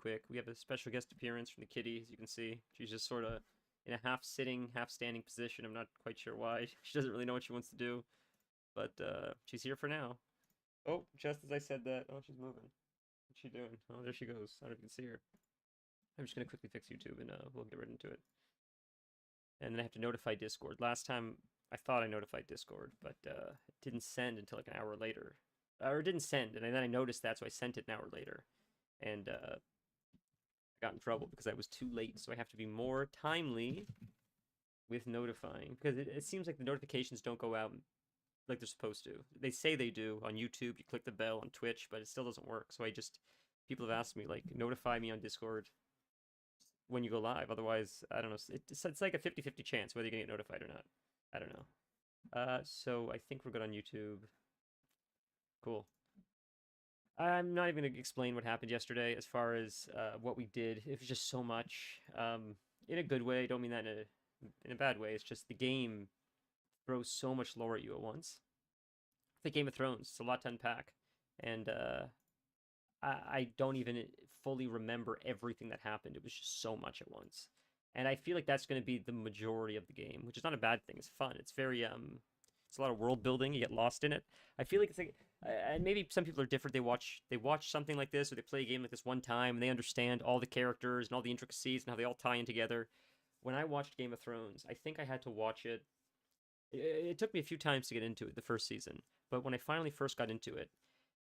quick. We have a special guest appearance from the kitty, as you can see. She's just sort of in a half-sitting, half-standing position. I'm not quite sure why. She doesn't really know what she wants to do, but she's here for now. Oh, just as I said that, oh, she's moving. What's she doing? Oh, there she goes. I don't know if you can see her. I'm just going to quickly fix YouTube, and we'll get right into it. And then I have to notify Discord. Last time, I thought I notified Discord, but it didn't send until like an hour later. Or it didn't send, and then I noticed that, so I sent it an hour later. And I got in trouble because I was too late, so I have to be more timely with notifying. Because it seems like the notifications don't go out like they're supposed to. They say they do on YouTube. You click the bell on Twitch, but it still doesn't work. So people have asked me, like, notify me on Discord when you go live. Otherwise, I don't know. It's like a 50-50 chance whether you're going to get notified or not. I don't know. So I think we're good on YouTube. Cool. I'm not even going to explain what happened yesterday as far as what we did. It was just so much. In a good way. I don't mean that in a bad way. It's just the game throws so much lore at you at once. It's like Game of Thrones. It's a lot to unpack. And I don't even fully remember everything that happened. It was just so much at once. And I feel like that's going to be the majority of the game, which is not a bad thing. It's fun. It's very, it's a lot of world building. You get lost in it. I feel like it's like, and maybe some people are different. They watch something like this, or they play a game like this one time, and they understand all the characters and all the intricacies and how they all tie in together. When I watched Game of Thrones, I think I had to watch it. It took me a few times to get into it, the first season. But when I finally first got into it,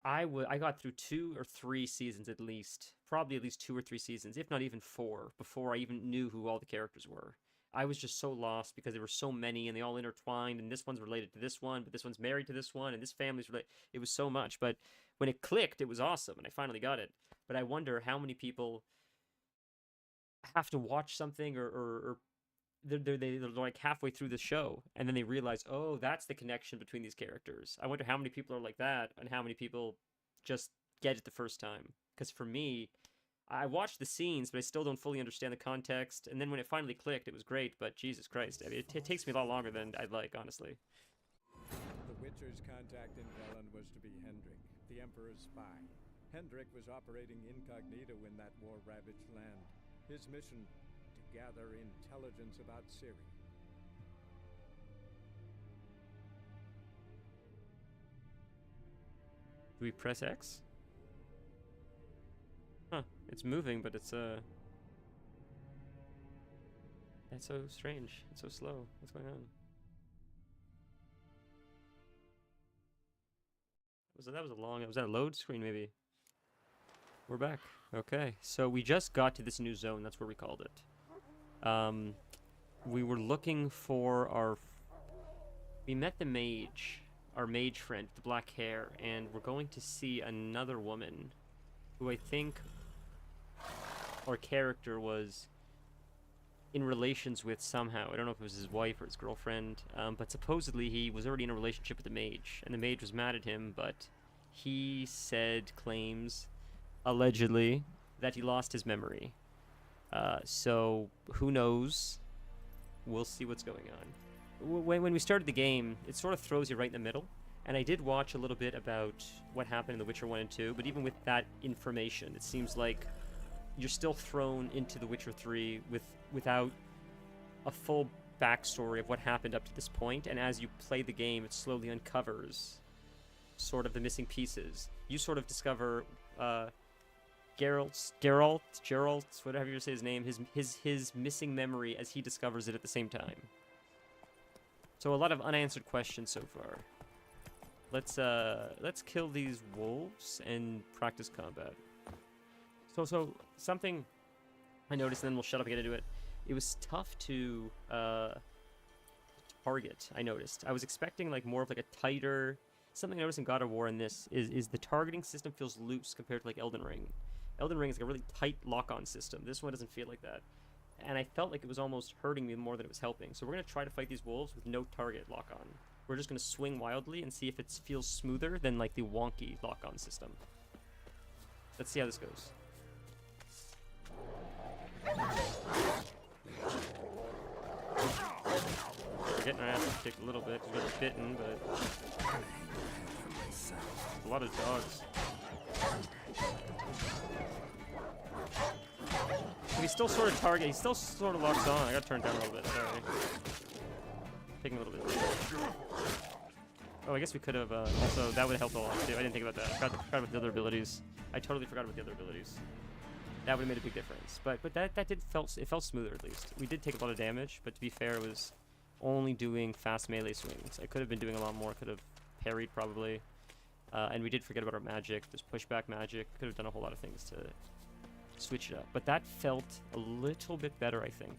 I got through 2 or 3 seasons at least. Probably at least 2 or 3 seasons, if not even 4, before I even knew who all the characters were. I was just so lost because there were so many and they all intertwined, and this one's related to this one, but this one's married to this one, and this family's related. It was so much. But when it clicked, it was awesome, and I finally got it. But I wonder how many people have to watch something or they're like halfway through the show and then they realize, oh, that's the connection between these characters. I wonder how many people are like that and how many people just get it the first time. Because for me, I watched the scenes, but I still don't fully understand the context. And then when it finally clicked, it was great. But Jesus Christ, I mean, it takes me a lot longer than I'd like, honestly. The Witcher's contact in Velen was to be Hendrik, the Emperor's spy. Hendrik was operating incognito in that war-ravaged land. His mission, to gather intelligence about Ciri. Do we press X? Huh, it's moving, but it's that's so strange. It's so slow. What's going on? Was that a load screen maybe? We're back. Okay, so we just got to this new zone. That's where we called it. We were looking for we met the mage, our mage friend with the black hair, and we're going to see another woman who I think our character was in relations with somehow. I don't know if it was his wife or his girlfriend, but supposedly he was already in a relationship with the mage, and the mage was mad at him, but he claims, allegedly, that he lost his memory. So who knows? We'll see what's going on. When we started the game, it sort of throws you right in the middle. And I did watch a little bit about what happened in The Witcher 1 and 2, but even with that information, it seems like you're still thrown into The Witcher 3 without a full backstory of what happened up to this point. And as you play the game, it slowly uncovers sort of the missing pieces. You sort of discover Geralt, whatever you say his name, his missing memory as he discovers it at the same time. So a lot of unanswered questions so far. Let's kill these wolves and practice combat. So something I noticed, and then we'll shut up and get into it. It was tough to target. I noticed. I was expecting like more of like a tighter. Something I noticed in God of War in this is the targeting system feels loose compared to like Elden Ring. Elden Ring is like a really tight lock-on system. This one doesn't feel like that. And I felt like it was almost hurting me more than it was helping. So we're going to try to fight these wolves with no target lock-on. We're just going to swing wildly and see if it feels smoother than like the wonky lock-on system. Let's see how this goes. We're getting our ass kicked a little bit. We got bitten, but a lot of dogs. He's still sort of target. He's still sort of locks on. I got turned down a little bit. Sorry. Taking a little bit. Oh, I guess we could have. Also, that would have helped a lot too. I didn't think about that. I forgot about the other abilities. I totally forgot about the other abilities. That would have made a big difference. But that it felt smoother at least. We did take a lot of damage, but to be fair, it was only doing fast melee swings. I could have been doing a lot more. Could have parried probably. And we did forget about our magic. There's pushback magic. Could have done a whole lot of things to switch it up. But that felt a little bit better, I think,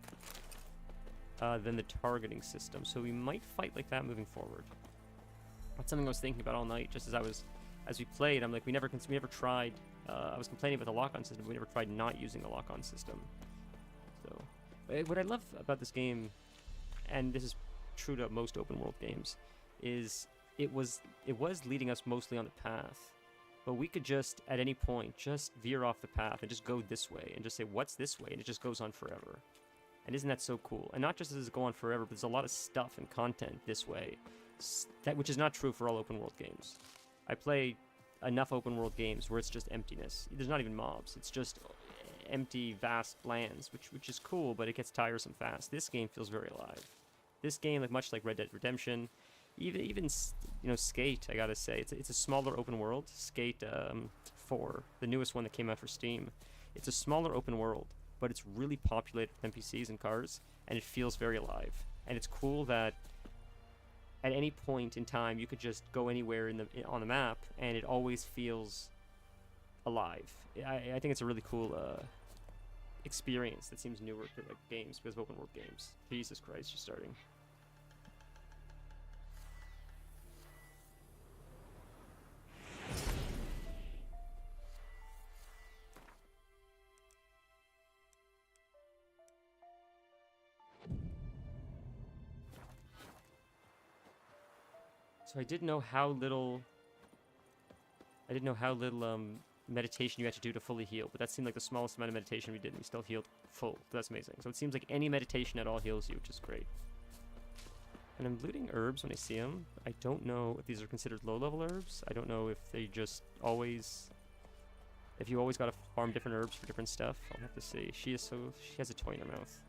than the targeting system. So we might fight like that moving forward. That's something I was thinking about all night, just as we played. I'm like, we never tried. I was complaining about the lock-on system. But we never tried not using the lock-on system. So, what I love about this game, and this is true to most open-world games, is it was leading us mostly on the path, but we could just at any point just veer off the path and just go this way and just say, what's this way, and it just goes on forever. And isn't that so cool? And not just does it go on forever, but there's a lot of stuff and content this way, which is not true for all open world games. I play enough open world games where it's just emptiness. There's not even mobs. It's just empty, vast lands, which is cool, but it gets tiresome fast. This game feels very alive. This game, much like Red Dead Redemption, even Skate, I gotta say, it's a smaller open world. Skate 4, the newest one that came out for Steam. It's a smaller open world, but it's really populated with NPCs and cars, and it feels very alive. And it's cool that at any point in time you could just go anywhere on the map, and it always feels alive. I think it's a really cool experience that seems newer to games because of open world games. Jesus Christ, you're starting. So I didn't know how little meditation you had to do to fully heal, but that seemed like the smallest amount of meditation we did, and we still healed full. That's amazing. So it seems like any meditation at all heals you, which is great. And I'm looting herbs when I see them. I don't know if these are considered low-level herbs. I don't know if they just always... If you always gotta farm different herbs for different stuff. I'll have to see. She has a toy in her mouth.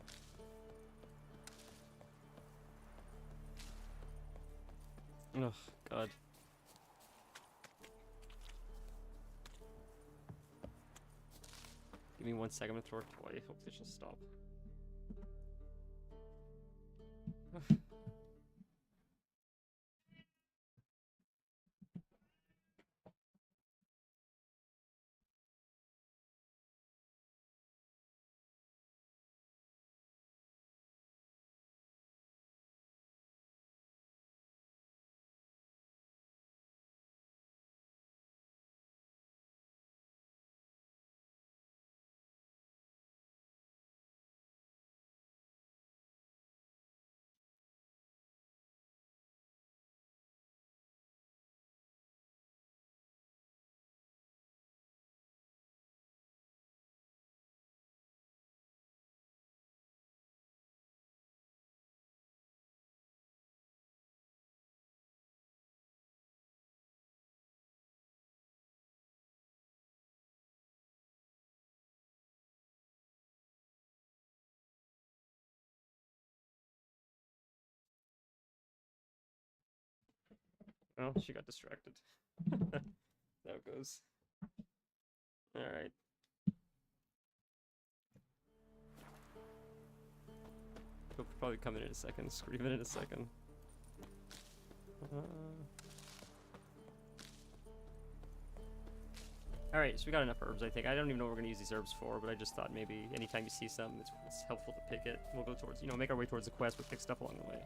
Oh, God. Give me 1 second, I'm gonna throw her toy. Hopefully she'll stop. Well, she got distracted. There it goes. Alright. He'll probably come in a second, scream in a second. Alright, so we got enough herbs, I think. I don't even know what we're going to use these herbs for, but I just thought maybe anytime you see some, it's helpful to pick it. We'll go towards, make our way towards the quest, but pick stuff along the way.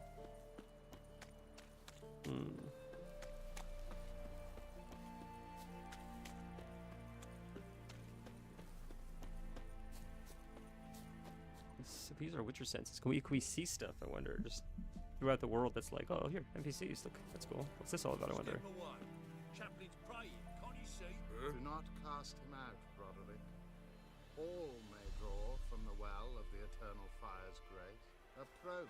These are Witcher senses. Can we see stuff, I wonder? Just throughout the world that's like, oh, here, NPCs, look, that's cool. What's this all about, I wonder? Do not cast him out, Broderick. All may draw from the well of the Eternal Fire's grace. Approach,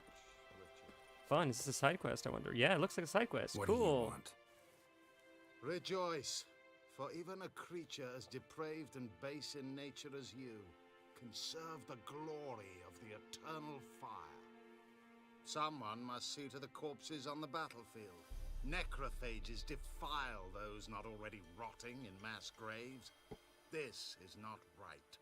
Richard. Fun, is this a side quest, I wonder? Yeah, it looks like a side quest. What cool. do you want? Rejoice, for even a creature as depraved and base in nature as you conserve the glory of the eternal fire. Someone must see to the corpses on the battlefield. Necrophages defile those not already rotting in mass graves. This is not right.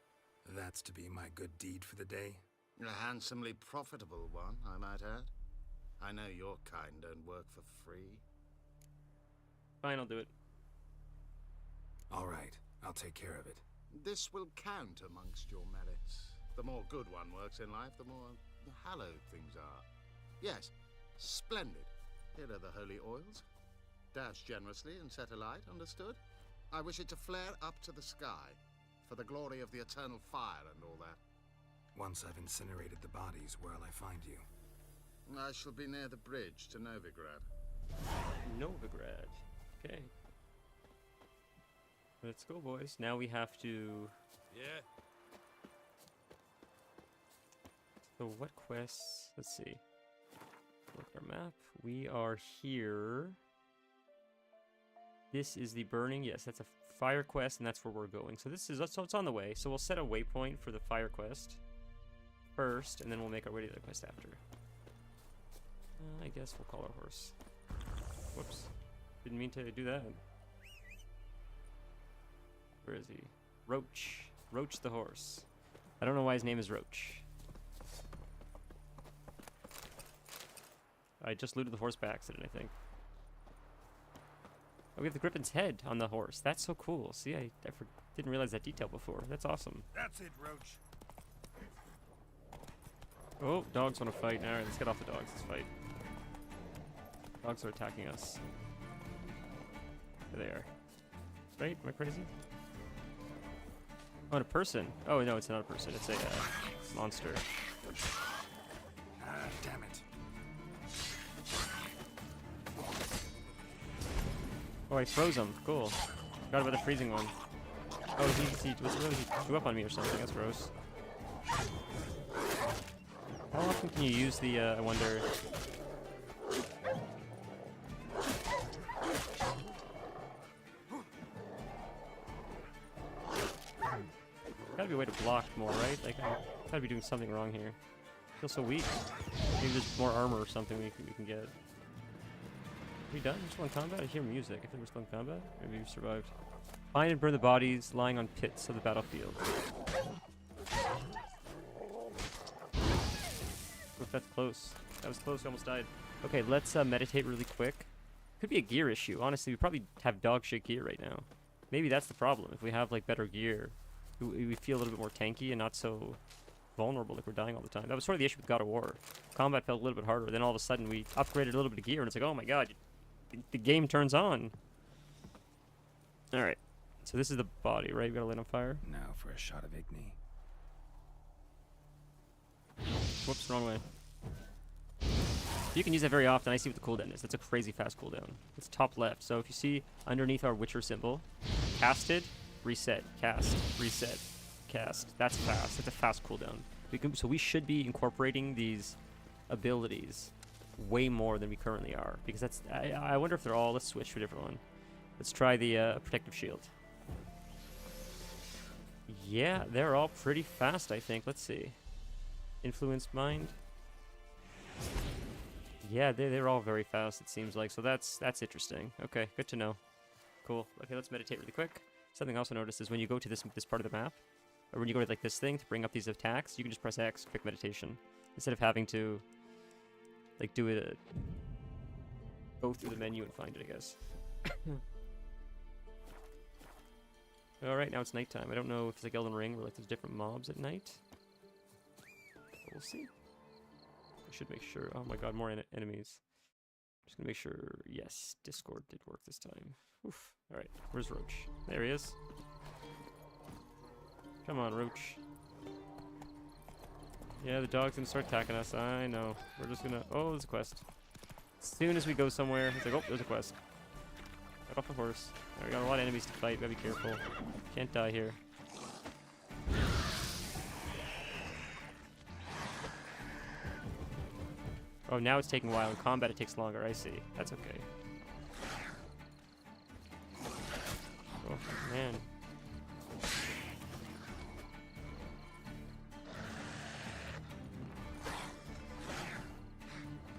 That's to be my good deed for the day? A handsomely profitable one, I might add. I know your kind don't work for free. Fine, I'll do it. All right, I'll take care of it. This will count amongst your merits. The more good one works in life, the more hallowed things are. Yes, splendid. Here are the holy oils. Dash generously and set alight, understood? I wish it to flare up to the sky, for the glory of the eternal fire and all that. Once I've incinerated the bodies, where'll I find you? I shall be near the bridge to Novigrad. Novigrad. Okay. Let's go, boys. Now we have to... Yeah. So what quests? Let's see. Look at our map. We are here. This is the burning. Yes, that's a fire quest, and that's where we're going. So this is so it's on the way. So we'll set a waypoint for the fire quest first, and then we'll make our way to the other quest after. I guess we'll call our horse. Whoops. Didn't mean to do that. Where is he? Roach. Roach the horse. I don't know why his name is Roach. I just looted the horse by accident, I think. Oh, we have the griffin's head on the horse. That's so cool. See, I didn't realize that detail before. That's awesome. That's it, Roach. Oh, dogs want to fight. Alright, let's get off the dogs. Let's fight. Dogs are attacking us. There they are. Right? Am I crazy? Oh, and a person. Oh, no, it's not a person. It's a monster. Ah, damn it. Oh, I froze him. Cool. Forgot about the freezing one. Oh, he threw up on me or something. That's gross. How often can you use the, I wonder... Gotta be a way to block more, right? Like, I gotta be doing something wrong here. I feel so weak. Maybe there's more armor or something we can get. Are we done? We're still in combat? I hear music. I think we're still in combat. Maybe we survived. Find and burn the bodies lying on pits of the battlefield. Oof, that's close. That was close. We almost died. Okay, let's meditate really quick. Could be a gear issue. Honestly, we probably have dog shit gear right now. Maybe that's the problem. If we have like better gear, we feel a little bit more tanky and not so vulnerable, like we're dying all the time. That was sort of the issue with God of War. Combat felt a little bit harder. Then all of a sudden we upgraded a little bit of gear and it's like, oh my god, the game turns on. Alright. So this is the body, right? We gotta light on fire. Now for a shot of Igni. Whoops, wrong way. You can use that very often. I see what the cooldown is. That's a crazy fast cooldown. It's top left. So if you see underneath our Witcher symbol, casted, reset, cast, reset, cast. That's fast. That's a fast cooldown. So we should be incorporating these abilities way more than we currently are. Because that's... I wonder if they're all... Let's switch to a different one. Let's try the protective shield. Yeah, they're all pretty fast, I think. Let's see. Influenced mind. Yeah, they're all very fast, it seems like. So that's interesting. Okay, good to know. Cool. Okay, let's meditate really quick. Something else I noticed is when you go to this part of the map, or when you go to like this thing to bring up these attacks, you can just press X, quick meditation, instead of having to like do it, go through the menu and find it, I guess. All right, now it's nighttime. I don't know if it's like Elden Ring where like there's different mobs at night. We'll see. I should make sure. Oh my god, more enemies. Just gonna make sure. Yes, Discord did work this time. Oof. All right, where's Roach? There he is. Come on, Roach. Yeah, the dog's gonna start attacking us. I know. We're just gonna... Oh, there's a quest. As soon as we go somewhere, it's like, oh, there's a quest. Get off the horse. Right, we got a lot of enemies to fight. Gotta be careful. Can't die here. Oh, now it's taking a while. In combat, it takes longer. I see. That's okay. Oh, man.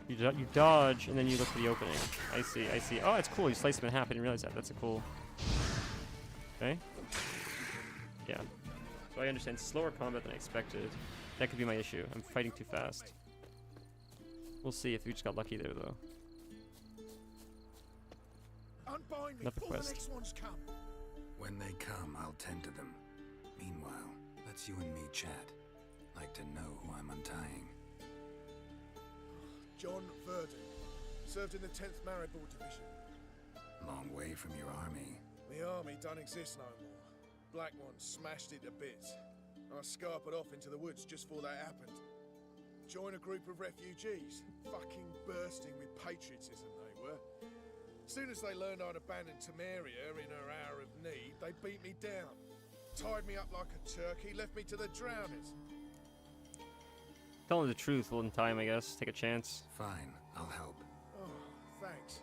You dodge, and then you look for the opening. I see, I see. Oh, it's cool. You slice them in half. I didn't realize that. That's a cool... Okay. Yeah. So I understand. Slower combat than I expected. That could be my issue. I'm fighting too fast. We'll see if we just got lucky there, though. Unbind me Another before the quest. next one's come. When they come, I'll tend to them. Meanwhile, let's you and me chat. Like to know who I'm untying. John Verdon. Served in the 10th Maribor Division. Long way from your army. The army don't exist no more. Black One smashed it to bits. I scarpered off into the woods just before that happened. Joined a group of refugees. Fucking bursting with patriotism they were. Soon as they learned I'd abandoned Temeria in her hour of need, they beat me down. Tied me up like a turkey, left me to the drowners. Tell him the truth in time, I guess. Take a chance. Fine, I'll help. Oh, thanks.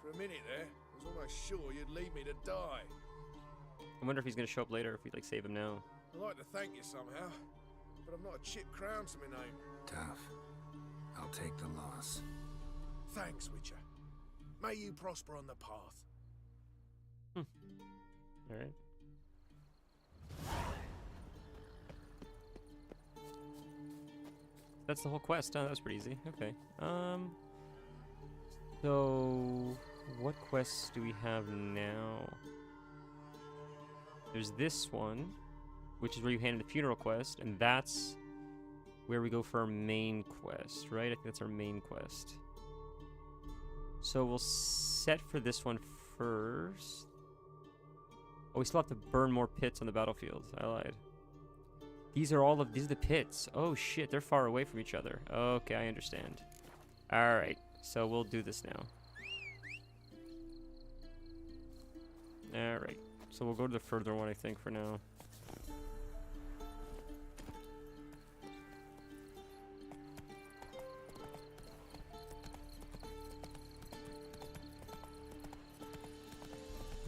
For a minute there, I was almost sure you'd leave me to die. I wonder if he's gonna show up later, if we like save him now. I'd like to thank you somehow, but I've not a chip crown to my name. Tough. I'll take the loss. Thanks, Witcher. May you prosper on the path. Alright. That's the whole quest. Oh, that was pretty easy. Okay. So what quests do we have now? There's this one, which is where you hand in the funeral quest, and that's where we go for our main quest, right? I think that's our main quest. So we'll set for this one first. Oh, we still have to burn more pits on the battlefield. I lied. These are the pits. Oh shit, they're far away from each other. Okay, I understand. Alright, so we'll do this now. Alright, so we'll go to the further one, I think, for now.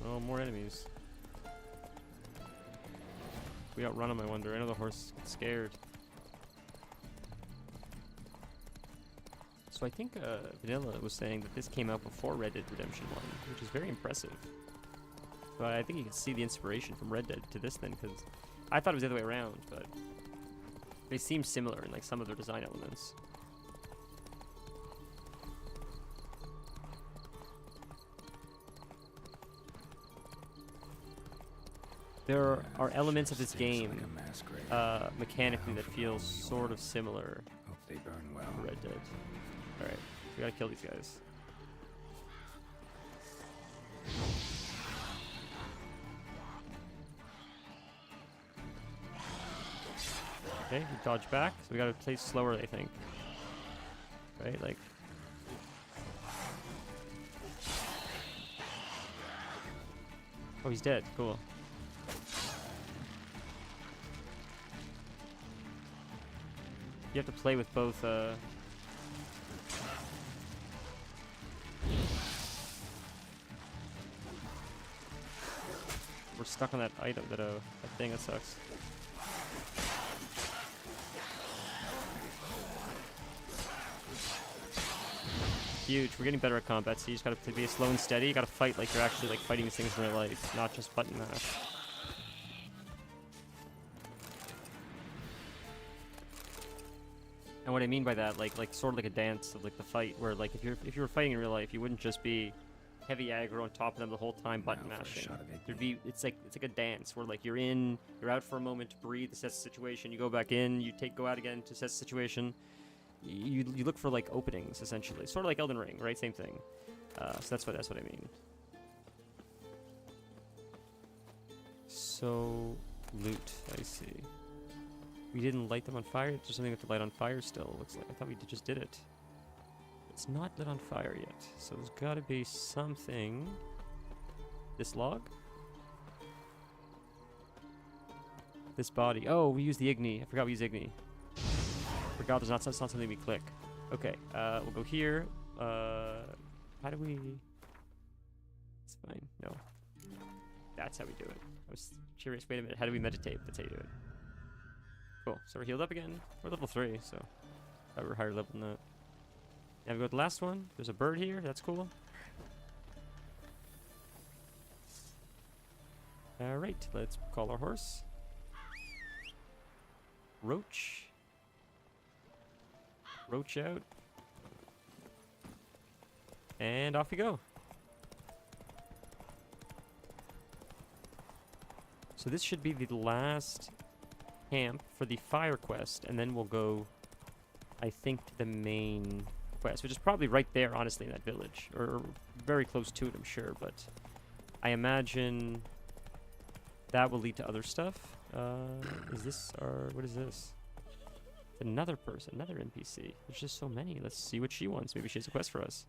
Oh, more enemies. We outrun them, I wonder. I know the horse gets scared. So I think Vanilla was saying that this came out before Red Dead Redemption 1, which is very impressive. So I think you can see the inspiration from Red Dead to this then, because I thought it was the other way around, but they seem similar in like some of their design elements. There are elements of this game Like a masquerade. mechanically that feel sort of similar Hope they burn well. to Red Dead. Alright, we gotta kill these guys. Okay, we dodge back, so we gotta play slower, I think. Right, like... Oh, he's dead, cool. You have to play with both, We're stuck on that item, that thing that sucks. Huge. We're getting better at combat, so you just gotta be slow and steady. You gotta fight like you're actually like fighting these things in real life, not just button mash. And what I mean by that, like sort of like a dance of like the fight, where like if you were fighting in real life, you wouldn't just be heavy aggro on top of them the whole time button Now for a mashing. shot of it. There'd be it's like a dance where like you're out for a moment to breathe, assess the situation, you go back in, you go out again to assess the situation. You look for like openings essentially, sort of like Elden Ring, right? Same thing. So that's what I mean. So loot, I see. We didn't light them on fire. There's something we have to light on fire still. Looks like I thought we just did it. It's not lit on fire yet, so there's got to be something. This log. This body. Oh, we use the Igni. I forgot we use Igni. Forgot there's not something we click. Okay, we'll go here. How do we... It's fine. No. That's how we do it. I was curious. Wait a minute. How do we meditate? That's how you do it. Cool. So we're healed up again. We're level 3, so we're higher level than that. Now we go to the last one. There's a bird here. That's cool. Alright, let's call our horse. Roach. Roach out. And off we go. So this should be the last camp for the fire quest, and then we'll go, I think, to the main quest, which is probably right there, honestly, in that village. Or very close to it, I'm sure, but I imagine that will lead to other stuff. Is this, or what is this? Another person, another NPC. There's just so many. Let's see what she wants. Maybe she has a quest for us.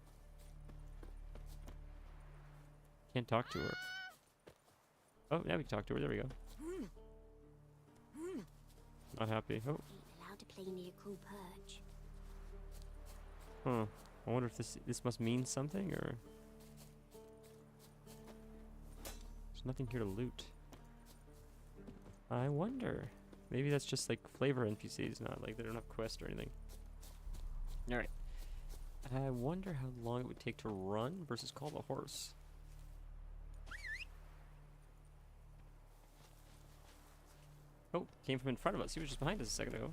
Can't talk to her. Oh, now we can talk to her. There we go. Not happy. Oh. Allowed to play near Cool Perch. Huh. I wonder if this must mean something, or... There's nothing here to loot. I wonder. Maybe that's just like flavor NPCs, not like they don't have quests or anything. Alright. I wonder how long it would take to run versus call the horse. Oh, came from in front of us. He was just behind us a second ago.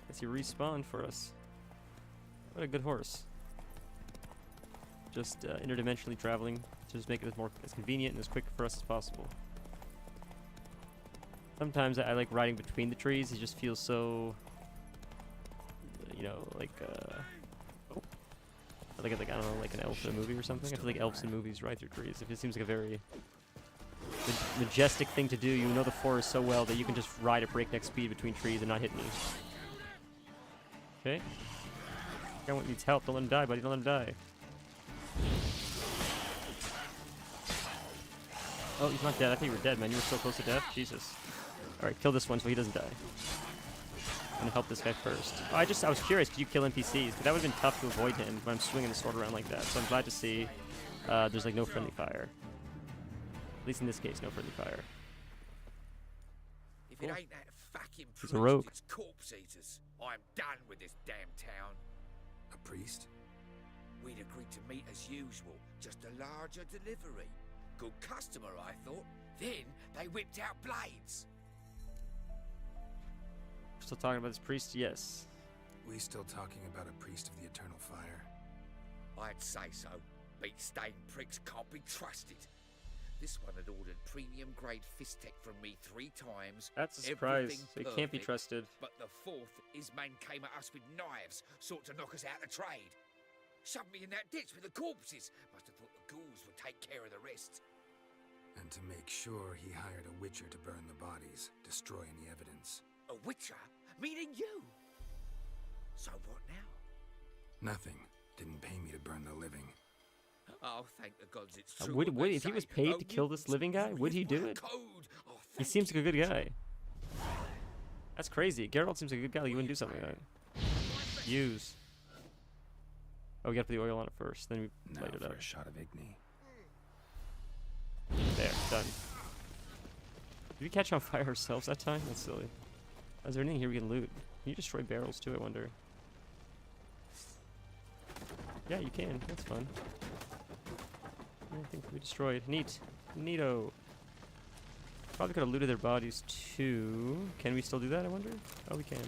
Guess he respawned for us. What a good horse. Just interdimensionally traveling to just make it as convenient and as quick for us as possible. Sometimes I like riding between the trees. It just feels so, you know, like I don't know, like an elf in a movie or something. I feel like elves in movies ride through trees. It seems like a very majestic thing to do. You know the forest so well that you can just ride at breakneck speed between trees and not hit me. Okay. Guy needs help. Don't let him die, buddy. Don't let him die. Oh, he's not dead. I thought you were dead, man. You were so close to death. Jesus. Alright, kill this one so he doesn't die. I'm gonna help this guy first. Oh, I was curious, could you kill NPCs? But that would have been tough to avoid him when I'm swinging the sword around like that. So I'm glad to see there's like no friendly fire. At least in this case, no friendly fire. If it ain't that fucking He's a rogue. priest, it's corpse eaters. I'm done with this damn town. A priest? We'd agreed to meet as usual, just a larger delivery. Good customer, I thought. Then they whipped out blades. Still talking about this priest? Yes. We still talking about a priest of the eternal fire? I'd say so. Beat-stained pricks can't be trusted. This one had ordered premium grade fist tech from me 3 times. That's a surprise. Everything So he can't be perfect, trusted. But the 4th, his man came at us with knives, sought to knock us out of trade. Shoved me in that ditch with the corpses. Must have thought the ghouls would take care of the rest. And to make sure, he hired a witcher to burn the bodies, destroy any evidence. A witcher? Meaning you? So what now? Nothing. Didn't pay me to burn the living. Oh, thank the gods it's true. Would what they if he was say. paid Oh, to kill this living guy, would he do my it? code. Oh, He thank seems like a you. good guy. That's crazy. Geralt seems like a good guy. He wouldn't do something like that. Use. Oh, we gotta put the oil on it first, then we Now light it for up. a shot of Igni. There, done. Did we catch on fire ourselves that time? That's silly. Is there anything here we can loot? Can you destroy barrels too, I wonder? Yeah, you can. That's fun. Anything can be destroyed. Neat. Neato. Probably could have looted their bodies too. Can we still do that, I wonder? Oh, we can.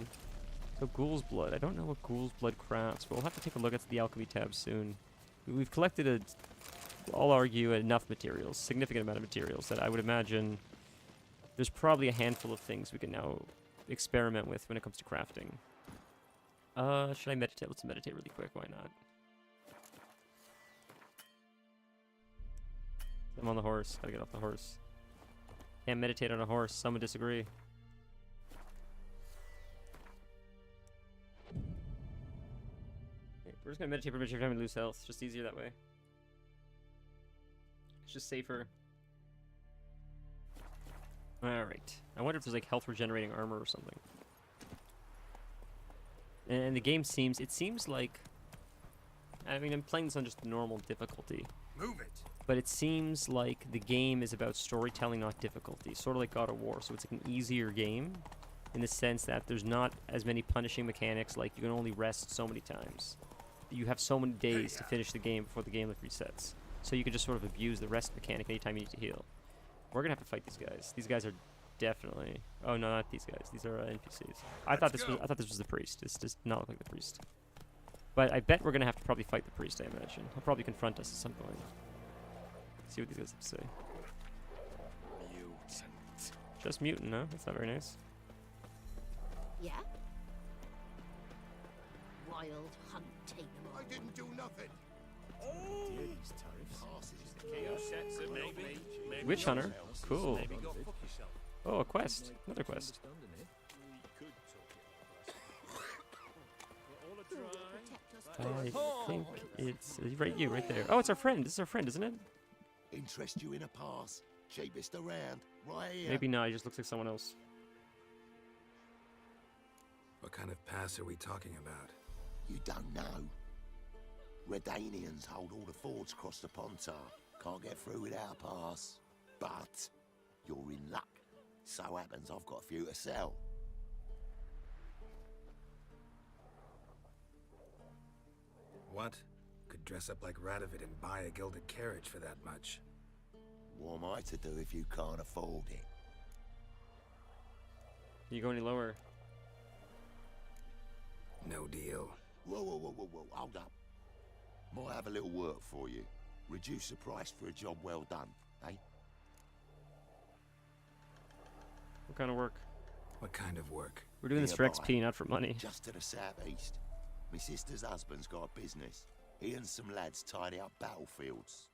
So ghoul's blood. I don't know what ghoul's blood crafts, but we'll have to take a look at the alchemy tab soon. We've collected I'll argue, enough materials, significant amount of materials, that I would imagine there's probably a handful of things we can now experiment with when it comes to crafting. Should I meditate? Let's meditate really quick. Why not? I'm on the horse. Gotta get off the horse. Can't meditate on a horse. Some would disagree. Okay, we're just gonna meditate pretty much every time we lose health. It's just easier that way. It's just safer. Alright. I wonder if there's like health regenerating armor or something. And the game seems, it seems like, I mean, I'm playing this on just normal difficulty. Move it! But it seems like the game is about storytelling, not difficulty. Sort of like God of War. So it's like an easier game in the sense that there's not as many punishing mechanics, like you can only rest so many times. you have so many days to finish the game before the game like resets. So you can just sort of abuse the rest mechanic anytime you need to heal. We're gonna have to fight these guys. These guys are definitely. Oh no, not these guys. These are NPCs. I thought this was the priest. This does not look like the priest. But I bet we're gonna have to probably fight the priest. I imagine he'll probably confront us at some point. See what these guys have to say. Mutant. Just mutant, no? That's not very nice. Yeah? Wild hunt, take them all. I didn't do nothing. Witch hunter. Cool. Oh, a quest. Another quest. I think it's right there. Oh, it's our friend. This is our friend, isn't it? Interest you in a pass? Cheapest around, right here. Maybe not. He just looks like someone else. What kind of pass are we talking about? You don't know. Redanians hold all the fords across the Pontar. Can't get through without a pass. But you're in luck. So happens I've got a few to sell. What? Could dress up like Radovid and buy a gilded carriage for that much. What am I to do if you can't afford it? Can you go any lower? No deal. Whoa, hold up. Might have a little work for you. Reduce the price for a job well done, eh? What kind of work? What kind of work? We're doing this for XP, not for money. Just to the southeast. My sister's husband's got a business. He and some lads tidy up battlefields.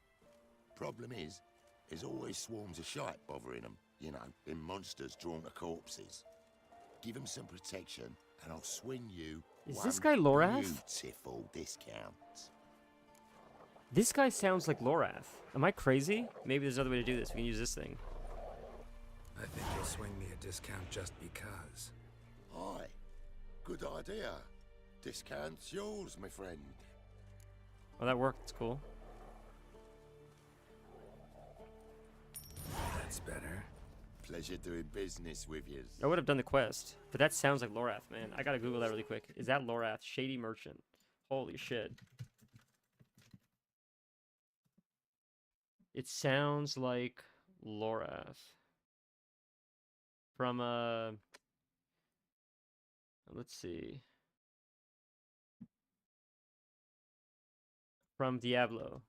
Problem is, there's always swarms of shite bothering them. You know, them monsters drawn to corpses. Give them some protection, and I'll swing you Is this guy Lorath? beautiful discount. This guy sounds like Lorath. Am I crazy? Maybe there's another way to do this. We can use this thing. I think you'll swing me a discount just because. Aye, good idea. Discount's yours, my friend. Oh, that worked. It's cool. That's better. Pleasure doing business with you. I would have done the quest, but that sounds like Lorath, man. I gotta Google that really quick. Is that Lorath? Shady Merchant. Holy shit. It sounds like Lorath. From, let's see. From Diablo.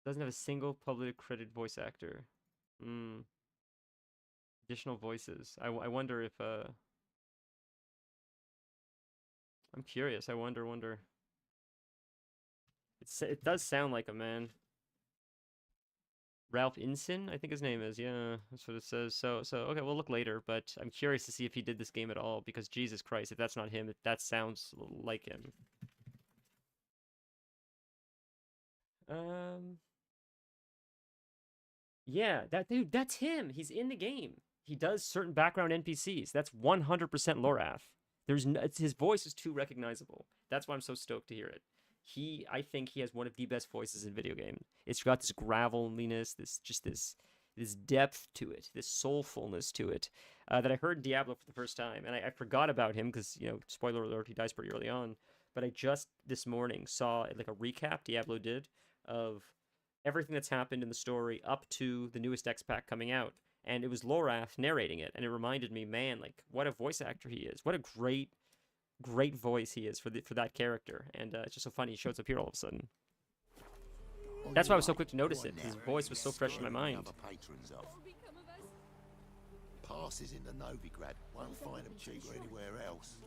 Doesn't have a single publicly credited voice actor. Additional voices. I wonder if, I'm curious. I wonder. It does sound like a man. Ralph Inson, I think his name is. Yeah, that's what it says. So okay, we'll look later. But I'm curious to see if he did this game at all. Because Jesus Christ, if that's not him, that sounds like him. Yeah, that dude, that's him. He's in the game. He does certain background NPCs. That's 100% Lorath. His voice is too recognizable. That's why I'm so stoked to hear it. I think he has one of the best voices in video game. It's got this graveliness, this depth to it, this soulfulness to it, that I heard in Diablo for the first time, and I forgot about him because, you know, spoiler alert, he dies pretty early on. But I just this morning saw like a recap Diablo did of everything that's happened in the story up to the newest X pack coming out, and it was Lorath narrating it, and it reminded me, man, like what a voice actor he is, what a great voice he is for that character, and it's just so funny he shows up here all of a sudden. That's why I was so quick to notice it. His voice was so fresh in my mind. Passes in the Novigrad. Won't find them cheaper anywhere else.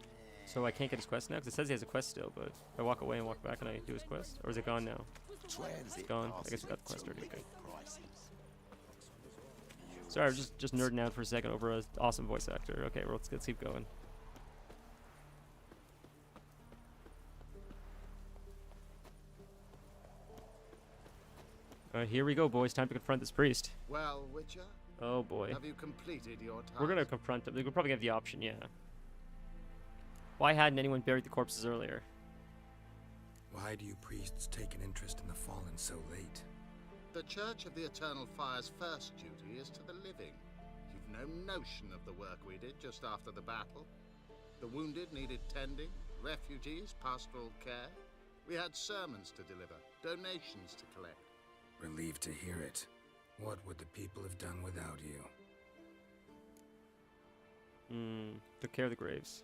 So I can't get his quest now because it says he has a quest still, but if I walk away and walk back, can I do his quest, or is it gone now? It's gone. I guess we got the quest already. Okay. Sorry, I was just nerding out for a second over an awesome voice actor. Okay, well, let's keep going. Here we go, boys. Time to confront this priest. Well, Witcher, Oh boy. have you completed your task? We're gonna confront him. We'll probably have the option, yeah. Why hadn't anyone buried the corpses earlier? Why do you priests take an interest in the fallen so late? The Church of the Eternal Fire's first duty is to the living. You no notion of the work we did just after the battle. The wounded needed tending, refugees, pastoral care. We had sermons to deliver, donations to collect. Relieved to hear it. What would the people have done without you? Took care of the graves.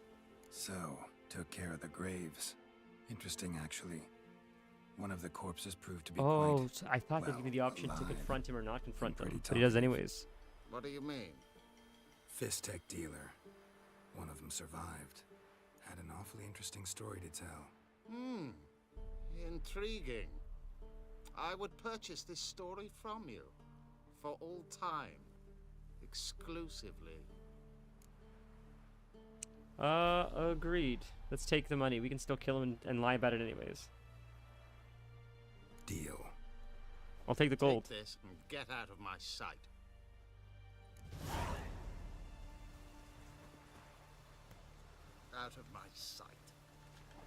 So, took care of the graves. Interesting, actually. One of the corpses proved to be Oh, quite, so I thought they'd give me the option to alive. confront him or not confront him, pretty but he does talkative. anyways. What do you mean? Fist-tech dealer. One of them survived. Had an awfully interesting story to tell. Intriguing. I would purchase this story from you. For all time. Exclusively. Agreed. Let's take the money. We can still kill him and lie about it anyways. Deal. I'll take the gold. Take this and get out of my sight. Out of my sight.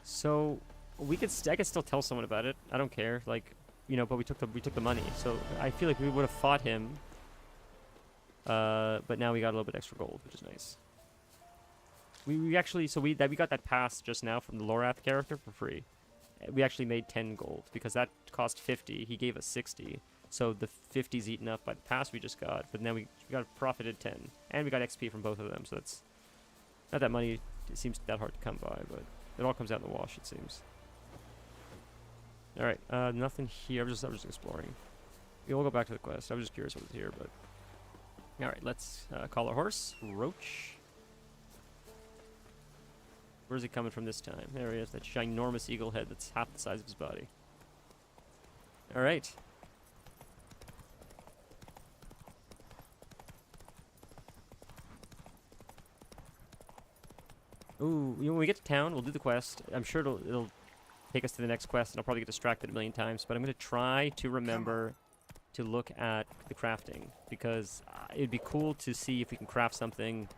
So we could I could still tell someone about it. I don't care. Like, you know, but we took the money. So I feel like we would have fought him. But now we got a little bit extra gold, which is nice. We actually we got that pass just now from the Lorath character for free. We actually made 10 gold because that cost 50. He gave us 60. So the 50's eaten up by the pass we just got, but then we got profited 10, and we got XP from both of them. So that's not that money. It seems that hard to come by, but it all comes out in the wash, it seems. All right, nothing here. I was just exploring. We'll go back to the quest. I was just curious what was here, but all right, let's call our horse Roach. Where's he coming from this time? There he is, that ginormous eagle head that's half the size of his body. All right. Ooh, when we get to town, we'll do the quest. I'm sure it'll take us to the next quest, and I'll probably get distracted a million times, but I'm going to try to remember to look at the crafting, because it'd be cool to see if we can craft something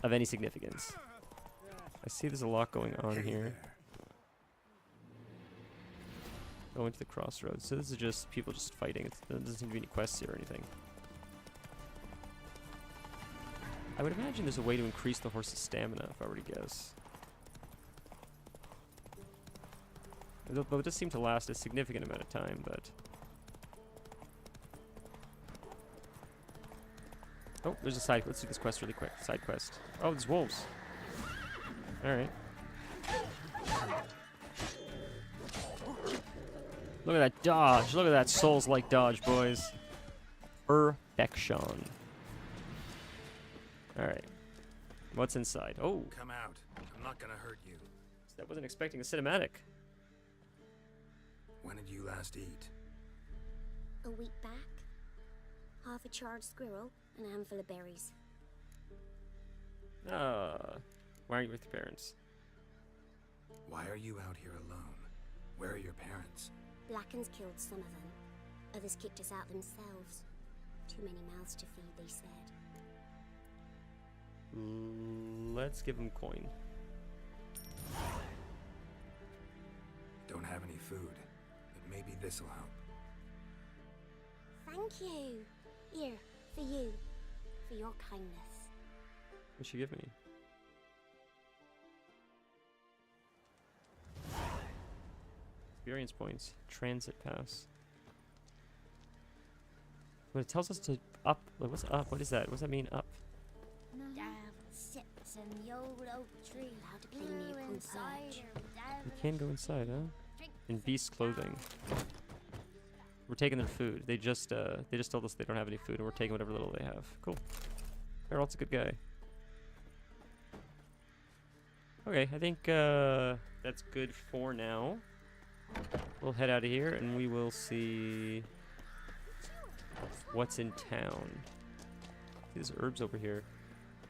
of any significance. I see there's a lot going on here. Going to the crossroads. So this is just people just fighting. There doesn't seem to be any quests here or anything. I would imagine there's a way to increase the horse's stamina, if I were to guess. Though it does seem to last a significant amount of time, but... Oh, there's a side... Let's do this quest really quick. Side quest. Oh, there's wolves. Alright. Look at that dodge. Look at that Souls-like dodge, boys. Perfection. Alright. What's inside? Oh, Come out. I'm not gonna hurt you. I wasn't expecting a cinematic. When did you last eat? A week back. Half a charred squirrel and a handful of berries. Why aren't you with your parents? Why are you out here alone? Where are your parents? Blackens killed some of them. Others kicked us out themselves. Too many mouths to feed, they said. Let's give him coin. Don't have any food, but maybe this'll help. Thank you. Here, for you. For your kindness. What'd she give me? Experience points. Transit pass. But it tells us to up. Like, what's up? What is that? What does that mean, up? Sits in the old oak tree. How to play near concert. We can go inside, huh? In beast clothing. We're taking their food. They just told us they don't have any food, and we're taking whatever little they have. Cool. Harold's a good guy. Okay, I think that's good for now. We'll head out of here, and we will see what's in town. There's herbs over here.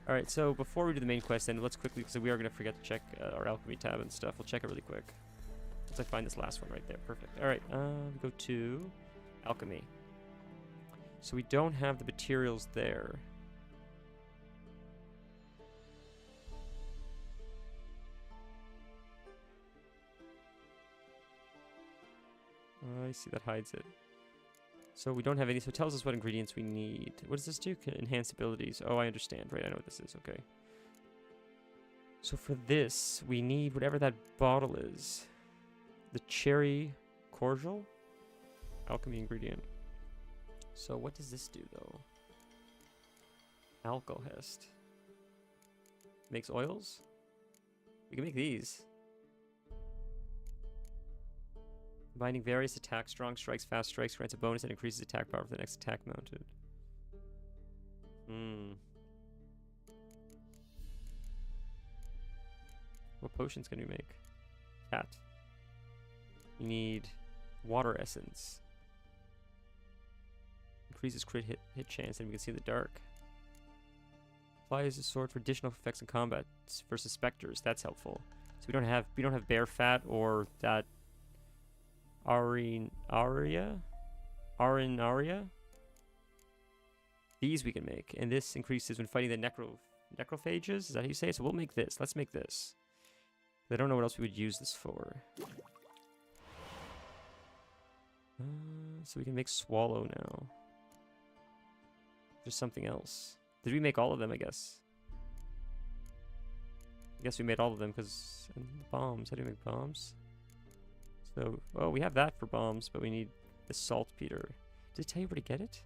All right, so before we do the main quest, then let's quickly, because we are going to forget to check our alchemy tab and stuff. We'll check it really quick. Once I find this last one right there. Perfect. All right, we go to alchemy. So we don't have the materials there. I see that hides it. So we don't have any, so it tells us what ingredients we need. What does this do? Enhance abilities. Oh, I understand. Right, I know what this is. Okay. So for this, we need whatever that bottle is. The cherry cordial? Alchemy ingredient. So what does this do, though? Alcohest. Makes oils? We can make these. Combining various attacks, strong strikes, fast strikes, grants a bonus that increases attack power for the next attack mounted. What potions can we make? Cat. We need water essence. Increases crit hit chance, and we can see in the dark. Applies a sword for additional effects in combat versus specters. That's helpful. So we don't have bear fat or that Arinaria? These we can make, and this increases when fighting the necrophages. Is that how you say it? So we'll make this. Let's make this. I don't know what else we would use this for. So we can make swallow now. There's something else. Did we make all of them? I guess we made all of them because bombs. How do we make bombs? So, well, we have that for bombs, but we need the saltpeter. Did it tell you where to get it?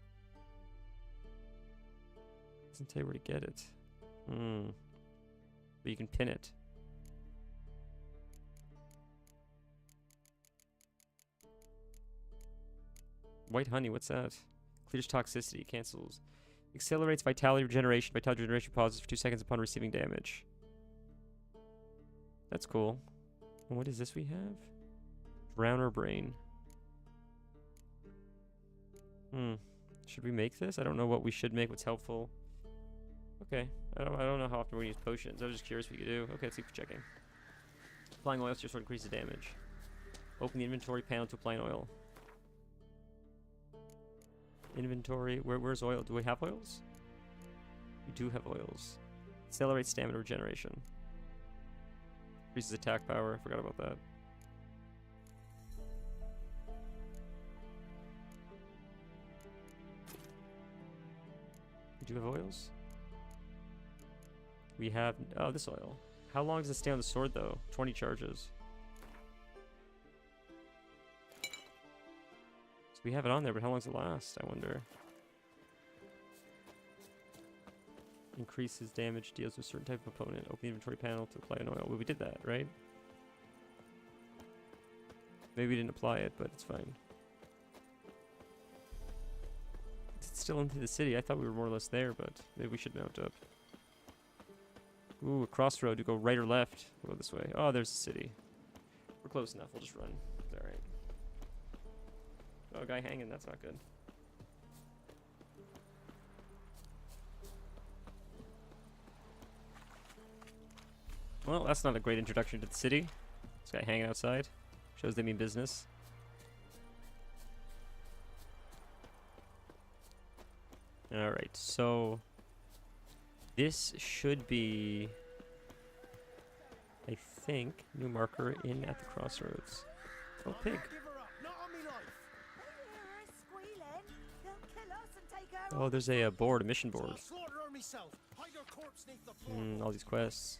Doesn't tell you where to get it. But you can pin it. White honey, what's that? Clears toxicity, cancels. Accelerates vitality regeneration. Vitality regeneration pauses for 2 seconds upon receiving damage. That's cool. And what is this we have? Browner brain. Should we make this? I don't know what we should make. What's helpful? Okay. I don't know how often we use potions. I was just curious what we could do. Okay, let's keep checking. Applying oil to your sword increases damage. Open the inventory panel to apply an oil. Inventory. Where's oil? Do we have oils? We do have oils. Accelerates stamina regeneration. Increases attack power. I forgot about that. We do have oils? We have... Oh, this oil. How long does it stay on the sword, though? 20 charges. So we have it on there, but how long does it last? I wonder. Increases damage, deals with a certain type of opponent. Open the inventory panel to apply an oil. Well, we did that, right? Maybe we didn't apply it, but it's fine. It's still into the city. I thought we were more or less there, but maybe we should mount up. Ooh, a crossroad. To go right or left? We'll go this way. Oh, there's the city. We're close enough. We'll just run. It's alright. Oh, a guy hanging. That's not good. Well, that's not a great introduction to the city. This guy hanging outside. Shows they mean business. Alright, so... this should be... I think, new marker in at the crossroads. Oh, pig. Oh, there's a board, a mission board. All these quests.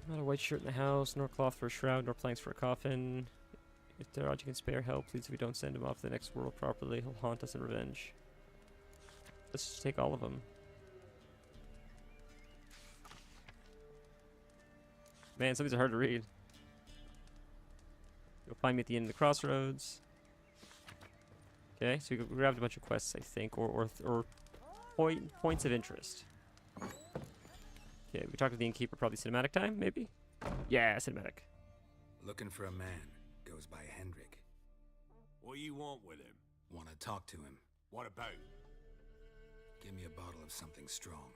Not a white shirt in the house, nor cloth for a shroud, nor planks for a coffin. If Daraj can spare help, please if we don't send him off to the next world properly, he'll haunt us in revenge. Let's just take all of them. Man, some of these are hard to read. You'll find me at the end of the crossroads. Okay, so we grabbed a bunch of quests, I think, or points of interest. Okay, we talked to the innkeeper, probably cinematic time, maybe? Yeah, cinematic. Looking for a man. Goes by Hendrik. What do you want with him? Want to talk to him. What about? Give me a bottle of something strong.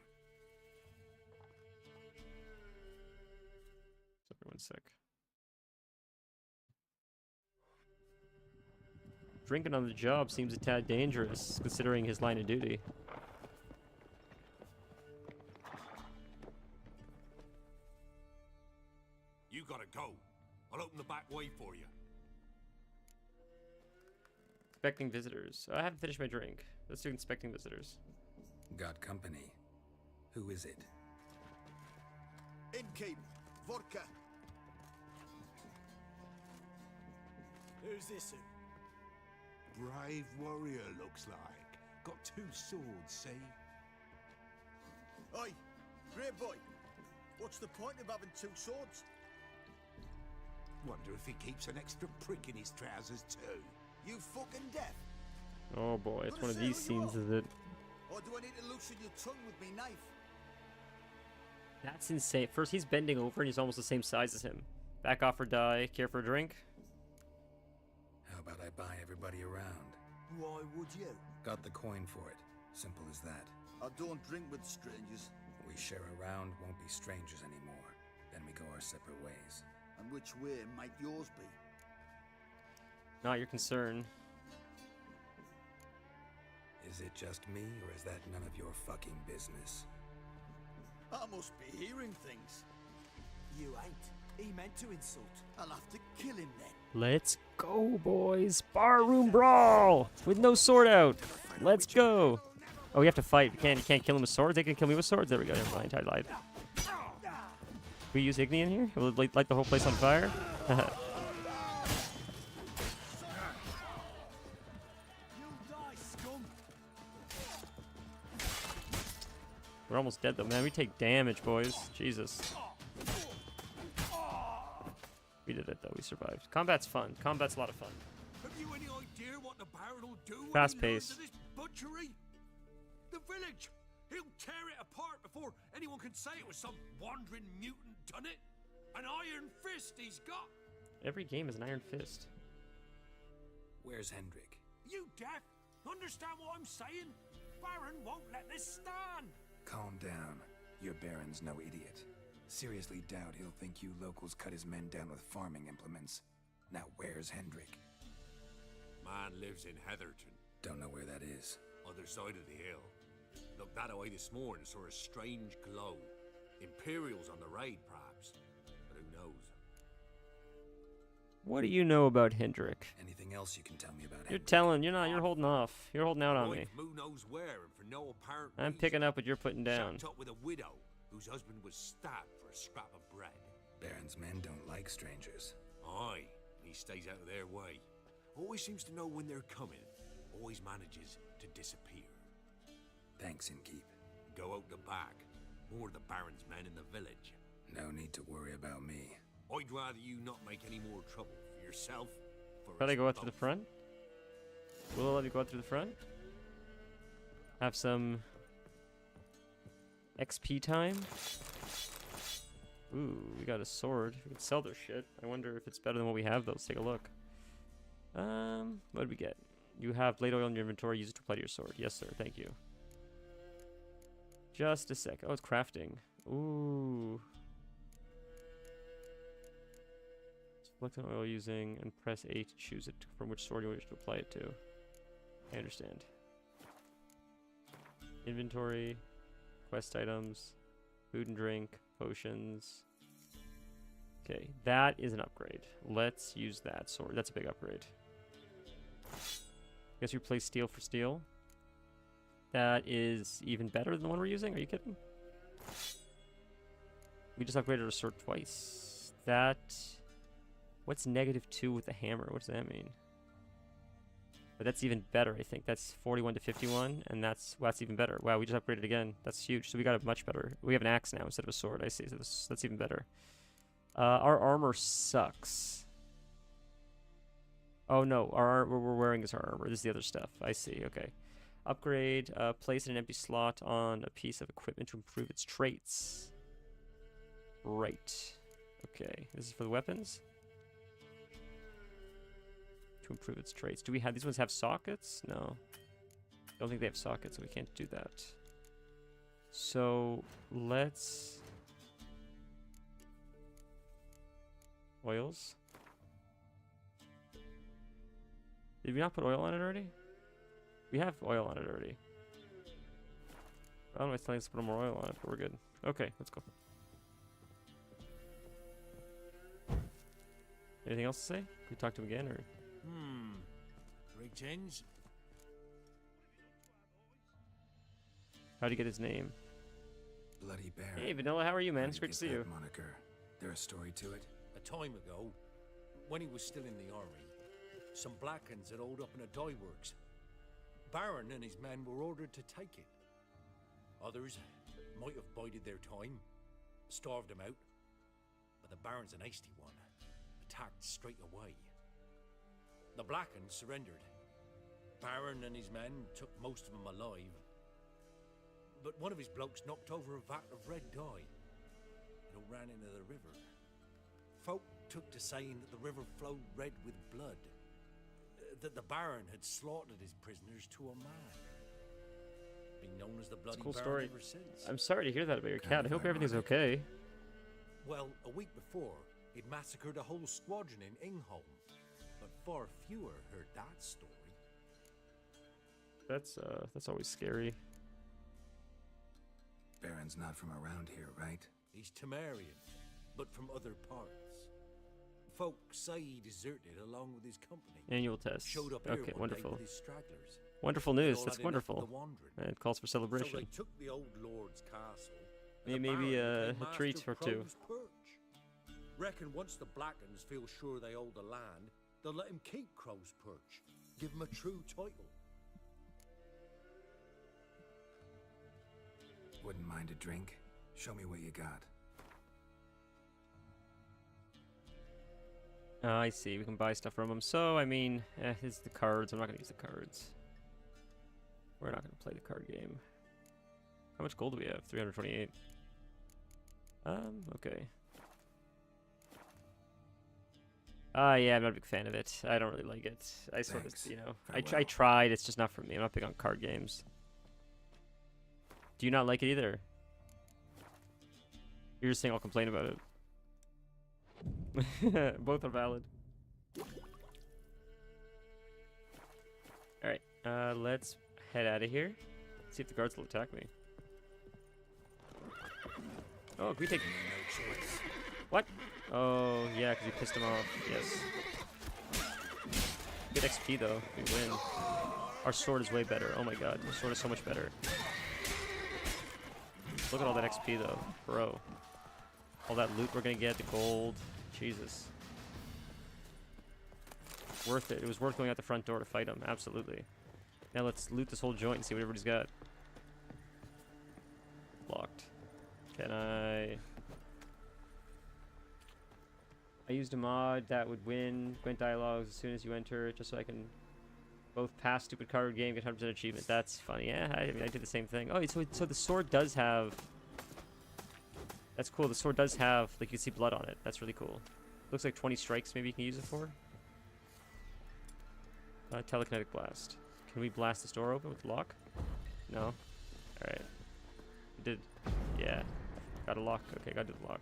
Everyone's sick. Drinking on the job seems a tad dangerous, considering his line of duty. You gotta go. I'll open the back way for you. Inspecting visitors. I haven't finished my drink. Let's do inspecting visitors. Got company. Who is it? Innkeep, vodka. Who's this? Brave warrior, looks like. Got 2 swords, see? Oi, grey boy. What's the point of having 2 swords? Wonder if he keeps an extra prick in his trousers too. You fucking deaf? Oh boy, it's Gonna one of say these who you scenes, are? is it? Or do I need to loosen your tongue with me knife? That's insane. First, he's bending over and he's almost the same size as him. Back off or die. Care for a drink? How about I buy everybody around? Why would you? Got the coin for it. Simple as that. I don't drink with strangers. We share a round, won't be strangers anymore. Then we go our separate ways. And which way might yours be? Not your concern. Is it just me, or is that none of your fucking business? I must be hearing things. You ain't. He meant to insult. I'll have to kill him then. Let's go, boys. Barroom brawl with no sword out. Let's go. Oh, you have to fight. You can't kill him with swords. They can kill me with swords. There we go. Never mind. I lied. We use Igni in here? Will it light the whole place on fire? You die, scum! We're almost dead though, man. We take damage, boys. Jesus. We did it though. We survived. Combat's fun. Combat's a lot of fun. Have you any idea what the Baron will do when Fast he learns pace. of this butchery? The village! He'll tear it apart before anyone can say it was some wandering mutant done it. An iron fist he's got. Every game is an iron fist. Where's Hendrik? You deaf? Understand what I'm saying? Baron won't let this stand. Calm down. Your Baron's no idiot. Seriously doubt he'll think you locals cut his men down with farming implements. Now where's Hendrik? Man lives in Heatherton, Don't know where that is. other side of the hill. Looked that away this morning, saw a strange glow. Imperials on the raid, perhaps. But who knows? What do you know about Hendrik? Anything else you can tell me about You're Hendrik? telling. You're not. You're holding off. You're holding out on me. Right from who knows where, and for no apparent I'm reason. picking up what you're putting down. Shacked up with a widow whose husband was stabbed for a scrap of bread. Baron's men don't like strangers. Aye, he stays out of their way. Always seems to know when they're coming. Always manages to disappear. Thanks, Innkeep. Go out the back. More of the Baron's men in the village. No need to worry about me. I'd rather you not make any more trouble for yourself. For Try to us go out through the both. front. Will it let me go out through the front? Have some XP time. Ooh, we got a sword. We can sell their shit. I wonder if it's better than what we have though. Let's take a look. What did we get? You have blade oil in your inventory. Use it to apply to your sword. Yes, sir. Thank you. Just a sec. Oh, it's crafting. Ooh. Select an oil using and press A to choose it from which sword you wish to apply it to. I understand. Inventory, quest items, food and drink, potions. Okay, that is an upgrade. Let's use that sword. That's a big upgrade. Guess we replace steel for steel. That is even better than the one we're using. Are you kidding? We just upgraded our sword twice. That... What's -2 with the hammer? What does that mean? But that's even better, I think. That's 41 to 51, and that's even better. Wow, we just upgraded again. That's huge. So we got a much better... We have an axe now instead of a sword, I see. So that's even better. Our armor sucks. Oh no, what we're wearing is our armor. This is the other stuff. I see, okay. Upgrade, place in an empty slot on a piece of equipment to improve its traits. Right. Okay, this is for the weapons? To improve its traits. Do we have, these ones have sockets? No. Don't think they have sockets, so we can't do that. So, let's... Oils? Did we not put oil on it already? We have oil on it already. I don't know if it's telling us to put more oil on it, but we're good. Okay, let's go. Anything else to say? Can we talk to him again, or...? Drink gents. How'd he get his name? Bloody Bear. Hey, Vanilla, how are you, man? How'd It's he great to get see that you. Moniker. There a story to it? A time ago, when he was still in the army, some Blackens had holed up in a dye works. Baron and his men were ordered to take it. Others might have bided their time, starved him out. But the Baron's an hasty one, attacked straight away. The Blackens surrendered. Baron and his men took most of them alive. But one of his blokes knocked over a vat of red dye. It all ran into the river. Folk took to saying that the river flowed red with blood. That the Baron had slaughtered his prisoners to a man. Been known as the Bloody Cool Baron story. ever since. I'm sorry to hear that about your Kind cat. I of hope everything's ironic. okay. Well, a week before, he'd massacred a whole squadron in Ingholm. But far fewer heard that story. That's always scary. Baron's not from around here, right? He's Temerian, but from other parts. Folk say he deserted along with his company. Annual test. Showed up here Okay, one day wonderful. with his stragglers. Wonderful They news. all That's had enough of wonderful. the wandering. It calls for So celebration. they took the old lord's castle. Maybe- and the maybe, Baron a became treat master or of two. Crow's Perch. Reckon once the Blackens feel sure they hold the land, they'll let him keep Crow's Perch. Give him a true title. Wouldn't mind a drink? Show me what you got. Oh, I see. We can buy stuff from him. So, I mean, here's the cards. I'm not going to use the cards. We're not going to play the card game. How much gold do we have? 328. Okay. Yeah, I'm not a big fan of it. I don't really like it. I sort of, Thanks. you know, I Farewell. tried. It's just not for me. I'm not big on card games. Do you not like it either? You're just saying I'll complain about it. Both are valid. Alright, let's head out of here. See if the guards will attack me. Oh, can we take... What? Oh, yeah, because we pissed him off. Yes. Good XP, though. We win. Our sword is way better. Oh my god, our sword is so much better. Look at all that XP, though. Bro. All that loot we're gonna get, the gold. Jesus. Worth it. It was worth going out the front door to fight him. Absolutely. Now let's loot this whole joint and see what everybody's got. Locked. Can I used a mod that would win Gwent dialogues as soon as you enter, just so I can both pass stupid card game, get 100% achievement. That's funny. Yeah, I mean, I did the same thing. Oh, so the sword does have... That's cool. The sword does have, like, you can see blood on it. That's really cool. Looks like 20 strikes maybe you can use it for. Telekinetic blast. Can we blast this door open with the lock? No? Alright. Did... Yeah. Got a lock. Okay, gotta do the lock.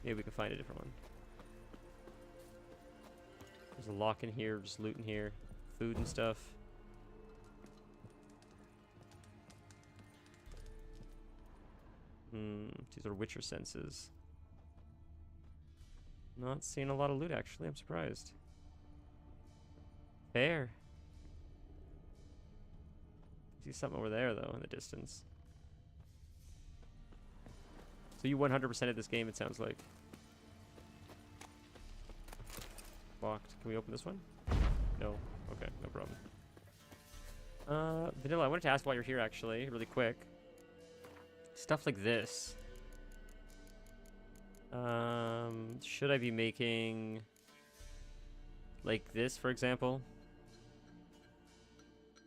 Maybe we can find a different one. There's a lock in here, just loot in here. Food and stuff. These are Witcher senses. Not seeing a lot of loot, actually. I'm surprised. Fair. See something over there, though, in the distance. So you 100% of this game, it sounds like. Locked. Can we open this one? No. Okay, no problem. Vanilla, I wanted to ask while you're here, actually, really quick. Stuff like this. Should I be making like this, for example?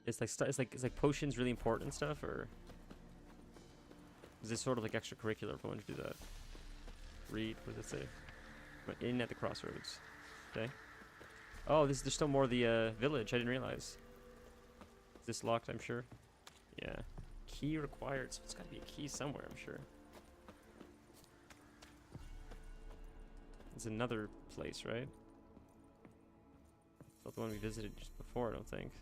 It's like potions really important and stuff, or is this sort of like extracurricular if I want to do that? Read, what does it say? I'm in at the crossroads. Okay. Oh, there's still more of the village. I didn't realize. Is this locked? I'm sure. Yeah. Key required. So it's got to be a key somewhere. I'm sure. There's another place, right? Not the one we visited just before. I don't think.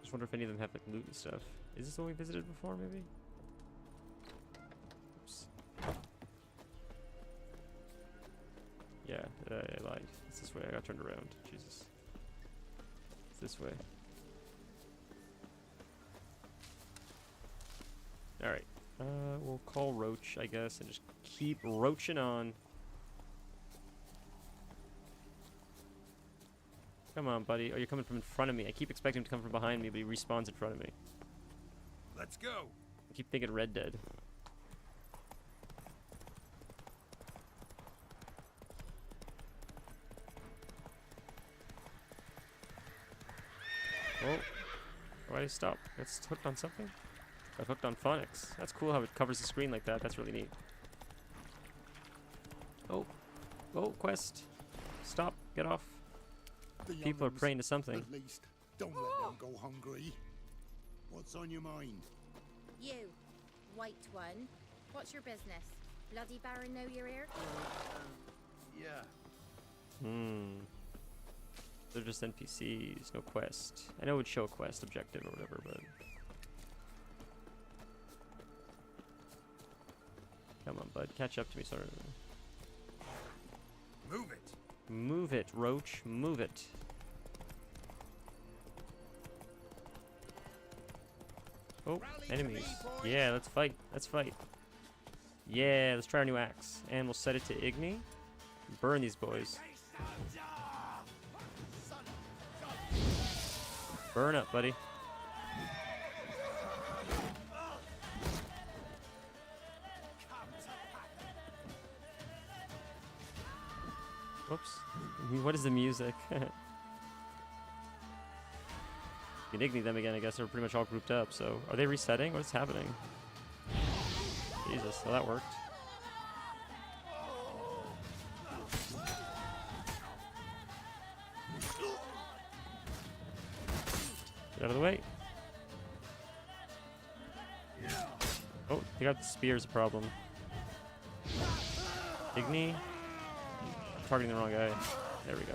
Just wonder if any of them have like loot and stuff. Is this the one we visited before? Maybe. Oops. Yeah, I lied. It's this way. I got turned around. Jesus. this way. Alright. We'll call Roach, I guess, and just keep roaching on. Come on, buddy. Oh, you're coming from in front of me. I keep expecting him to come from behind me, but he respawns in front of me. Let's go. I keep thinking Red Dead. Oh. Why did I stop? It's hooked on something? I've hooked on phonics. That's cool how it covers the screen like that. That's really neat. Oh. Oh, quest. Stop. Get off. People are praying to something. At least, don't let them go hungry. What's on your mind? You, white one. What's your business? Bloody Baron know you're here? Yeah. They're just NPCs, no quest. I know it would show a quest objective or whatever, but... Come on, bud. Catch up to me, sorry. Move it. Move it, Roach. Move it. Oh, enemies. Yeah, let's fight. Let's fight. Yeah, let's try our new axe. And we'll set it to Igni. Burn these boys. Burn up, buddy. Whoops. What is the music? You can Igni them again, I guess. They're pretty much all grouped up, so... Are they resetting? What's happening? Jesus, well that worked. Get out of the way. Oh, they got the spear's a problem. Igni. Targeting the wrong guy. There we go.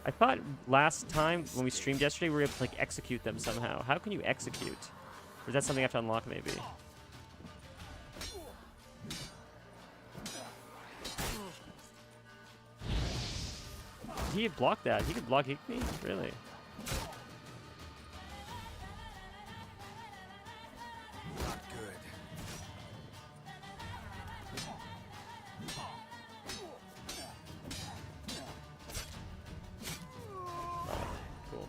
I thought last time when we streamed yesterday we were able to like execute them somehow. How can you execute? Or is that something I have to unlock maybe? He blocked that. He could block Igni? Really? Not good. Cool.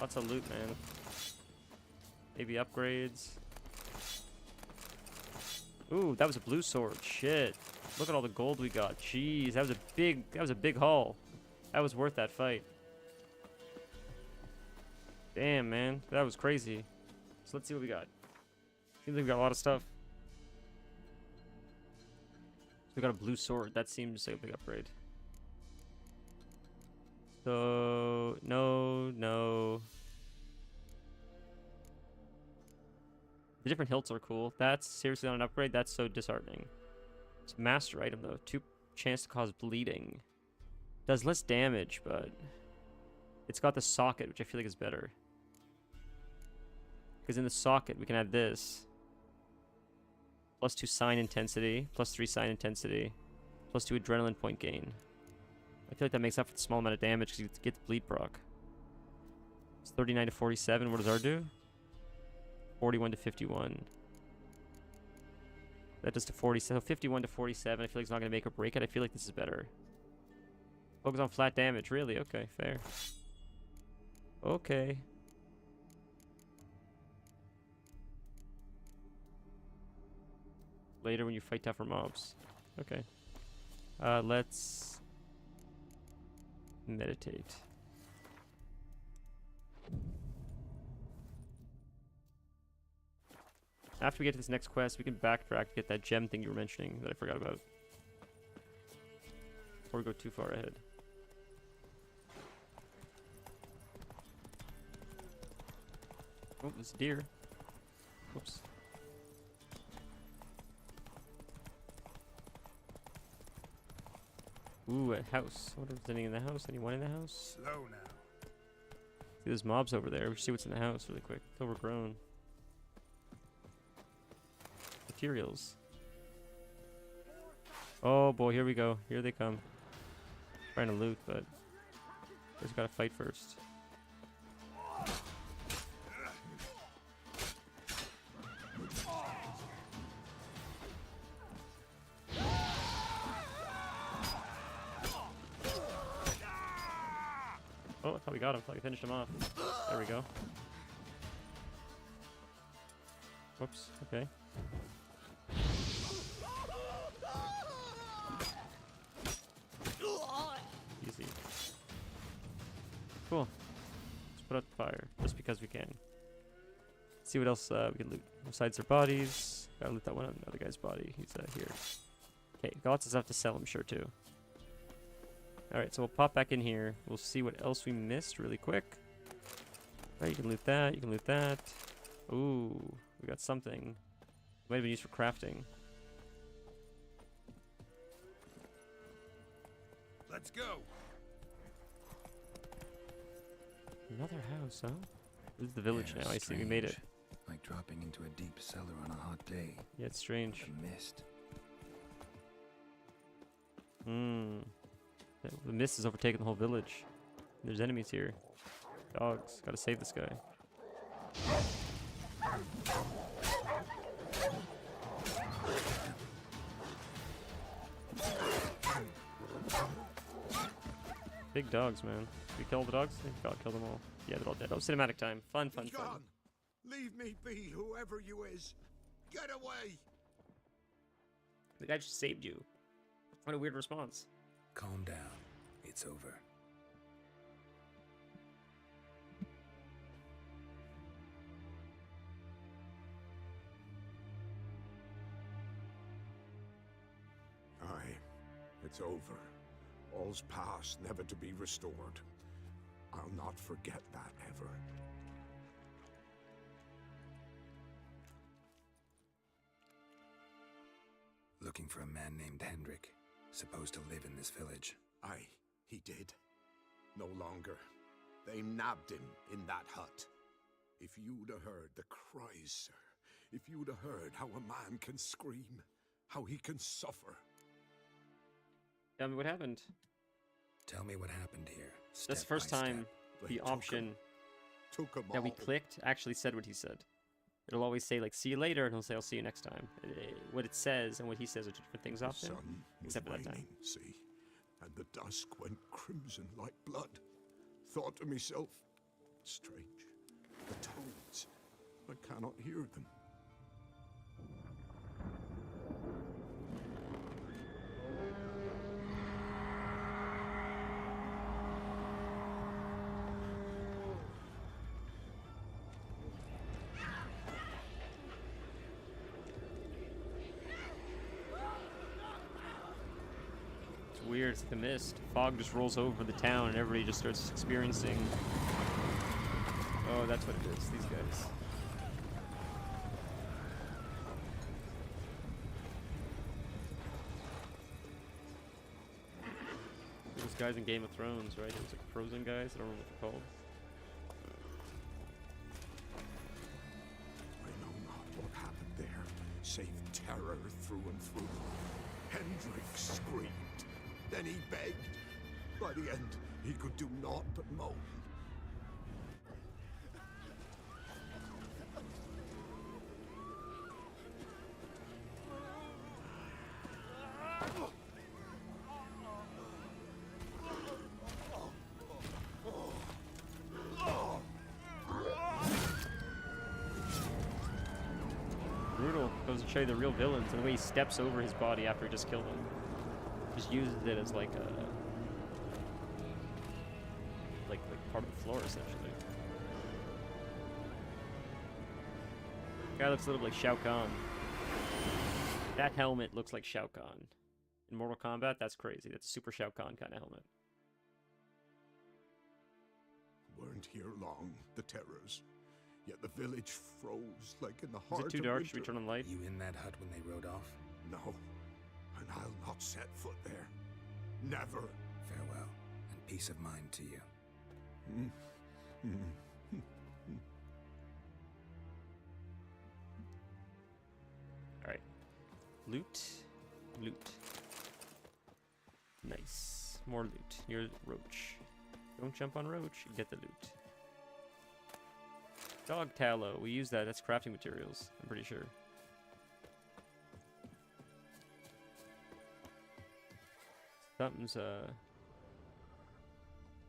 Lots of loot, man. Maybe upgrades. Ooh, that was a blue sword. Shit. Look at all the gold we got. Jeez, that was a big haul. That was worth that fight. Damn, man. That was crazy. So let's see what we got. Seems like we got a lot of stuff. We got a blue sword. That seems like a big upgrade. So, no. The different hilts are cool. That's seriously not an upgrade. That's so disheartening. It's a master item, though. 2 chance to cause bleeding. Does less damage, but... It's got the socket, which I feel like is better. Because in the socket, we can add this. +2 sign intensity. +3 sign intensity. +2 adrenaline point gain. I feel like that makes up for the small amount of damage because you get the bleed proc. It's 39 to 47. What does our do? 41 to 51. That does to 47. So 51 to 47. I feel like it's not going to make or break it. I feel like this is better. Focus on flat damage. Really? Okay, fair. Okay. Later when you fight tougher mobs. Okay. Let's meditate. After we get to this next quest, we can backtrack to get that gem thing you were mentioning that I forgot about. Before we go too far ahead. Oh, there's a deer. Whoops. Ooh, a house. What is anything in the house? Anyone in the house? Slow now. See, there's mobs over there. We should see what's in the house really quick. It's overgrown. Materials. Oh boy, here we go. Here they come. Trying to loot, but He's got to fight first. Oh, I thought we got him. I thought we finished him off. There we go. Whoops. Okay. Easy. Cool. Let's put out the fire, just because we can. See what else we can loot. Besides their bodies. Gotta loot that one other guy's body. He's here. Okay, got lots of stuff to sell, I'm sure, too. Alright, so we'll pop back in here. We'll see what else we missed really quick. Alright, you can loot that. You can loot that. Ooh, we got something. Might have been used for crafting. Let's go. Another house, huh? This is the village now. I see. We made it. Like dropping into a deep cellar on a hot day. Yeah, it's strange. The mist. The mist has overtaken the whole village. There's enemies here. Dogs. Gotta save this guy. Big dogs, man. Did we kill all the dogs? I think God killed them all. Yeah, they're all dead. Oh, cinematic time. Fun, fun, fun. Gone. Leave me be, whoever you is. Get away. The guy just saved you. What a weird response. Calm down. It's over. Aye, it's over. All's past, never to be restored. I'll not forget that ever. Looking for a man named Hendrik, supposed to live in this village. Aye, he did. No longer. They nabbed him in that hut. If you'd have heard the cries, sir. If you'd have heard how a man can scream, how he can suffer. Tell me what happened. Tell me what happened here. That's the first time the option that we clicked actually said what he said. It'll always say, like, see you later, and he'll say, I'll see you next time. What it says and what he says are two different things often, except for that time. See, and the dusk went crimson like blood. Thought to myself, strange, the toads, I cannot hear them. Weird, it's like the mist. Fog just rolls over the town and everybody just starts experiencing... Oh, that's what it is, these guys. Those guys in Game of Thrones, right? It was like frozen guys, I don't remember what they're called. I know not what happened there, save terror through and through. Hendrik screamed. Then he begged. By the end, he could do naught but moan. Brutal. Goes to show you the real villains and the way he steps over his body after he just killed him. Just uses it as like a like part of the floor essentially. Guy looks a little like Shao Kahn. That helmet looks like Shao Kahn. In Mortal Kombat, that's crazy. That's a super Shao Kahn kind of helmet. Weren't here long, the terrors. Yet the village froze like in the heart Is of it too dark? winter. Should we turn on light? You in that hut when they rode off? No, and I'll not set foot there. Never. Farewell, and peace of mind to you. Alright. Loot. Loot. Nice. More loot. Here's Roach. Don't jump on Roach. Get the loot. Dog tallow. We use that. That's crafting materials. I'm pretty sure. Something's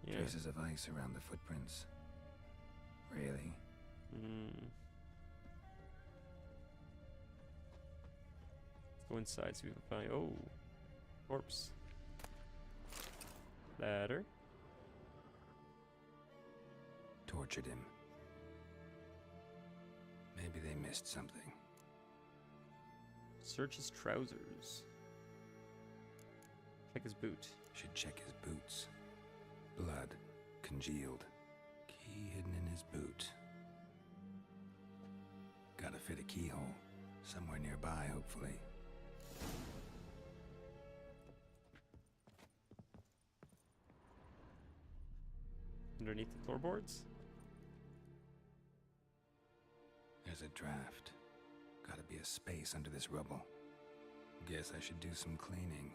yeah. Traces of ice around the footprints. Really? Let's go inside so we can find. Oh, corpse. Ladder. Tortured him. Maybe they missed something. Search his trousers. Check his boot. Should check his boots. Blood. Congealed. Key hidden in his boot. Gotta fit a keyhole. Somewhere nearby, hopefully. Underneath the floorboards? There's a draft. Gotta be a space under this rubble. Guess I should do some cleaning.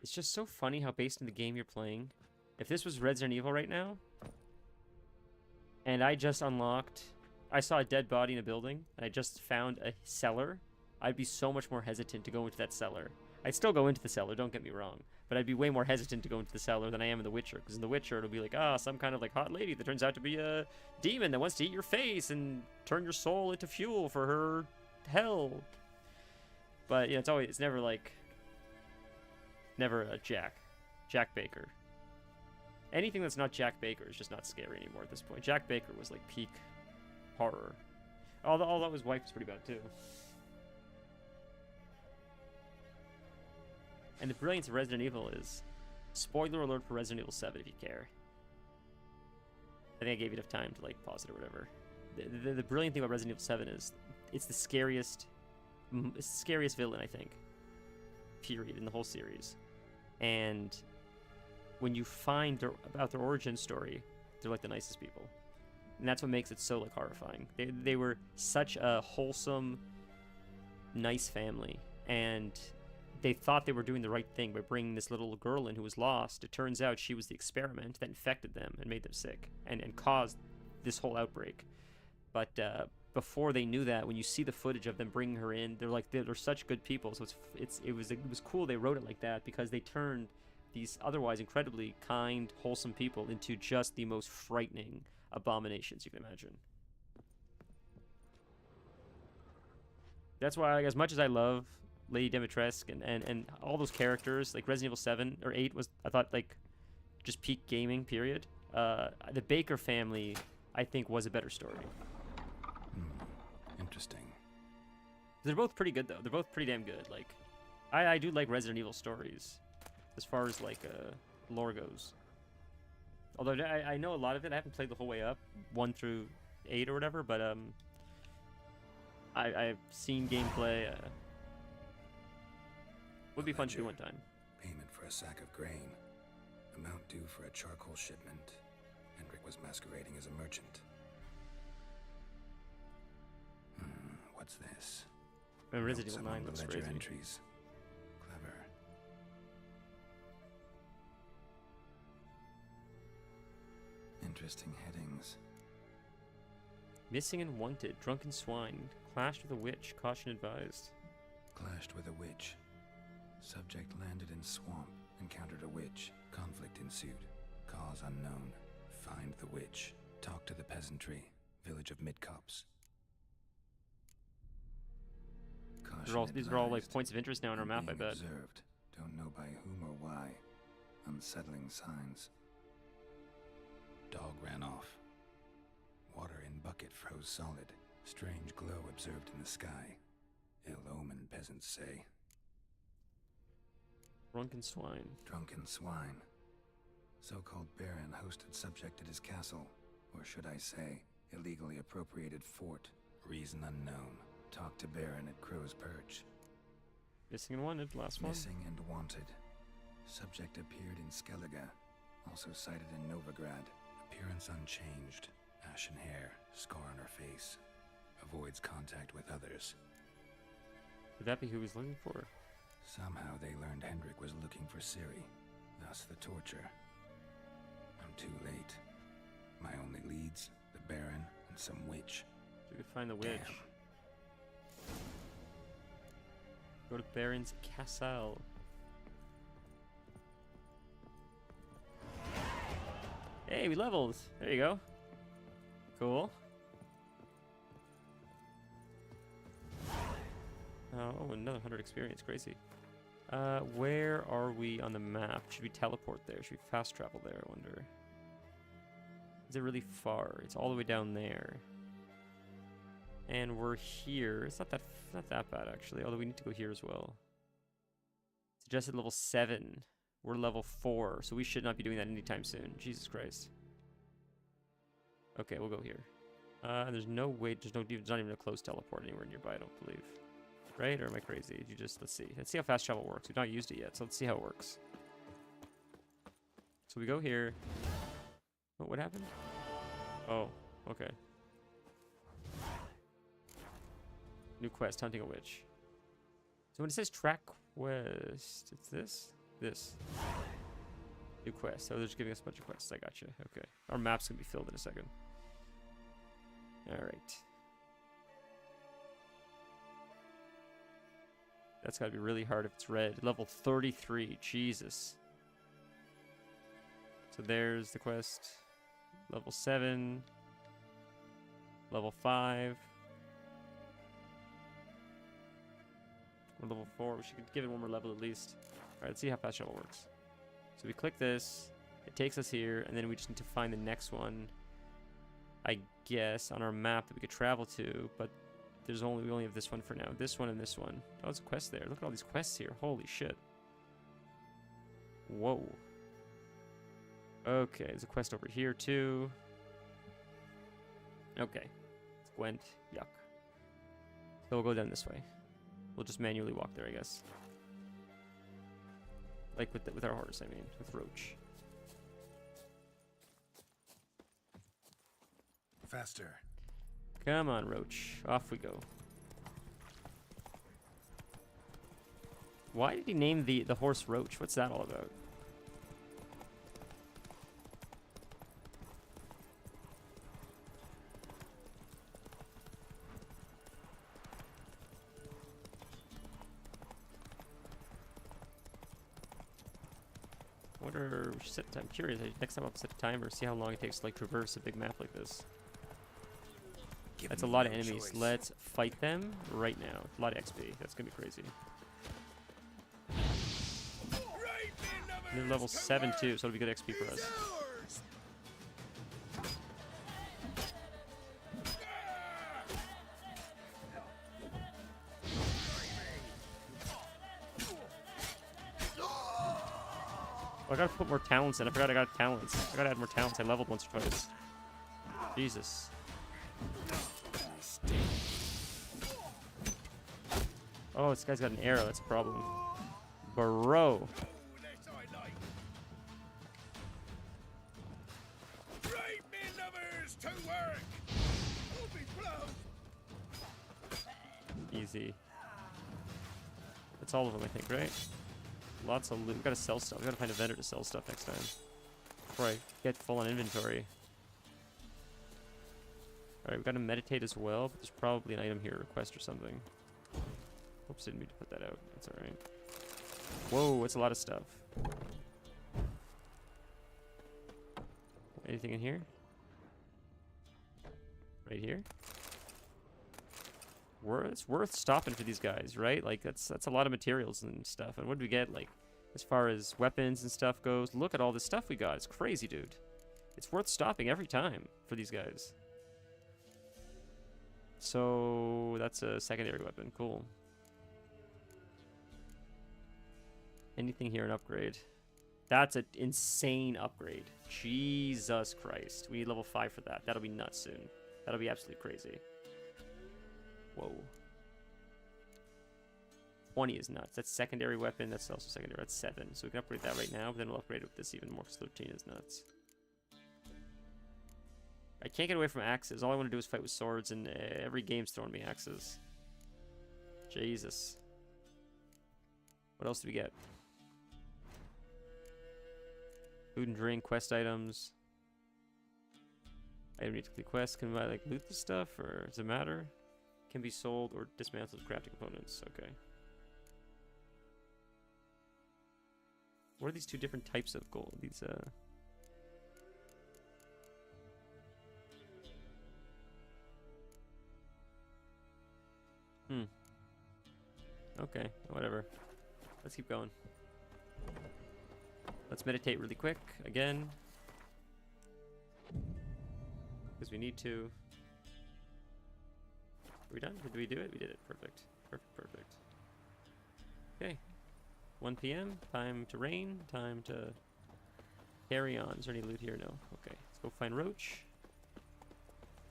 It's just so funny how based on the game you're playing. If this was Resident Evil right now, and I just unlocked, I saw a dead body in a building, and I just found a cellar, I'd be so much more hesitant to go into that cellar. I'd still go into the cellar, don't get me wrong, but I'd be way more hesitant to go into the cellar than I am in The Witcher, because in The Witcher it'll be like, some kind of like hot lady that turns out to be a demon that wants to eat your face and turn your soul into fuel for her hell. But yeah, it's never like, never a Jack Baker. Anything that's not Jack Baker is just not scary anymore at this point. Jack Baker was like peak horror. Although his wife was pretty bad too. And the brilliance of Resident Evil is, spoiler alert for Resident Evil 7 if you care. I think I gave you enough time to like pause it or whatever. The brilliant thing about Resident Evil 7 is, it's the scariest villain, I think, period, in the whole series. And when you find about their origin story, they're like the nicest people. And that's what makes it so like horrifying. They were such a wholesome, nice family, and they thought they were doing the right thing by bringing this little girl in who was lost. It turns out she was the experiment that infected them and made them sick and caused this whole outbreak. But before they knew that, when you see the footage of them bringing her in, they're such good people. So it was cool they wrote it like that, because they turned these otherwise incredibly kind, wholesome people into just the most frightening abominations you can imagine. That's why, like, as much as I love Lady Dimitrescu and all those characters, like Resident Evil 7 or 8 was, I thought, like, just peak gaming, period. The Baker family, I think, was a better story. Interesting. They're both pretty good, though. They're both pretty damn good. Like, I do like Resident Evil stories, as far as, like, lore goes. Although I know a lot of it. I haven't played the whole way up, 1 through 8 or whatever, but I've seen gameplay. Would be fun to do one time. Payment for a sack of grain. Amount due for a charcoal shipment. Hendrik was masquerading as a merchant. What's this? Resident Evil 9 Notes looks among the ledger crazy. entries. Clever. Interesting headings. Missing and wanted. Drunken swine. Clashed with a witch. Caution advised. Clashed with a witch. Subject landed in swamp. Encountered a witch. Conflict ensued. Cause unknown. Find the witch. Talk to the peasantry. Village of Midcops. These are all like points of interest now on our map, I bet. Observed. Don't know by whom or why. Unsettling signs. Dog ran off. Water in bucket froze solid. Strange glow observed in the sky. Ill omen, peasants say. Drunken swine. Drunken swine. So-called baron hosted subject at his castle. Or should I say, illegally appropriated fort. Reason unknown. Talk to baron at Crow's Perch. Missing and wanted, last one. Missing and wanted. Subject appeared in Skellige. Also sighted in Novigrad. Appearance unchanged. Ashen hair. Scar on her face. Avoids contact with others. Would that be who he's looking for? Somehow they learned Hendrik was looking for Ciri, thus the torture. I'm too late. My only leads, the Baron and some witch. We could find the witch. Damn. Go to Baron's Castle. Hey, we leveled. There you go. Cool. Oh, another 100 experience. Crazy. Where are we on the map? Should we teleport there? Should we fast travel there, I wonder? Is it really far? It's all the way down there. And we're here. It's not that bad, actually. Although we need to go here as well. Suggested level 7. We're level 4, so we should not be doing that anytime soon. Jesus Christ. Okay, we'll go here. There's no way, there's not even a close teleport anywhere nearby, I don't believe. Right? Or am I crazy? You just, let's see how fast travel works. We've not used it yet, so let's see how it works. So we go here. What happened? Oh, okay. New quest, hunting a witch. So when it says track quest, it's this? This. New quest. So they're just giving us a bunch of quests. I gotcha. Okay. Our map's gonna be filled in a second. Alright. That's gotta be really hard if it's red. Level 33. Jesus. So there's the quest. Level 7. Level 5. Or level 4. We should give it one more level at least. Alright, let's see how fast travel works. So we click this. It takes us here. And then we just need to find the next one, I guess, on our map that we could travel to. But we only have this one for now. This one and this one. Oh, there's a quest there. Look at all these quests here. Holy shit. Whoa. Okay, there's a quest over here too. Okay. It's Gwent. Yuck. So we'll go down this way. We'll just manually walk there, I guess. Like with our horse, I mean. With Roach. Faster. Come on, Roach. Off we go. Why did he name the horse Roach? What's that all about? I wonder, we should set I'm curious. Next time I'll set a timer, see how long it takes to like traverse a big map like this. That's a lot of enemies. Let's fight them right now. A lot of XP. That's gonna be crazy. They're level 7 too, so it'll be good XP for us. Oh, I gotta put more talents in. I forgot I got talents. I gotta add more talents. I leveled once or twice. Jesus. Oh, this guy's got an arrow. That's a problem. Bro. Easy. That's all of them, I think, right? Lots of loot. We gotta sell stuff. We gotta find a vendor to sell stuff next time. Before I get full on inventory. Alright, we gotta meditate as well, but there's probably an item here, a quest or something. Oops, didn't mean to put that out. That's alright. Whoa, it's a lot of stuff. Anything in here? Right here? It's worth stopping for these guys, right? Like, that's a lot of materials and stuff. And what do we get, like, as far as weapons and stuff goes? Look at all the stuff we got. It's crazy, dude. It's worth stopping every time for these guys. So, that's a secondary weapon. Cool. Anything here an upgrade? That's an insane upgrade. Jesus Christ. We need level 5 for that. That'll be nuts soon. That'll be absolutely crazy. Whoa. 20 is nuts. That's secondary weapon. That's also secondary. That's 7. So we can upgrade that right now, but then we'll upgrade it with this even more because 13 is nuts. I can't get away from axes. All I want to do is fight with swords, and every game's throwing me axes. Jesus. What else did we get? Food and drink, quest items. Item need to complete quests. Can I like loot the stuff, or does it matter? Can be sold or dismantled as crafting components. Okay. What are these two different types of gold? These Okay, whatever. Let's keep going. Let's meditate really quick again. Because we need to. Are we done? Did we do it? We did it. Perfect. Perfect, perfect. Okay. 1 p.m. Time to rain. Time to carry on. Is there any loot here? No. Okay. Let's go find Roach.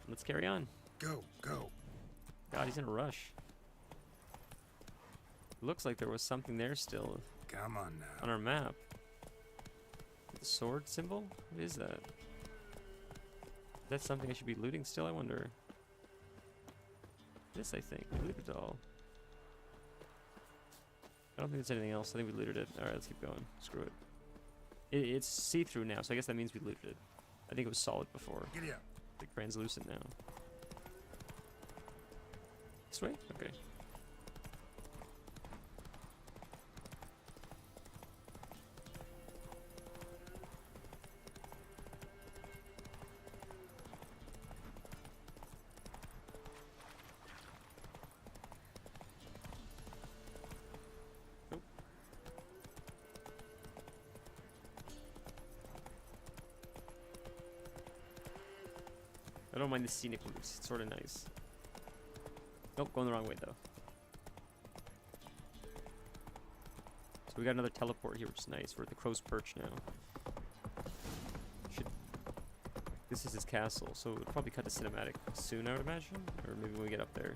Let's carry on. Go, go. God, he's in a rush. Looks like there was something there still Come on now. on our map. The sword symbol? What is that? Is that something I should be looting still, I wonder? This, I think. We looted it all. I don't think there's anything else. I think we looted it. Alright, let's keep going. Screw it. It's see-through now, so I guess that means we looted it. I think it was solid before. Giddy up. Like translucent now. This way? Okay. I don't mind the scenic routes. It's sort of nice. Nope, going the wrong way though. So we got another teleport here, which is nice. We're at the Crow's Perch now. This is his castle, so we'll probably cut the cinematic soon, I would imagine, or maybe when we get up there.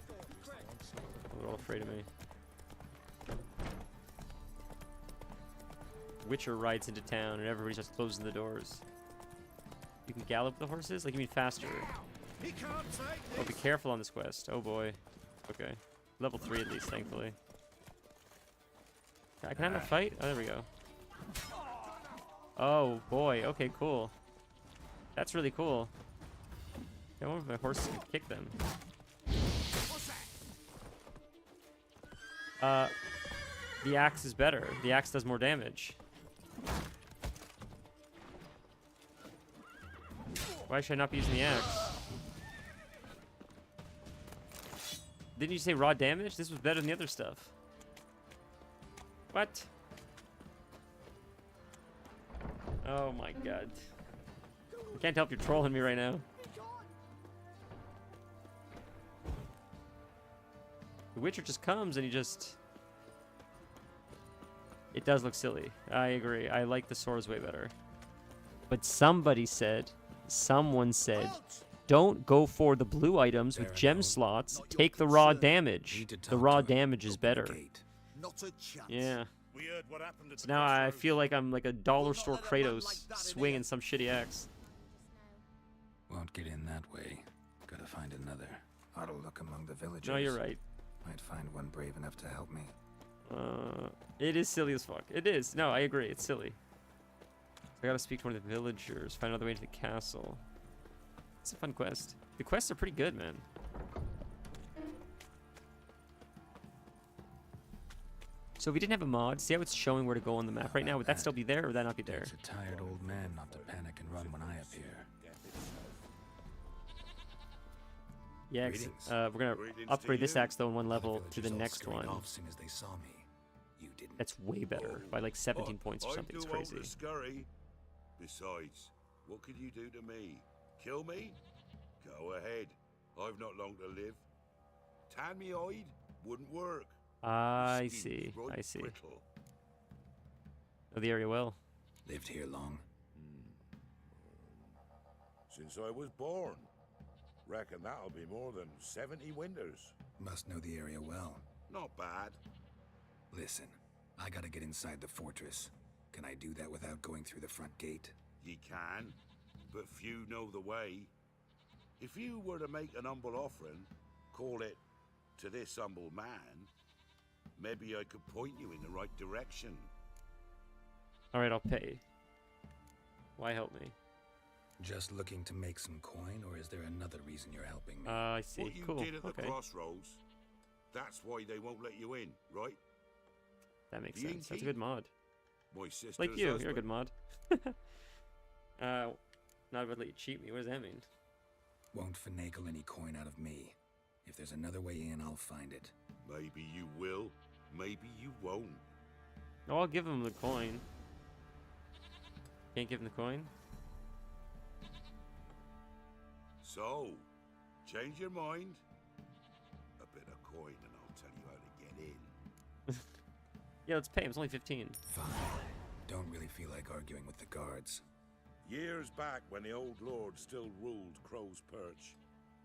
Oh, they're all afraid of me. Witcher rides into town, and everybody starts closing the doors. You can gallop the horses? Like, you mean faster? Oh, be careful on this quest. Oh boy. Okay. Level 3 at least, thankfully. Can I have a fight? Oh, there we go. Oh boy. Okay, cool. That's really cool. I wonder if my horse can kick them. The axe is better. The axe does more damage. Why should I not be using the axe? Didn't you say raw damage? This was better than the other stuff. What? Oh my god. I can't help you're trolling me right now. The Witcher just comes and he just... It does look silly. I agree. I like the swords way better. But somebody said... Someone said, don't go for the blue items with gem slots. Take the raw damage. The raw damage is better. Yeah. So now I feel like I'm like a dollar store Kratos swinging some shitty axe. Won't get in that way. Gotta find another. Ought to look among the villagers. No, you're right. Might find one brave enough to help me. It is silly as fuck. It is. No, I agree. It's silly. I gotta speak to one of the villagers, find another way to the castle. It's a fun quest. The quests are pretty good, man. So if we didn't have a mod, see how it's showing where to go on the map right now? Would that still be there, or would that not be there? It's a tired old man not to panic and run when I appear. Yeah, we're gonna upgrade this axe though in one level to the next one. Soon as they saw me. You didn't. That's way better by like 17 points or something. It's crazy. Besides, what could you do to me? Kill me? Go ahead. I've not long to live. Tan me hide wouldn't work. I see. I see. Know the area well. Lived here long? Since I was born. Reckon that'll be more than 70 winters. Must know the area well. Not bad. Listen, I gotta get inside the fortress. Can I do that without going through the front gate? Ye can, but few know the way. If you were to make an humble offering, call it to this humble man, Maybe I could point you in the right direction. Alright, I'll pay. Why help me? Just looking to make some coin, or is there another reason you're helping me? I see. What you Cool. did at the Okay. crossroads, that's why they won't let you in, right? That makes The sense. That's a Inky? good mod. My sister's Like you. You're a good husband. mod. Not about to let you cheat me. What does that mean? Won't finagle any coin out of me. If there's another way in, I'll find it. Maybe you will, maybe you won't. Oh, I'll give him the coin. Can't give him the coin? So, change your mind. A bit of coin and I'll tell you how to get in. Yeah, let's pay him. It's only 15. Fine. Don't really feel like arguing with the guards. Years back, when the old lord still ruled Crow's Perch,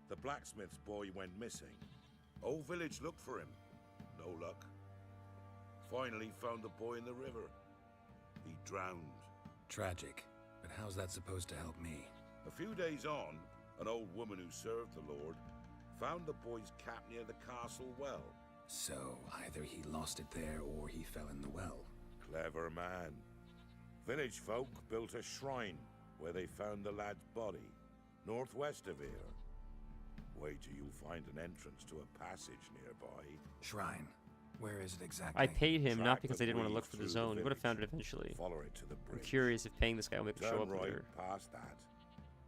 the blacksmith's boy went missing. Whole village looked for him. No luck. Finally found the boy in the river. He drowned. Tragic. But how's that supposed to help me? A few days on, an old woman who served the lord found the boy's cap near the castle well. So, either he lost it there or he fell in the well. Clever man. Village folk built a shrine where they found the lad's body, northwest of here. Wager you'll find an entrance to a passage nearby. Shrine. Where is it exactly? I paid him not Track because the I didn't want to breeze look for the through zone. We would have village. found it eventually. Follow it to the I'm bridge. curious if paying this guy will make him show Turn up right later. past that.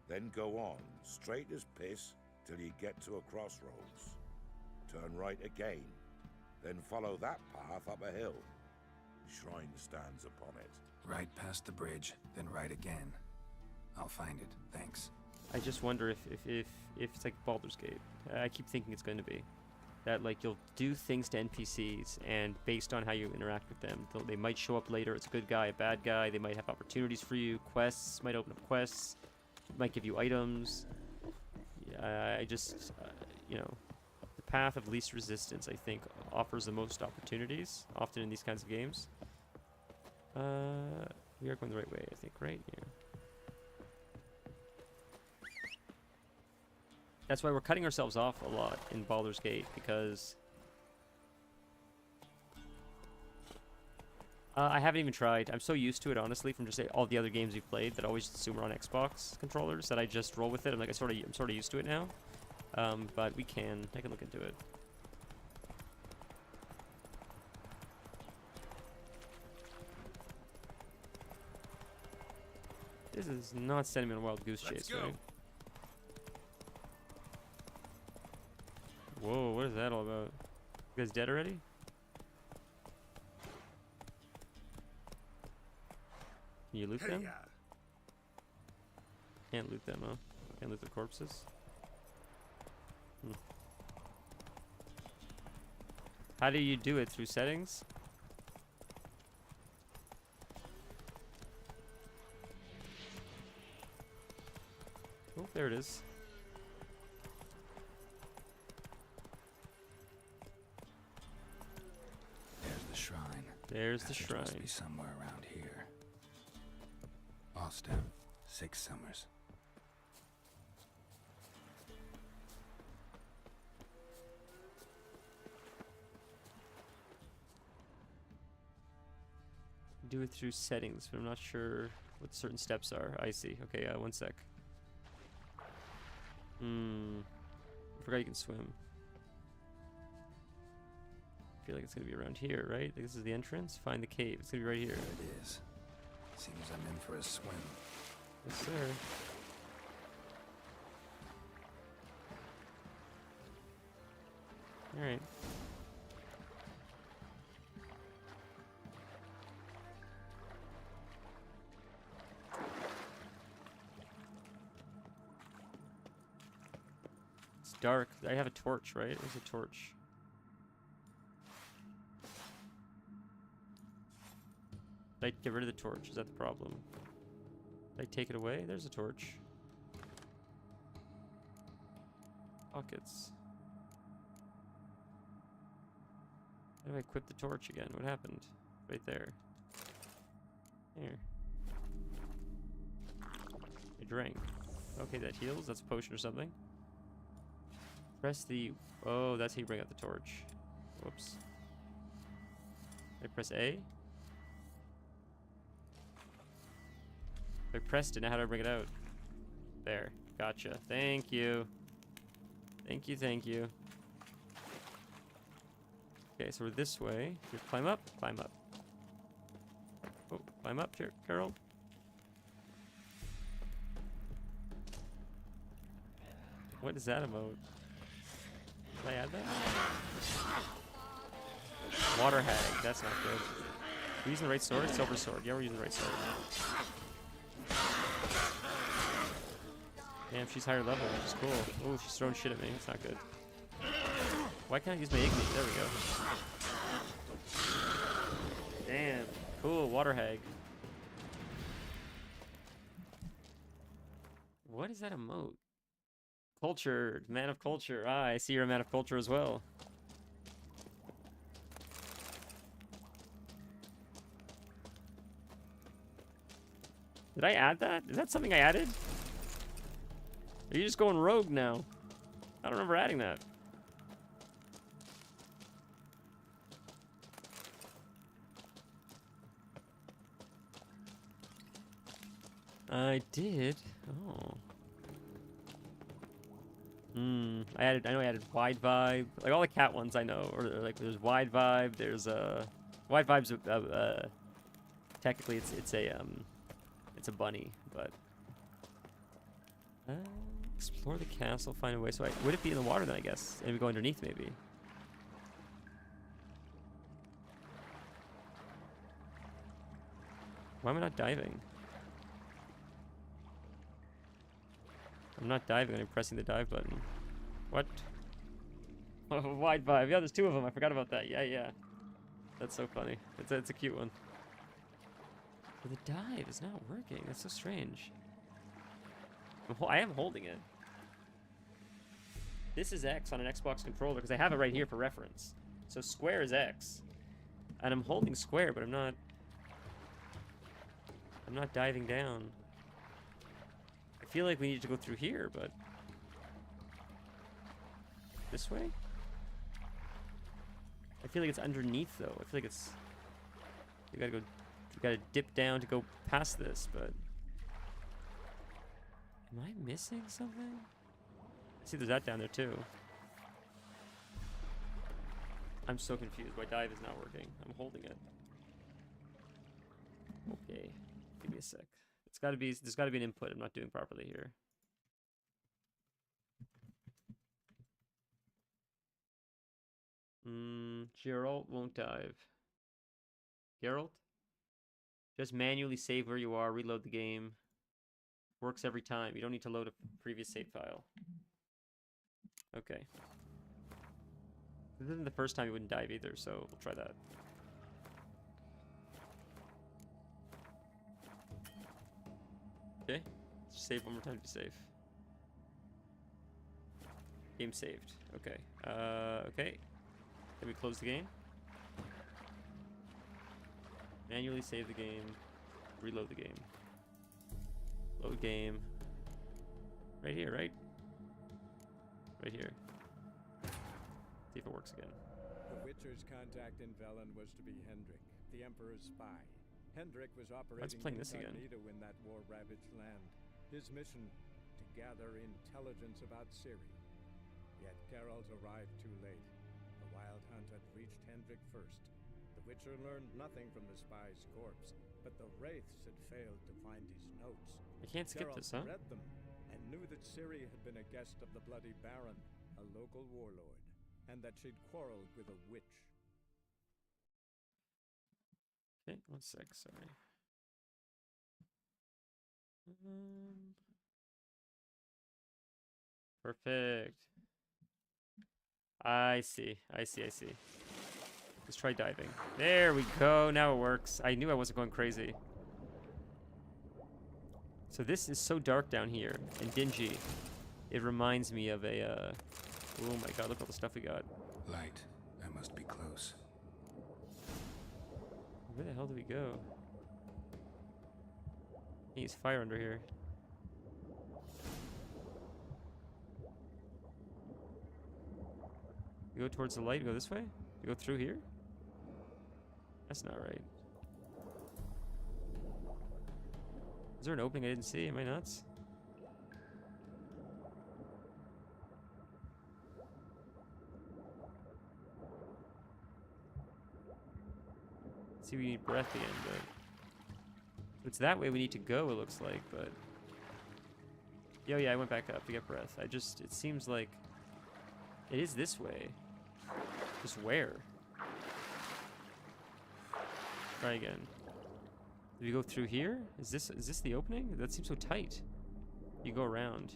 Then go on, straight as piss, till you get to a crossroads. Turn right again. Then follow that path up a hill. Shrine stands upon it. Right past the bridge, then right again. I'll find it. Thanks. I just wonder if it's like Baldur's Gate. I keep thinking it's going to be. That like you'll do things to NPCs, and based on how you interact with them, they might show up later. It's a good guy, a bad guy. They might have opportunities for you. Quests might open up quests. Might give you items. Yeah, I just you know, the path of least resistance I think offers the most opportunities often in these kinds of games. We are going the right way, I think, right here. That's why we're cutting ourselves off a lot in Baldur's Gate, because I haven't even tried. I'm so used to it, honestly, from just all the other games we've played that always assume we're on Xbox controllers that I just roll with it. I'm like, I'm sort of used to it now. But I can look into it. This is not sending me on a wild goose chase, right? Whoa, what is that all about? You guys dead already? Can you loot them? Can't loot them, huh? Can't loot the corpses? How do you do it? Through settings? Oh, there it is. There's the shrine. There's the Passage shrine. Must be somewhere around here. Ostap, 6 summers. Do it through settings, but I'm not sure what certain steps are. I see. Okay, 1 sec. I forgot you can swim. I feel like it's gonna be around here, right? This is the entrance. Find the cave. It's gonna be right here. There it is. Seems I'm in for a swim. Yes, sir. All right. It's dark. I have a torch, right? There's a torch. Did I get rid of the torch? Is that the problem? Did I take it away? There's a torch. Pockets. How do I equip the torch again? What happened? Right there. Here. I drank. Okay, that heals. That's a potion or something. Press the... Oh, that's how you bring out the torch. Whoops. I press A? If I pressed it, now how do I bring it out? There. Gotcha. Thank you. Thank you, thank you. Okay, so we're this way. Here, climb up, climb up. Oh, climb up here, Carol. What is that emote? Did I add that? Water hag, that's not good. Are we using the right sword? Silver sword. Yeah, we're using the right sword. Damn, she's higher level, which is cool. Oh, she's throwing shit at me. It's not good. Why can't I use my Igni? There we go. Damn. Cool, water hag. What is that emote? Cultured. Man of culture. Ah, I see you're a man of culture as well. Did I add that? Is that something I added? Are you just going rogue now? I don't remember adding that. I did. Oh. I know I added wide vibe. Like all the cat ones I know. Or like there's wide vibe, there's wide vibe's technically it's a bunny, but explore the castle, find a way. So would it be in the water then, I guess? Maybe go underneath, maybe. Why am I not diving? I'm not diving, I'm pressing the dive button. What? Oh, wide vibe. Yeah, there's two of them. I forgot about that. Yeah. That's so funny. It's a cute one. But the dive is not working. That's so strange. I am holding it. This is X on an Xbox controller because I have it right here for reference. So square is X. And I'm holding square, but I'm not diving down. I feel like we need to go through here, but this way? I feel like it's underneath though. I feel like it's you gotta dip down to go past this, but am I missing something? I see there's that down there too. I'm so confused. My dive is not working. I'm holding it. Okay. Give me a sec. There's gotta be an input I'm not doing properly here. Geralt won't dive. Geralt? Just manually save where you are, reload the game. Works every time. You don't need to load a previous save file. Okay. This isn't the first time you wouldn't dive either, so we'll try that. Okay. Let's save one more time to be safe. Game saved. Okay. Okay. Can we close the game? Manually save the game. Reload the game. Load game. Right here, right? Right here. See if it works again. The Witcher's contact in Velen was to be Hendrik, the Emperor's spy. Hendrik was operating incognito in that war-ravaged land. His mission, to gather intelligence about Ciri. Yet Geralt arrived too late. The Wild Hunt had reached Hendrik first. The Witcher learned nothing from the spy's corpse, but the Wraiths had failed to find his notes. I can't skip Geralt this, huh? read them and knew that Ciri had been a guest of the Bloody Baron, a local warlord, and that she'd quarreled with a witch. Okay, 1 sec, sorry. Perfect. I see. Let's try diving. There we go. Now it works. I knew I wasn't going crazy. So this is so dark down here and dingy. It reminds me of a, oh my god, look at all the stuff we got. Light. I must be close. Where the hell do we go? There's fire under here. We go towards the light, we go this way? We go through here? That's not right. Is there an opening I didn't see? Am I nuts? See, we need breath again, but if it's that way we need to go, it looks like, but yo, yeah, I went back up to get breath. It seems like it is this way. Just where? Try again. Do we go through here? Is this the opening? That seems so tight. You go around.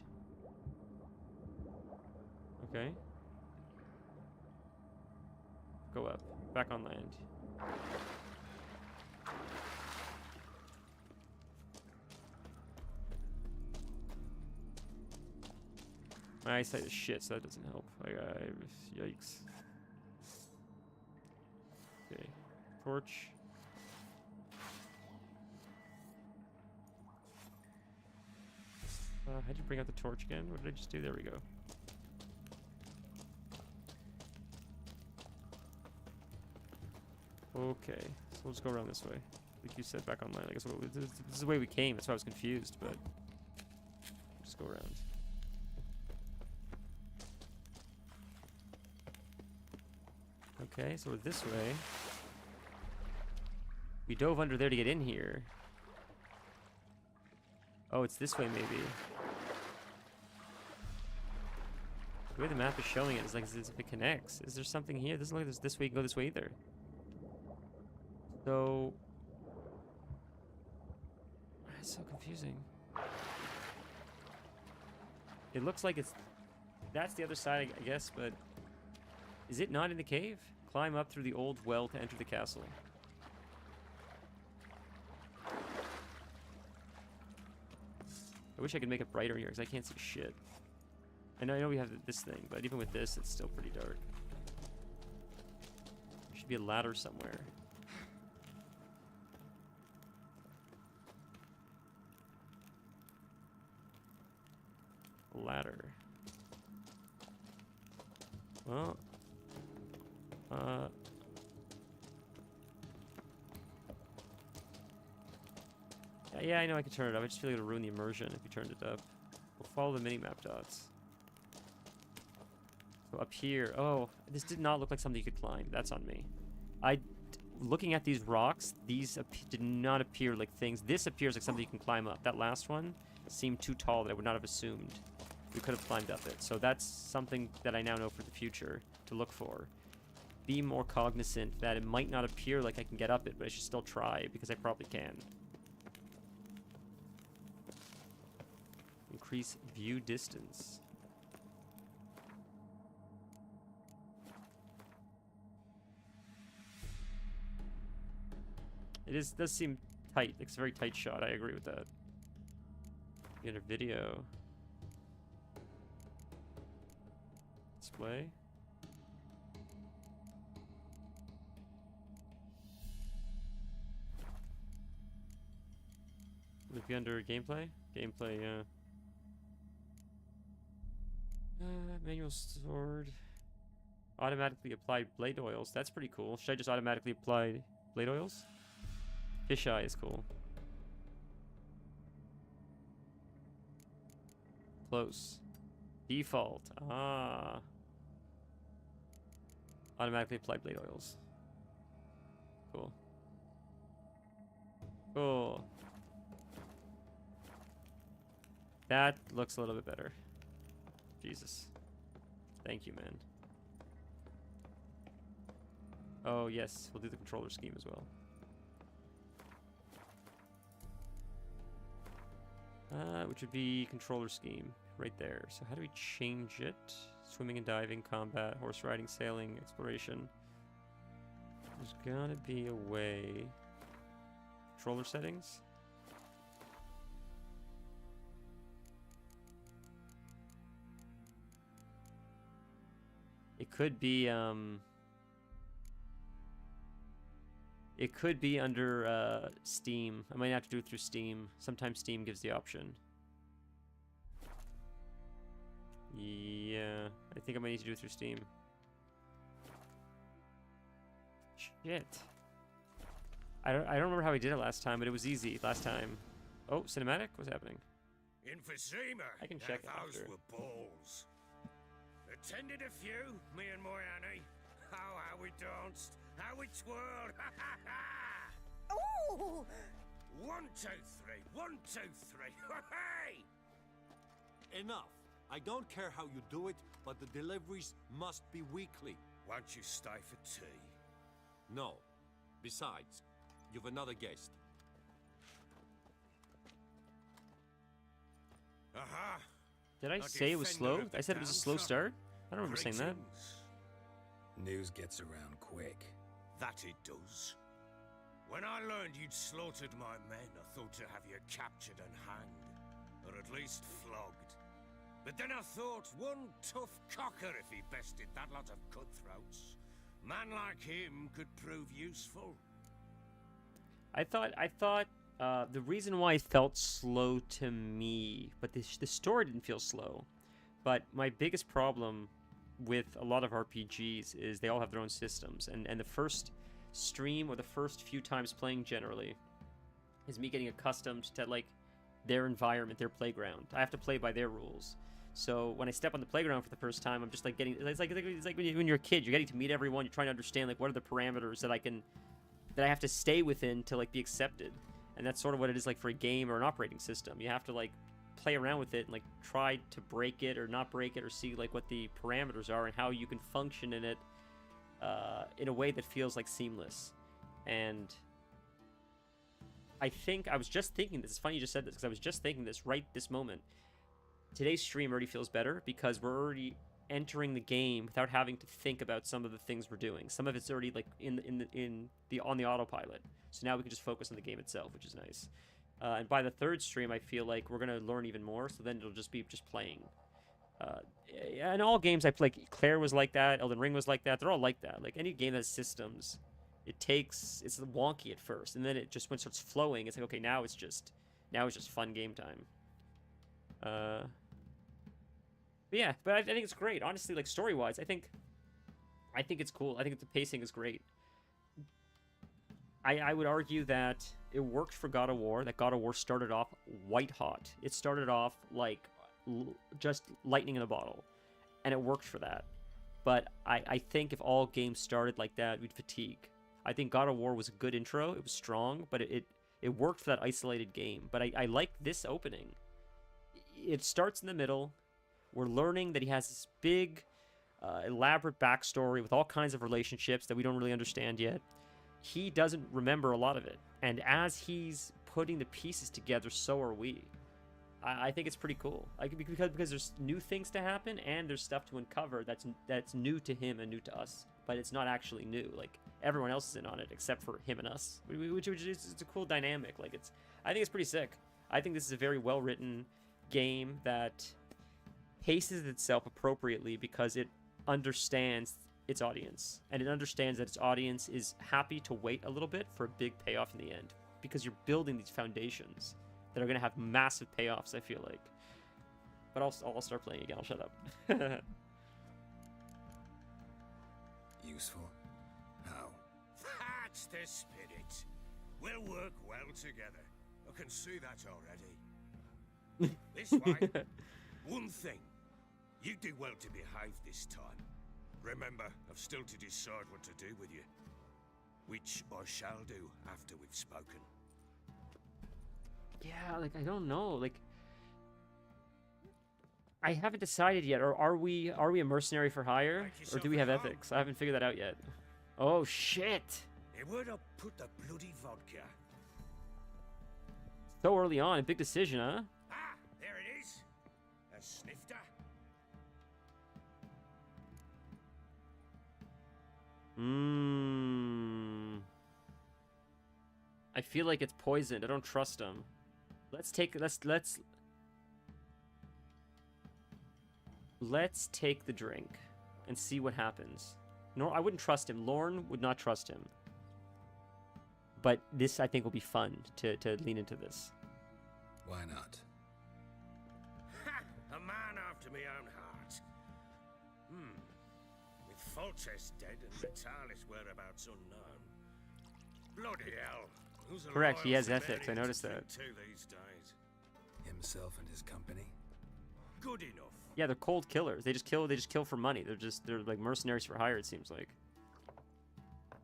Okay. Go up. Back on land. My eyesight is shit, so that doesn't help. Yikes. Okay. Torch. How'd you bring out the torch again? What did I just do? There we go. Okay, so we'll just go around this way. Like you said, back online. I guess this is the way we came. That's why I was confused, but just go around. Okay, so we're this way. We dove under there to get in here. Oh, it's this way maybe. The way the map is showing it is like as if it connects. Is there something here? Doesn't look like there's this way. You can go this way either. So it's so confusing. It looks like that's the other side, I guess, but is it not in the cave? Climb up through the old well to enter the castle. I wish I could make it brighter here because I can't see shit. I know we have this thing, but even with this, it's still pretty dark. There should be a ladder somewhere. A ladder. Well, yeah, I know I can turn it up. I just feel like it'll ruin the immersion if you turned it up. We'll follow the mini-map dots. So up here, oh, this did not look like something you could climb. That's on me. Looking at these rocks, these did not appear like things. This appears like something you can climb up. That last one seemed too tall that I would not have assumed we could have climbed up it. So that's something that I now know for the future to look for. Be more cognizant that it might not appear like I can get up it, but I should still try because I probably can. Increase view distance. Does seem tight. It's a very tight shot. I agree with that. Get a video. Display. Would it be under gameplay? Gameplay, yeah. Manual sword. Automatically applied blade oils. That's pretty cool. Should I just automatically apply blade oils? Fisheye is cool. Close. Default. Ah. Automatically apply blade oils. Cool. Cool. That looks a little bit better. Jesus. Thank you, man. Oh, yes. We'll do the controller scheme as well. Which would be controller scheme right there. So how do we change it? Swimming and diving, combat, horse riding, sailing, exploration. There's gotta be a way. Controller settings? It could be under Steam. I might have to do it through Steam. Sometimes Steam gives the option. Yeah, I think I might need to do it through Steam. Shit. I don't remember how he did it last time, but it was easy last time. Oh, cinematic? What's happening? Emphysema. I can check it Those after. were balls. Attended a few, me and my Annie. Oh, how we danced, how we twirled. Ooh! 1, 2, 3. 1, 2, 3. Hey! Enough. I don't care how you do it, but the deliveries must be weekly. Won't you stay for tea? No. Besides, you've another guest. Aha! Did I A say it was defender slow? of the I said it was a slow dancer. start? I don't remember saying that. Greetings. News gets around quick. That it does. When I learned you'd slaughtered my men, I thought to have you captured and hanged, or at least flogged. But then I thought, one tough cocker if he bested that lot of cutthroats. Man like him could prove useful. I thought the reason why it felt slow to me, but the story didn't feel slow. But my biggest problem with a lot of RPGs is they all have their own systems, and the first stream or the first few times playing generally is me getting accustomed to like their environment, their playground. I have to play by their rules. So when I step on the playground for the first time, I'm just like getting it's like when you're a kid, you're getting to meet everyone, you're trying to understand like what are the parameters that I have to stay within to like be accepted. And that's sort of what it is like for a game or an operating system. You have to like play around with it and like try to break it or not break it or see like what the parameters are and how you can function in it in a way that feels like seamless. And I think I was just thinking this. It's funny you just said this because I was just thinking this right this moment. Today's stream already feels better because we're already entering the game without having to think about some of the things we're doing. Some of it's already like on the autopilot. So now we can just focus on the game itself, which is nice. And by the third stream, I feel like we're gonna learn even more. So then it'll just be playing. And all games I play, Claire was like that, Elden Ring was like that. They're all like that. Like any game that has systems, it's wonky at first, and then it just when it starts flowing, it's like okay, now it's just fun game time. But yeah, but I think it's great. Honestly, like story-wise, I think it's cool. I think the pacing is great. I would argue that it worked for God of War. That God of War started off white hot. It started off like just lightning in a bottle, and it worked for that. But I think if all games started like that, we'd fatigue. I think God of War was a good intro. It was strong, but it worked for that isolated game. But I like this opening. It starts in the middle. We're learning that he has this big, elaborate backstory with all kinds of relationships that we don't really understand yet. He doesn't remember a lot of it. And as he's putting the pieces together, so are we. I think it's pretty cool. Because there's new things to happen and there's stuff to uncover that's new to him and new to us. But it's not actually new. Like, everyone else is in on it except for him and us. Which is it's a cool dynamic. Like, I think it's pretty sick. I think this is a very well-written game that paces itself appropriately because it understands its audience, and it understands that its audience is happy to wait a little bit for a big payoff in the end because you're building these foundations that are going to have massive payoffs, I feel like. But I'll start playing again. I'll shut up. Useful? How? That's the spirit. We'll work well together. I can see that already. This way. One thing. You do well to behave this time. Remember, I've still to decide what to do with you. Which I shall do after we've spoken. Yeah, like, I don't know. Like, I haven't decided yet. Or are we a mercenary for hire? Or do we have ethics? I haven't figured that out yet. Oh, shit. Where'd I put the bloody vodka? So early on. A big decision, huh? Ah, there it is. A snifter. I feel like it's poisoned. I don't trust him. Let's take the drink and see what happens. No, I wouldn't trust him. Lorne would not trust him. But this, I think, will be fun to lean into this. Why not? Ha! A man after my own heart. With Foltest dead and Natalis whereabouts unknown. Bloody hell. Who's Correct, he has alive to ethics, I men noticed to that. think to these days? Himself and his company. Good enough. Yeah, they're cold killers. They just kill for money. They're like mercenaries for hire, it seems like.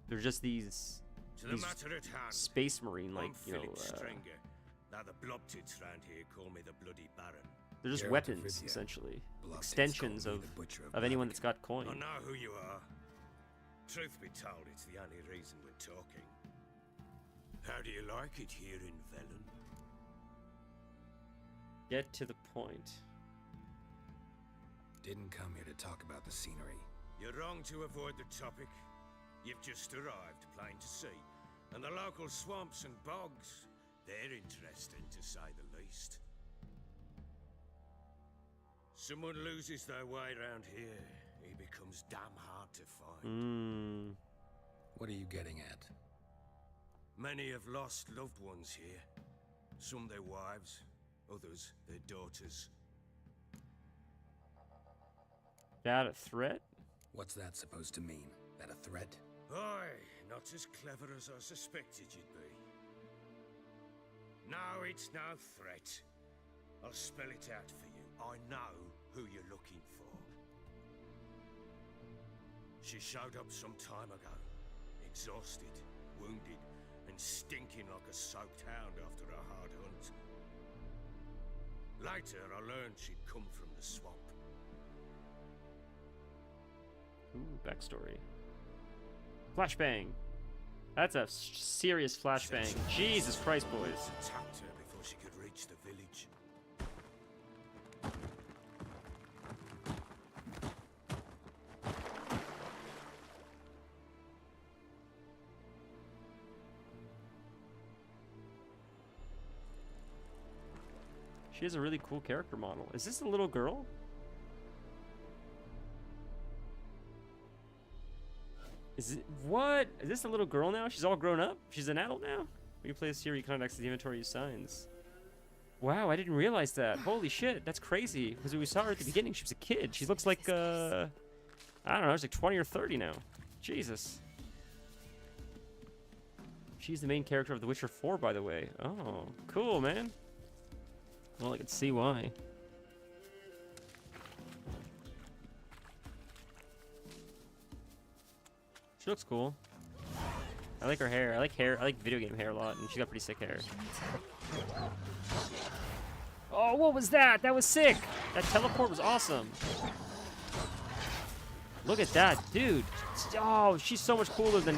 They're just these To the matter at hand. space marine, like, I'm you know, Philip Stringer. Now the blobtits round here call me the Bloody Baron. they're just Geralt of weapons, Rivia. essentially. Blobtits Extensions call me of, the Butcher of anyone Blaviken. that's got coin. I know who you are. Truth be told, it's the only reason we're talking. How do you like it here in Velen? Get to the point. Didn't come here to talk about the scenery. You're wrong to avoid the topic. You've just arrived, plain to see. And the local swamps and bogs, they're interesting to say the least. Someone loses their way round here, he becomes damn hard to find. What are you getting at? Many have lost loved ones here. Some their wives, others their daughters. That a threat? What's that supposed to mean? That a threat? Aye, not as clever as I suspected you'd be. No, it's no threat. I'll spell it out for you. I know who you're looking for. She showed up some time ago, exhausted, wounded, and stinking like a soaked hound after a hard hunt. Later, I learned she'd come from the swamp. Ooh, backstory. Flashbang. That's a serious flashbang. Jesus Christ, boys. Attacked her before she could reach the village. She has a really cool character model. Is this a little girl? Is it what? Is this a little girl now? She's all grown up? She's an adult now? When you play this series, you can access the inventory use signs. Wow, I didn't realize that. Holy shit, that's crazy. Because when we saw her at the beginning, she was a kid. She looks like, I don't know, she's like 20 or 30 now. Jesus. She's the main character of The Witcher 4, by the way. Oh, cool, man. Well, I can see why. She looks cool. I like her hair. I like video game hair a lot, and she's got pretty sick hair. Oh, what was that? That was sick! That teleport was awesome. Look at that, dude. Oh, she's so much cooler than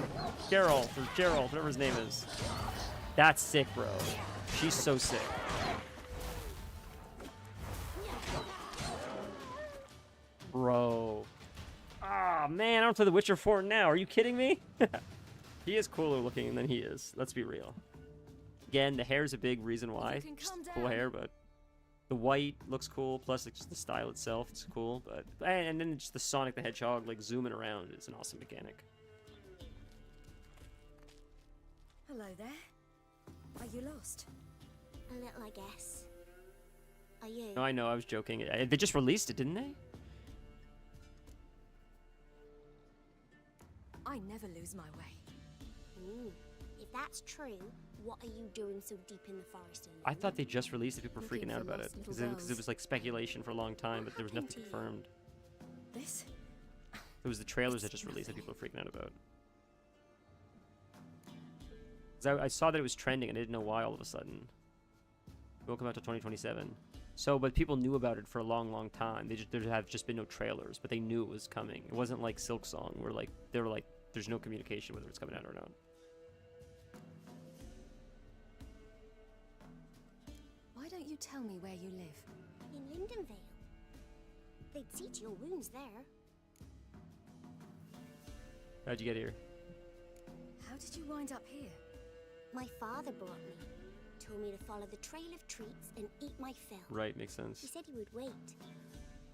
Geralt, or Geralt, whatever his name is. That's sick, bro. She's so sick. Bro. Ah, man, I don't play The Witcher 4 now. Are you kidding me? He is cooler looking than he is. Let's be real. Again, the hair's a big reason why. Just cool hair, but the white looks cool. Plus, like, just the style itself, it's cool. But and then just the Sonic the Hedgehog, like zooming around, is an awesome mechanic. Hello there. Are you lost? A little, I guess. Are you? No, I know. I was joking. They just released it, didn't they? I never lose my way. If that's true, what are you doing so deep in the forest alone? I thought they just released it. People were Looking freaking out for about it lost because little it girls. was like speculation for a long time, but there was happened nothing to you? confirmed. This? It was the trailers that just released that people were freaking out about. 'Cause I saw that it was trending and I didn't know why all of a sudden. It won't come out till 2027. So, but people knew about it for a long, long time. There have just been no trailers, but they knew it was coming. It wasn't like Silk Song, where like they were like, there's no communication whether it's coming out or not. Why don't you tell me where you live? In Lindenvale. They'd see to your wounds there. How'd you get here? How did you wind up here? My father brought me. Told me to follow the trail of treats and eat my fill. Right, makes He sense. said he would wait.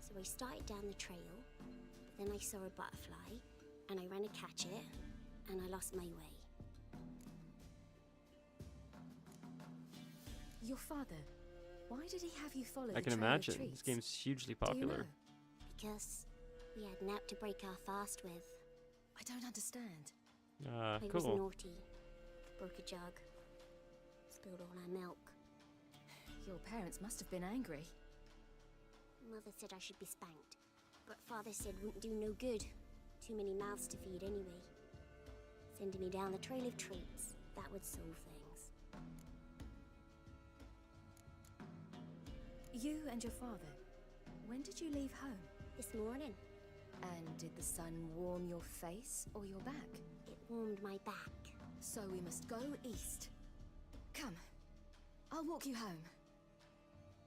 So I started down the trail, but then I saw a butterfly, and I ran to catch it, and I lost my way. Your father. Why did he have you follow I the can trail imagine. of This treats? game's hugely Do you popular. know? Because we had an out to break our fast with. I don't understand. I was Cool. naughty. Broke a jug. Spilled all our milk. Your parents must have been angry. Mother said I should be spanked, but Father said wouldn't do no good. Too many mouths to feed anyway. Sending me down the trail of treats, that would solve things. You and your father, when did you leave home? This morning. And did the sun warm your face or your back? It warmed my back. So we must go east. Come, I'll walk you home.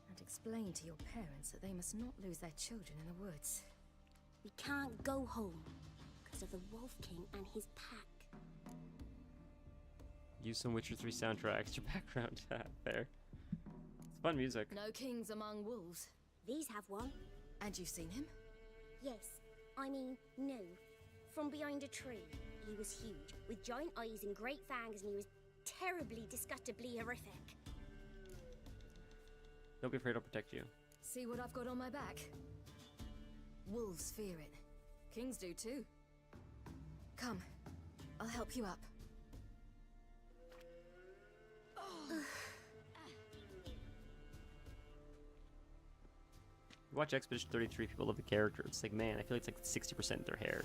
And explain to your parents that they must not lose their children in the woods. We can't go home because of the Wolf King and his pack. Use some Witcher 3 soundtracks. Your background there. It's fun music. No kings among wolves. These have one. And you've seen him? Yes. I mean, no. From behind a tree. He was huge, with giant eyes and great fangs, and he was terribly, disgustingly horrific. Don't be afraid, I'll protect you. See what I've got on my back? Wolves fear it. Kings do too. Come, I'll help you up. You watch Expedition 33, people love the character. It's like, man, I feel like it's like 60% of their hair.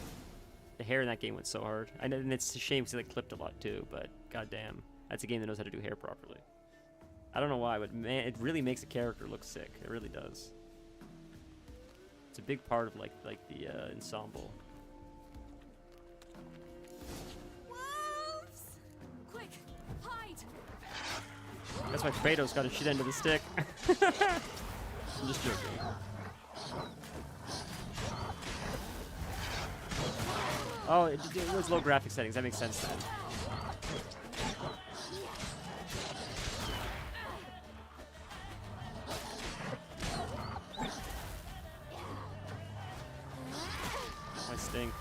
The hair in that game went so hard. I know, and it's a shame because they like, clipped a lot too, but goddamn, that's a game that knows how to do hair properly. I don't know why, but man, it really makes a character look sick. It really does. It's a big part of like the ensemble. Wolves! Quick, hide! That's why Kratos got his shit end of the stick. I'm just joking. Oh, it was low graphic settings. That makes sense then. I stink.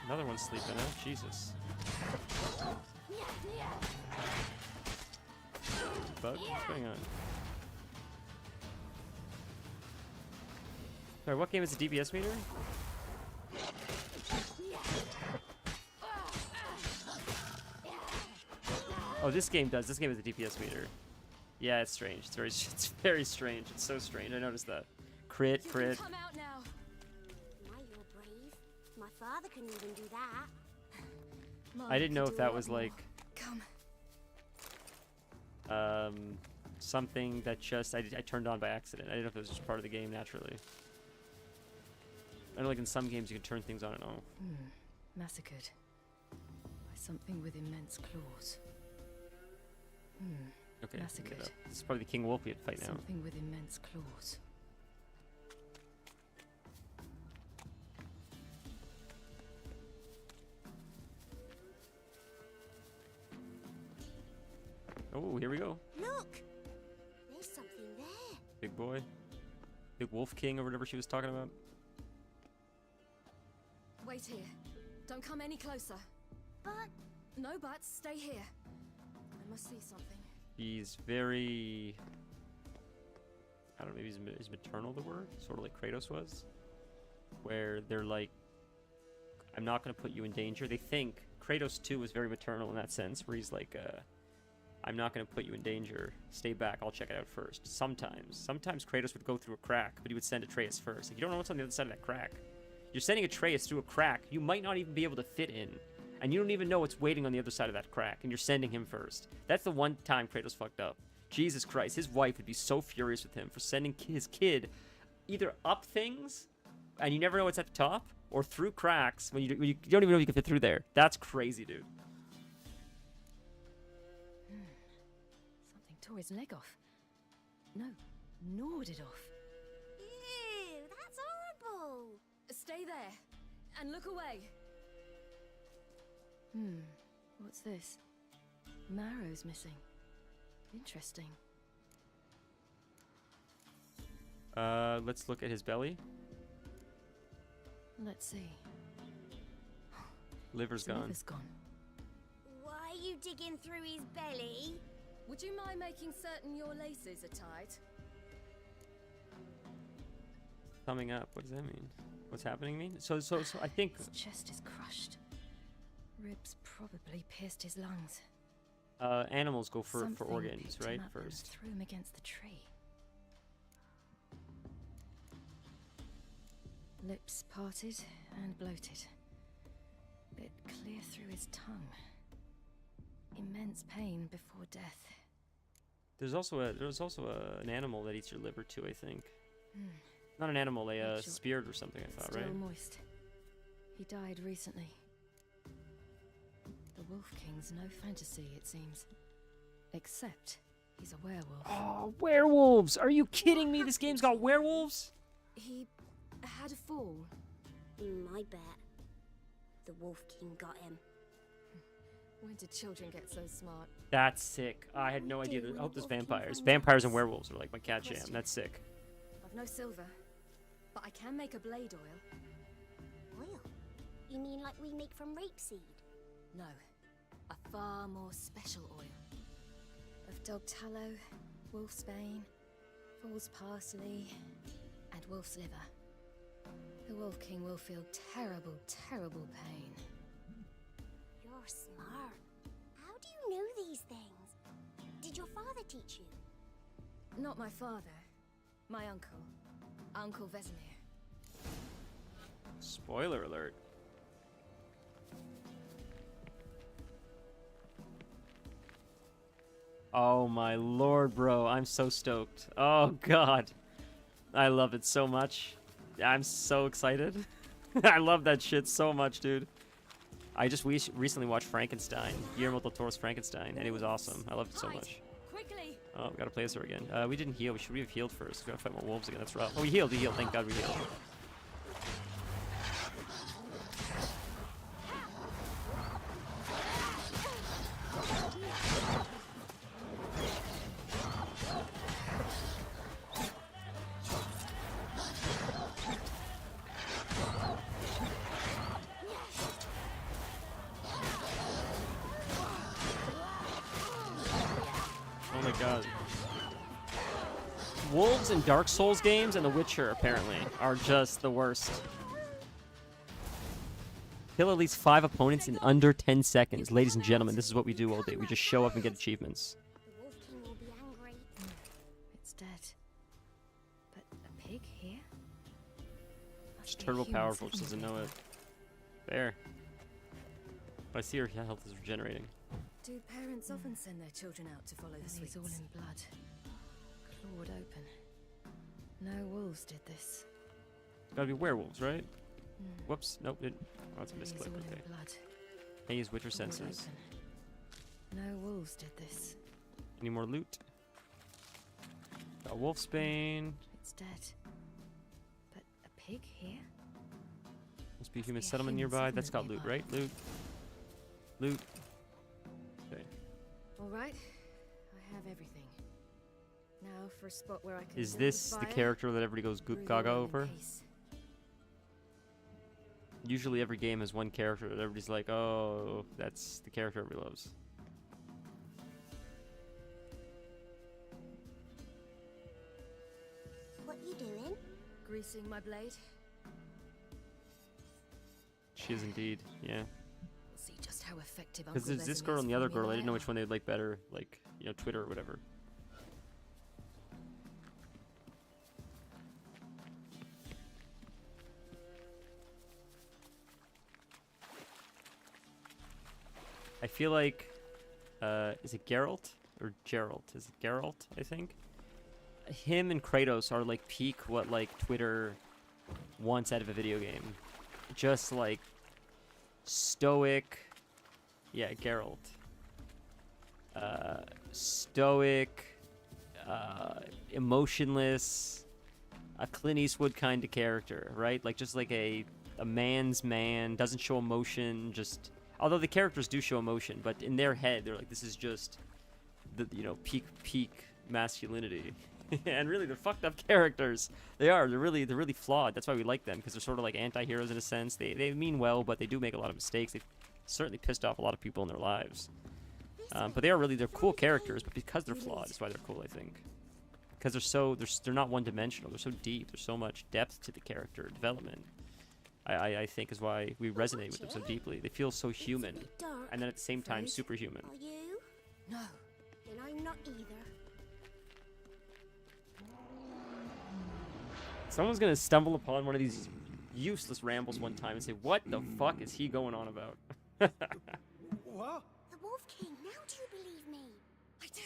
Another one's sleeping, huh? Jesus. Bug? What's going on? Sorry, what game is the DPS meter? Oh, this game does. This game is a DPS meter. Yeah, it's strange. It's very strange. It's so strange. I noticed that. Crit. Come out now. My, you're brave. My father couldn't even do that. I didn't know if that was like Come. something that just I turned on by accident. I didn't know if it was just part of the game naturally. I know like in some games you can turn things on and off. Massacred by something with immense claws. Okay, Massacred. This is probably the King Wolf we had to fight now. Something with immense claws. Oh, here we go. Look! There's something there. Big boy. Big Wolf King or whatever she was talking about. Wait here. Don't come any closer. But... No buts. Stay here. I must see something. He's very... I don't know, maybe is maternal the word? Sort of like Kratos was? Where they're like, I'm not going to put you in danger. They think Kratos too was very maternal in that sense, where he's like, I'm not going to put you in danger. Stay back. I'll check it out first. Sometimes Kratos would go through a crack, but he would send Atreus first. Like, you don't know what's on the other side of that crack. You're sending Atreus through a crack you might not even be able to fit in. And you don't even know what's waiting on the other side of that crack, and you're sending him first. That's the one time Kratos fucked up. Jesus Christ, his wife would be so furious with him for sending his kid either up things, and you never know what's at the top, or through cracks when you don't even know if you can fit through there. That's crazy, dude. Something tore his leg off. No, gnawed it off. Ew, that's horrible. Stay there, and look away. What's this? Marrow's missing. Interesting. Let's look at his belly. Let's see. Liver's gone. Liver's gone. Why are you digging through his belly? Would you mind making certain your laces are tight? coming up. What does that mean? What's happening mean? So I think His chest is crushed. Ribs probably pierced his lungs. animals go for Something organs, picked him right? up and First. threw him against the tree. Lips parted and bloated. Bit clear through his tongue. Immense pain before death. There's also an animal that eats your liver too, I think. Hmm. Not an animal, a Not sure. spirit or something. I thought, Still right? moist. He died recently. The Wolf King's no fantasy, it seems. Except he's a werewolf. Oh, werewolves! Are you kidding me? This game's got werewolves? He had a fall. I bet. The Wolf King got him. When did children get so smart? That's sick. I had no idea. do I hope there's Wolf King vampires. find Vampires and us? werewolves are like my cat jam. Question. That's sick. I've no silver, but I can make a blade oil. Oil? You mean like we make from rapeseed? No, a far more special oil. Of dog tallow, wolfsbane, fool's parsley, and wolf's liver. The Wolf King will feel terrible, terrible pain. You're smart. How do you know these things? Did your father teach you? Not my father, my uncle, Uncle Vesemir. Spoiler alert. Oh my lord, bro. I'm so stoked. Oh god. I love it so much. I'm so excited. I love that shit so much, dude. I just recently watched Frankenstein, Guillermo del Toro's Frankenstein, and it was awesome. I loved it so much. Quickly! Oh, we gotta play as her again. We didn't heal. Should we have healed first? We gotta fight more wolves again. That's rough. Oh, we healed. Thank God we healed. Oh my god. Wolves in Dark Souls games and The Witcher, apparently, are just the worst. Kill at least 5 opponents in under 10 seconds. Ladies and gentlemen, this is what we do all day. We just show up and get achievements. The Wolf King will be angry. It's dead. But a pig here? Must Just be a turbo human powerful, just doesn't settlement know it. There. I see her health is regenerating. Do parents often send their children out to follow the sweets? All in blood. Clawed open. No wolves did this. Gotta be werewolves, right? Whoops. Nope. Oh, it's a misclick. all Okay. in blood. Can use Witcher Clawed senses. open. No wolves did this. Any more loot? Got Wolfsbane. It's dead. But a pig here? Must be a human be a settlement human nearby. That's got settlement loot, right? Loot. Loot. Okay. All right. I have everything. Now for a spot where I can. Is build this a the fire, character that everybody goes brew goop the gaga oil in over? peace. Usually every game has one character that everybody's like, oh, that's the character everybody loves. What you doing? Greasing my blade. She is indeed, yeah. We'll see just how effective. Because Uncle there's this Vesemir's girl and the other girl. I formulae didn't know are. which one they'd like better, like, you know, Twitter or whatever. I feel like, is it Geralt or Geralt? Is it Geralt? I think. Him and Kratos are like peak what like Twitter wants out of a video game. Just like stoic. Yeah, Geralt. Stoic, emotionless, a Clint Eastwood kind of character, right? Like just like a man's man, doesn't show emotion, just although the characters do show emotion, but in their head they're like this is just the peak masculinity. And really they're fucked up characters. They're really flawed. That's why we like them, because they're sort of like anti-heroes in a sense. They mean well, but they do make a lot of mistakes. They've certainly pissed off a lot of people in their lives. But they're cool characters, but because they're flawed, is why they're cool, I think. because they're not one dimensional. They're so deep. There's so much depth to the character development. I think is why we resonate with them so deeply. They feel so human, and then at the same time superhuman. Are you? No. Then I'm not either. Someone's gonna stumble upon one of these useless rambles one time and say, "What the fuck is he going on about?" What? The Wolf King, now do you believe me? I do.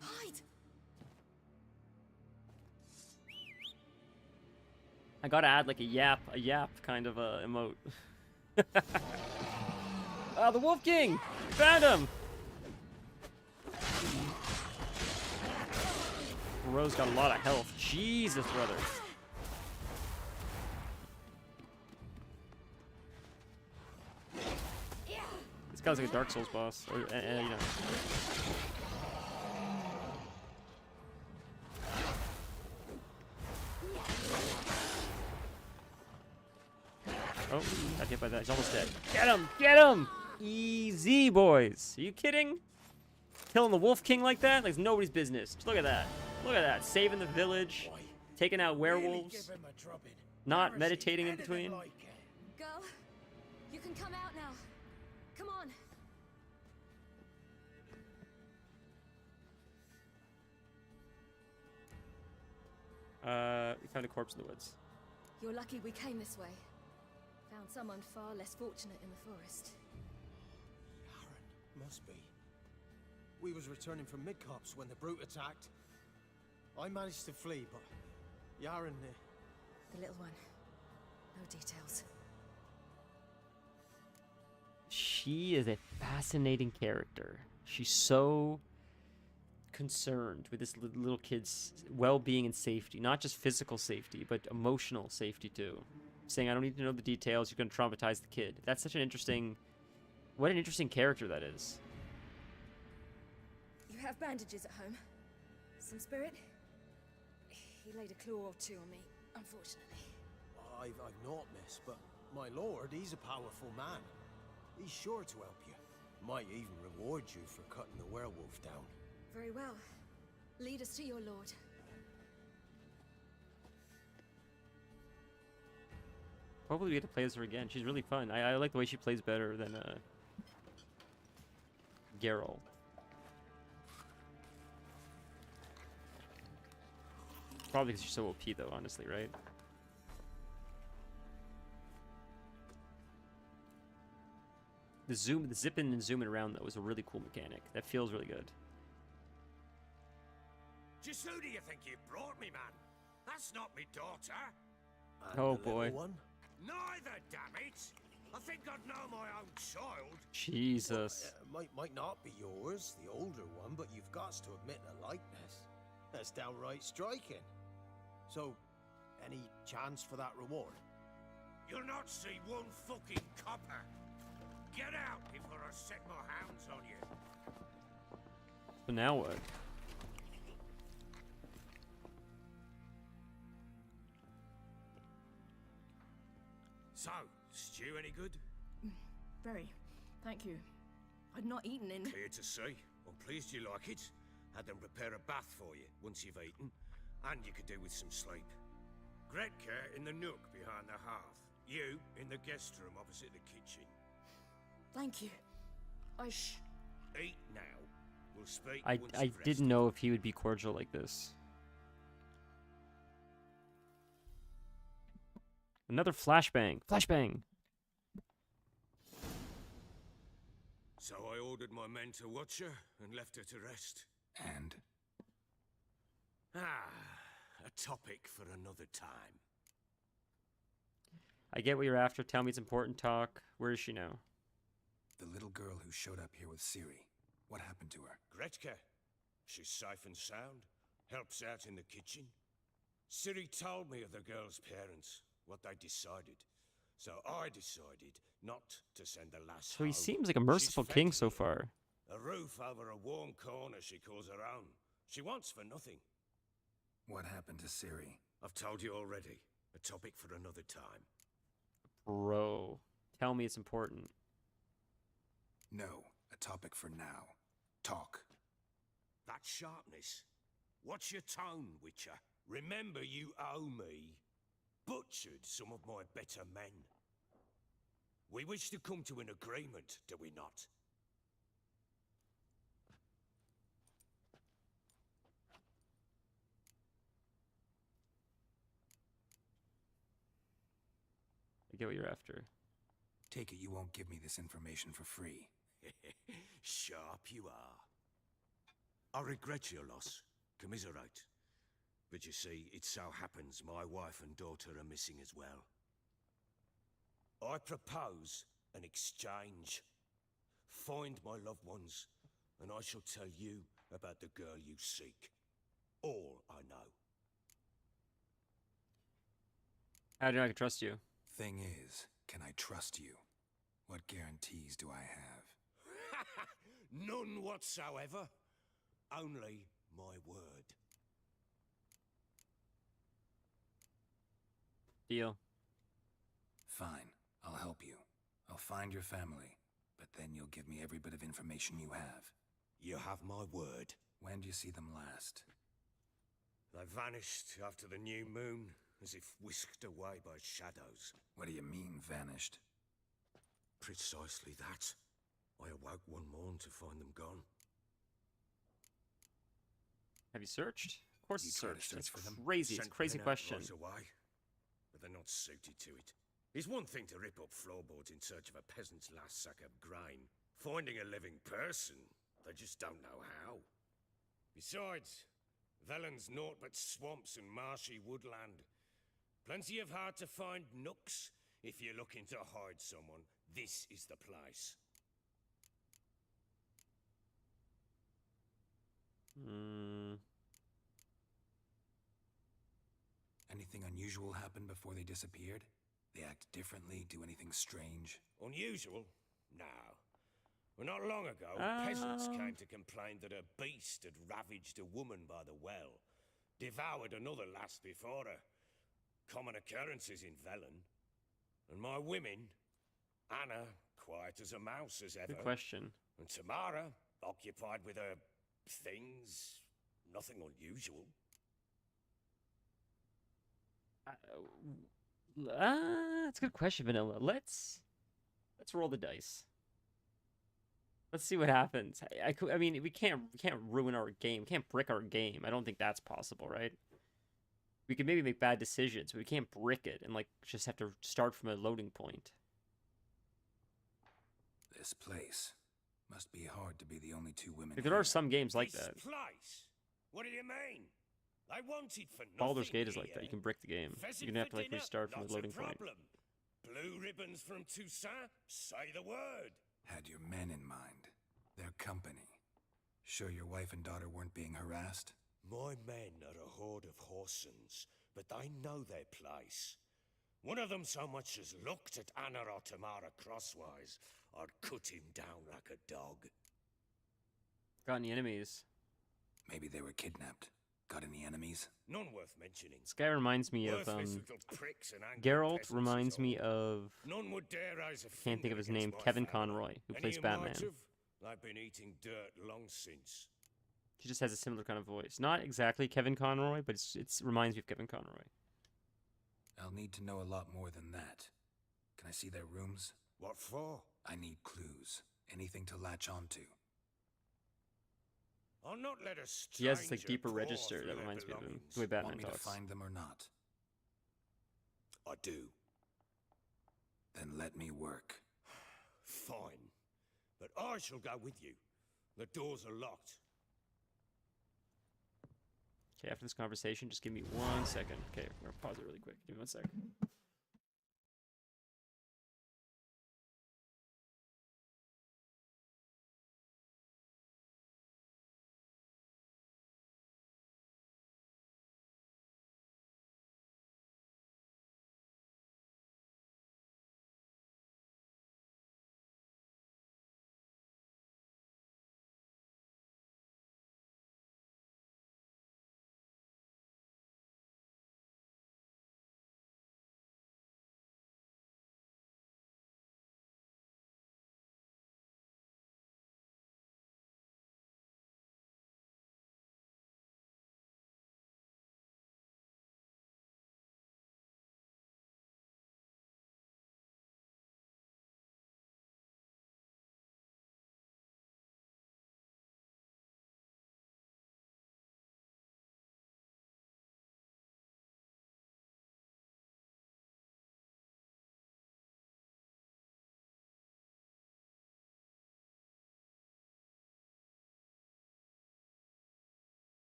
Hide. I gotta add like a yap kind of emote. Ah, the Wolf King! Found him! Rose got a lot of health. Jesus, brother. This guy's like a Dark Souls boss, or you know. Oh, got hit by that. He's almost dead. Get him! Get him! Easy, boys. Are you kidding? Killing the Wolf King like that? Like it's nobody's business. Just look at that. Look at that. Saving the village. Taking out werewolves. Not meditating in between. Girl, you can come out now. Come on. We found a corpse in the woods. You're lucky we came this way. Found someone far less fortunate in the forest. Yaren, must be. We was returning from Midcops when the brute attacked. I managed to flee, but Yaren... The little one. No details. She is a fascinating character. She's so concerned with this little kid's well-being and safety. Not just physical safety, but emotional safety too. Saying, I don't need to know the details, you're going to traumatize the kid. That's such an interesting... What an interesting character that is. You have bandages at home? Some spirit? He laid a claw or two on me, unfortunately. I've not, miss, but my lord, he's a powerful man. He's sure to help you. Might even reward you for cutting the werewolf down. Very well. Lead us to your lord. Hopefully we get to play as her again. She's really fun. I like the way she plays better than Geralt. Probably because she's so OP though, honestly, right? The zipping and zooming around though is a really cool mechanic. That feels really good. Just who do you think you brought me, man? That's not me daughter. Oh boy. Neither, damn it! I think I'd know my own child. Jesus. Might not be yours, the older one, but you've got to admit the likeness. That's downright striking. So, any chance for that reward? You'll not see one fucking copper. Get out before I set my hounds on you. So now what? So, stew any good? Very. Thank you. I'd not eaten in... Clear to see. I'm pleased you like it. Had them prepare a bath for you once you've eaten. And you could do with some sleep. Gretka in the nook behind the hearth. You in the guest room opposite the kitchen. Thank you. Eat now. We'll speak I once you've didn't rested. know if he would be cordial like this. Another flashbang. Flashbang. So I ordered my men to watch her and left her to rest. And? A topic for another time. I get what you're after. Tell me it's important. Talk. Where is she now? The little girl who showed up here with Ciri. What happened to her? Gretka. She's safe and sound. Helps out in the kitchen. Ciri told me of the girl's parents, what they decided. So I decided not to send the lass So he home. seems like a merciful She's king fed so me. far. A roof over a warm corner she calls her own. She wants for nothing. What happened to Ciri? I've told you already. A topic for another time. Bro. Tell me it's important. No, a topic for now. Talk. That sharpness. What's your tone, Witcher? Remember you owe me. Butchered some of my better men. We wish to come to an agreement, do we not? I get what you're after. Take it you won't give me this information for free. Sharp you are. I regret your loss. Commiserate. But you see, it so happens my wife and daughter are missing as well. I propose an exchange. Find my loved ones, and I shall tell you about the girl you seek. All I know. How do I trust you? Thing is, can I trust you? What guarantees do I have? None whatsoever. Only my word. Deal. Fine, I'll help you. I'll find your family, but then you'll give me every bit of information you have. You have my word. When do you see them last? They vanished after the new moon, as if whisked away by shadows. What do you mean, vanished? Precisely that. I awoke one morn to find them gone. Have you searched? Of course You it's try to searched. search It's for them? crazy. It's a Sent crazy men out question. right away, but they're not suited to it. It's one thing to rip up floorboards in search of a peasant's last sack of grain. Finding a living person, they just don't know how. Besides, Velen's naught but swamps and marshy woodland. Plenty of hard-to-find nooks. If you're looking to hide someone, this is the place. Anything unusual happen before they disappeared? They act differently, do anything strange? Unusual? No. Well, not long ago, peasants came to complain that a beast had ravaged a woman by the well. Devoured another lass before her. Common occurrences in Velen. And my women, Anna, quiet as a mouse as ever. Good question. And Tamara, occupied with her things. Nothing unusual. That's a good question, Vanilla. Let's roll the dice. Let's see what happens. I mean, we can't ruin our game. We can't brick our game. I don't think that's possible, right? We could maybe make bad decisions, but we can't brick it and like just have to start from a loading point. This place. Must be hard to be the only two women Like, there here. are some games like This that. place? What do you mean? I wanted for nothing. Baldur's Gate is like here. that. You can brick the game. Pheasant You're gonna have to for like dinner? restart from Not the loading a point. problem. Blue ribbons from Toussaint? Say the word. Had your men in mind. Their company. Sure your wife and daughter weren't being harassed? My men are a horde of Horsons, but they know their place. One of them so much as looked at Anna or Tamara crosswise, I'd cut him down like a dog. Got any enemies? Maybe they were kidnapped. Got any enemies? None worth mentioning. This guy reminds me of Worthless little pricks and angry Geralt peasants is reminds me all. of None would dare raise a can't think of his finger name. against my Kevin family. Conroy, who Any plays who might Batman. have, I've been eating dirt long since. He just has a similar kind of voice. Not exactly Kevin Conroy, but it's reminds me of Kevin Conroy. I'll need to know a lot more than that. Can I see their rooms? What for? I need clues. Anything to latch onto. I'll not let a stranger He has this like deeper pore register through that their reminds me of him. belongings. The way Batman Want me to talks. find them or not? I do. Then let me work. Fine. But I shall go with you. The doors are locked. Okay, after this conversation, just give me 1 second. Okay, we're gonna pause it really quick. Give me 1 second.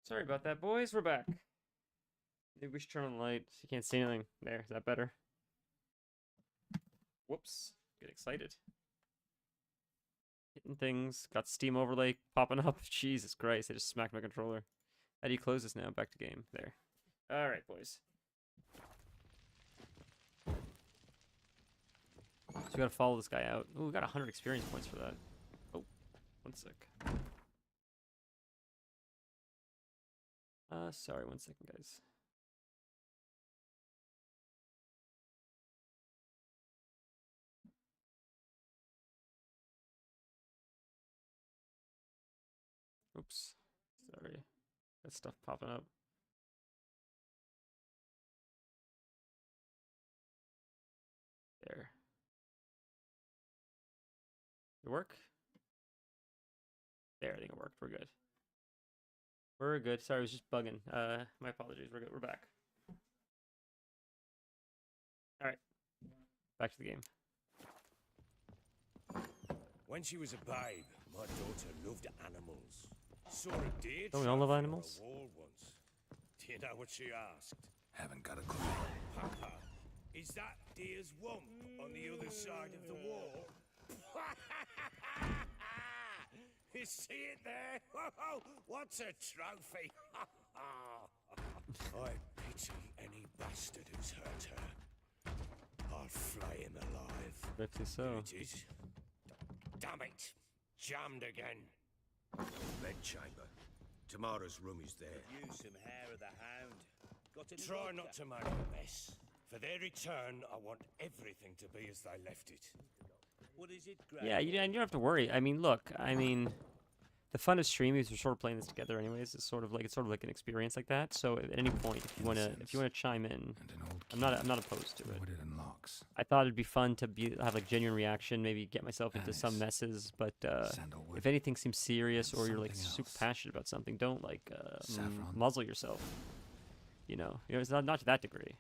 Sorry about that, boys. We're back. Maybe we should turn on the light so you can't see anything. There, is that better? Whoops. Get excited. Hitting things. Got Steam overlay popping up. Jesus Christ, I just smacked my controller. How do you close this now? Back to game. There. Alright, boys. So we gotta follow this guy out. Ooh, we got 100 experience points for that. Oh, one sec. Sorry, 1 second, guys. Oops. Sorry. That stuff popping up. There. Did it work? There, I think it worked. We're good. We're good. Sorry, I was just bugging. My apologies. We're good. We're back. Alright. Back to the game. When she was a babe, my daughter loved animals. Saw a deer Don't we all love trophy on a animals? wall once. Do you know what she asked? Haven't got a clue. Papa, is that deer's wump on the other side of the wall? You see it there? Oh, what's a trophy? I pity any bastard who's hurt her. I'll flay him alive. Rightly so. It is. Damn it! Jammed again. Bedchamber. Tamara's room is there. Use some hair of the hound. Got any Try vodka? not to make a mess. For their return, I want everything to be as they left it. What is it, Yeah, you don't have to worry. I mean, look, the fun of streaming is we're sort of playing this together anyways. It's sort of like an experience like that. So at any point, if you wanna chime in, I'm not opposed to it. What it unlocks. I thought it'd be fun to have like genuine reaction, maybe get myself into some messes. But if anything seems serious or you're like super passionate about something, don't like muzzle yourself. You know, it's not to that degree.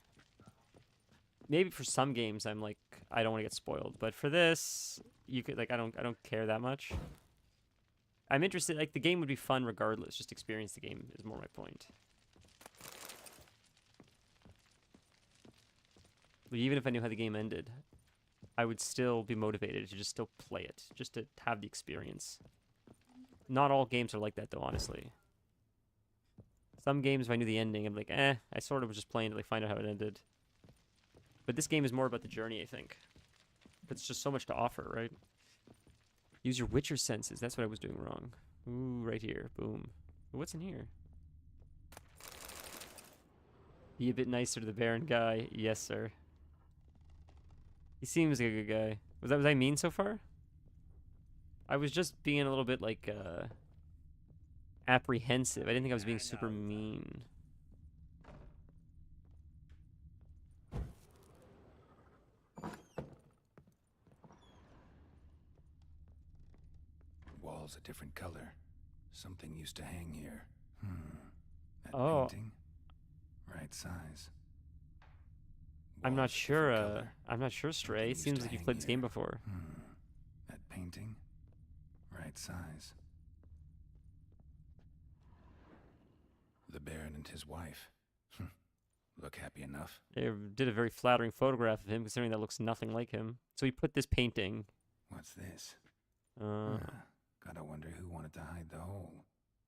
Maybe for some games I'm like I don't want to get spoiled, but for this you could like I don't care that much. I'm interested, like the game would be fun regardless, just experience the game is more my point. But even if I knew how the game ended, I would still be motivated to just still play it, just to have the experience. Not all games are like that though, honestly. Some games if I knew the ending, I'm like, I sort of was just playing to like find out how it ended. But this game is more about the journey, I think. It's just so much to offer, right? Use your Witcher senses. That's what I was doing wrong. Ooh, right here. Boom. What's in here? Be a bit nicer to the Baron guy. Yes, sir. He seems like a good guy. Was I mean so far? I was just being a little bit like apprehensive. I didn't think I was being super mean. Wall's a different color. Something used to hang here. That Oh. painting? Right size. I'm not Wall's a sure, different color. I'm not sure, Stray. It Something seems used to like you've hang played this game here. before. That painting? Right size. The Baron and his wife. Look happy enough. They did a very flattering photograph of him, considering that looks nothing like him. So he put this painting. What's this? Uh, Gotta wonder who wanted to hide the hole.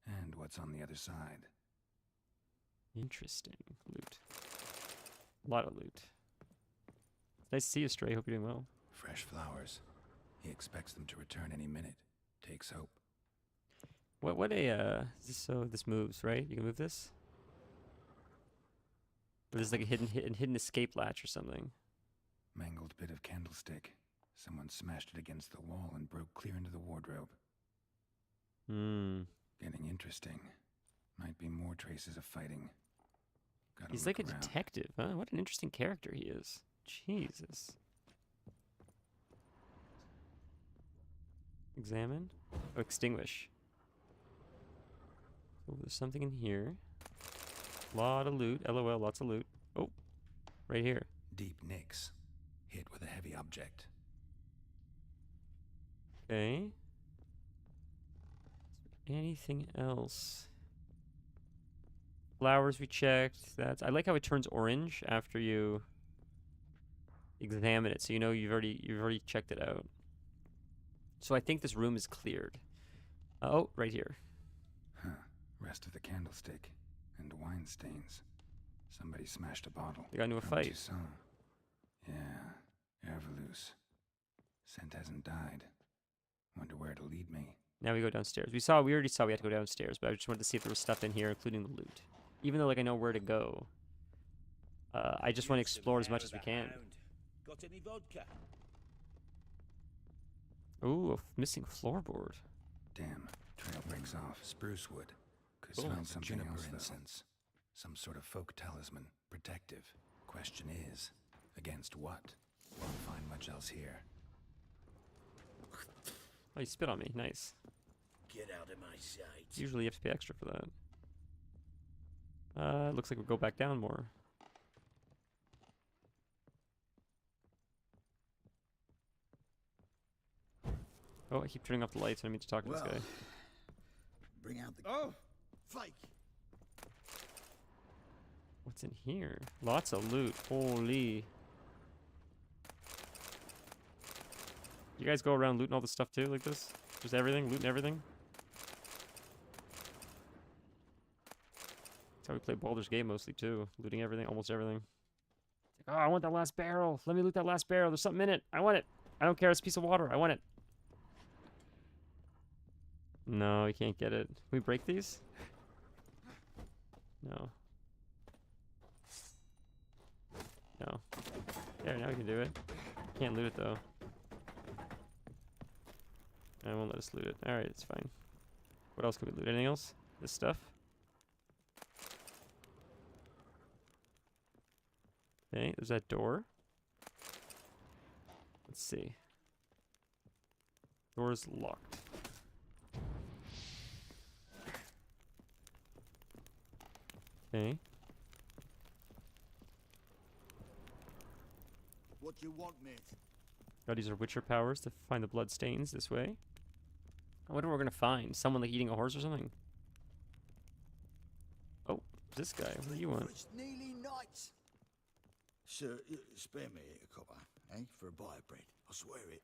And what's on the other side. Interesting. Loot. A lot of loot. Nice to see you, Stray. Hope you're doing well. Fresh flowers. He expects them to return any minute. Takes hope. So this moves, right? You can move this? Or there's like a hidden escape latch or something. Mangled bit of candlestick. Someone smashed it against the wall and broke clear into the wardrobe. Getting interesting. Might be more traces of fighting. Gotta He's look like a around. detective, huh? What an interesting character he is. Jesus. Examine? Oh, extinguish. Oh, there's something in here. Lot of loot. LOL, lots of loot. Oh, right here. Deep nicks. Hit with a heavy object. Okay. Anything else? Flowers we checked. That's. I like how it turns orange after you examine it, so you know you've already checked it out. So I think this room is cleared. Oh, right here. Huh. Rest of the candlestick. And wine stains. Somebody smashed a bottle. They got into a From what you fight. saw. Yeah. Ervelus. Scent hasn't died. Wonder where it'll lead me. Now we go downstairs. We already saw we had to go downstairs, but I just wanted to see if there was stuff in here, including the loot. Even though, like, I know where to go. I just want to explore as much as we can. Got any vodka? Ooh, a missing floorboard. Damn. Trail breaks off. Spruce wood. Could Cool. smell something Juniper else, though. incense. Some sort of folk talisman. Protective. Question is, against what? Won't find much else here. Oh, you spit on me. Nice. Get out of my sight. Usually you have to pay extra for that. Looks like we'll go back down more. Oh, I keep turning off the lights. I need to talk to this guy. Bring out the... Oh, fake. What's in here? Lots of loot. Holy. You guys go around looting all this stuff too, like this? Just everything? Looting everything? That's how we play Baldur's Gate mostly too. Looting everything, almost everything. It's like, oh, I want that last barrel. Let me loot that last barrel. There's something in it. I want it. I don't care. It's a piece of water. I want it. No, you can't get it. Can we break these? No. No. There, now we can do it. Can't loot it though. I won't let us loot it. Alright, it's fine. What else can we loot? Anything else? This stuff? Okay, there's that door. Let's see. Door's locked. Okay. What you want, mate? Gotta use our Witcher powers to find the blood stains this way. I wonder what we're gonna find. Someone like eating a horse or something. Oh, this guy. What do you want? It's nearly night. Sir, spare me a copper, eh? For a bite of bread. I swear it.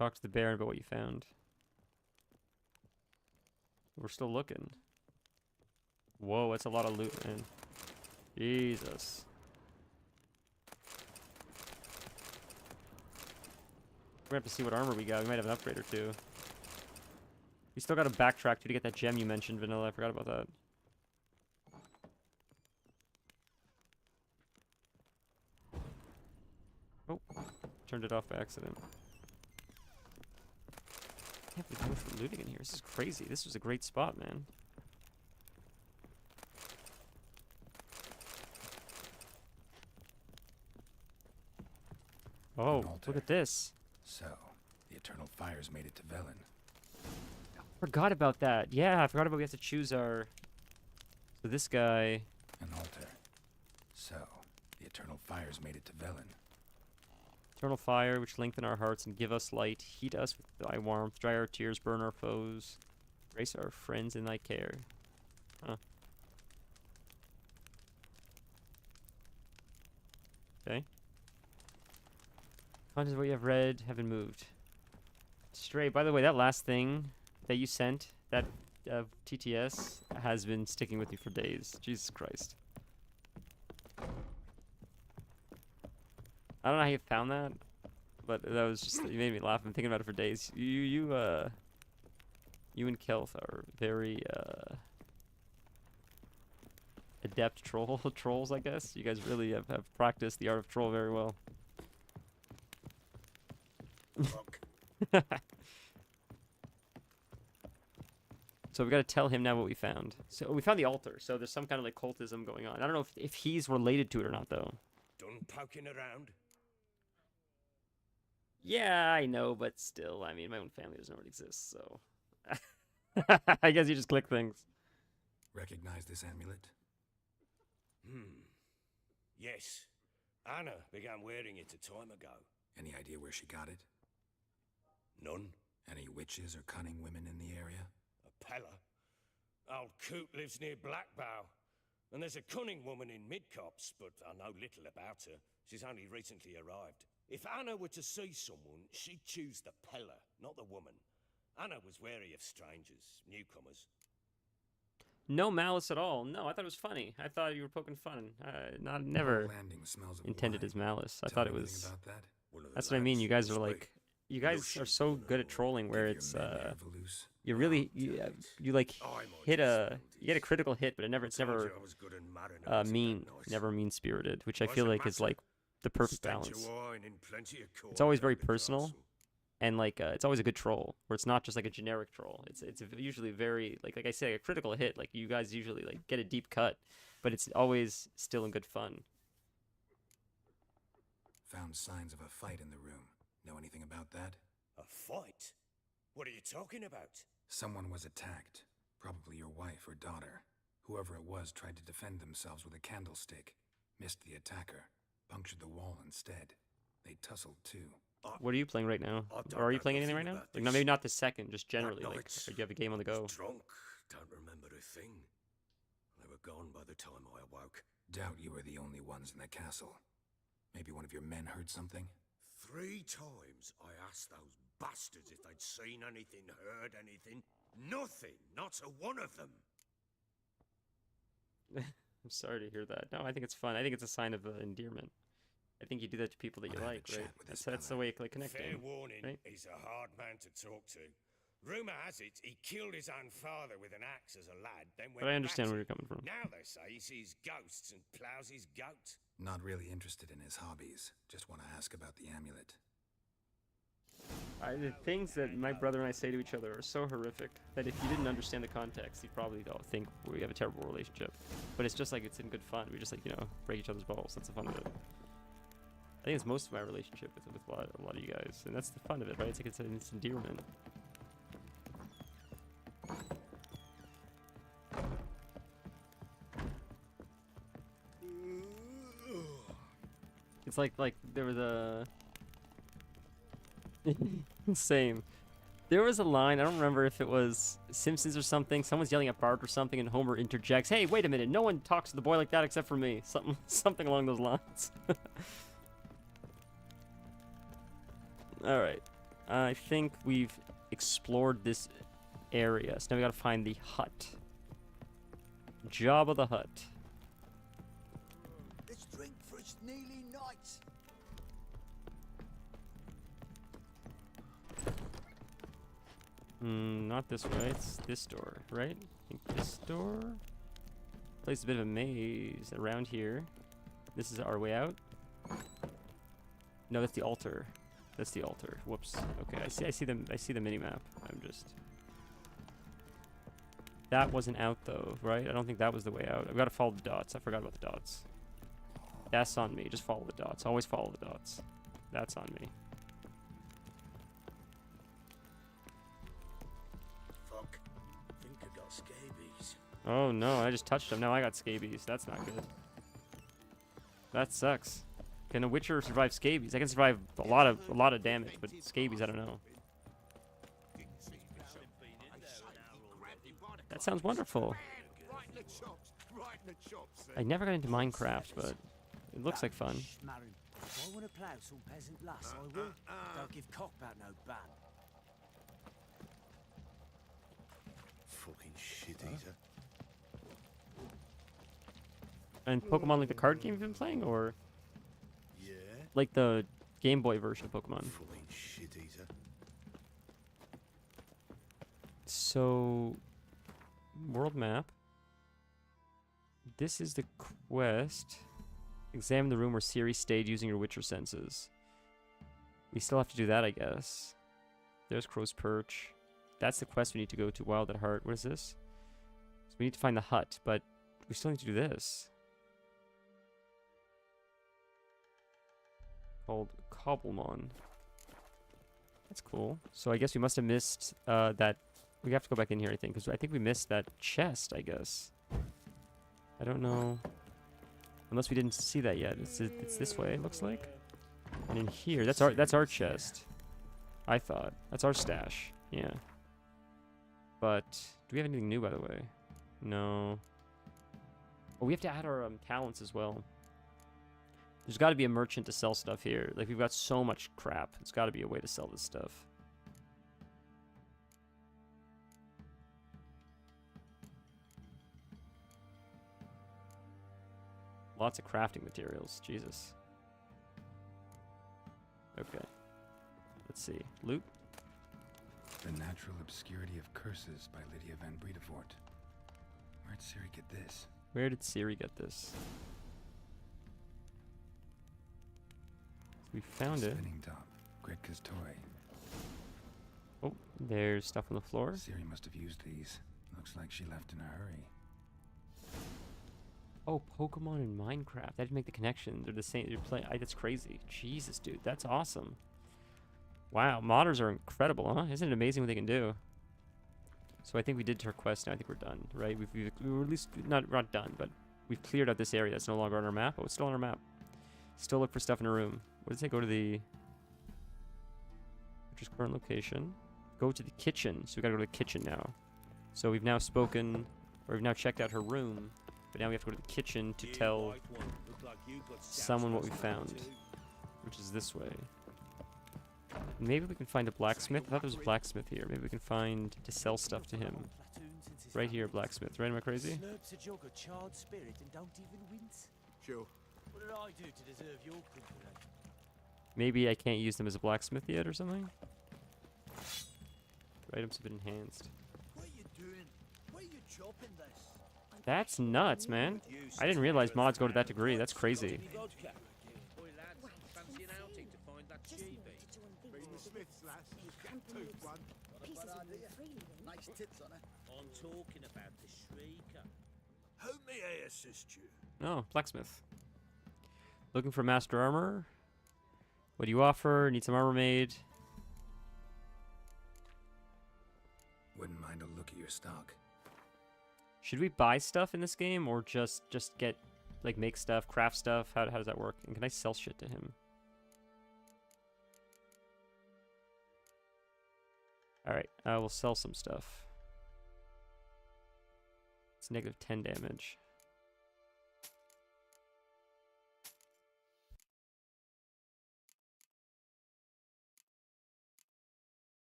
Talk to the Baron about what you found. We're still looking. Whoa, that's a lot of loot, man. Jesus. We're gonna have to see what armor we got. We might have an upgrade or two. We still gotta backtrack to get that gem you mentioned, Vanilla. I forgot about that. Oh, turned it off by accident. I can't believe how much we're looting in here. This is crazy. This was a great spot, man. Oh, look at this. So, the Eternal Fires made it to Velen. Forgot about that. Yeah, I forgot about we have to choose our... So this guy... An altar. So, the Eternal Fires made it to Velen. Eternal fire, which lengthen our hearts and give us light, heat us with thy warmth, dry our tears, burn our foes, grace our friends in thy care. Huh. Okay. Content of what you have read have been moved. Stray, by the way, that last thing that you sent, that TTS, has been sticking with me for days. Jesus Christ. I don't know how you found that, but that was just, you made me laugh. I've been thinking about it for days. You and Kelth are very adept trolls, I guess. You guys really have practiced the art of troll very well. So we got to tell him now what we found. So we found the altar. So there's some kind of like cultism going on. I don't know if he's related to it or not, though. Done poking around? Yeah, I know, but still, I mean, my own family doesn't know it exists, so... I guess you just click things. Recognize this amulet? Yes. Anna began wearing it a time ago. Any idea where she got it? None. Any witches or cunning women in the area? A Pella? old coot lives near Blackbow. And there's a cunning woman in Midcopse, but I know little about her. She's only recently arrived. If Anna were to see someone, she'd choose the peller, not the woman. Anna was wary of strangers, newcomers. No malice at all. No, I thought it was funny. I thought you were poking fun. Not never Landing smells of intended wine. as malice. I Tell thought it me anything was. about that? That's what I mean. You guys are like, you guys are so good at trolling where it's you really you like hit you get a critical hit, but it's never mean, never mean spirited, which I feel like is like the perfect balance. It's always very personal, and like it's always a good troll where it's not just like a generic troll. It's usually very like I say, a critical hit. Like you guys usually like get a deep cut, but it's always still in good fun. Found signs of a fight in the room. Know anything about that? A fight? What are you talking about? Someone was attacked. Probably your wife or daughter. Whoever it was tried to defend themselves with a candlestick. Missed the attacker. Punctured the wall instead. They tussled too. What are you playing right now? Or are you playing anything right now? Like, no, maybe not the second, just generally. Like, or do you have a game on the go? Drunk. Don't remember a thing. They were gone by the time I awoke. Doubt you were the only ones in the castle. Maybe one of your men heard something? 3 times I asked those bastards if they'd seen anything, heard anything. Nothing. Not a one of them. I'm sorry to hear that. No, I think it's fun. I think it's a sign of endearment. I think you do that to people that you like, right? That's the way like connecting. Fair warning, right? He's a hard man to talk to. Rumour has it he killed his own father with an axe as a lad, then went But I understand batty. where you're coming from. Now they say he sees ghosts and ploughs his goat. Not really interested in his hobbies. Just want to ask about the amulet. The things that my brother and I say to each other are so horrific that if you didn't understand the context, you'd probably think we have a terrible relationship. But it's just like it's in good fun. We just like break each other's balls. That's the fun of it. I think it's most of my relationship with a lot of you guys, and that's the fun of it, right? It's like it's endearment. It's like there was a same. There was a line, I don't remember if it was Simpsons or something. Someone's yelling at Bart or something, and Homer interjects, "Hey, wait a minute! No one talks to the boy like that except for me." Something along those lines. All right, I think we've explored this area, so now we gotta find the hut. Jabba the Hutt. Let's drink for it's nearly night. Not this way. It's this door, right? I think this door. Place a bit of a maze around here. This is our way out. No, that's the altar. That's the altar. Whoops. Okay, I see the mini map. I'm just. That wasn't out though, right? I don't think that was the way out. I've got to follow the dots. I forgot about the dots. That's on me. Just follow the dots. Always follow the dots. That's on me. Fuck. Think I got scabies. Oh no, I just touched him. Now I got scabies. That's not good. That sucks. Can a Witcher survive scabies? I can survive a lot of damage, but scabies, I don't know. That sounds wonderful. I never got into Minecraft, but it looks like fun. If I want to plough some peasant lass, I will. Don't give cock about no ban. Fucking shit eater. And Pokemon like the card game you've been playing, or Yeah. like the Game Boy version of Pokemon? Fucking shit eater. So, world map. This is the quest. Examine the room where Ciri stayed using your Witcher senses. We still have to do that, I guess. There's Crow's Perch. That's the quest we need to go to. Wild at Heart. What is this? So we need to find the hut, but we still need to do this. Called Cobblemon. That's cool. So I guess we must have missed that. We have to go back in here, I think, because I think we missed that chest, I guess. I don't know. Unless we didn't see that yet. It's this way, it looks like. And in here, that's our chest. I thought. That's our stash. Yeah. But do we have anything new, by the way? No. Oh, we have to add our talents as well. There's got to be a merchant to sell stuff here. Like, we've got so much crap. There's got to be a way to sell this stuff. Lots of crafting materials. Jesus. Okay. Let's see. Loot. The Natural Obscurity of Curses by Lydia Van Bredevoort. Where'd Ciri get this? Where did Ciri get this? We found it. Spinning top. Gretka's toy. Oh, there's stuff on the floor. Ciri must have used these. Looks like she left in a hurry. Oh, Pokemon and Minecraft. I didn't make the connection. They're the same. You're playing. That's crazy. Jesus, dude. That's awesome. Wow, modders are incredible, huh? Isn't it amazing what they can do? So I think we did our quest now. I think we're done, right? We were at least not done, but we've cleared out this area that's no longer on our map. Oh, it's still on our map. Still look for stuff in a room. What does it say? Go to the... Which is current location. Go to the kitchen. So we gotta go to the kitchen now. So we've now spoken, or we've now checked out her room, but now we have to go to the kitchen to tell someone what we found, which is this way. Maybe we can find a blacksmith. I thought there was a blacksmith here. Maybe we can find to sell stuff to him. Right here, blacksmith. Right, am I crazy? Slurps a jug of charred spirit and don't even wince. Sure. What did I do to deserve your company? Maybe I can't use them as a blacksmith yet or something? Items have been enhanced. What are you doing? Why are you chopping this? That's nuts, man. I didn't realize mods go to that degree. That's crazy. Nice tits on her. I'm talking about the Shrieker. How may I assist you? Oh, blacksmith. Looking for master armor. What do you offer? Need some armor made. Wouldn't mind a look at your stock. Should we buy stuff in this game or just get, like, make stuff, craft stuff? How does that work? And can I sell shit to him? Alright, I will sell some stuff. It's negative 10 damage.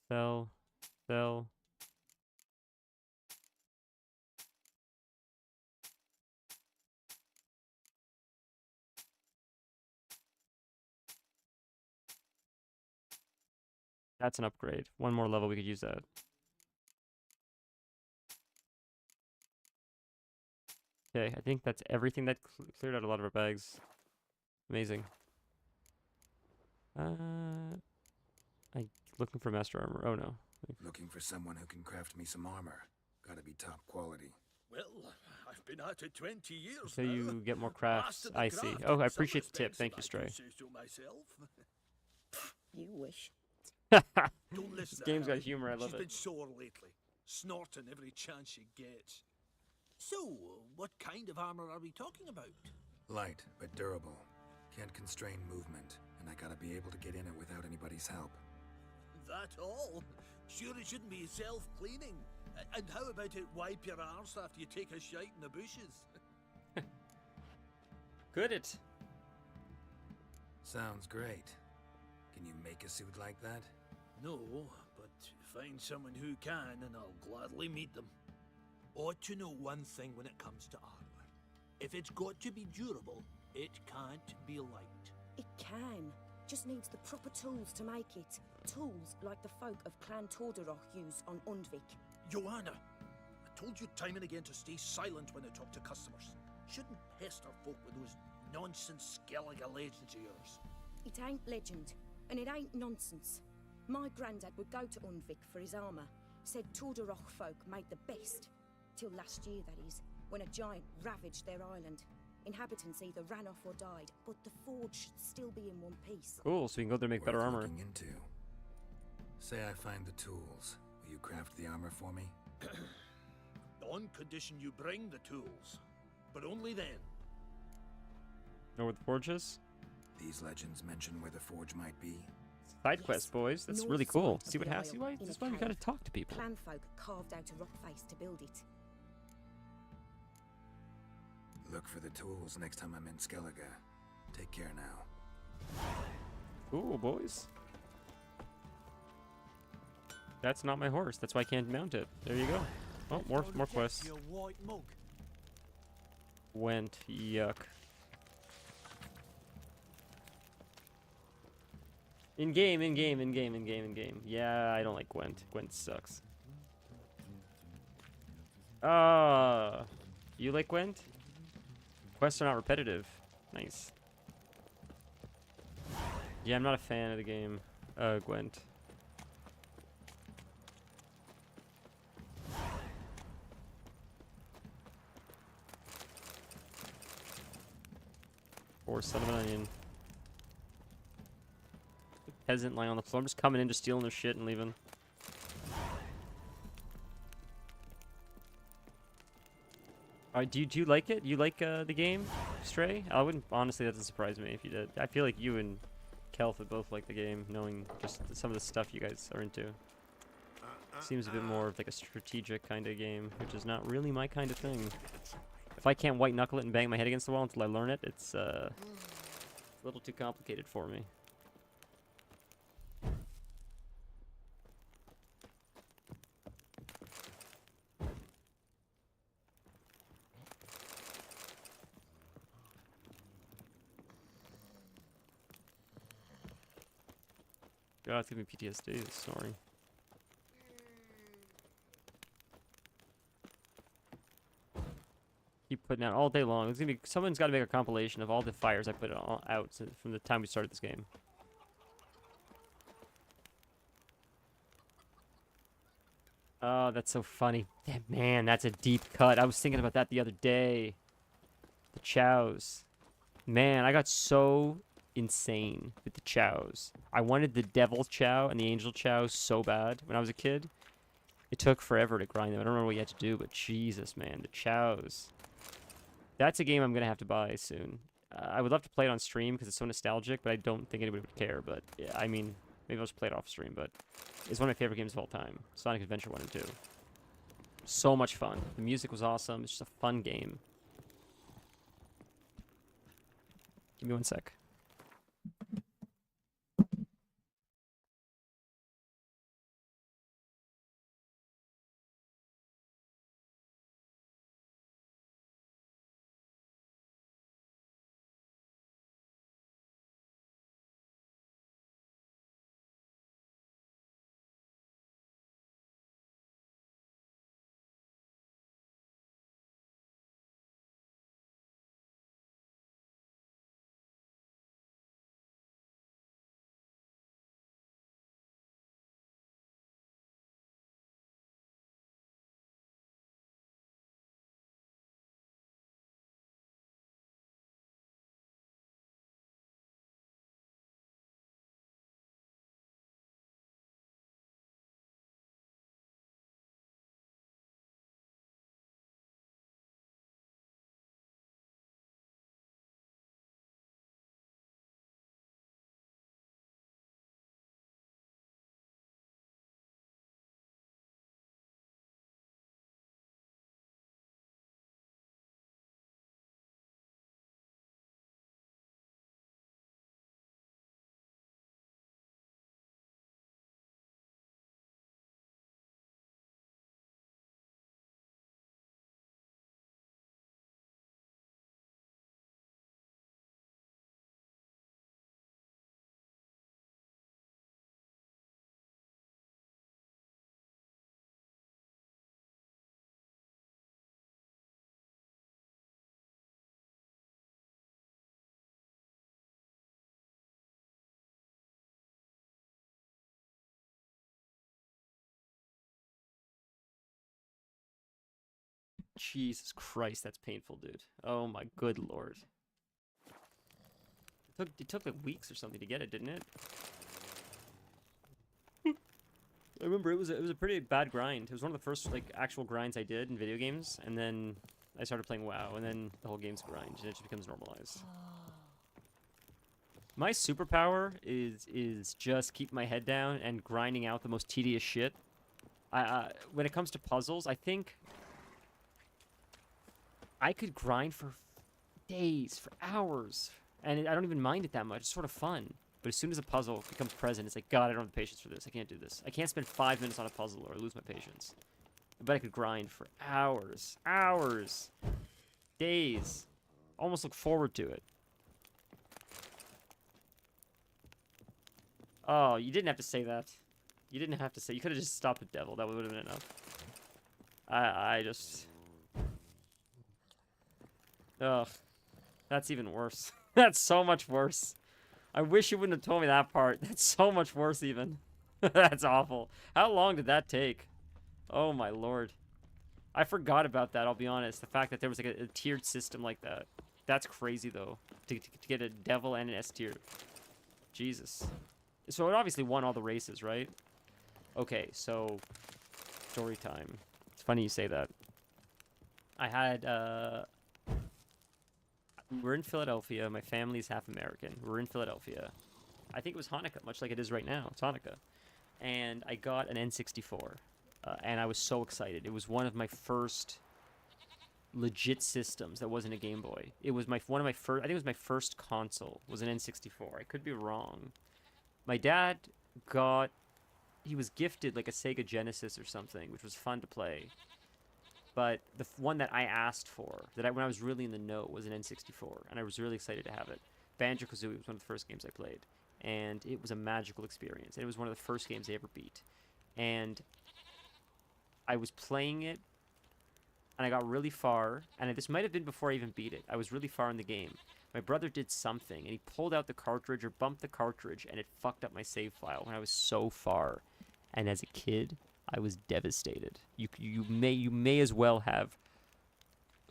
Sell. Sell. That's an upgrade. One more level, we could use that. Okay, I think that's everything. That cleared out a lot of our bags. Amazing. I'm looking for master armor. Oh no. Looking for someone who can craft me some armor. Gotta be top quality. Well, I've been at it 20 years So now. you get more crafts. Master the I see. craft Oh, in I some appreciate the tip. respects, Thank you, if I Stray. do say so myself. You wish. Don't listen This to game's her. got humor. I love She's it. been sore lately, snorting every chance she gets. So, what kind of armor are we talking about? Light, but durable. Can't constrain movement, and I gotta be able to get in it without anybody's help. That all? Sure it shouldn't be self-cleaning. And how about it wipe your arse after you take a shite in the bushes? Good it. Sounds great. Can you make a suit like that? No, but find someone who can and I'll gladly meet them. Ought to know one thing when it comes to armor. If it's got to be durable, it can't be light. It can. Just needs the proper tools to make it. Tools like the folk of Clan Tordaroch use on Undvik. Joanna, I told you time and again to stay silent when I talk to customers. Shouldn't pester folk with those nonsense Skellige legends of yours. It ain't legend, and it ain't nonsense. My granddad would go to Undvik for his armour. Said Tordaroch folk made the best. Till last year, that is, when a giant ravaged their island. Inhabitants either ran off or died, but the forge should still be in one piece. Cool, so we can go there and make better Worth armor. looking into. Say I find the tools. Will you craft the armor for me? On condition you bring the tools. But only then. Know where the forge is? These legends mention where the forge might be. Side quest, boys. That's North really cool. side See of what the happens. isle, in That's a why we gotta cave. talk to people. Clan folk carved out a rock face to build it. Look for the tools next time I'm in Skellige. Take care now. Cool, boys. That's not my horse. That's why I can't mount it. There you go. Oh, more quests. Your white mug. Went. Yuck. In game. Yeah, I don't like Gwent. Gwent sucks. You like Gwent? Quests are not repetitive. Nice. Yeah, I'm not a fan of the game, Gwent. Poor son of an onion. Peasant lying on the floor. I'm just coming in, just stealing their shit and leaving. Do you like it? You like the game, Stray? I wouldn't, honestly, that doesn't surprise me if you did. I feel like you and Kelth would both like the game, knowing just some of the stuff you guys are into. Seems a bit more of like a strategic kind of game, which is not really my kind of thing. If I can't white knuckle it and bang my head against the wall until I learn it, it's a little too complicated for me. God, it's giving me PTSD, this snoring. Keep putting out all day long. It's gonna be, someone's got to make a compilation of all the fires I put out from the time we started this game. Oh, that's so funny. Damn, man, that's a deep cut. I was thinking about that the other day. The chows. Man, I got so insane with the chows. I wanted the devil chow and the angel chow so bad when I was a kid. It took forever to grind them. I don't know what you had to do, but Jesus, man, the chows. That's a game I'm going to have to buy soon. I would love to play it on stream because it's so nostalgic, but I don't think anybody would care. But, yeah, I mean, maybe I'll just play it off stream, but it's one of my favorite games of all time. Sonic Adventure 1 and 2. So much fun. The music was awesome. It's just a fun game. Give me one sec. Jesus Christ, that's painful, dude. Oh my good lord. It took like weeks or something to get it, didn't it? I remember it was a pretty bad grind. It was one of the first like actual grinds I did in video games, and then I started playing WoW, and then the whole game's grind, and it just becomes normalized. My superpower is just keep my head down and grinding out the most tedious shit. When it comes to puzzles, I think I could grind for days, for hours, and I don't even mind it that much. It's sort of fun. But as soon as a puzzle becomes present, it's like, God, I don't have the patience for this. I can't do this. I can't spend 5 minutes on a puzzle or I lose my patience. But I could grind for hours, days. Almost look forward to it. Oh, you didn't have to say that. You didn't have to say. You could have just stopped with devil. That would have been enough. I just... Ugh. That's even worse. That's so much worse. I wish you wouldn't have told me that part. That's so much worse even. That's awful. How long did that take? Oh my lord. I forgot about that, I'll be honest. The fact that there was like a tiered system like that. That's crazy though. To get a devil and an S tier. Jesus. So it obviously won all the races, right? Okay, so story time. It's funny you say that. I had we're in Philadelphia. My family's half American. We're in Philadelphia. I think it was Hanukkah, much like it is right now. It's Hanukkah. And I got an N64. And I was so excited. It was one of my first legit systems that wasn't a Game Boy. It was one of my first, I think it was my first console, was an N64. I could be wrong. My dad he was gifted like a Sega Genesis or something, which was fun to play. But the one that I asked for, when I was really in the know, was an N64, and I was really excited to have it. Banjo-Kazooie was one of the first games I played, and it was a magical experience. And it was one of the first games I ever beat. And I was playing it, and I got really far, and this might have been before I even beat it. I was really far in the game. My brother did something, and he pulled out the cartridge or bumped the cartridge, and it fucked up my save file when I was so far. And as a kid, I was devastated. You may as well have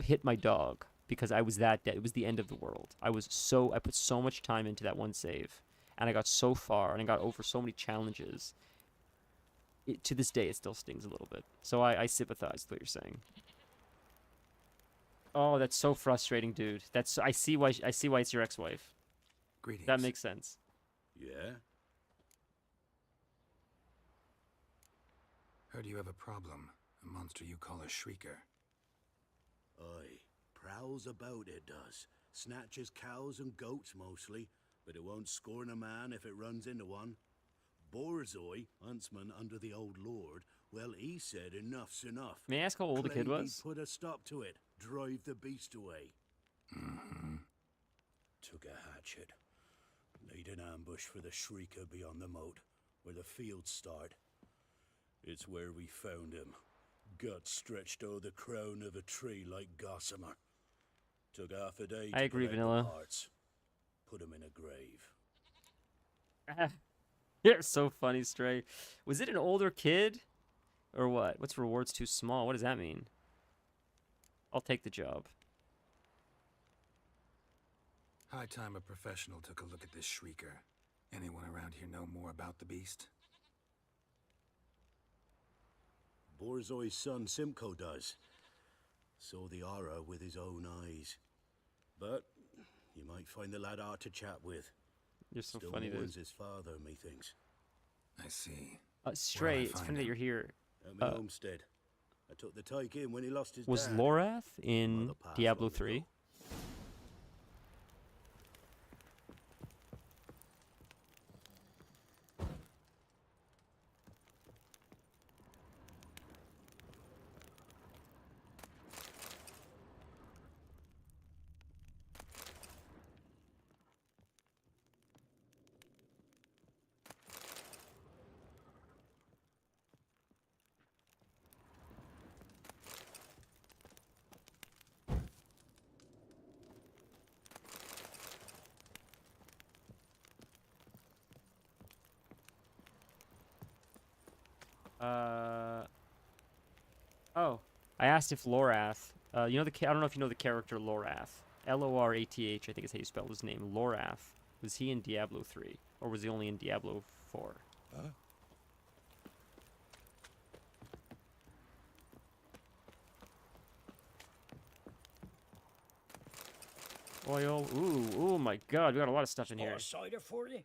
hit my dog because I was that dead. It was the end of the world. I put so much time into that one save, and I got so far, and I got over so many challenges. To this day, it still stings a little bit. So I sympathize with what you're saying. Oh, that's so frustrating, dude. I see why it's your ex-wife. Greetings. That makes sense. Yeah? Heard you have a problem. A monster you call a shrieker. Aye. Prowls about, it does. Snatches cows and goats mostly, but it won't scorn a man if it runs into one. Borzoi, huntsman under the old lord, well, he said enough's enough. May I ask how old the kid Claimed was? he'd put a stop to it, drive the beast away. Mm-hmm. Took a hatchet. Laid an ambush for the shrieker beyond the moat, where the fields start. It's where we found him. Guts stretched o'er the crown of a tree like gossamer. Took half a day I to agree, collect the Vanilla. parts. Put him in a grave. You're so funny, Stray. Was it an older kid? Or what? What's rewards too small? What does that mean? I'll take the job. High time a professional took a look at this shrieker. Anyone around here know more about the beast? Borzoi's son Simcoe does. Saw the aura with his own eyes. But you might find the lad hard to chat with. You're so Still funny, dude. mourns his father, methinks. I see. Stray, it's funny that you're here. At my homestead. I took the tyke in when he lost his Was dad. Lorath in Mother passed Diablo long ago. 3? Oh, I asked if Lorath, you know I don't know if you know the character Lorath. Lorath, I think is how you spell his name. Lorath. Was he in Diablo 3? Or was he only in Diablo 4? Huh? Oil. Ooh, oh my god, we got a lot of stuff in here. Or cider for you?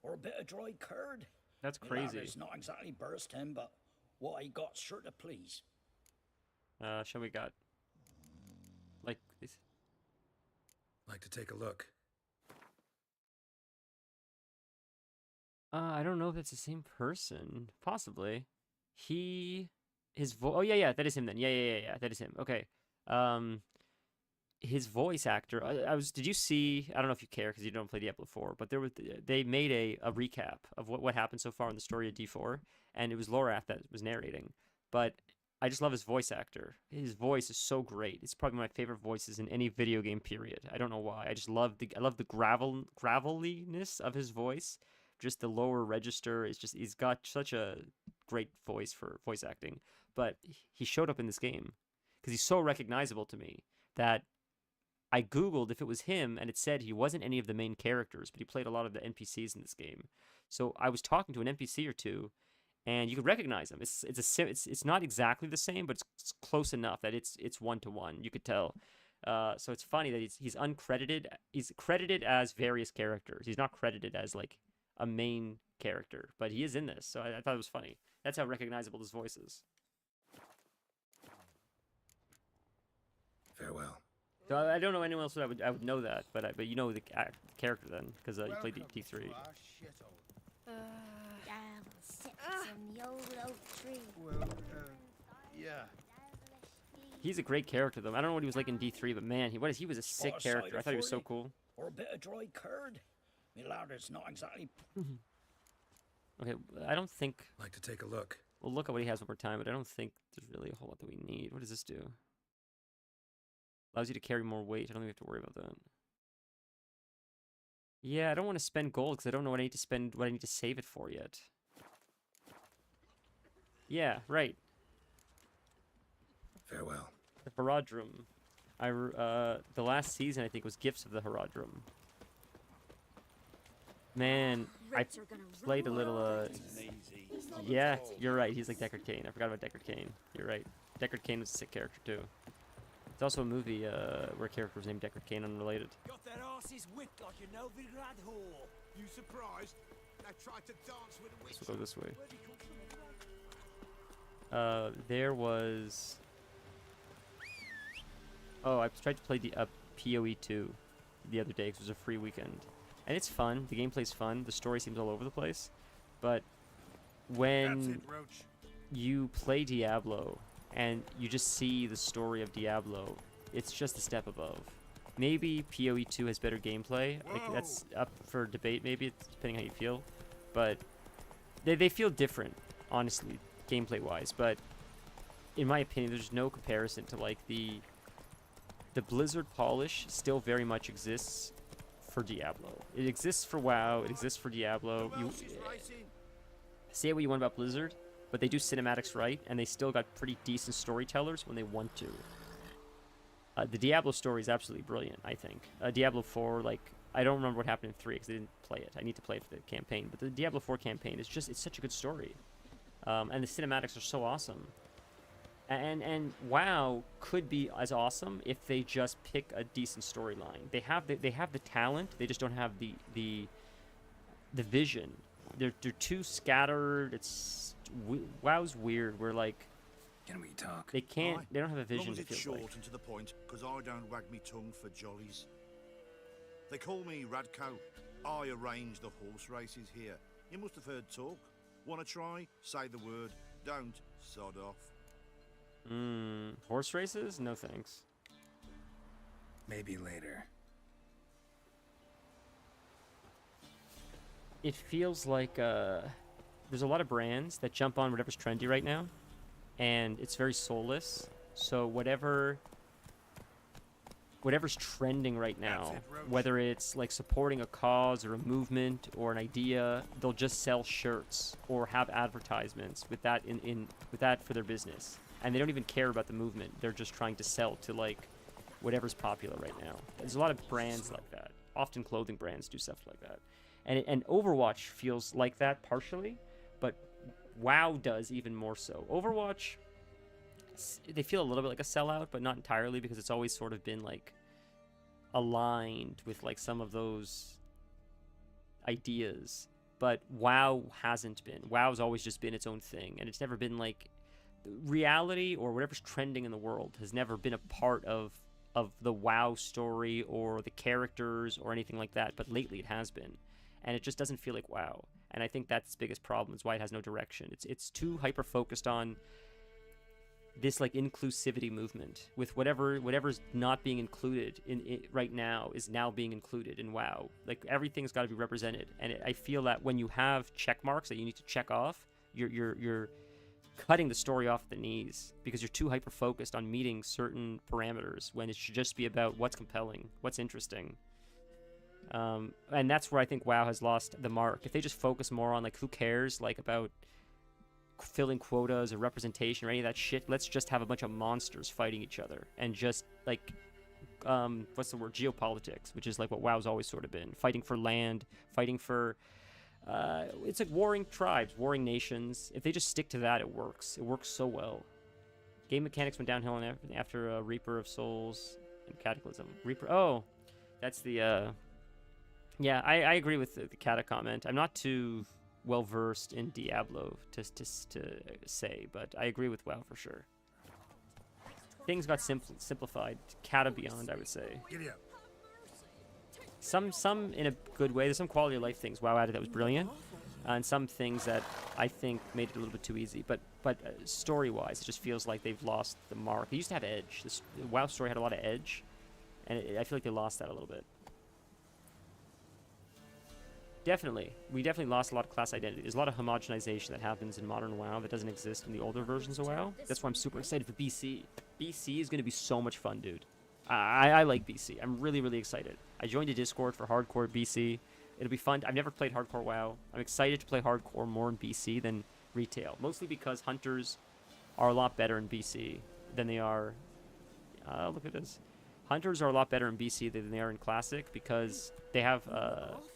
Or a bit of dry curd? That's My crazy. lather's not exactly bursting, but what I got sure to please. Shall we got? Like these? Like to take a look. I don't know if it's the same person. Possibly. His voice. Oh yeah, that is him then. Yeah, that is him. Okay. His voice actor. Did you see? I don't know if you care because you don't play Diablo 4, but they made a recap of what happened so far in the story of D4, and it was Lorath that was narrating. But I just love his voice actor. His voice is so great. It's probably my favorite voices in any video game period. I don't know why. I love the graveliness of his voice. Just the lower register is just, he's got such a great voice for voice acting. But he showed up in this game because he's so recognizable to me that I googled if it was him, and it said he wasn't any of the main characters, but he played a lot of the NPCs in this game. So I was talking to an NPC or two, and you could recognize him. It's not exactly the same, but it's close enough that it's 1-to-1. You could tell. So it's funny that he's uncredited. He's credited as various characters. He's not credited as like a main character, but he is in this. So I thought it was funny. That's how recognizable his voice is. Farewell. So I don't know anyone else that I would know that, but you know the character then because you played D3. Sit on the old oak tree. Well, yeah. He's a great character though. I don't know what he was like in D3, but man, he was a sick character. I thought he was so cool. Or a bit of dry curd. My lather's not exactly. Okay, I don't think. Like to take a look. We'll look at what he has over time, but I don't think there's really a whole lot that we need. What does this do? Allows you to carry more weight. I don't think we have to worry about that. Yeah, I don't want to spend gold because I don't know what I need to spend, what I need to save it for yet. Yeah, right. Farewell. The Haradrim. The last season I think was Gifts of the Haradrim. Man, I played a little. Yeah, you're right. He's like Deckard Cain. I forgot about Deckard Cain. You're right. Deckard Cain was a sick character too. It's also a movie where a character was named Deckard Cain, unrelated. Got that arse's wit like a Novigrad whore. You surprised? They tried to dance with a witch. Let's go this way. There was. Oh, I tried to play the PoE 2 the other day because it was a free weekend. And it's fun. The gameplay's fun. The story seems all over the place. But when you play Diablo and you just see the story of Diablo, it's just a step above. Maybe PoE 2 has better gameplay. Like, that's up for debate, maybe, depending how you feel. But they feel different, honestly, gameplay-wise. But in my opinion, there's no comparison to, like, the Blizzard polish still very much exists for Diablo. It exists for WoW, it exists for Diablo. You say what you want about Blizzard, but they do cinematics right, and they still got pretty decent storytellers when they want to. The Diablo story is absolutely brilliant, I think. Diablo 4, like, I don't remember what happened in 3 because I didn't play it. I need to play it for the campaign, but the Diablo 4 campaign is just, it's such a good story. And the cinematics are so awesome. And WoW could be as awesome if they just pick a decent storyline. They have the talent, they just don't have the vision. They're too scattered. WoW's weird. We're like, can we talk? They don't have a vision. Long as it it's feels short like. and to the point, because I don't wag me tongue for jollies. They call me Radko. I arrange the horse races here. You must have heard talk. Want to try? Say the word. Don't. Sod off. Horse races? No thanks. Maybe later. It feels like there's a lot of brands that jump on whatever's trendy right now, and it's very soulless. So whatever's trending right now, whether it's like supporting a cause or a movement or an idea, they'll just sell shirts or have advertisements with that with that for their business. And they don't even care about the movement. They're just trying to sell to, like, whatever's popular right now. There's a lot of brands like that. Often clothing brands do stuff like that. And Overwatch feels like that partially, but WoW does even more so. Overwatch, they feel a little bit like a sellout, but not entirely, because it's always sort of been, like, aligned with like some of those ideas, but WoW hasn't been. WoW's always just been its own thing, and it's never been like reality or whatever's trending in the world has never been a part of the WoW story or the characters or anything like that. But lately it has been, and it just doesn't feel like WoW. And I think that's its biggest problem. Is why it has no direction. It's too hyper focused on this like inclusivity movement with whatever's not being included in right now is now being included in WoW. Like everything's got to be represented, and I feel that when you have check marks that you need to check off, you're cutting the story off at the knees because you're too hyper focused on meeting certain parameters when it should just be about what's compelling, what's interesting. And that's where I think WoW has lost the mark. If they just focus more on like who cares like about filling quotas or representation or any of that shit, let's just have a bunch of monsters fighting each other and just like what's the word, geopolitics, which is like what WoW's always sort of been, fighting for land, fighting for it's like warring tribes, warring nations. If they just stick to that, it works so well. Game mechanics went downhill after Reaper of Souls and Cataclysm. Reaper, that's the yeah, I agree with the Cata comment. I'm not too well versed in Diablo to say, but I agree with WoW for sure. Things got simplified. Cata Beyond, I would say. Giddy up. Some in a good way. There's some quality of life things WoW added that was brilliant, and some things that I think made it a little bit too easy. But story-wise, it just feels like they've lost the mark. They used to have edge. This WoW story had a lot of edge, and I feel like they lost that a little bit. We definitely lost a lot of class identity. There's a lot of homogenization that happens in modern WoW that doesn't exist in the older versions of WoW. That's why I'm super excited for BC. BC is going to be so much fun, dude. I like BC. I'm really, really excited. I joined a Discord for hardcore BC. It'll be fun. I've never played hardcore WoW. I'm excited to play hardcore more in BC than retail. Mostly because hunters are a lot better in BC than they are... look at this. Hunters are a lot better in BC than they are in Classic because they have...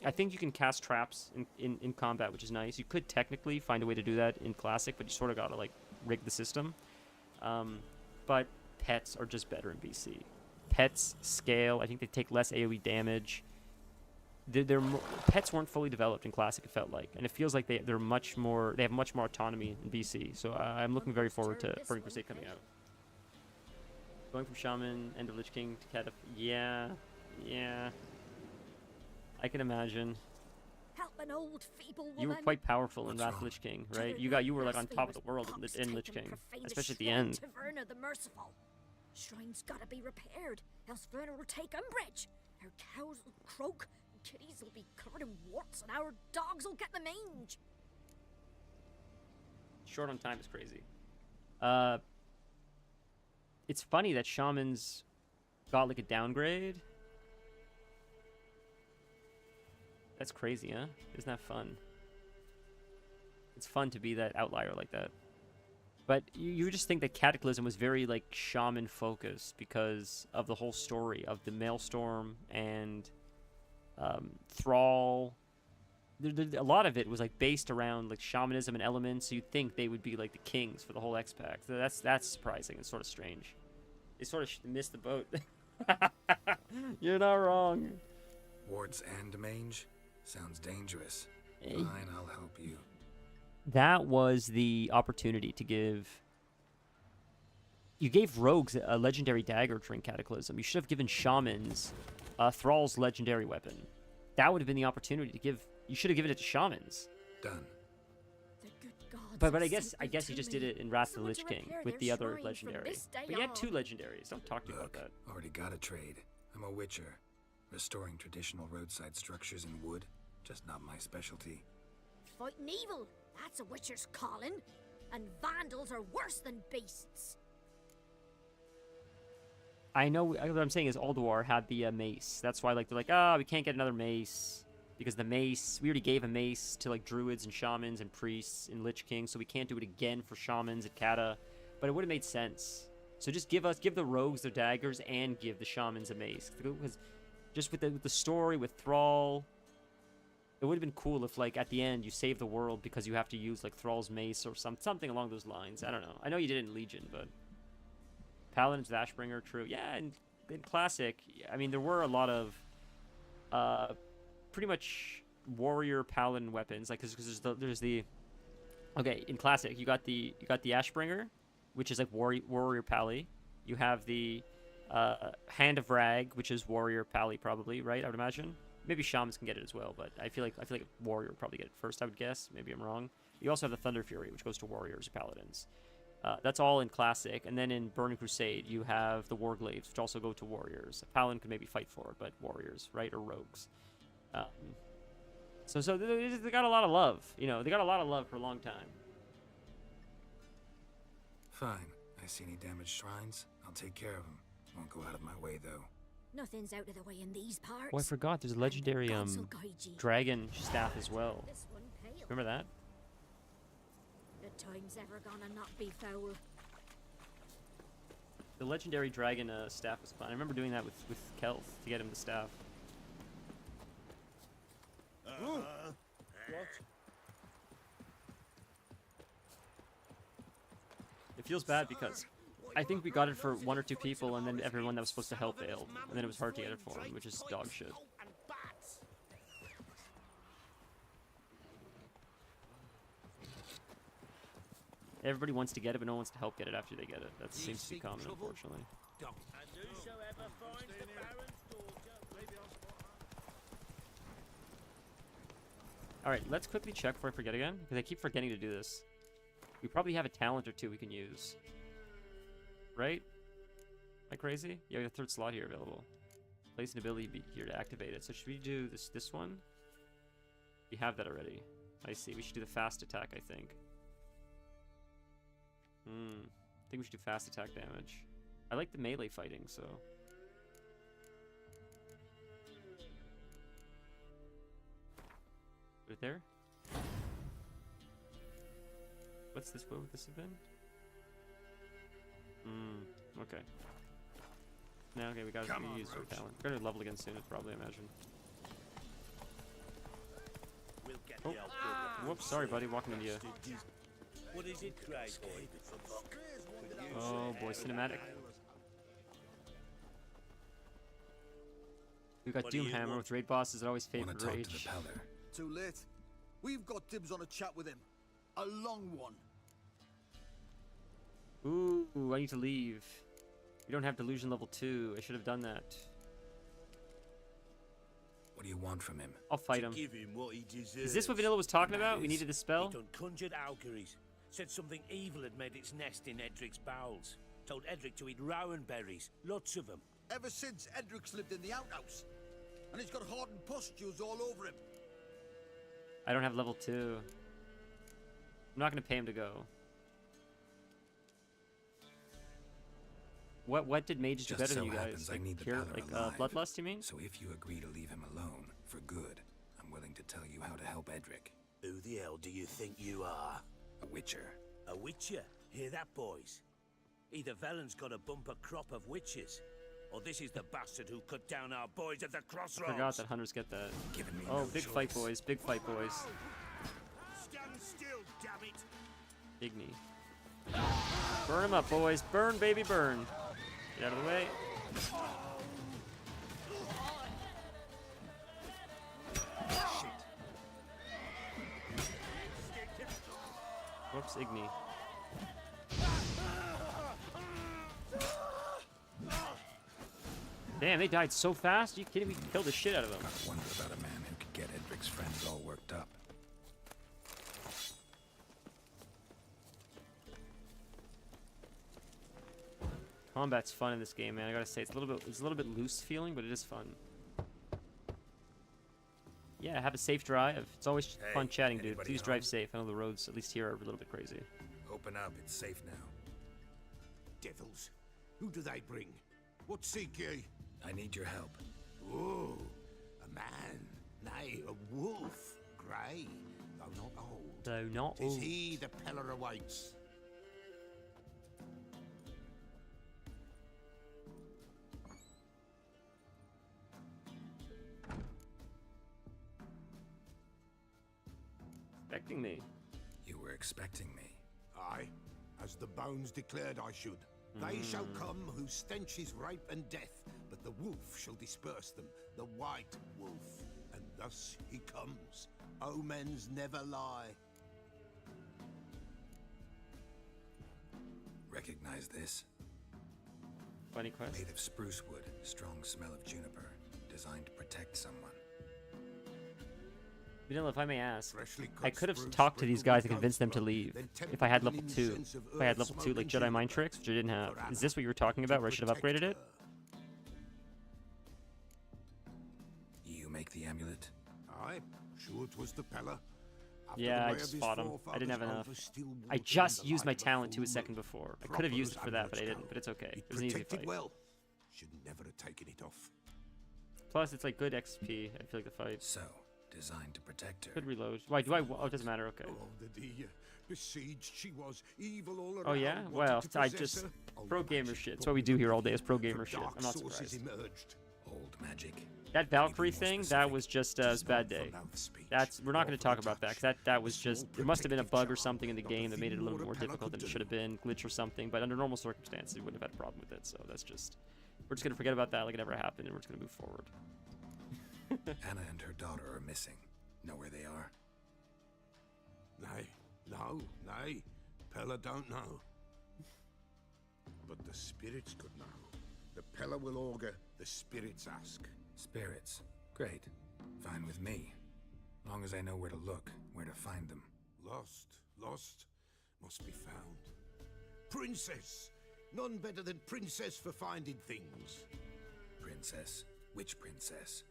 I think you can cast traps in combat, which is nice. You could technically find a way to do that in Classic, but you sort of got to like rig the system. But pets are just better in BC. Pets scale. I think they take less AoE damage. Pets weren't fully developed in Classic, it felt like, and it feels like they have much more autonomy in BC. So I'm looking very forward to Burning Crusade coming out. Going from Shaman, End of Lich King to Cat of... Yeah. I can imagine. Help an old feeble woman. You were quite powerful in Wrath of Lich King, right? You were like on top of the world in Lich King, especially at the end. Taverna the Merciful. Shrine's gotta be repaired, else Verna will take umbrage. Our cows will croak, kitties will be covered in warts, and our dogs will get the mange. Short on time is crazy. It's funny that Shamans got like a downgrade. That's crazy, huh? Isn't that fun? It's fun to be that outlier like that. But you just think that Cataclysm was very like shaman focused because of the whole story of the Maelstrom and Thrall. A lot of it was like based around like shamanism and elements, so you'd think they would be like the kings for the whole X-Pack. So that's surprising. It's sort of strange. They sort of missed the boat. You're not wrong. Wards and mange? Sounds dangerous. Fine, I'll help you. That was the opportunity to give... You gave rogues a legendary dagger during Cataclysm. You should have given shamans Thrall's legendary weapon. That would have been the opportunity to give... You should have given it to shamans. Done. But I guess you just did it in Wrath of the Lich King with the other legendary. But you had two legendaries. Don't talk to me about that. Already got a trade. I'm a witcher. Restoring traditional roadside structures in wood. Just not my specialty. Fighting evil. That's a witcher's calling. And vandals are worse than beasts. I know what I'm saying is Ulduar had the mace. That's why like they're like, we can't get another mace. Because the mace, we already gave a mace to like druids and shamans and priests in Lich King, so we can't do it again for shamans at Kata. But it would have made sense. So just give the rogues their daggers and give the shamans a mace. Because just with the story with Thrall, it would have been cool if like at the end you save the world because you have to use like Thrall's mace or something along those lines. I don't know. I know you did it in Legion, but Paladins of Ashbringer, true. Yeah, and in Classic, I mean, there were a lot of pretty much warrior paladin weapons, like because there's the okay, in Classic you got the Ashbringer, which is like warrior pally. You have the Hand of Rag, which is warrior pally, probably, right? I would imagine. Maybe shamans can get it as well, but I feel like warrior would probably get it first. I would guess. Maybe I'm wrong. You also have the Thunder Fury, which goes to warriors or paladins. That's all in Classic, and then in Burning Crusade you have the Warglaives, which also go to warriors. A paladin could maybe fight for it, but warriors, right, or rogues. So they got a lot of love. You know, they got a lot of love for a long time. Fine. I see any damaged shrines? I'll take care of them. Won't go out of my way, though. Nothing's out of the way in these parts. Oh, I forgot. There's a legendary Gods will guide you. dragon staff as well. This one pale. Remember that? The time's ever gonna not be foul. The legendary dragon staff was fun. I remember doing that with Kelth to get him the staff. What? It feels bad because I think we got it for 1 or 2 people, and then everyone that was supposed to help failed, and then it was hard to get it for him, which is dog shit. Everybody wants to get it, but no one wants to help get it after they get it. That seems to be common, unfortunately. Alright, let's quickly check before I forget again, because I keep forgetting to do this. We probably have a talent or 2 we can use. Right? Am I crazy? Yeah, we have a 3rd slot here available. Place an ability here to activate it. So should we do this one? We have that already. I see. We should do the fast attack, I think. I think we should do fast attack damage. I like the melee fighting, so... Put it there? What's this? What would this have been? Okay. Now, okay, we use our talent. We're gonna level again soon, probably, I imagine. Oh, whoops, sorry, buddy, walking into you. What is it, Craig? Oh boy, cinematic. We got Doomhammer with raid bosses. Always favorite rage. Too late. We've got dibs on a chat with him. A long one. Ooh, I need to leave. We don't have delusion level 2. I should have done that. What do you want from him? I'll fight him. Give him what he deserves. Is this what Vanilla was talking about? We needed the spell? He done conjured auguries. Said something evil had made its nest in Edric's bowels. Told Edric to eat rowan berries. Lots of them. Ever since Edric's lived in the outhouse. And he's got hardened pustules all over him. I don't have level 2. I'm not going to pay him to go. What did mages do better than you guys? I need the cure, alive. bloodlust, you mean? So if you agree to leave him alone, for good, I'm willing to tell you how to help Edric. Who the hell do you think you are? A witcher. A witcher? Hear that, boys? Either Velen's got a bumper crop of witches, or this is the bastard who cut down our boys at the crossroads. I forgot that hunters get that. Oh, big fight, boys. Big fight, boys. Stand still, damn it! Igni. Burn him up, boys. Burn, baby, burn. Get out of the way. Whoops, Igni. Damn, they died so fast. Are you kidding me? We killed the shit out of them. I wonder about a man who could get Edric's friends all worked up. Combat's fun in this game, man. I gotta say, it's a little bit loose feeling, but it is fun. Yeah, have a safe drive. It's always fun chatting, dude. Please drive safe. I know the roads, at least here, are a little bit crazy. Open up. It's safe now. Devils. Who do they bring? What seek ye? I need your help. Oh, a man. Nay, a wolf. Grey, though not old. Though not Tis old. he the Peller awaits. Expecting me. You were expecting me. Aye, as the bones declared I should. They shall come whose stench is rape and death, the wolf shall disperse them, the white wolf. And thus he comes. Omens never lie. Recognize this? Funny quest. Made of spruce wood, strong smell of juniper, designed to protect someone. Vanilla, if I may ask, Freshly I cut could have spruce talked to these sprinkled guys with and convinced them to goat's leave. blood, then If I had tempered level with 2. incense of If I had earth level 2, like smoking Jedi mind juniper tricks, which I didn't have. for Is this what you were talking about, where I should have protect upgraded it? You make the amulet? Aye, sure 'twas the Pella. After Yeah, the I way of just his fought him. I didn't have forefathers enough. over still I water just in the used my light of a talent to a full second moon. before. I could Proper have used as it for that, but I Ambrose didn't. But it's okay. He'd It was an easy protected fight. well. Should never have taken it off. Plus, it's like good XP. I feel like the fight. So, designed to protect her. Could reload. Why do I? Oh, it doesn't matter. Okay. Oh, the besieged she was, evil all around. Oh yeah. wanted Well, to I possess just her. Old pro gamer magic shit. That's put what we me do to here all bed, day is pro for gamer shit. dark I'm not sources surprised. emerged. Old magic. That Valkyrie thing, that was just a bad day. That's we're not going to talk about that because that was just it must have been a bug or something in the game that made it a little bit more difficult than it should have been, glitch or something. But under normal circumstances, we wouldn't have had a problem with it. So that's just we're just going to forget about that like it never happened, and we're just going to move forward. Anna and her daughter are missing. Know where they are? Nay, no, nay. Pella don't know. But the spirits could know. The Pella will augur, the spirits ask. Spirits. Great. Fine with me. Long as I know where to look, where to find them. Lost, must be found. Princess! None better than Princess for finding things. Princess? Which princess?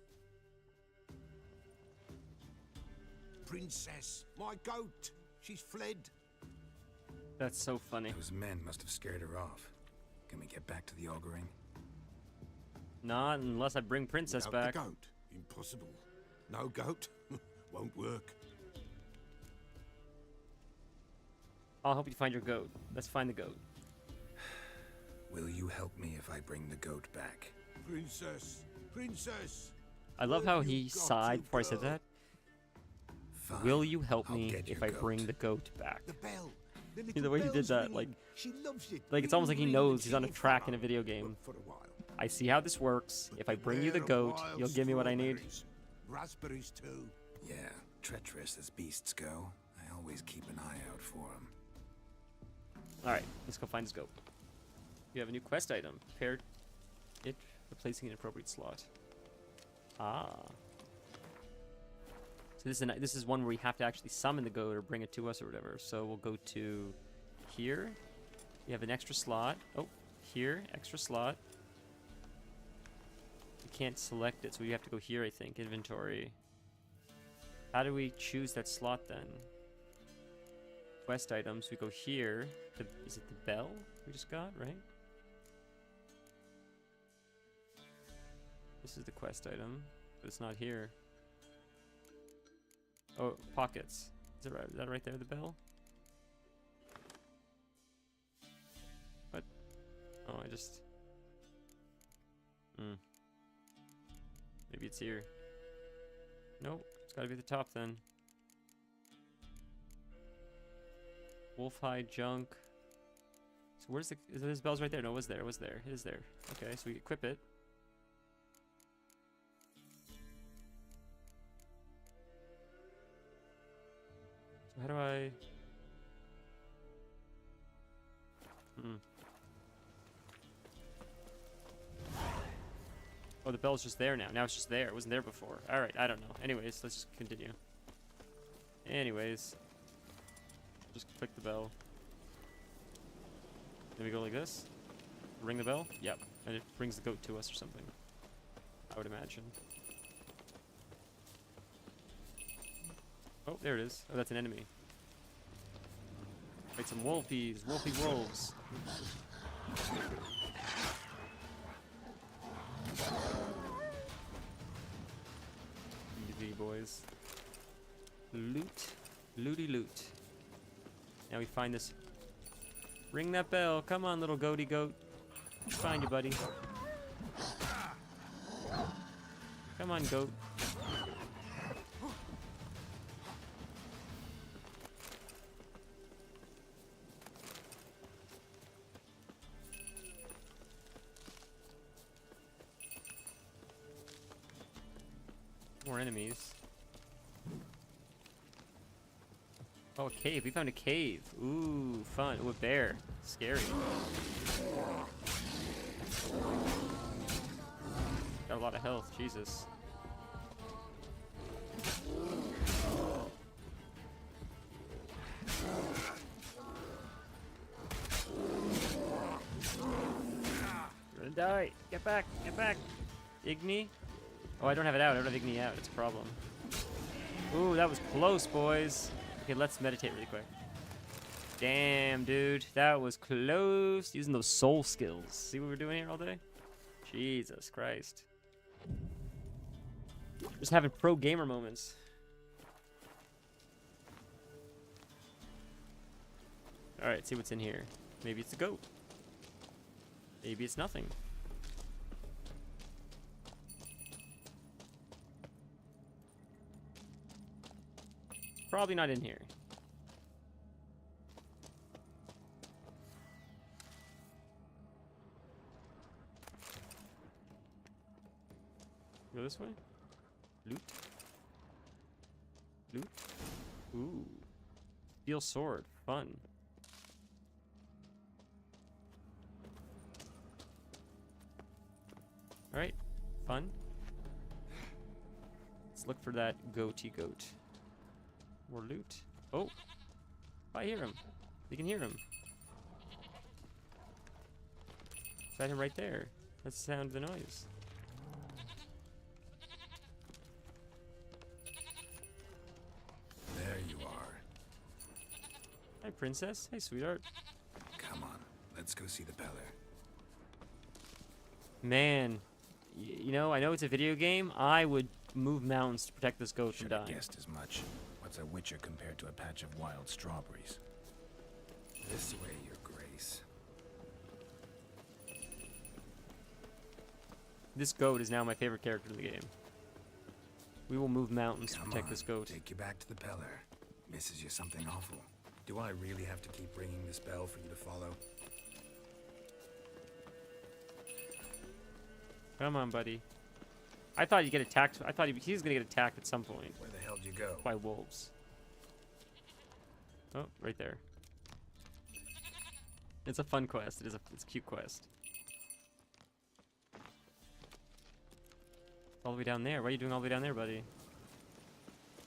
Princess, my goat. She's fled. That's so funny. Those men must have scared her off. Can we get back to the auguring? Not unless I bring Princess Without back. the goat, impossible. No goat, won't work. I'll help you find your goat. Let's find the goat. Will you help me if I bring the goat back? Princess, princess. I love how he got sighed to before I said go? that. Fine. Will you help I'll me get if your I bring goat. the goat back? The bell. The, The little way he did bell's that, ringing. like She loves it. it's almost like he Ring, knows ring, he's on a she'll track in a follow. video game. But for a while. I see how this works. If I bring you the Beware of goat, wild you'll give me what I need. strawberries. Raspberries too. Yeah, treacherous as beasts go. I always keep an eye out for them. Alright, let's go find this goat. You have a new quest item. Paired it, replacing an appropriate slot. Ah. So this is one where we have to actually summon the goat or bring it to us or whatever. So we'll go to here. You have an extra slot. Oh, here, extra slot. You can't select it, so we have to go here, I think. Inventory. How do we choose that slot then? Quest items. We go here. Is it the bell we just got, right? This is the quest item, but it's not here. Oh, pockets. Is that right there, the bell? What? Oh, I just... Maybe it's here. Nope, it's gotta be at the top then. Wolfhide junk. So where's the... Is this bell's right there? No, it was there, it was there. It is there. Okay, so we equip it. So how do I... Oh, the bell's just there now. Now it's just there. It wasn't there before. Alright, I don't know. Anyways, let's just continue. Anyways. Just click the bell. Then we go like this. Ring the bell. Yep. And it brings the goat to us or something. I would imagine. Oh, there it is. Oh, that's an enemy. Fight some wolfies. Wolfy wolves. Easy, boys. Loot. Looty loot. Now we find this. Ring that bell. Come on, little goaty goat. Find you, buddy. Come on, goat. More enemies. Oh, a cave. We found a cave. Ooh, fun. Ooh, a bear. Scary. Got a lot of health. Jesus. You're gonna die. Get back. Get back. Igni. Oh, I don't have it out. I don't have Igni out. It's a problem. Ooh, that was close, boys. Okay, let's meditate really quick. Damn, dude. That was close. Using those soul skills. See what we're doing here all day? Jesus Christ. Just having pro gamer moments. Alright, see what's in here. Maybe it's a goat. Maybe it's nothing. Probably not in here. Go this way? Loot. Loot. Ooh. Steel sword. Fun. Alright. Fun. Let's look for that goatee goat. More loot. Oh! I hear him. You can hear him. Is that him right there? That's the sound of the noise. There you are. Hi, princess. Hey, sweetheart. Come on, let's go see the Peller. Man, you know, I know it's a video game. I would move mountains to protect this goat from Should have dying. guessed as much. What's a witcher compared to a patch of wild strawberries? This way, your grace. This goat is now my favorite character in the game. We will move mountains to Come protect on, this goat. take you back to the Peller. Misses you something awful. Do I really have to keep ringing this bell for you to follow? Come on, buddy. I thought you'd get attacked. I thought he was gonna get attacked at some point. Where the hell did you go? By wolves. Oh, right there. It's a fun quest. It's a cute quest. All the way down there. What are you doing all the way down there, buddy?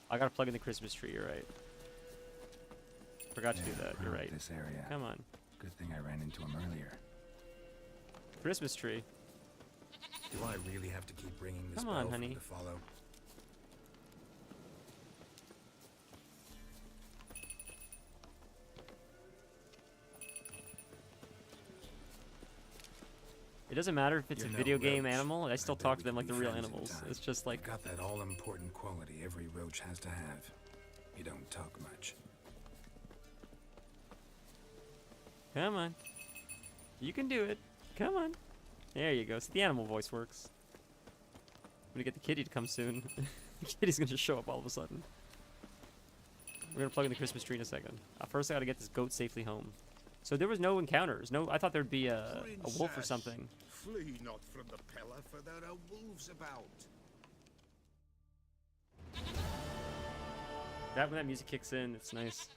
I gotta plug in the Christmas tree. You're right. Forgot to do that. You're right. This area. Come on. Good thing I ran into him earlier. Christmas tree. Do I really have to keep ringing this Come bell on, for honey. you to follow? It doesn't matter if it's You're a no video game roach. animal. I still bet talk we to them can like be the real friends in animals. time. It's just like Got that all-important quality every roach has to have. You don't talk much. Come on. You can do it. Come on. There you go. See, the animal voice works. I'm gonna get the kitty to come soon. The kitty's gonna just show up all of a sudden. We're gonna plug in the Christmas tree in a second. First, I gotta get this goat safely home. So there was no encounters. No, I thought there'd be a wolf or Princess, something. Flee not from the Peller, for there are wolves about. When that music kicks in, it's nice.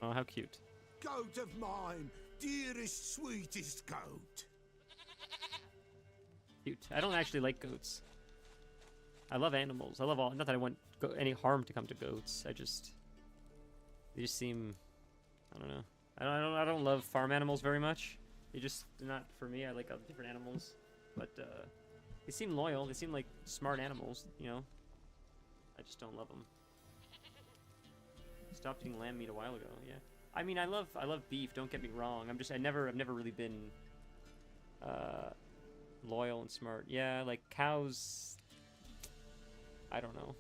Oh, how cute. Goat of mine, dearest, sweetest goat. Cute. I don't actually like goats. I love animals. I love all. Not that I want any harm to come to goats. They just seem. I don't know. I don't love farm animals very much. They're not for me. I like other different animals, but they seem loyal. They seem like smart animals. You know. I just don't love them. Stopped eating lamb meat a while ago. Yeah. I mean, I love beef. Don't get me wrong. I've never really been loyal and smart. Yeah, like cows. I don't know.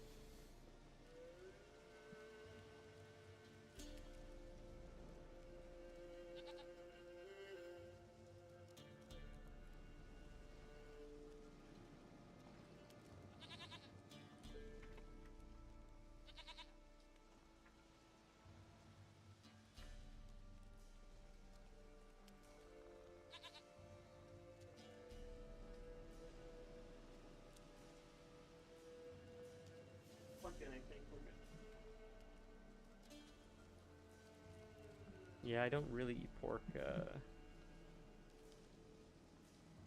Yeah, I don't really eat pork.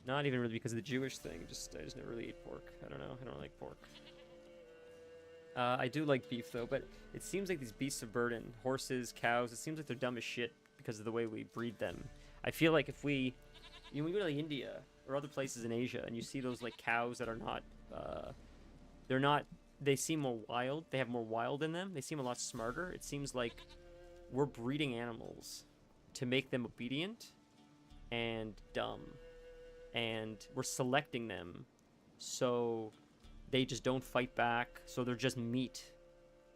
Not even really because of the Jewish thing. I just never really eat pork. I don't know. I don't like pork. I do like beef though, but it seems like these beasts of burden, horses, cows, it seems like they're dumb as shit because of the way we breed them. I feel like if we, when you go to like India or other places in Asia and you see those like cows that are not, they seem more wild. They have more wild in them. They seem a lot smarter. It seems like we're breeding animals to make them obedient and dumb. And we're selecting them so they just don't fight back, so they're just meat,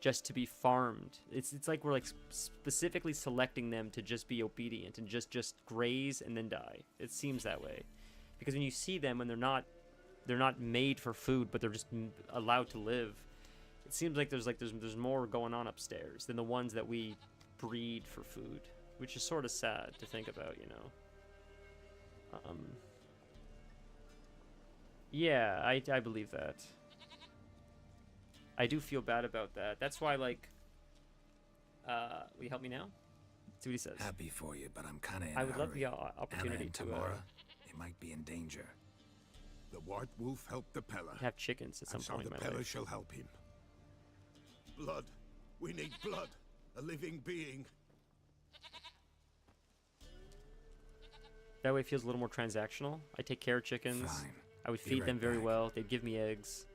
just to be farmed. It's like we're like specifically selecting them to just be obedient and just graze and then die. It seems that way, because when you see them when they're not made for food, but they're just allowed to live. It seems like there's more going on upstairs than the ones that we breed for food, which is sort of sad to think about, you know. Yeah, I believe that. I do feel bad about that. That's why, like, will you help me now? See what he says. Happy for you, but I'm kind of in I a would love hurry. the opportunity to Tamora, they might be in danger. The White Wolf helped the Pella. have chickens at some And so point the in my Pella life. shall help him. Blood. We need blood. A living being. That way it feels a little more transactional. I take care of chickens. Fine. I would Be feed right them very back. well. They'd give me eggs.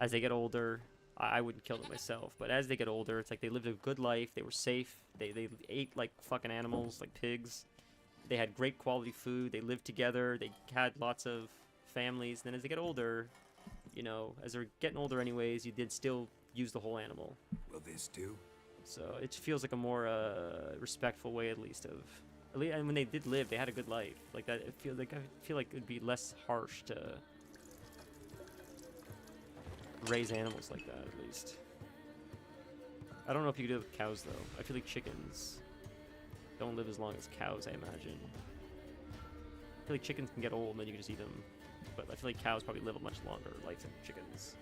As they get older, I wouldn't kill them myself. But as they get older, it's like they lived a good life. They were safe. They ate like fucking animals, like pigs. They had great quality food. They lived together. They had lots of families. Then as they get older, you know, as they're getting older anyways, you did still use the whole animal. Will this do? So it feels like a more respectful way, at least, and when they did live, they had a good life. Like that, I feel like it'd be less harsh to raise animals like that, at least. I don't know if you could do it with cows though. I feel like chickens don't live as long as cows, I imagine. I feel like chickens can get old and then you can just eat them, but I feel like cows probably live a much longer life than chickens.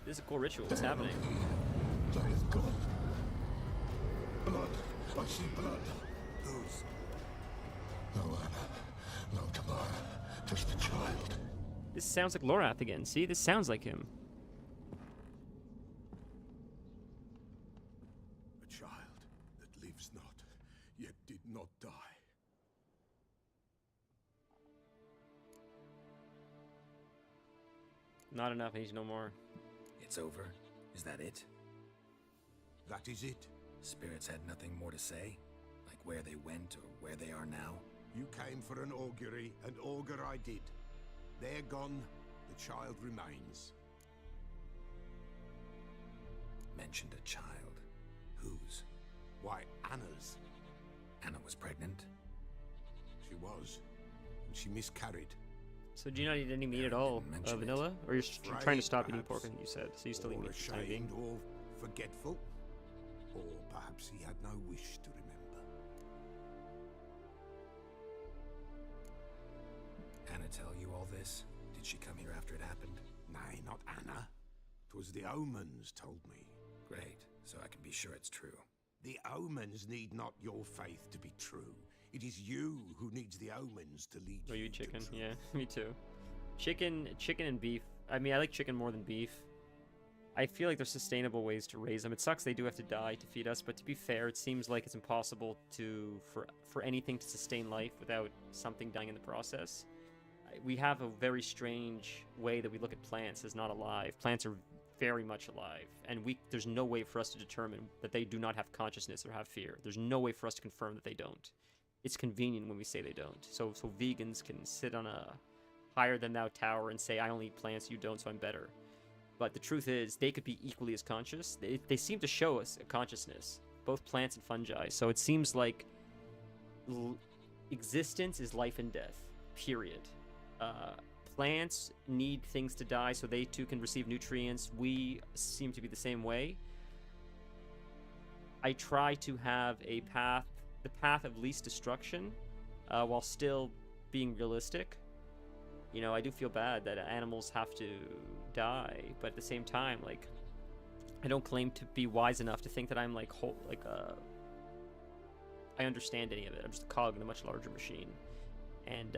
This is a cool ritual. What's happening? Giant God. Blood. I see blood. Whose? No Anna. No Tamara. Just a child. This sounds like Lorath again. See, this sounds like him. A child that lives not, yet did not die. Not enough. I need to know more. It's over? Is that it? That is it. Spirits had nothing more to say? Like where they went or where they are now? You came for an augury, and augur I did. They're gone. The child remains. Mentioned a child. Whose? Why, Anna's. Anna was pregnant? She was. And she miscarried. So do you not eat any meat at all, mention it. Vanilla? Or you're trying to Afraid, stop eating perhaps. pork, I think you said. So you still eat Or meat for the time being. ashamed, or forgetful. Or perhaps he had no wish to remember. Anna tell you all this? Did she come here after it happened? Nay, not Anna. 'Twas the omens told me. Great, so I can be sure it's true. The omens need not your faith to be true. It is you who needs the omens to lead Oh, you you eat to chicken? truth. Yeah, me too. Chicken and beef. I mean, I like chicken more than beef. I feel like there's sustainable ways to raise them. It sucks they do have to die to feed us, but to be fair, it seems like it's impossible for anything to sustain life without something dying in the process. We have a very strange way that we look at plants as not alive. Plants are very much alive, and there's no way for us to determine that they do not have consciousness or have fear. There's no way for us to confirm that they don't. It's convenient when we say they don't. So vegans can sit on a higher than thou tower and say, I only eat plants, you don't, so I'm better. But the truth is, they could be equally as conscious. They seem to show us a consciousness, both plants and fungi. So it seems like existence is life and death, period. Plants need things to die so they too can receive nutrients. We seem to be the same way. I try to have the path of least destruction, while still being realistic. You know, I do feel bad that animals have to die, but at the same time, like, I don't claim to be wise enough to think that I'm like I understand any of it. I'm just a cog in a much larger machine, and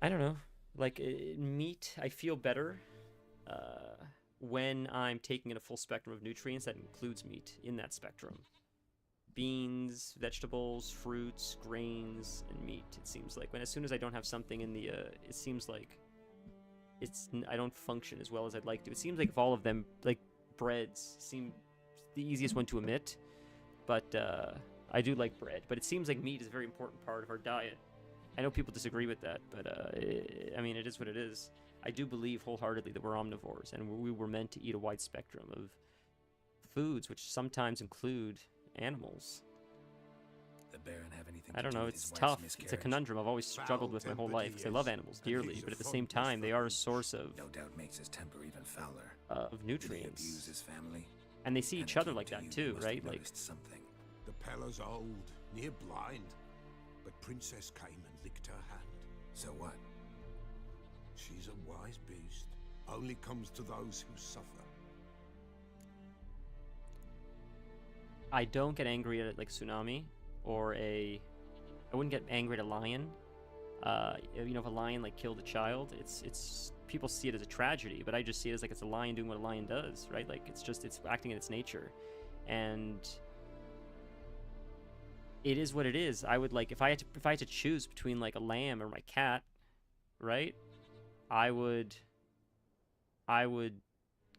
I don't know. Like meat, I feel better when I'm taking in a full spectrum of nutrients that includes meat in that spectrum. Beans, vegetables, fruits, grains, and meat. It seems like as soon as I don't have something in the, it seems like I don't function as well as I'd like to. It seems like if all of them, like breads, seem the easiest one to omit, but I do like bread. But it seems like meat is a very important part of our diet. I know people disagree with that, but I mean, it is what it is. I do believe wholeheartedly that we're omnivores, and we were meant to eat a wide spectrum of foods, which sometimes include animals. The Baron have anything I don't to do know, with it's his wife's tough. It's a miscarriage? conundrum I've always struggled with my whole life, because I love animals dearly, but at the same time, they are a source of No doubt makes his temper even fouler. of Did he nutrients. abuse his family? And they see each other like that too, must right? have Like, noticed something. The Pella's old, near blind, but Princess came and licked her hand. So what? She's a wise beast. Only comes to those who suffer. I don't get angry at like tsunami or I wouldn't get angry at a lion. You know, if a lion like killed a child, it's people see it as a tragedy, but I just see it as like it's a lion doing what a lion does, right? Like it's acting in its nature, and it is what it is. I would like if I had to choose between like a lamb or my cat, right? I would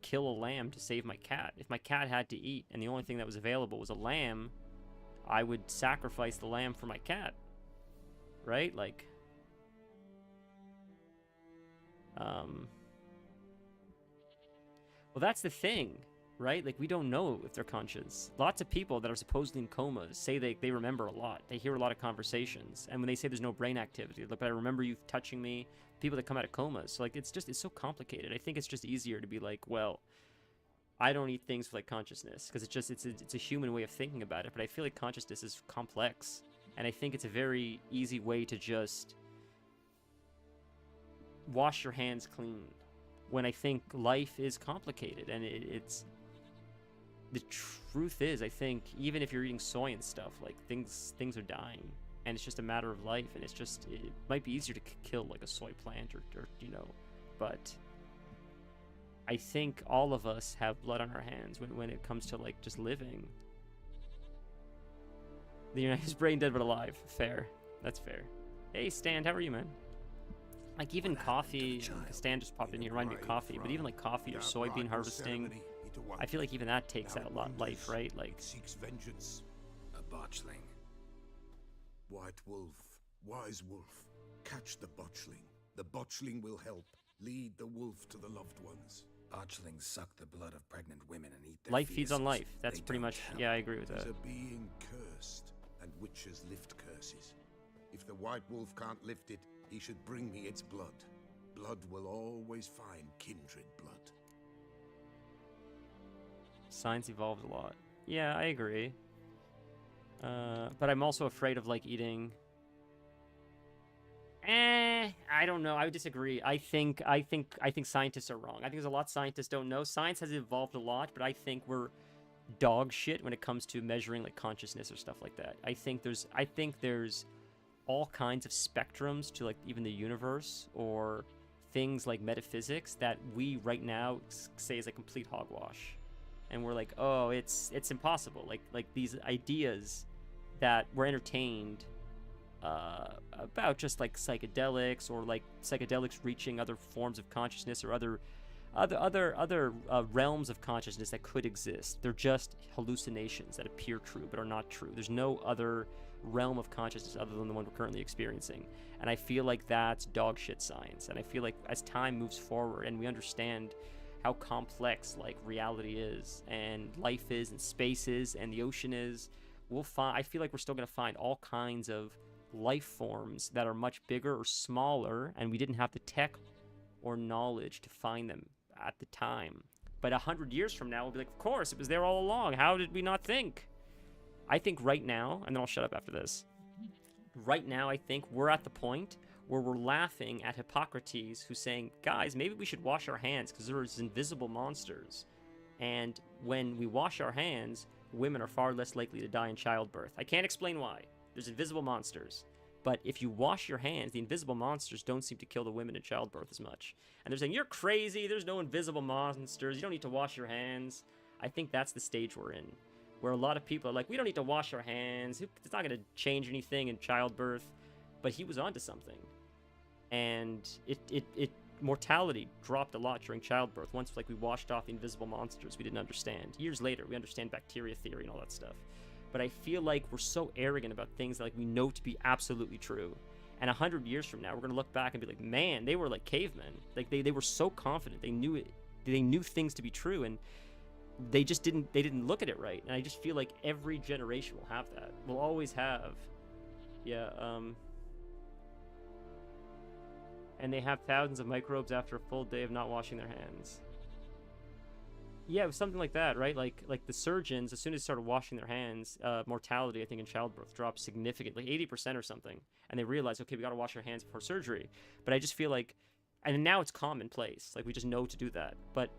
kill a lamb to save my cat. If my cat had to eat and the only thing that was available was a lamb, I would sacrifice the lamb for my cat. Right? Like well, that's the thing, right? Like, we don't know if they're conscious. Lots of people that are supposedly in comas say they remember a lot. They hear a lot of conversations. And when they say there's no brain activity, like, but I remember you touching me, people that come out of comas. So, like, it's so complicated. I think it's just easier to be like, well, I don't eat things with, like, consciousness. Because it's a human way of thinking about it. But I feel like consciousness is complex. And I think it's a very easy way to just wash your hands clean. When I think life is complicated, and it's the truth is, I think even if you're eating soy and stuff, like things are dying, and it's just a matter of life, and it might be easier to kill like a soy plant or you know, but I think all of us have blood on our hands when it comes to like just living. He's brain dead but alive. Fair, that's fair. Hey Stan, how are you, man? Like even coffee, Stan just popped in here, reminded me of coffee, but even like coffee or soybean harvesting, I feel like even that takes out a lot of life, right? Like seeks vengeance. A botchling. White wolf, wise wolf, catch the botchling. The botchling will help lead the wolf to the loved ones. Botchlings suck the blood of pregnant women and eat their life feeds on fetuses. life. That's They pretty don't much, help. yeah, I agree with that. He's a being cursed, and witches lift curses. If the white wolf can't lift it, he should bring me its blood. Blood will always find kindred blood. Science evolved a lot. Yeah, I agree. But I'm also afraid of like eating. I don't know. I would disagree. I think scientists are wrong. I think there's a lot scientists don't know. Science has evolved a lot, but I think we're dog shit when it comes to measuring like consciousness or stuff like that. I think there's all kinds of spectrums to like even the universe or things like metaphysics that we right now say is a complete hogwash, and we're like, oh, it's impossible. Like these ideas that we're entertained about just like psychedelics or like psychedelics reaching other forms of consciousness or other realms of consciousness that could exist. They're just hallucinations that appear true but are not true. There's no other realm of consciousness other than the one we're currently experiencing, and I feel like that's dog shit science. And I feel like as time moves forward and we understand how complex like reality is and life is and space is and the ocean is, I feel like we're still going to find all kinds of life forms that are much bigger or smaller, and we didn't have the tech or knowledge to find them at the time. But 100 years from now, we'll be like, of course, it was there all along. How did we not think? I think right now, and then I'll shut up after this. Right now, I think we're at the point where we're laughing at Hippocrates, who's saying, guys, maybe we should wash our hands because there's invisible monsters. And when we wash our hands, women are far less likely to die in childbirth. I can't explain why. There's invisible monsters. But if you wash your hands, the invisible monsters don't seem to kill the women in childbirth as much. And they're saying, you're crazy, there's no invisible monsters, you don't need to wash your hands. I think that's the stage we're in, where a lot of people are like, we don't need to wash our hands, it's not going to change anything in childbirth. But he was onto something. And mortality dropped a lot during childbirth. Once, like, we washed off the invisible monsters we didn't understand. Years later, we understand bacteria theory and all that stuff. But I feel like we're so arrogant about things that, like, we know to be absolutely true. And 100 years from now, we're going to look back and be like, man, they were like cavemen. Like, they were so confident. They knew it. They knew things to be true, and they just didn't look at it right. And I just feel like every generation will have that. We'll always have, and they have thousands of microbes after a full day of not washing their hands. Yeah, it was something like that, right? Like the surgeons, as soon as they started washing their hands, mortality, I think, in childbirth dropped significantly, 80% or something. And they realized, okay, we got to wash our hands before surgery. But I just feel like, and now it's commonplace. Like, we just know to do that. But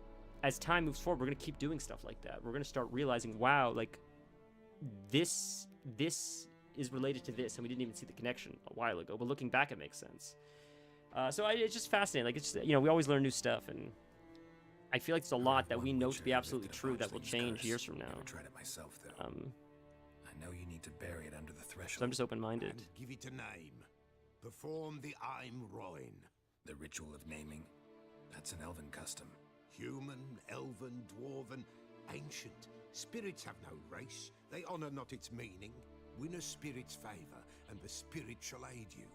as time moves forward, we're going to keep doing stuff like that. We're going to start realizing, wow, like, this is related to this, and we didn't even see the connection a while ago. But looking back, it makes sense. So it's just fascinating. Like, it's just, we always learn new stuff, and I feel like there's a lot that we know to be absolutely true that will change years from now. Never tried it myself, though. I know you need to bury it under the threshold. So I'm just open-minded. And give it a name. Perform the Aim Roin. The ritual of naming. That's an elven custom. Human, elven, dwarven, ancient. Spirits have no race. They honor not its meaning. Win a spirit's favor, and the spirit shall aid you.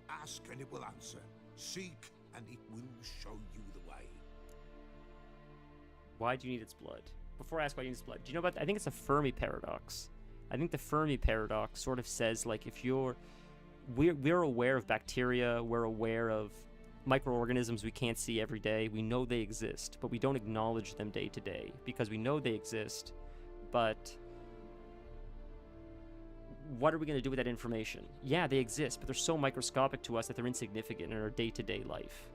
Ask, and it will answer. Seek, and it will show you the way. Why do you need its blood? Before I ask why you need its blood, do you know about, I think it's a Fermi paradox. I think the Fermi paradox sort of says, like, if we're aware of bacteria, we're aware of microorganisms we can't see every day. We know they exist, but we don't acknowledge them day to day because we know they exist. But what are we going to do with that information? Yeah, they exist, but they're so microscopic to us that they're insignificant in our day-to-day life.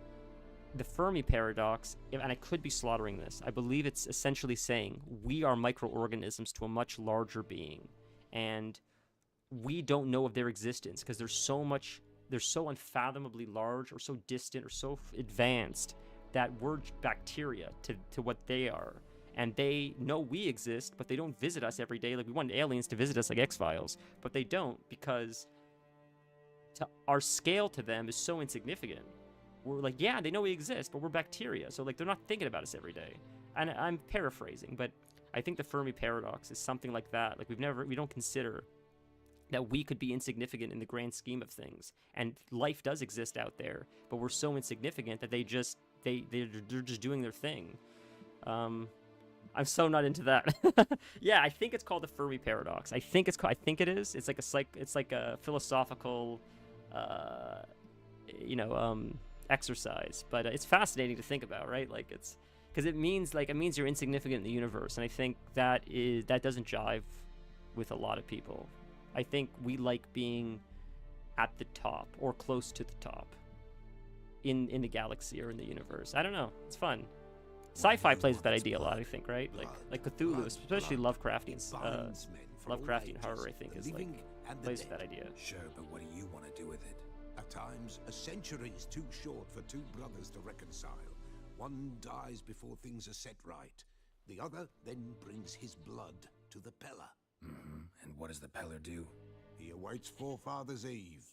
The Fermi paradox, and I could be slaughtering this, I believe it's essentially saying we are microorganisms to a much larger being, and we don't know of their existence because they're so unfathomably large or so distant or so advanced that we're bacteria to what they are. And they know we exist, but they don't visit us every day. Like, we want aliens to visit us like X-Files, but they don't because our scale to them is so insignificant. We're like, yeah, they know we exist, but we're bacteria. So, like, they're not thinking about us every day. And I'm paraphrasing, but I think the Fermi paradox is something like that. Like, we don't consider that we could be insignificant in the grand scheme of things. And life does exist out there, but we're so insignificant that they're just doing their thing. I'm so not into that. Yeah, I think it's called the Fermi paradox. I think it is. It's like a philosophical, exercise. But it's fascinating to think about, right? Like, it's because it means you're insignificant in the universe, and I think that doesn't jive with a lot of people. I think we like being at the top or close to the top in the galaxy or in the universe. I don't know. It's fun. Sci-fi plays with that idea a lot, I think, right? Like Cthulhu, especially Lovecraftian horror, I think, is like plays with that idea. Sure, but what do you want to do with it? At times, a century is too short for two brothers to reconcile. One dies before things are set right. The other then brings his blood to the Peller. Mm-hmm. And what does the Peller do? He awaits Forefather's Eve.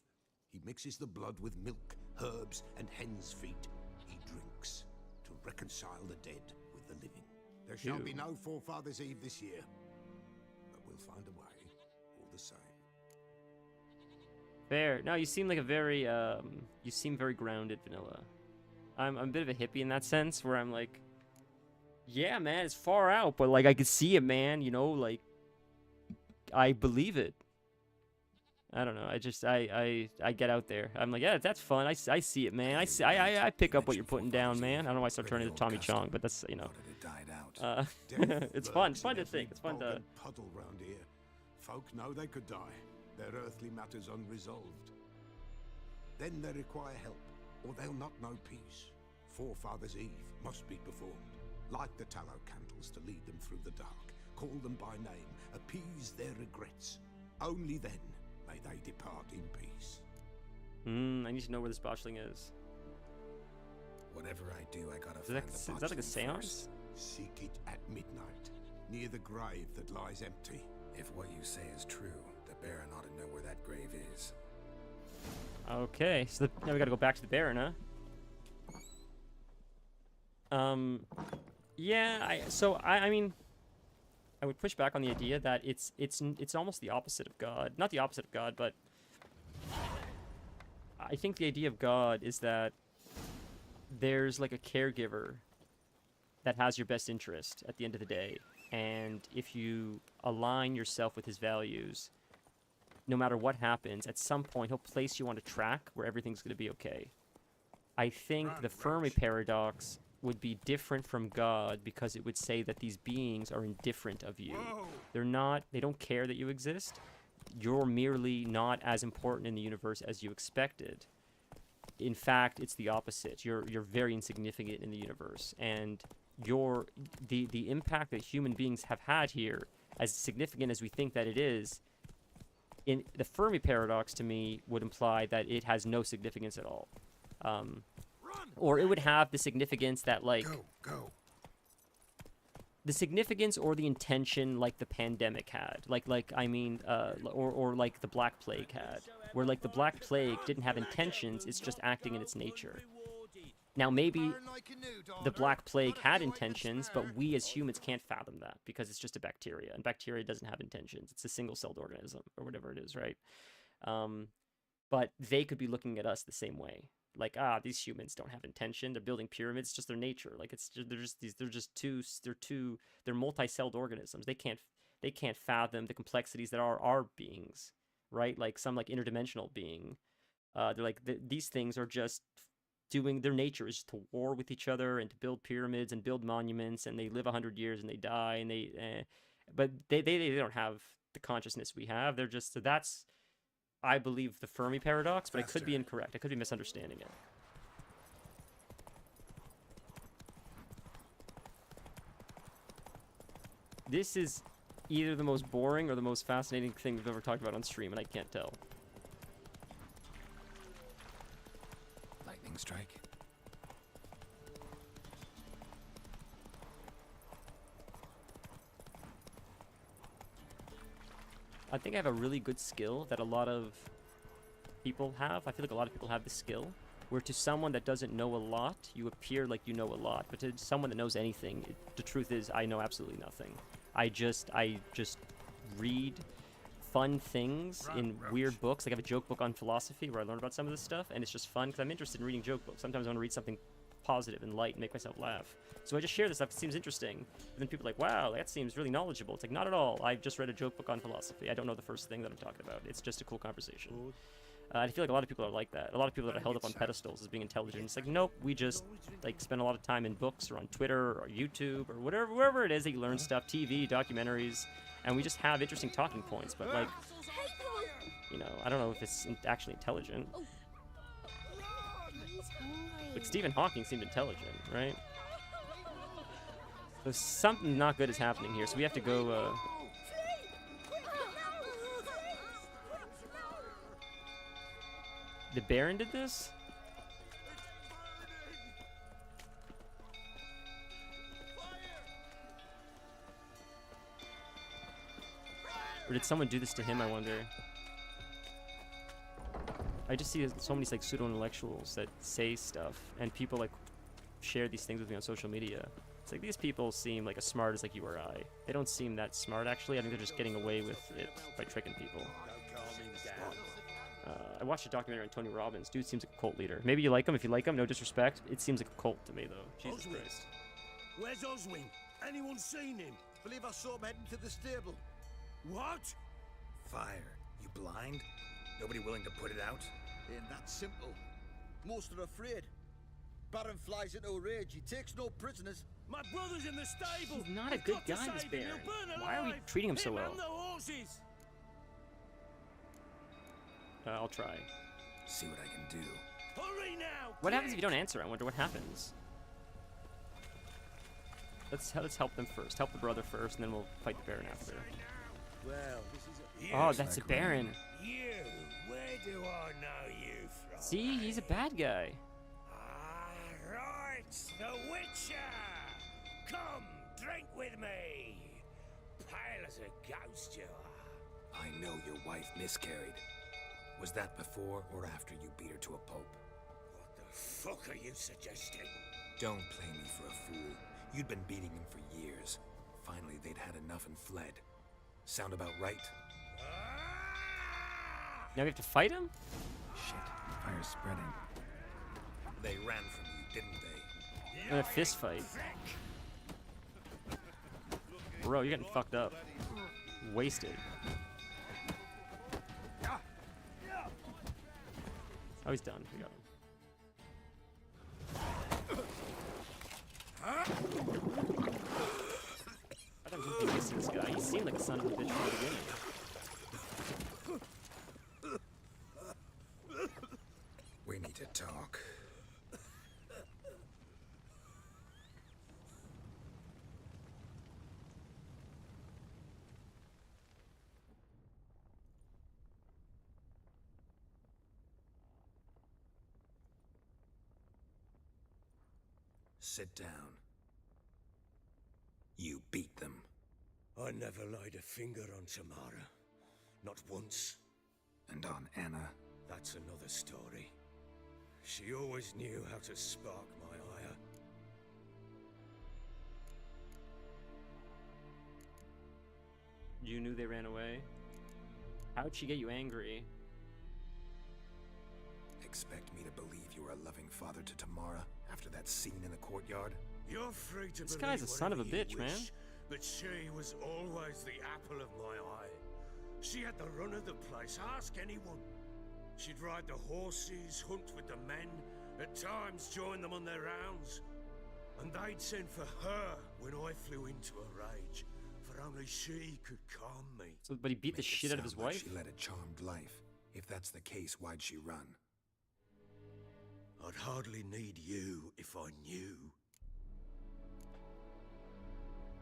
He mixes the blood with milk, herbs, and hen's feet. He drinks to reconcile the dead with the living. There shall be no Forefather's Eve this year, but we'll find a way, all the same. Fair. No, you seem like you seem very grounded, Vanilla. I'm a bit of a hippie in that sense, where I'm like, yeah, man, it's far out, but like I could see it, man. Like I believe it. I don't know. I get out there. I'm like, yeah, that's fun. I see it, man. I pick up what you're putting down, man. I don't know why I start turning into Tommy Chong, but that's it's fun. It's fun to think. It's fun to puddle round here. Folk know they could die. Their earthly matters unresolved. Then they require help, or they'll not know peace. Forefathers' Eve must be performed. Light the tallow candles to lead them through the dark. Call them by name, appease their regrets. Only then may they depart in peace. I need to know where this botchling is. Whatever I do, I gotta Is find that, the is that like a botchling seance? first. Seek it at midnight, near the grave that lies empty. If what you say is true, the Baron ought to know where that grave is. Okay, so now we gotta go back to the Baron, huh? Yeah, I mean, I would push back on the idea that it's almost the opposite of God. Not the opposite of God, but I think the idea of God is that there's like a caregiver that has your best interest at the end of the day. And if you align yourself with his values, no matter what happens, at some point he'll place you on a track where everything's going to be okay. I think the Fermi paradox would be different from God because it would say that these beings are indifferent of you. They don't care that you exist. You're merely not as important in the universe as you expected. In fact, it's the opposite. You're very insignificant in the universe, and the impact that human beings have had here, as significant as we think that it is, in the Fermi paradox to me would imply that it has no significance at all. Or it would have the significance that, like, the significance or the intention like the pandemic had, or like the Black Plague had, where like the Black Plague didn't have intentions, it's just acting in its nature. Now maybe the Black Plague had intentions, but we as humans can't fathom that because it's just a bacteria, and bacteria doesn't have intentions. It's a single-celled organism or whatever it is, right? But they could be looking at us the same way. Like, these humans don't have intention. They're building pyramids. It's just their nature. Like, they're multi-celled organisms. They can't fathom the complexities that are our beings, right? Like some like interdimensional being. They're like, these things are just doing, their nature is to war with each other and to build pyramids and build monuments, and they live 100 years and they die, and but they don't have the consciousness we have. They're just, so that's, I believe, the Fermi paradox, but I could be incorrect. I could be misunderstanding it. This is either the most boring or the most fascinating thing we've ever talked about on stream, and I can't tell. Lightning strike. I think I have a really good skill that a lot of people have. I feel like a lot of people have this skill, where to someone that doesn't know a lot, you appear like you know a lot. But to someone that knows anything, the truth is I know absolutely nothing. I just read fun things in weird books. Like I have a joke book on philosophy where I learn about some of this stuff, and it's just fun because I'm interested in reading joke books. Sometimes I want to read something positive and light and make myself laugh. So I just share this stuff. It seems interesting. And then people are like, wow, that seems really knowledgeable. It's like, not at all. I've just read a joke book on philosophy. I don't know the first thing that I'm talking about. It's just a cool conversation. I feel like a lot of people are like that. A lot of people that are held up on pedestals as being intelligent. It's like, nope, we just like spend a lot of time in books or on Twitter or YouTube or wherever it is that you learn stuff, TV, documentaries, and we just have interesting talking points. But like, you know, I don't know if it's actually intelligent. Like Stephen Hawking seemed intelligent, right? So something not good is happening here, so we have to go, The Baron did this? Or did someone do this to him, I wonder? I just see so many like pseudo-intellectuals that say stuff, and people like share these things with me on social media. It's like, these people seem like as smart as like you or I. They don't seem that smart, actually. I think they're just getting away with it by tricking people. I watched a documentary on Tony Robbins. Dude seems like a cult leader. Maybe you like him. If you like him, no disrespect. It seems like a cult to me, though. Jesus Christ. Where's Oswin? Anyone seen him? Believe I saw him heading to the stable. What? Fire. You blind? Nobody willing to put it out? Ain't that simple. Most are afraid. Baron flies into a rage. He takes no prisoners. My brother's in the stable. He's not a good guy, this Baron. Why are we treating him so well? Him and the horses. I'll try. See what I can do. Hurry now! What happens if you don't answer? I wonder what happens. Let's help them first. Help the brother first, and then we'll fight the Baron after. Well, this is Oh, that's a Baron. You, where do I know you from? See, he's a bad guy. Right, the Witcher! Come, drink with me! Pale as a ghost you are. I know your wife miscarried. Was that before or after you beat her to a pulp? What the fuck are you suggesting? Don't play me for a fool. You'd been beating him for years. Finally, they'd had enough and fled. Sound about right? Now we have to fight him? Shit, fire's spreading. They ran from you, didn't they? In a fist fight. Bro, you're getting fucked up. Wasted. Oh, he's done. We got him. I thought we were missing this guy. He seemed like a son of a bitch from the beginning. We need to talk. Sit down. You beat them. I never laid a finger on Tamara. Not once. And on Anna? That's another story. She always knew how to spark my ire. You knew they ran away? How'd she get you angry? Expect me to believe you were a loving father to Tamara after that scene in the courtyard? You're free to This believe guy's a son of a whatever you bitch, man. wish, but she was always the apple of my eye. She had the run of the place, ask anyone. She'd ride the horses, hunt with the men, at times join them on their rounds. And they'd send for her when I flew into a rage, for only she could calm me. So, but he beat the Make it shit out of his sound like wife? She led a charmed life. If that's the case, why'd she run? I'd hardly need you if I knew.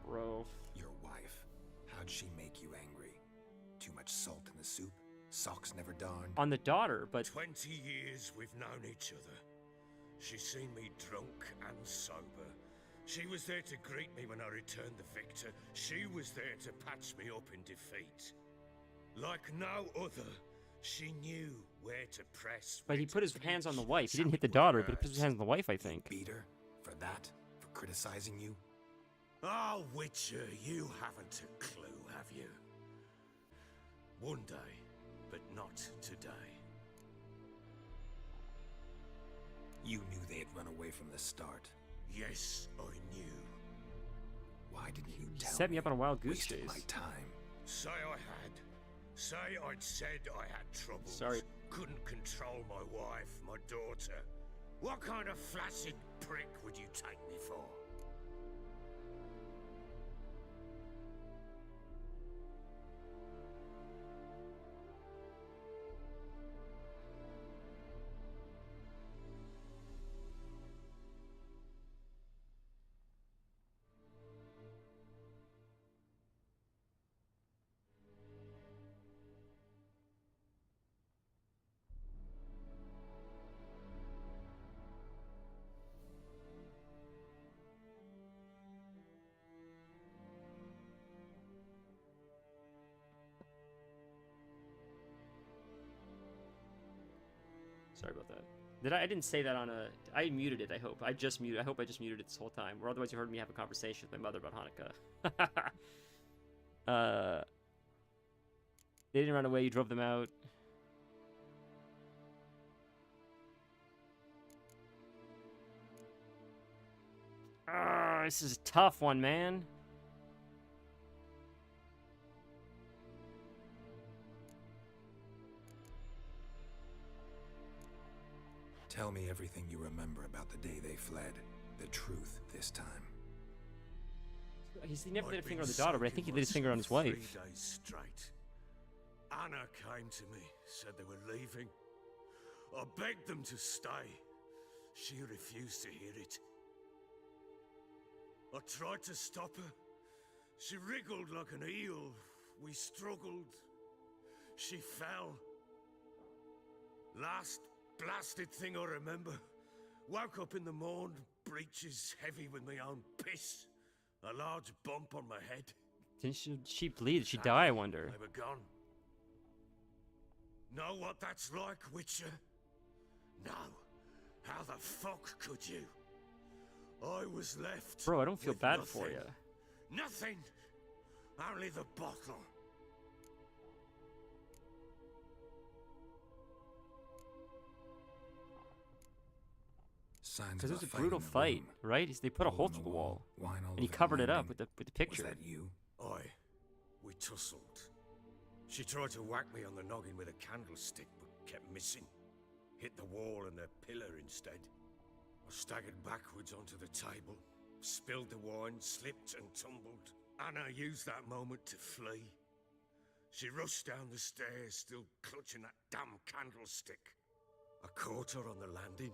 Bro. Your wife. How'd she make you angry? Too much salt in the soup? Socks never darned? On the daughter, but 20 years we've known each other. She's seen me drunk and sober. She was there to greet me when I returned the victor. She was there to patch me up in defeat. Like no other, she knew where to press. But he put his hands on the wife. He didn't hit the daughter, but he put his hands on the wife, I think. Beat her? For that? For criticizing you? Oh, Witcher, you haven't a clue, have you? One day, but not today. You knew they had run away from the start. Yes, I knew. Why didn't you tell Set me up on a wild goose Wasted chase. my time. Say I had. Say I'd said I had troubles. Sorry. Couldn't control my wife, my daughter. What kind of flaccid prick would you take me for? Sorry about that. I didn't say that on a... I muted it, I hope. I hope I just muted it this whole time. Or otherwise you heard me have a conversation with my mother about Hanukkah. They didn't run away, you drove them out. This is a tough one, man. Tell me everything you remember about the day they fled. The truth this time. He never lit a I'd finger on been the daughter, but I think he lit his finger on his wife. 3 days straight. Anna came to me, said they were leaving. I begged them to stay. She refused to hear it. I tried to stop her. She wriggled like an eel. We struggled. She fell. Last blasted thing I remember. Woke up in the morn, breeches heavy with my own piss. A large bump on my head. Didn't she bleed? Did she die, I wonder? They were gone. Know what that's like, Witcher? No. How the fuck could you? I was left. Bro, I don't feel with bad nothing. for you. Nothing. Only the bottle. Signs Because it of was a fight brutal in the fight, room. right? They put a hole through the wall, and he covered it up with the picture. Was that you? Aye. We tussled. She tried to whack me on the noggin with a candlestick, but kept missing. Hit the wall and the pillar instead. I staggered backwards onto the table, spilled the wine, slipped and tumbled. Anna used that moment to flee. She rushed down the stairs, still clutching that damn candlestick. I caught her on the landing.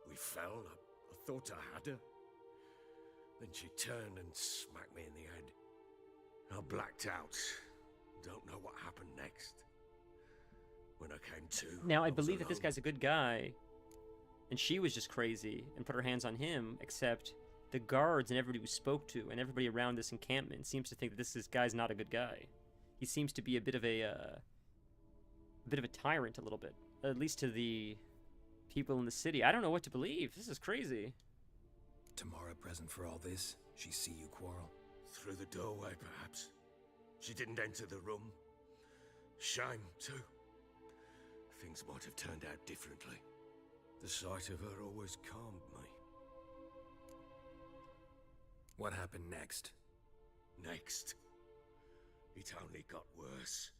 We fell. I thought I had her. Then she turned and smacked me in the head. I blacked out. Don't know what happened next. When I came to, Now, I was believe that this alone. guy's a good guy, and she was just crazy and put her hands on him, except the guards and everybody we spoke to and everybody around this encampment seems to think that this guy's not a good guy. He seems to be a bit of a tyrant, a little bit, at least to the people in the city. I don't know what to believe. This is crazy. Tamara present for all this? She see you quarrel? Through the doorway, perhaps. She didn't enter the room. Shame, too. Things might have turned out differently. The sight of her always calmed me. What happened next? Next, it only got worse.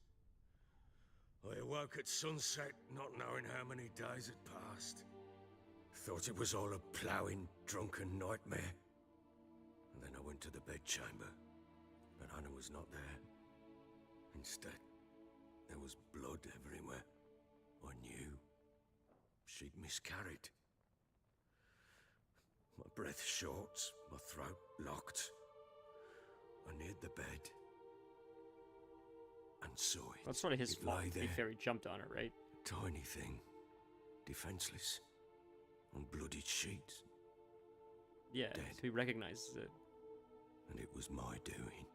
I awoke at sunset, not knowing how many days had passed. Thought it was all a ploughing, drunken nightmare. And then I went to the bedchamber, but Anna was not there. Instead, there was blood everywhere. I knew she'd miscarried. My breath short, my throat locked. I neared the bed and saw it. That's sort of his It fault, lay to be there, fair. He jumped on her, right? tiny thing, defenseless, on bloodied sheets. Yeah, Dead. so he recognizes it. And it was my doing.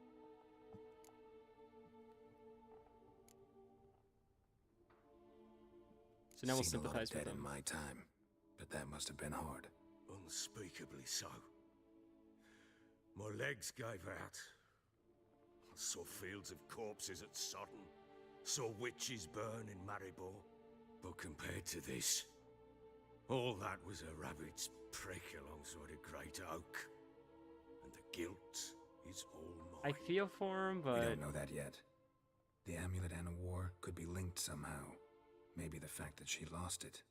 So now we'll Seen a lot of sympathize with dead him. in my time, but that must have been hard. Unspeakably so. My legs gave out. I saw fields of corpses at Sodden. Saw witches burn in Maribor. But compared to this, all that was a rabbit's prick alongside a great oak. And the guilt is all mine. I feel for him, We but don't know that yet. The amulet Anna wore could be linked somehow. Maybe the fact that she lost it.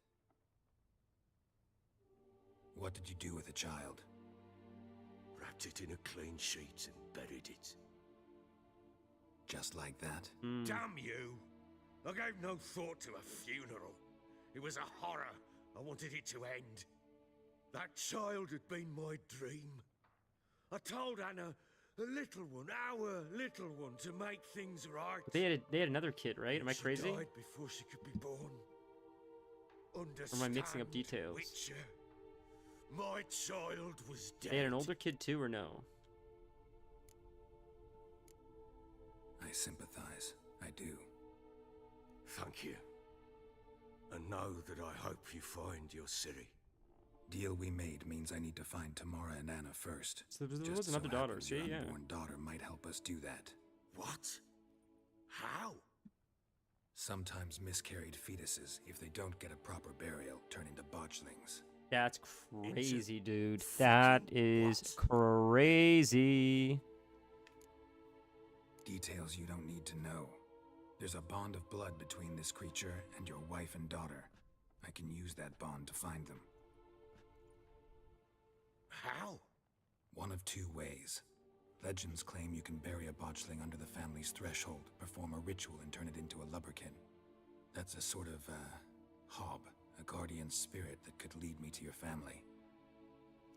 What did you do with the child? Wrapped it in a clean sheet and buried it. Just like that? Damn you! I gave no thought to a funeral. It was a horror. I wanted it to end. That child had been my dream. I told Anna, the little one, our little one, to make things right. they had another kid, right? Am I She crazy? died before she could be born. Or am I mixing up Understand, details? Witcher. My child was dead. They had an older kid too, or no? I sympathize. I do. Thank you. And know that I hope you find your Ciri. Deal we made means I need to find Tamara and Anna first. So there Just was another so daughter. happens See, your yeah. unborn daughter might help us do that. What? How? Sometimes miscarried fetuses, if they don't get a proper burial, turn into botchlings. That's crazy, dude. That is crazy. Details you don't need to know. There's a bond of blood between this creature and your wife and daughter. I can use that bond to find them. How? One of two ways. Legends claim you can bury a botchling under the family's threshold, perform a ritual, and turn it into a lubberkin. That's a sort of, hob, a guardian spirit that could lead me to your family.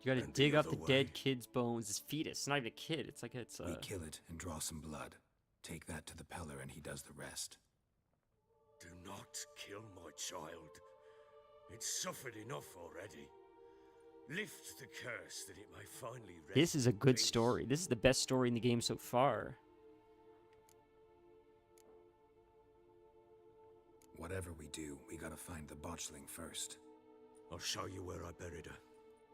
You gotta And the dig up other the way? dead kid's bones. This fetus. It's not even a kid. It's like it's We kill it and draw some blood. Take that to the Peller and he does the rest. Do not kill my child. It's suffered enough already. Lift the curse that it may finally rest. This is a in good peace. story. This is the best story in the game so far. Whatever we do, we gotta find the botchling first. I'll show you where I buried her,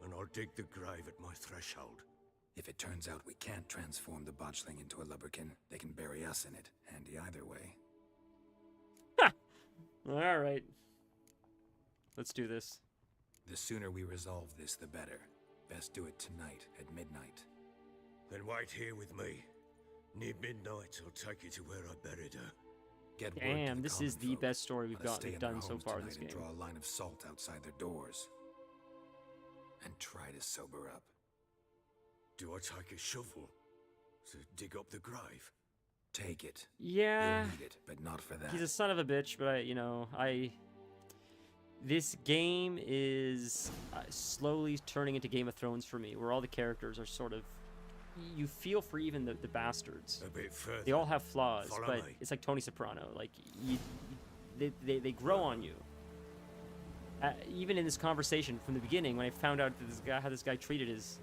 and I'll dig the grave at my threshold. If it turns out we can't transform the botchling into a lubberkin, they can bury us in it. Handy either way. Alright. Let's do this. The sooner we resolve this, the better. Best do it tonight at midnight. Then wait here with me. Near midnight, I'll take you to where I buried her. Get word to Damn, the this is common the folk. best story we've Let us stay in their done so homes far in this tonight game. and draw a line of salt outside their doors. And try to sober up. Do I take a shovel to dig up the grave? Take it. Yeah. You'll need it, but not for that. He's a son of a bitch, but this game is slowly turning into Game of Thrones for me, where all the characters are sort of, you feel for even the bastards. A bit further. They all have flaws, Follow but me. it's like Tony Soprano. Like they grow on you. Even in this conversation from the beginning, when I found out that this guy, how this guy treated his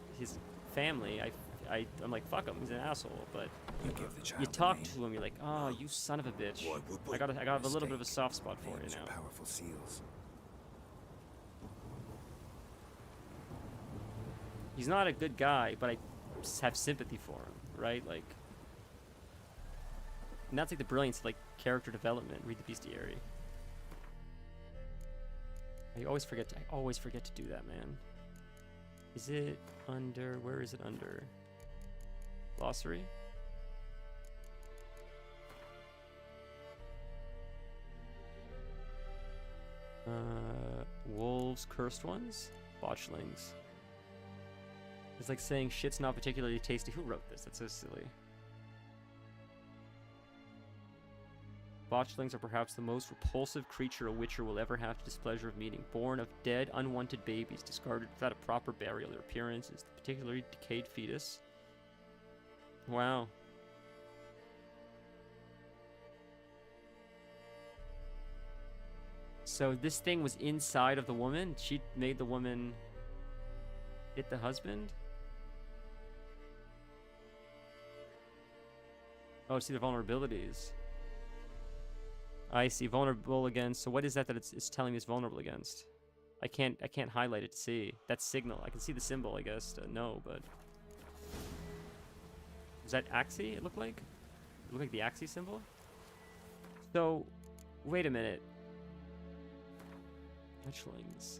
family, I'm like, fuck him, he's an asshole. But you give the child you a talk name. to him, you're like, oh, you son of a bitch. Why would we? I got a little bit of a soft spot for you Names are now. powerful seals. He's not a good guy, but I just have sympathy for him, right? Like, and that's like the brilliance of like character development. Read the bestiary. I always forget to do that, man. Is it under? Where is it under? Glossary. Wolves, cursed ones, botchlings. It's like saying shit's not particularly tasty. Who wrote this? That's so silly. Botchlings are perhaps the most repulsive creature a witcher will ever have the displeasure of meeting. Born of dead, unwanted babies, discarded without a proper burial. Their appearance is the particularly decayed fetus. Wow. So this thing was inside of the woman? She made the woman hit the husband? Oh, see the vulnerabilities. I see vulnerable against. So what is that it's telling me it's vulnerable against? I can't highlight it to see. That's signal. I can see the symbol, I guess. No, but is that Axie? It looked like. It looked like the Axie symbol. So, wait a minute. Botchlings.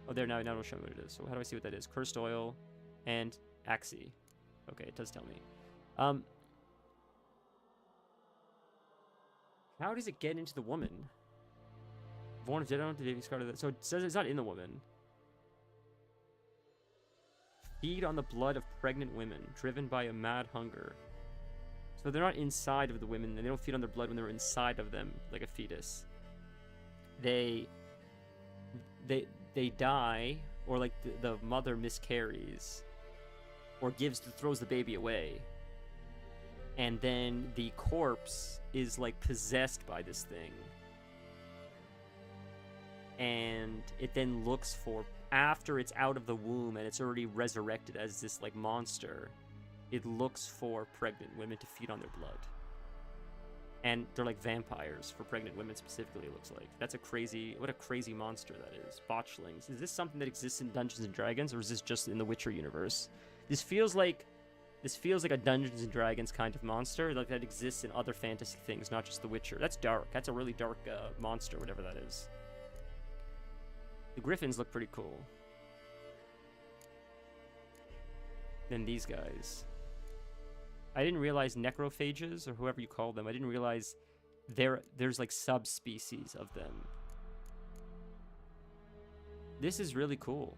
Oh, there now. Now it'll show me what it is. So how do I see what that is? Cursed oil, and Axie. Okay, it does tell me. How does it get into the woman? Born of dead, I don't know the baby scarred. So it says it's not in the woman. Feed on the blood of pregnant women, driven by a mad hunger. So they're not inside of the women, and they don't feed on their blood when they're inside of them, like a fetus. They die, or like the mother miscarries, or throws the baby away, and then the corpse is like possessed by this thing, and it then looks for, after it's out of the womb and it's already resurrected as this like monster, it looks for pregnant women to feed on their blood. And they're like vampires for pregnant women specifically, it looks like. What a crazy monster that is. Botchlings. Is this something that exists in Dungeons & Dragons, or is this just in the Witcher universe? This feels like a Dungeons & Dragons kind of monster, like that exists in other fantasy things, not just The Witcher. That's dark. That's a really dark monster, whatever that is. The griffins look pretty cool. Then these guys. I didn't realize necrophages, or whoever you call them, I didn't realize there's like subspecies of them. This is really cool.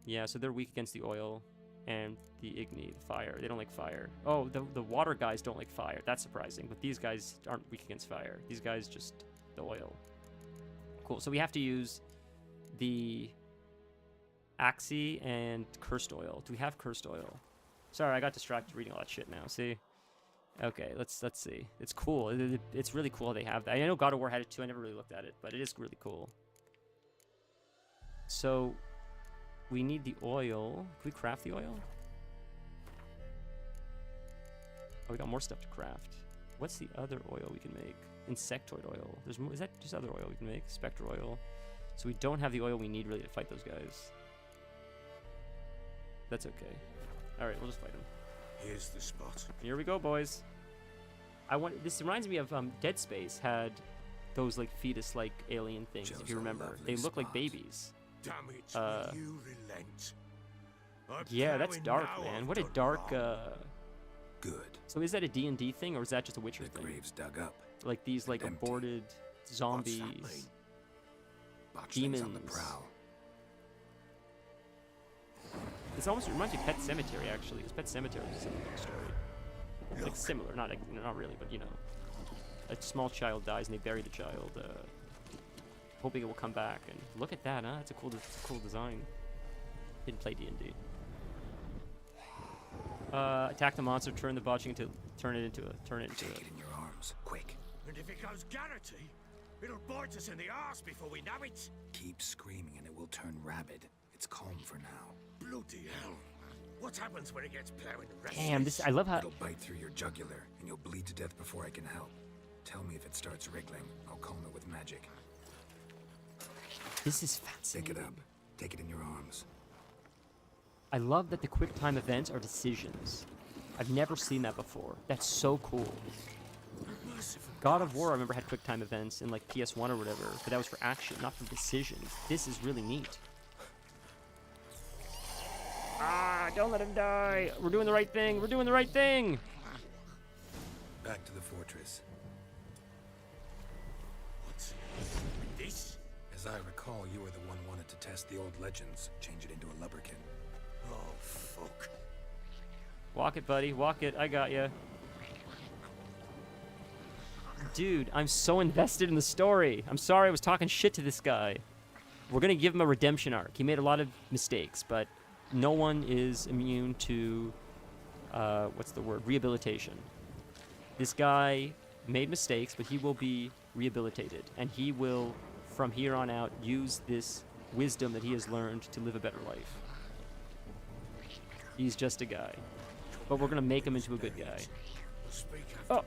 Yeah, so they're weak against the oil. and the Igni, the fire. They don't like fire. Oh, the water guys don't like fire. That's surprising. But these guys aren't weak against fire. These guys just the oil. Cool. So we have to use the Axii and Cursed Oil. Do we have Cursed Oil? Sorry, I got distracted reading all that shit now. See? Okay, let's see. It's cool. It's really cool how they have that. I know God of War had it too. I never really looked at it, but it is really cool. So we need the oil. Can we craft the oil? Oh, we got more stuff to craft. What's the other oil we can make? Insectoid oil. There's more. Is that just other oil we can make? Spectre oil. So we don't have the oil we need really to fight those guys. That's okay. All right, we'll just fight them. Here's the spot. Here we go, boys. This reminds me of Dead Space had those like fetus-like alien things. If you remember, they look like babies. Damn it! Will you relent? Yeah, that's dark, man. What a dark. Good. So is that a D&D thing, or is that just a Witcher thing? Graves dug up. Like these, like Empty. aborted zombies, Botch demons. things on the prowl. This almost reminds me of Pet Cemetery, actually, because Pet Cemetery is a similar story. Like similar, not really, but you know, a small child dies and they bury the child, hoping it will come back. And look at that, huh? It's a cool design. Didn't play D&D. Attack the monster, turn it into Take it in your arms, quick. And if it goes Garrity, it'll bite us in the arse before we know it. Keep screaming and it will turn rabid. It's calm for now. Bloody hell. What happens when it gets plowing restless? Damn, I love how... It'll bite through your jugular, and you'll bleed to death before I can help. Tell me if it starts wriggling. I'll calm it with magic. This is fascinating. Pick it up. Take it in your arms. I love that the quick time events are decisions. I've never seen that before. That's so cool. God of War, I remember, had quick time events in like PS1 or whatever, but that was for action, not for decisions. This is really neat. Ah, don't let him die. We're doing the right thing. We're doing the right thing. Back to the fortress. What's this? As I recall, you were the one wanted to test the old legends, change it into a lubberkin. Oh, fuck. Walk it, buddy. Walk it. I got you. Dude, I'm so invested in the story. I'm sorry I was talking shit to this guy. We're going to give him a redemption arc. He made a lot of mistakes, but no one is immune to, what's the word? Rehabilitation. This guy made mistakes, but he will be rehabilitated. And he will, from here on out, use this wisdom that he has learned to live a better life. He's just a guy. But we're going to make him into a good guy. Oh.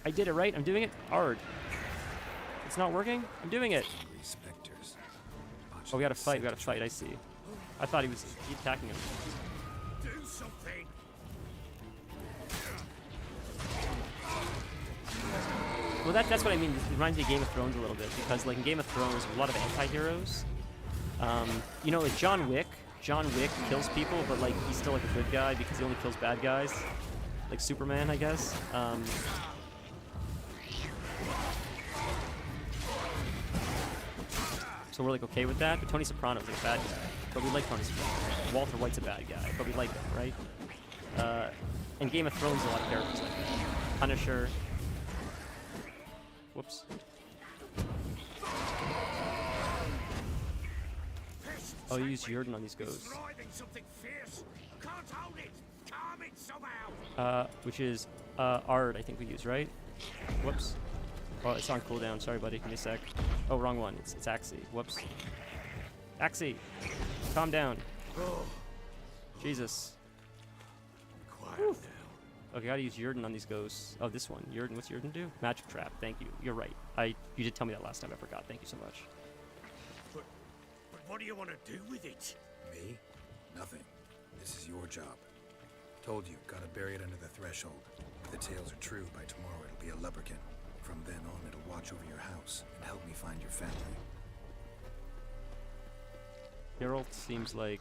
I did it right. I'm doing it hard. It's not working? I'm doing it. Oh, we gotta fight. We gotta fight. I see. I thought he was attacking him. Do something. Well, that's what I mean. It reminds me of Game of Thrones a little bit, because like in Game of Thrones, there's a lot of anti-heroes. You know, like John Wick. John Wick kills people, but like he's still like a good guy because he only kills bad guys. Like Superman, I guess. So we're like okay with that, but Tony Soprano's like a bad guy. But we like Tony Soprano. Walter White's a bad guy, but we like him, right? In Game of Thrones, a lot of characters like that. Punisher. Whoops. Oh, you use Jurden on these ghosts. Which is Ard, I think we use, right? Whoops. Oh, it's on cooldown. Sorry, buddy. Give me a sec. Oh, wrong one. It's Axii. Whoops. Axii, calm down. Jesus. Quiet Okay, gotta use Jurden on these ghosts. Oh, this one. Jurden. What's Jurden do? Magic trap. Thank you. You're right. You did tell me that last time. I forgot. Thank you so much. But what do you want to do with it? Me? Nothing. This is your job. Told you, gotta bury it under the threshold. If the tales are true, by tomorrow it'll be a lubberkin. From then on, it'll watch over your house and help me find your family. Geralt seems like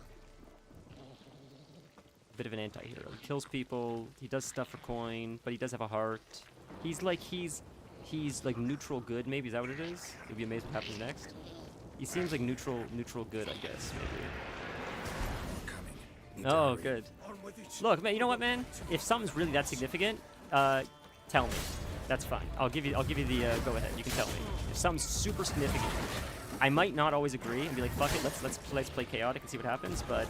a bit of an anti-hero. He kills people, he does stuff for coin, but he does have a heart. He's like neutral good, maybe. Is that what it is? You'll be amazed what happens next. He seems like neutral good, I guess, maybe. Coming. Oh, good. Look, man. You know what, man? If something's really that significant, tell me. That's fine. I'll give you the go ahead. You can tell me. If something's super significant, I might not always agree and be like, fuck it, let's play chaotic and see what happens. But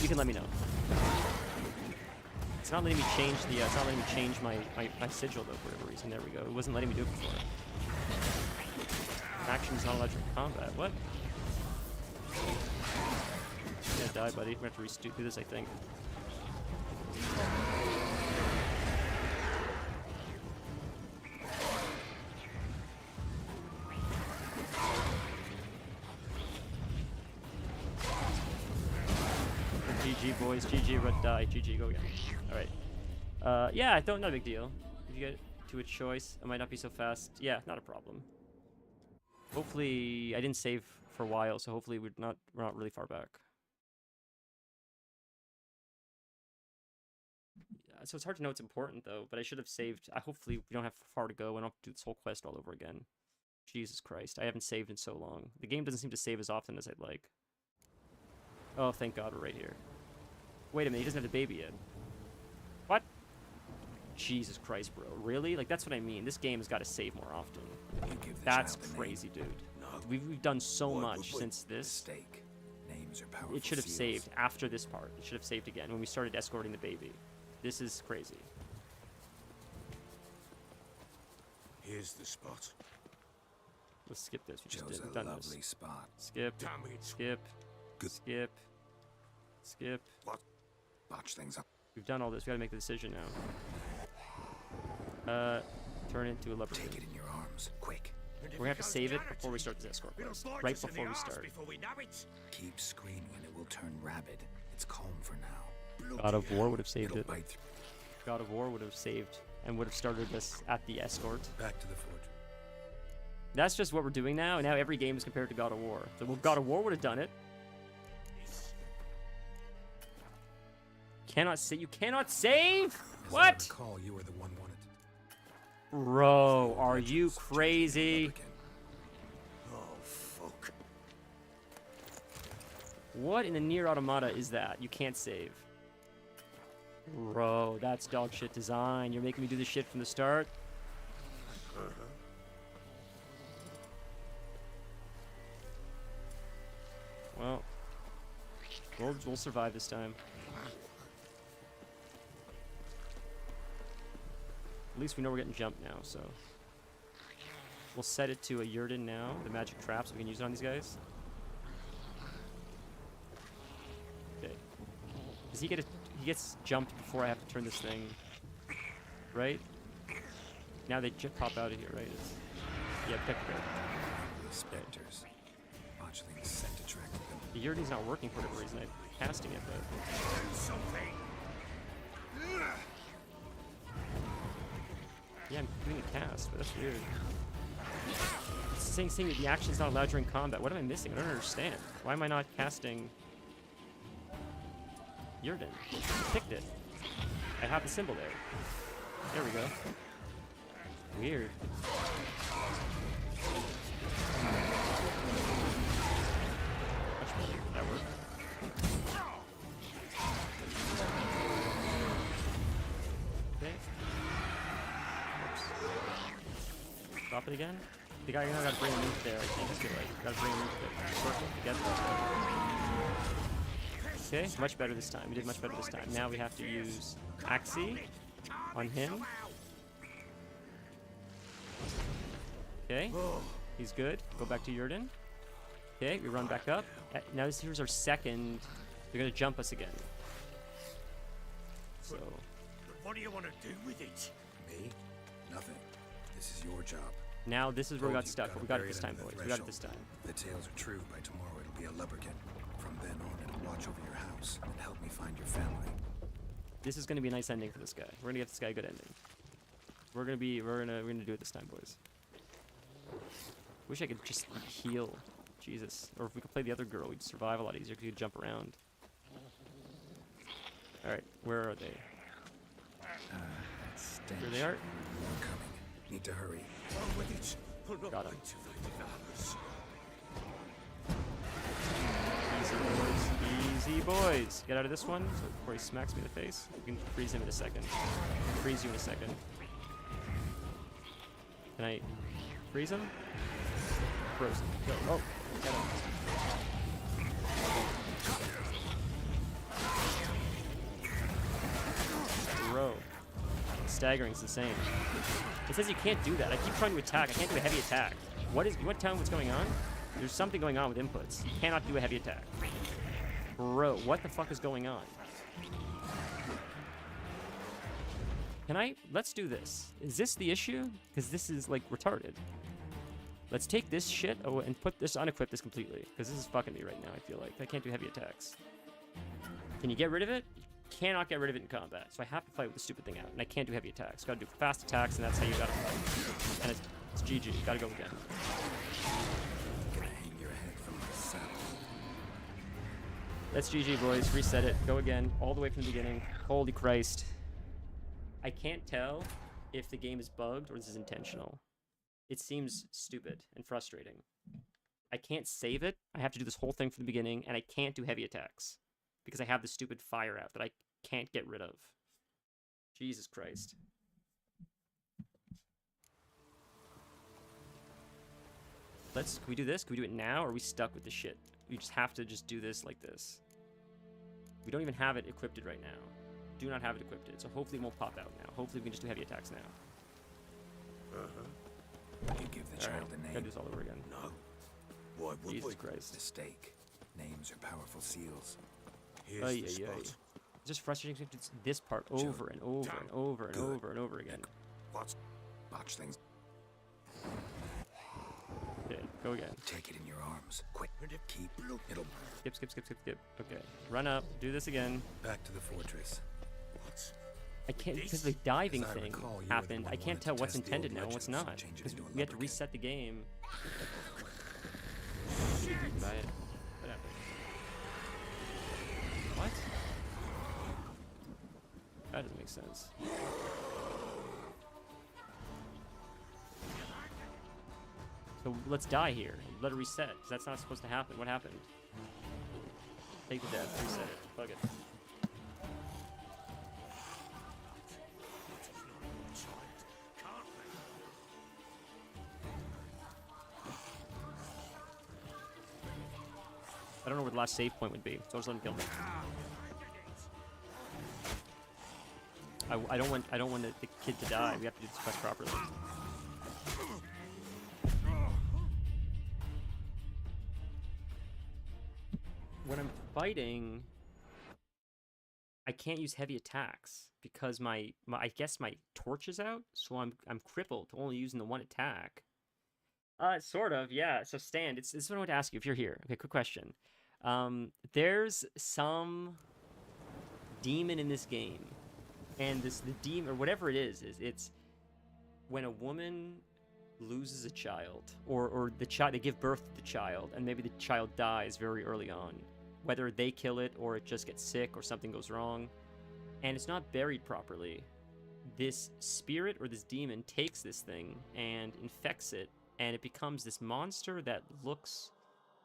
you can let me know. It's not letting me change the. It's not letting me change my sigil though for whatever reason. There we go. It wasn't letting me do it before. Action's not allowed during combat. What? You're gonna die, buddy. We're gonna have to do this, I think. GG, boys. GG, red die. GG, go again. Alright. Yeah, I thought not a big deal. If you get to a choice, it might not be so fast. Yeah, not a problem. Hopefully, I didn't save for a while, so hopefully we're not really far back. Yeah, so it's hard to know what's important though, but I should have saved. Hopefully we don't have far to go and I don't have to do this whole quest all over again. Jesus Christ, I haven't saved in so long. The game doesn't seem to save as often as I'd like. Oh, thank God we're right here. Wait a minute, he doesn't have the baby yet. What? Jesus Christ, bro. Really? Like, that's what I mean. This game has got to save more often. That's crazy, dude. No. We've done so much since this. Names are powerful. It should have saved after this part. It should have saved again when we started escorting the baby. This is crazy. Here's the spot. Let's skip this. We just Chose did. a Done lovely this. spot. Skip. Damn it. Skip. Good. Skip. Skip. What? Botch things up. We've done all this. We gotta make the decision now. Turn it into a leopard. Take it in your arms, quick. We're gonna have to save it before we start this escort quest. Right before we start. Keep screaming and it will turn rabid. It's calm for now. God of War would have saved It'll it. bite through. God of War would have saved and would have started this at the escort. Back to the fortress. That's just what we're doing now. Now every game is compared to God of War. So God of War would have done it. Cannot say. You cannot save. As What? I recall, you were the one wanted. Bro, are you crazy? Oh, fuck. What in the Nier Automata is that? You can't save. Bro, that's dog shit design. You're making me do this shit from the start. Well, we'll survive this time. At least we know we're getting jumped now, so we'll set it to a Yurden now, the magic trap, so we can use it on these guys. Okay. Does he get he gets jumped before I have to turn this thing, right? Now they just pop out of here, right? Yeah, protect the guard. The specters. Botchlings sent to track them. The Yurden's not working for whatever reason. I'm casting it, but yeah, I'm doing a cast, but that's weird. It's saying the action's not allowed during combat. What am I missing? I don't understand. Why am I not casting Yurden? I picked it. I have the symbol there. There we go. Weird. Much better. That worked. Okay. Oops. Drop it again. The guy gotta bring him into there, I think. Just gotta bring him into the circle to get there. Okay, much better this time. We did much better this time. Now we have to use Axii on him. Okay, he's good. Go back to Yurden. Okay, we run back up. Now here's our second. They're gonna jump us again. So. What do you want to do with it? Me? Nothing. This is your job. Now this is where we got Told you, stuck, but we got it bury this them time, in the boys. We got it this threshold. time. If the tales are true, by tomorrow it'll be a lubberkin. From then on, it'll watch over your house and help me find your family. This is gonna be a nice ending for this guy. We're gonna get this guy a good ending. We're gonna do it this time, boys. Wish I could just heal. Jesus. Or if we could play the other girl, we'd survive a lot easier because you'd jump around. Alright, where are they? Here they are. I'm coming. Need to hurry. Got him. Easy boys. Easy boys. Get out of this one before he smacks me in the face. We can freeze him in a second. Freeze you in a second. Can I freeze him? Frozen. Go. Oh, get him. Bro. Staggering's insane. It says you can't do that. I keep trying to attack. I can't do a heavy attack. What is... You want to tell me what's going on? There's something going on with inputs. You cannot do a heavy attack. Bro, what the fuck is going on? Can I... Let's do this. Is this the issue? Because this is, like, retarded. Let's take this shit and put this... Unequip this completely. Because this is fucking me right now, I feel like. I can't do heavy attacks. Can you get rid of it? You cannot get rid of it in combat. So I have to fight with the stupid thing out. And I can't do heavy attacks. Gotta do fast attacks, and that's how you gotta fight. And it's GG. Gotta go again. That's GG, boys. Reset it. Go again. All the way from the beginning. Holy Christ. I can't tell if the game is bugged or this is intentional. It seems stupid and frustrating. I can't save it. I have to do this whole thing from the beginning, and I can't do heavy attacks because I have this stupid fire out that I can't get rid of. Jesus Christ. Can we do this? Can we do it now, or are we stuck with the shit? We just have to just do this like this. We don't even have it equipped right now. Do not have it equipped, so hopefully it won't pop out now. Hopefully we can just do heavy attacks now. You give the child a name. Gotta do this all over again. No. Why would Jesus we? Christ. Mistake. Names are powerful seals. Here's the spot. It's just frustrating to do this part over and over and over and over and over again. What's Botchlings? Yeah, go again. Take it in your arms. Quick. Keep. It'll. Skip. Okay. Run up. Do this again. Back to the fortress. What? I can't, because the diving As I thing recall, you were the happened. one I who can't wanted tell to what's test the intended old now and what's legends, not. change it Because into a we had to lubricant. reset the game. Buy it. What happened? What? That doesn't make sense. So let's die here. Let it reset, because that's not supposed to happen. What happened? Take the death, reset it. Fuck it. I don't know where the last save point would be, so I'll just let him kill me. I don't want the kid to die. We have to do this quest properly. When I'm fighting, I can't use heavy attacks because my I guess my torch is out, so I'm crippled to only using the one attack. Sort of, yeah. So Stan, this is what I want to ask you if you're here. Okay, quick question. There's some demon in this game, and the demon or whatever it is it's when a woman loses a child, or the child, they give birth to the child, and maybe the child dies very early on, whether they kill it or it just gets sick or something goes wrong, and it's not buried properly. This spirit or this demon takes this thing and infects it, and it becomes this monster that looks...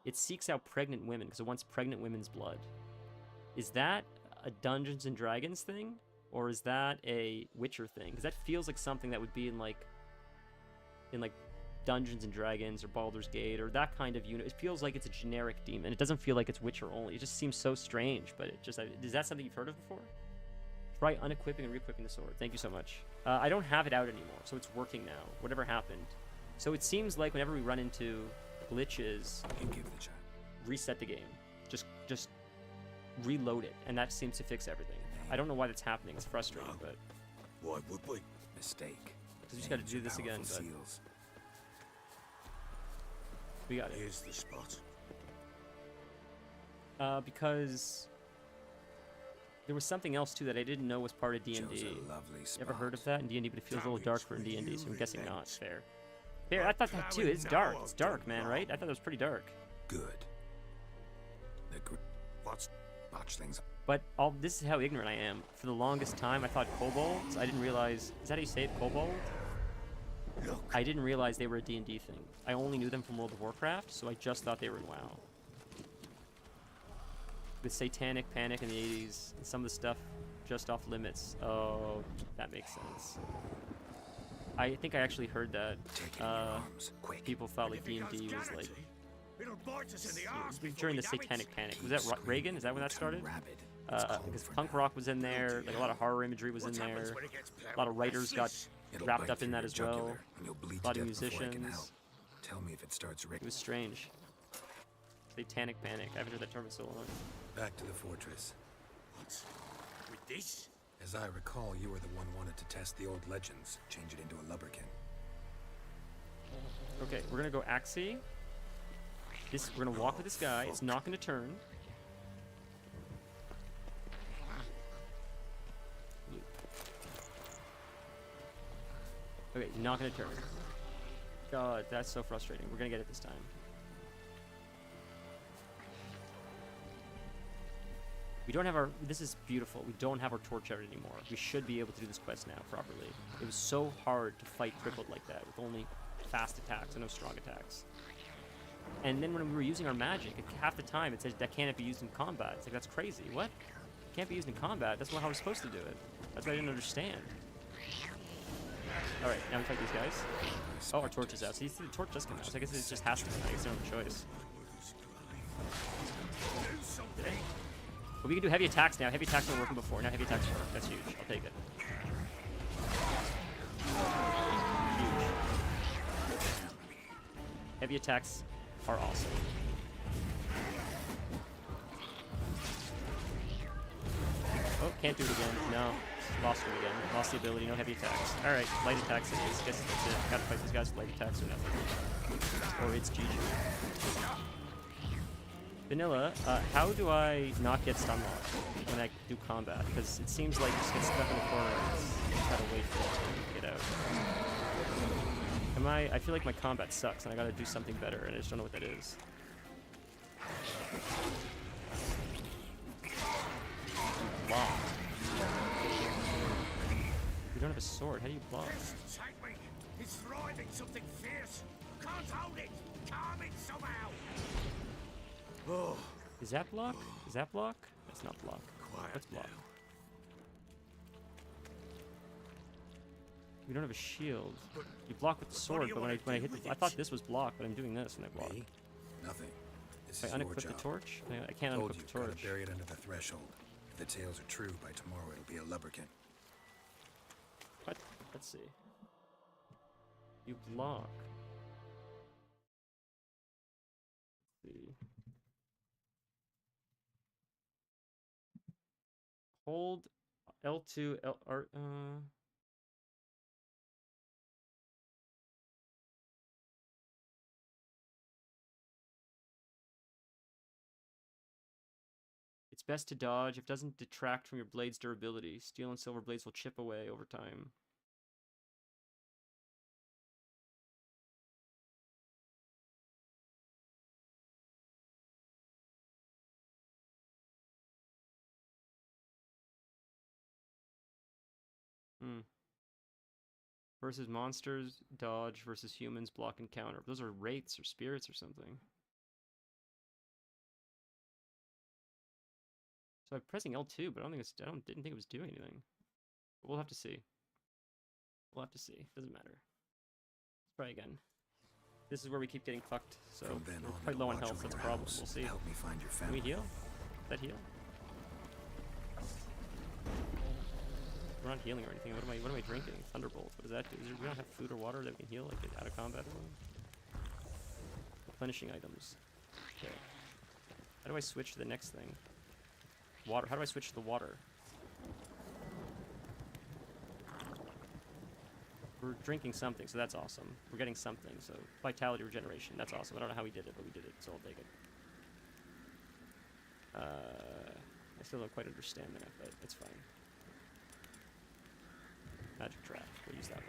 It seeks out pregnant women because it wants pregnant women's blood. Is that a Dungeons and Dragons thing? Or is that a Witcher thing? Because that feels like something that would be in like Dungeons and Dragons or Baldur's Gate or that kind of unit. It feels like it's a generic demon. It doesn't feel like it's Witcher only. It just seems so strange, but it just... Is that something you've heard of before? Try unequipping and re-equipping the sword. Thank you so much. I don't have it out anymore, so it's working now. Whatever happened. So it seems like whenever we run into glitches, reset the game. Just reload it, and that seems to fix everything. I don't know why that's happening. It's frustrating, but... Why would we? Mistake. Because we just got to do this again, but... Seals. We got it. Here's the spot. Because... There was something else, too, that I didn't know was part of D&D. Chose a lovely You ever heard of spot. that in D&D? But it feels a little dark for in D&D, so I'm guessing relent. not. Fair. Fair, I thought that, too. It's dark. It's dark, man, right? I thought it was pretty dark. Good. The What's botchlings? But this is how ignorant I am. For the longest time, I thought kobolds. I didn't realize... Is that how you say it, kobold? I didn't realize they were a D&D thing. I only knew them from World of Warcraft, so I just thought they were in WoW. with Satanic Panic in the 80s and some of the stuff just off limits. Oh, that makes sense. I think I actually heard that people felt like D&D was like during the Satanic Panic. Was that Reagan? Is that when that started? Because punk rock was in there, like a lot of horror imagery was in there. A lot of writers got wrapped up in that as well. A lot of musicians. Tell me if it starts It was strange. Satanic Panic. I haven't heard that term in so long. Back to the fortress. What? With this? As I recall, you were the one wanted to test the old legends, change it into a lubberkin. Okay, we're gonna go Axie. We're gonna walk with this guy. It's not gonna turn. Okay, not gonna turn. God, that's so frustrating. We're gonna get it this time. We don't have our... This is beautiful. We don't have our torch out anymore. We should be able to do this quest now properly. It was so hard to fight crippled like that with only fast attacks and no strong attacks. And then when we were using our magic, half the time it said that can't be used in combat. It's like, that's crazy. What? Can't be used in combat? That's not how we're supposed to do it. That's what I didn't understand. Alright, now we fight these guys. Oh, our torch is out. So you see the torch just come out. So I guess it just has to come out. I guess there's no other choice. But we can do heavy attacks now. Heavy attacks weren't working before. Now heavy attacks work. That's huge. I'll take it. Huge. Heavy attacks are awesome. Oh, can't do it again. No. Lost it again. Lost the ability. No heavy attacks. Alright, light attacks it is. Guess that's it. Gotta fight these guys with light attacks or nothing. Or it's GG. Vanilla, how do I not get stun locked when I do combat? Because it seems like you just get stuck in the corner and just gotta wait for it to get out. I feel like my combat sucks and I gotta do something better and I just don't know what that is. Block. You don't have a sword, how do you block? Take me! It's thriving something fierce! Can't hold it! Calm it somehow! Oh. Is that block? Is that block? That's not block. That's block. We don't have a shield. You block with the sword, but when I hit the... I thought this was block, but I'm doing this and I block. Nothing. This If is I your unequip the job. torch? I can't Told unequip you, the torch. gotta bury it under the threshold. If the tales are true, by tomorrow it'll be a lubberkin. What? Let's see. You block. Let's see. Hold L2, It's best to dodge. If it doesn't detract from your blade's durability, steel and silver blades will chip away over time. Versus monsters, dodge. Versus humans, block and counter. Those are wraiths or spirits or something. So I'm pressing L2, but I didn't think it was doing anything. But we'll have to see. We'll have to see. Doesn't matter. Let's try again. This is where we keep getting fucked. So we're quite low on health. That's a problem. We'll see. Help me find your Can family. we heal? Does that heal? We're not healing or anything. What am I drinking? Thunderbolt. What does that do? We don't have food or water that we can heal, like out of combat or something? Replenishing items. Okay. How do I switch to the next thing? Water. How do I switch to the water? We're drinking something, so that's awesome. We're getting something, so vitality regeneration. That's awesome. I don't know how we did it, but we did it, so I'll take it. I still don't quite understand that, but it's fine. Magic trap. We'll use that one.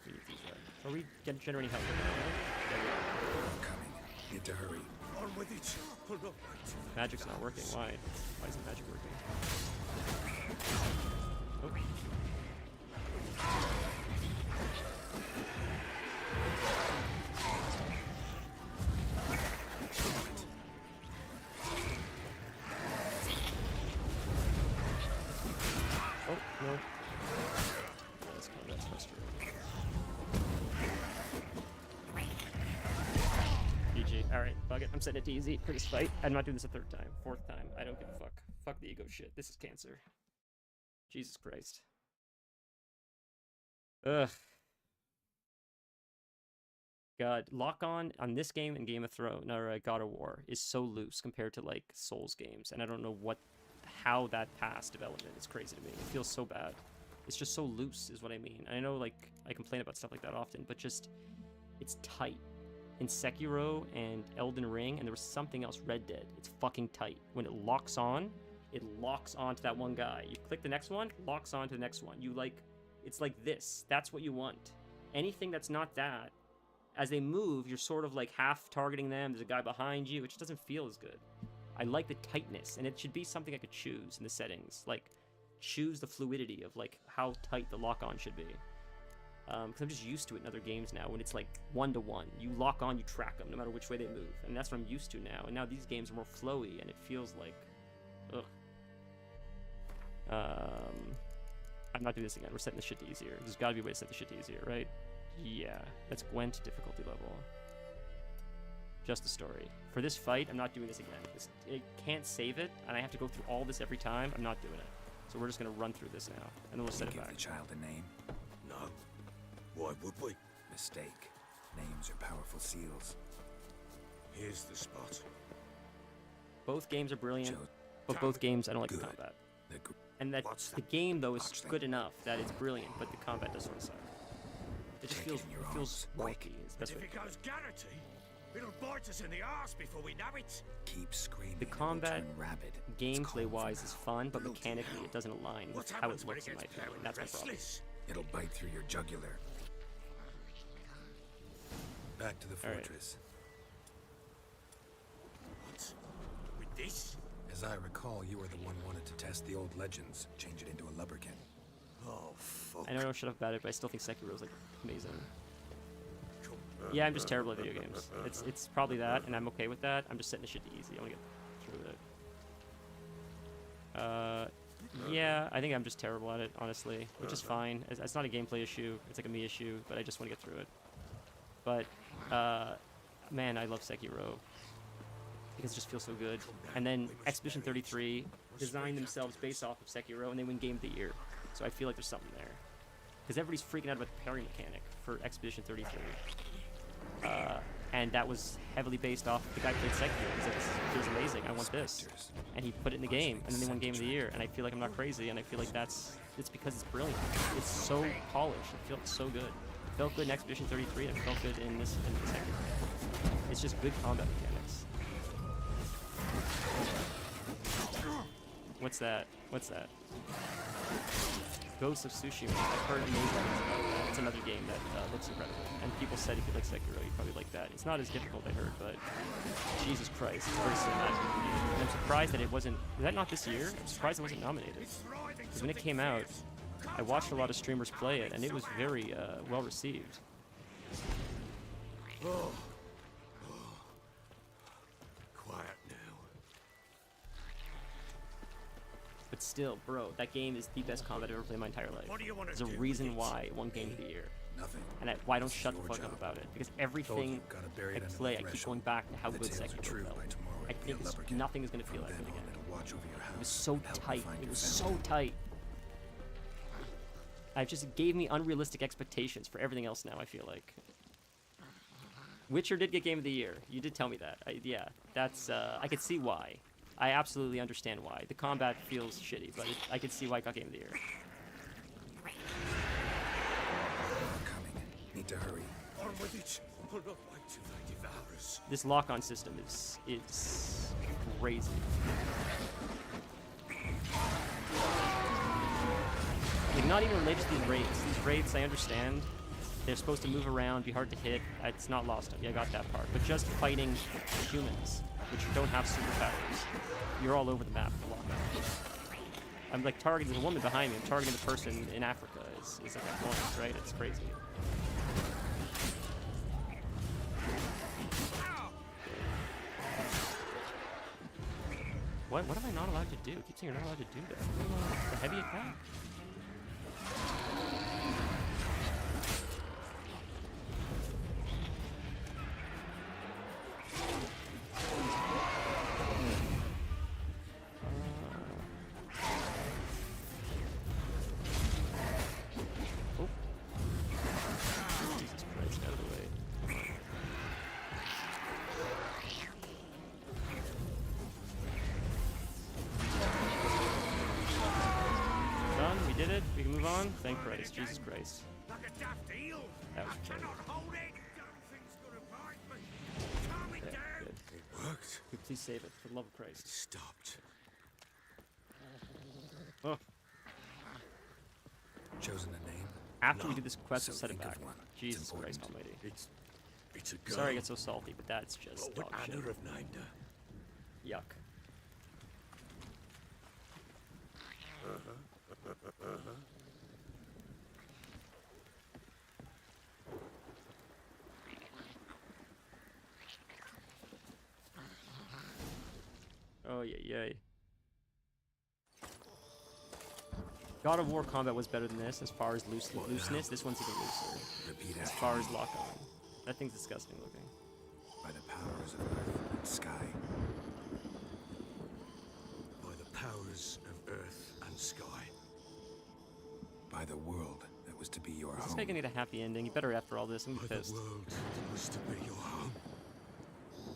We need to use that. Are we generating health? There we are. I'm coming. Need to hurry. On with it! Pull up. Magic's not working. Why? Why isn't magic working? Oh. Nope. That's combat's frustrating. GG. Alright, fuck it. I'm setting it to easy for this fight. I'm not doing this a third time. Fourth time. I don't give a fuck. Fuck the ego shit. This is cancer. Jesus Christ. Ugh. God, lock-on this game and Game of Thrones, or God of War, is so loose compared to, like, Souls games. And I don't know how that passed development. It's crazy to me. It feels so bad. It's just so loose is what I mean. I know, like, I complain about stuff like that often, but just, it's tight. In Sekiro and Elden Ring, and there was something else, Red Dead, it's fucking tight. When it locks on to that one guy. You click the next one, locks on to the next one. You like, it's like this. That's what you want. Anything that's not that, as they move, you're sort of like half targeting them. There's a guy behind you, which doesn't feel as good. I like the tightness, and it should be something I could choose in the settings. Like, choose the fluidity of like how tight the lock-on should be. Because I'm just used to it in other games now when it's like 1-to-1. You lock on, you track them no matter which way they move. And that's what I'm used to now. And now these games are more flowy, and it feels like, ugh. I'm not doing this again. We're setting this shit to easier. There's gotta be a way to set this shit to easier, right? Yeah, that's Gwent difficulty level. Just the story. For this fight, I'm not doing this again. It can't save it, and I have to go through all this every time. I'm not doing it. So we're just gonna run through this now, and then we'll set it back. Give the child a name? No. Why would we? Mistake. Names are powerful seals. Here's the spot. Both games are brilliant, but both games I don't like the combat. And that the game though is good enough that it's brilliant, but the combat does sort of suck. It just feels wonky. If it goes Garrity, it'll bite us in the arse before we know it. Keep screaming. The combat, gameplay-wise, is fun, but mechanically it doesn't align with how it looks in my opinion. That's my problem. It'll bite through your jugular. Back to the fortress. What? With this? As I recall, you were the one wanted to test the old legends, change it into a lubberkin. Oh, fuck. I know I don't shut up about it, but I still think Sekiro is like amazing. Yeah, I'm just terrible at video games. It's probably that, and I'm okay with that. I'm just setting the shit to easy. I want to get through it. Yeah, I think I'm just terrible at it, honestly, which is fine. It's not a gameplay issue. It's like a me issue, but I just want to get through it. But, man, I love Sekiro. Because it just feels so good. And then Expedition 33 designed themselves based off of Sekiro, and they win Game of the Year. So I feel like there's something there. Because everybody's freaking out about the parry mechanic for Expedition 33. And that was heavily based off the guy who played Sekiro. He's like, this feels amazing, I want this. And he put it in the game, and then they won Game of the Year. And I feel like I'm not crazy, and I feel like it's because it's brilliant. It's so polished, it feels so good. It felt good in Expedition 33, and it felt good in this Sekiro. It's just good combat mechanics. What's that? What's that? Ghost of Tsushima. I've heard amazing things about that. It's another game that looks incredible. And people said if you like Sekiro, you'd probably like that. It's not as difficult, I heard, but Jesus Christ, it's very cinematic. And I'm surprised that it wasn't... Was that not this year? I'm surprised it wasn't nominated. Because when it came out, I watched a lot of streamers play it, and it was very well received. Oh. Quiet now. But still, bro, that game is the best combat I've ever played in my entire life. What do you want to There's a reason why it won Game of the Year. Nothing. And why I don't shut the fuck up about it. Because everything I play, I keep going back to how good Sekiro felt. I think nothing is going to feel like it again. It was so tight. It was so tight. It just gave me unrealistic expectations for everything else now, I feel like. Witcher did get Game of the Year. You did tell me that. Yeah, that's, I could see why. I absolutely understand why. The combat feels shitty, but I could see why it got Game of the Year. Coming. Need to hurry. On with it. We'll not wait till they devour us. This lock-on system is crazy. Like, not even related to these raids. These raids, I understand. They're supposed to move around, be hard to hit. It's not lost on me. I got that part. But just fighting humans, which don't have superpowers, you're all over the map with the lock-on. I'm like targeting the woman behind me. I'm targeting the person in Africa. It's like at once, right? It's crazy. What am I not allowed to do? I keep saying you're not allowed to do that. The heavy attack? it? We can move on? Thank Christ. Jesus Christ. Like a daft eel. That was I great. cannot hold it. Don't think's gonna bite me. Calm it Okay, down. good. It worked. Please save it, for the love of Christ. Stopped. Oh. Chosen a name? After we No. do this quest, we'll So set it think of back. one. Jesus important. Christ almighty. It's a girl. Sorry I get so salty, but that's just What dog would shit. Anna have named her? Yuck. Oh, yeah. God of War combat was better than this as far as looseness. This one's even looser. Repeat As after far me. as lock on. That thing's disgusting looking. By the powers of earth and sky. By the powers of earth and sky. By the world that was to be your Is this home. guy gonna get a happy ending? You better after all this. I'm By pissed. the world that was to be your home.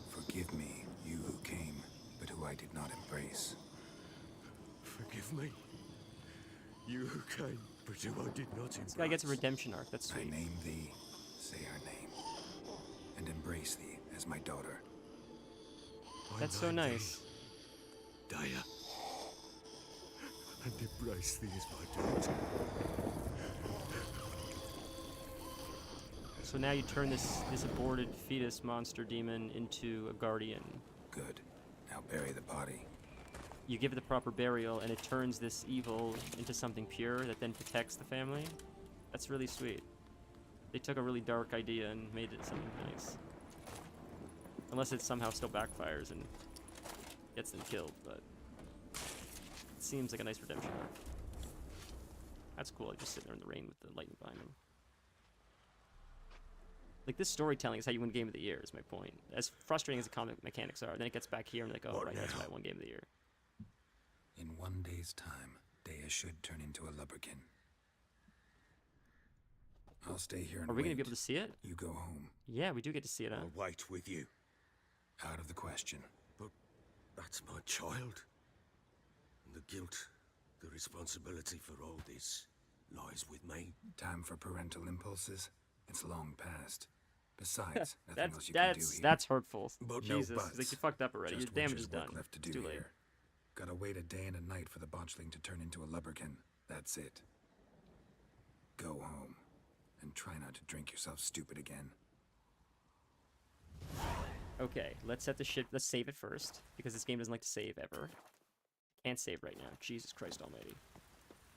Forgive me, you who came, but who I did not embrace. Forgive me. You who came, but who I did not embrace. This guy gets a redemption arc. That's I sweet. name thee, say her name, and embrace thee as my daughter. That's so nice. Daya. And embrace thee as my daughter. So now you turn this aborted fetus monster demon into a guardian. Good. Now bury the body. You give it the proper burial, and it turns this evil into something pure that then protects the family. That's really sweet. They took a really dark idea and made it something nice. Unless it somehow still backfires and gets them killed, but it seems like a nice redemption arc. That's cool. I just sit there in the rain with the lightning behind him. Like, this storytelling is how you win Game of the Year, is my point. As frustrating as the comic mechanics are, then it gets back here and like, oh, What right, that's now? why I won Game of the Year. In 1 day's time, Dea should turn into a lubberkin. I'll stay here and Are we wait. going to be able to see it? You go home. Yeah, we do get to see it, huh? I'll wait with you. Out of the question. But that's my child. And the guilt, the responsibility for all this lies with me. Time for parental impulses? It's long past. Besides, nothing else you can do here. That's hurtful. But Jesus, no it's buts. like you fucked up already. Just Your damage Witcher's is done. work left to It's do too late. here. Gotta wait a day and a night for the botchling to turn into a lubberkin. That's it. Go home. And try not to drink yourself stupid again. Okay, let's set the shit. Let's save it first because this game doesn't like to save ever. Can't save right now. Jesus Christ Almighty.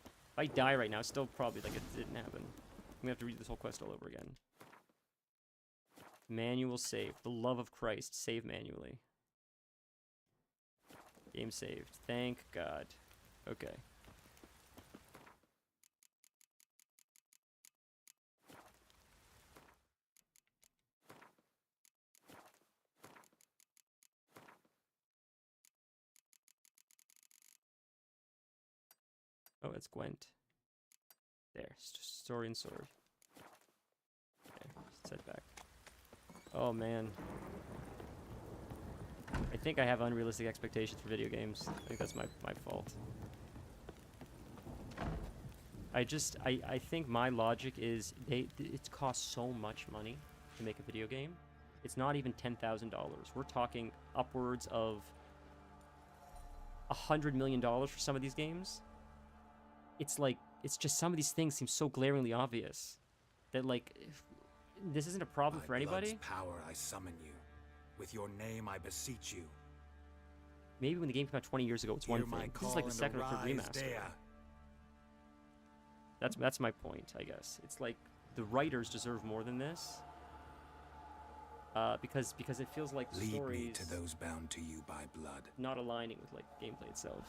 If I die right now, it's still probably like it didn't happen. I'm gonna have to read this whole quest all over again. Manual save. For the love of Christ, save manually. Game saved. Thank God. Okay. Oh, it's Gwent. There, story and sword. Okay, set back. Oh man. I think I have unrealistic expectations for video games. I think that's my fault. I think my logic is it costs so much money to make a video game. It's not even $10,000. We're talking upwards of $100 million for some of these games. It's like, it's just some of these things seem so glaringly obvious that, like, this isn't a problem By for anybody. blood's power I summon you. With your name I beseech you. Maybe when the game came out 20 years ago, it's one Hear my thing. This is like the call second or and third arise, remaster. Dea. That's my point, I guess. It's like the writers deserve more than this. Because it feels like the Lead stories me to those bound to you by blood. not aligning with like gameplay itself.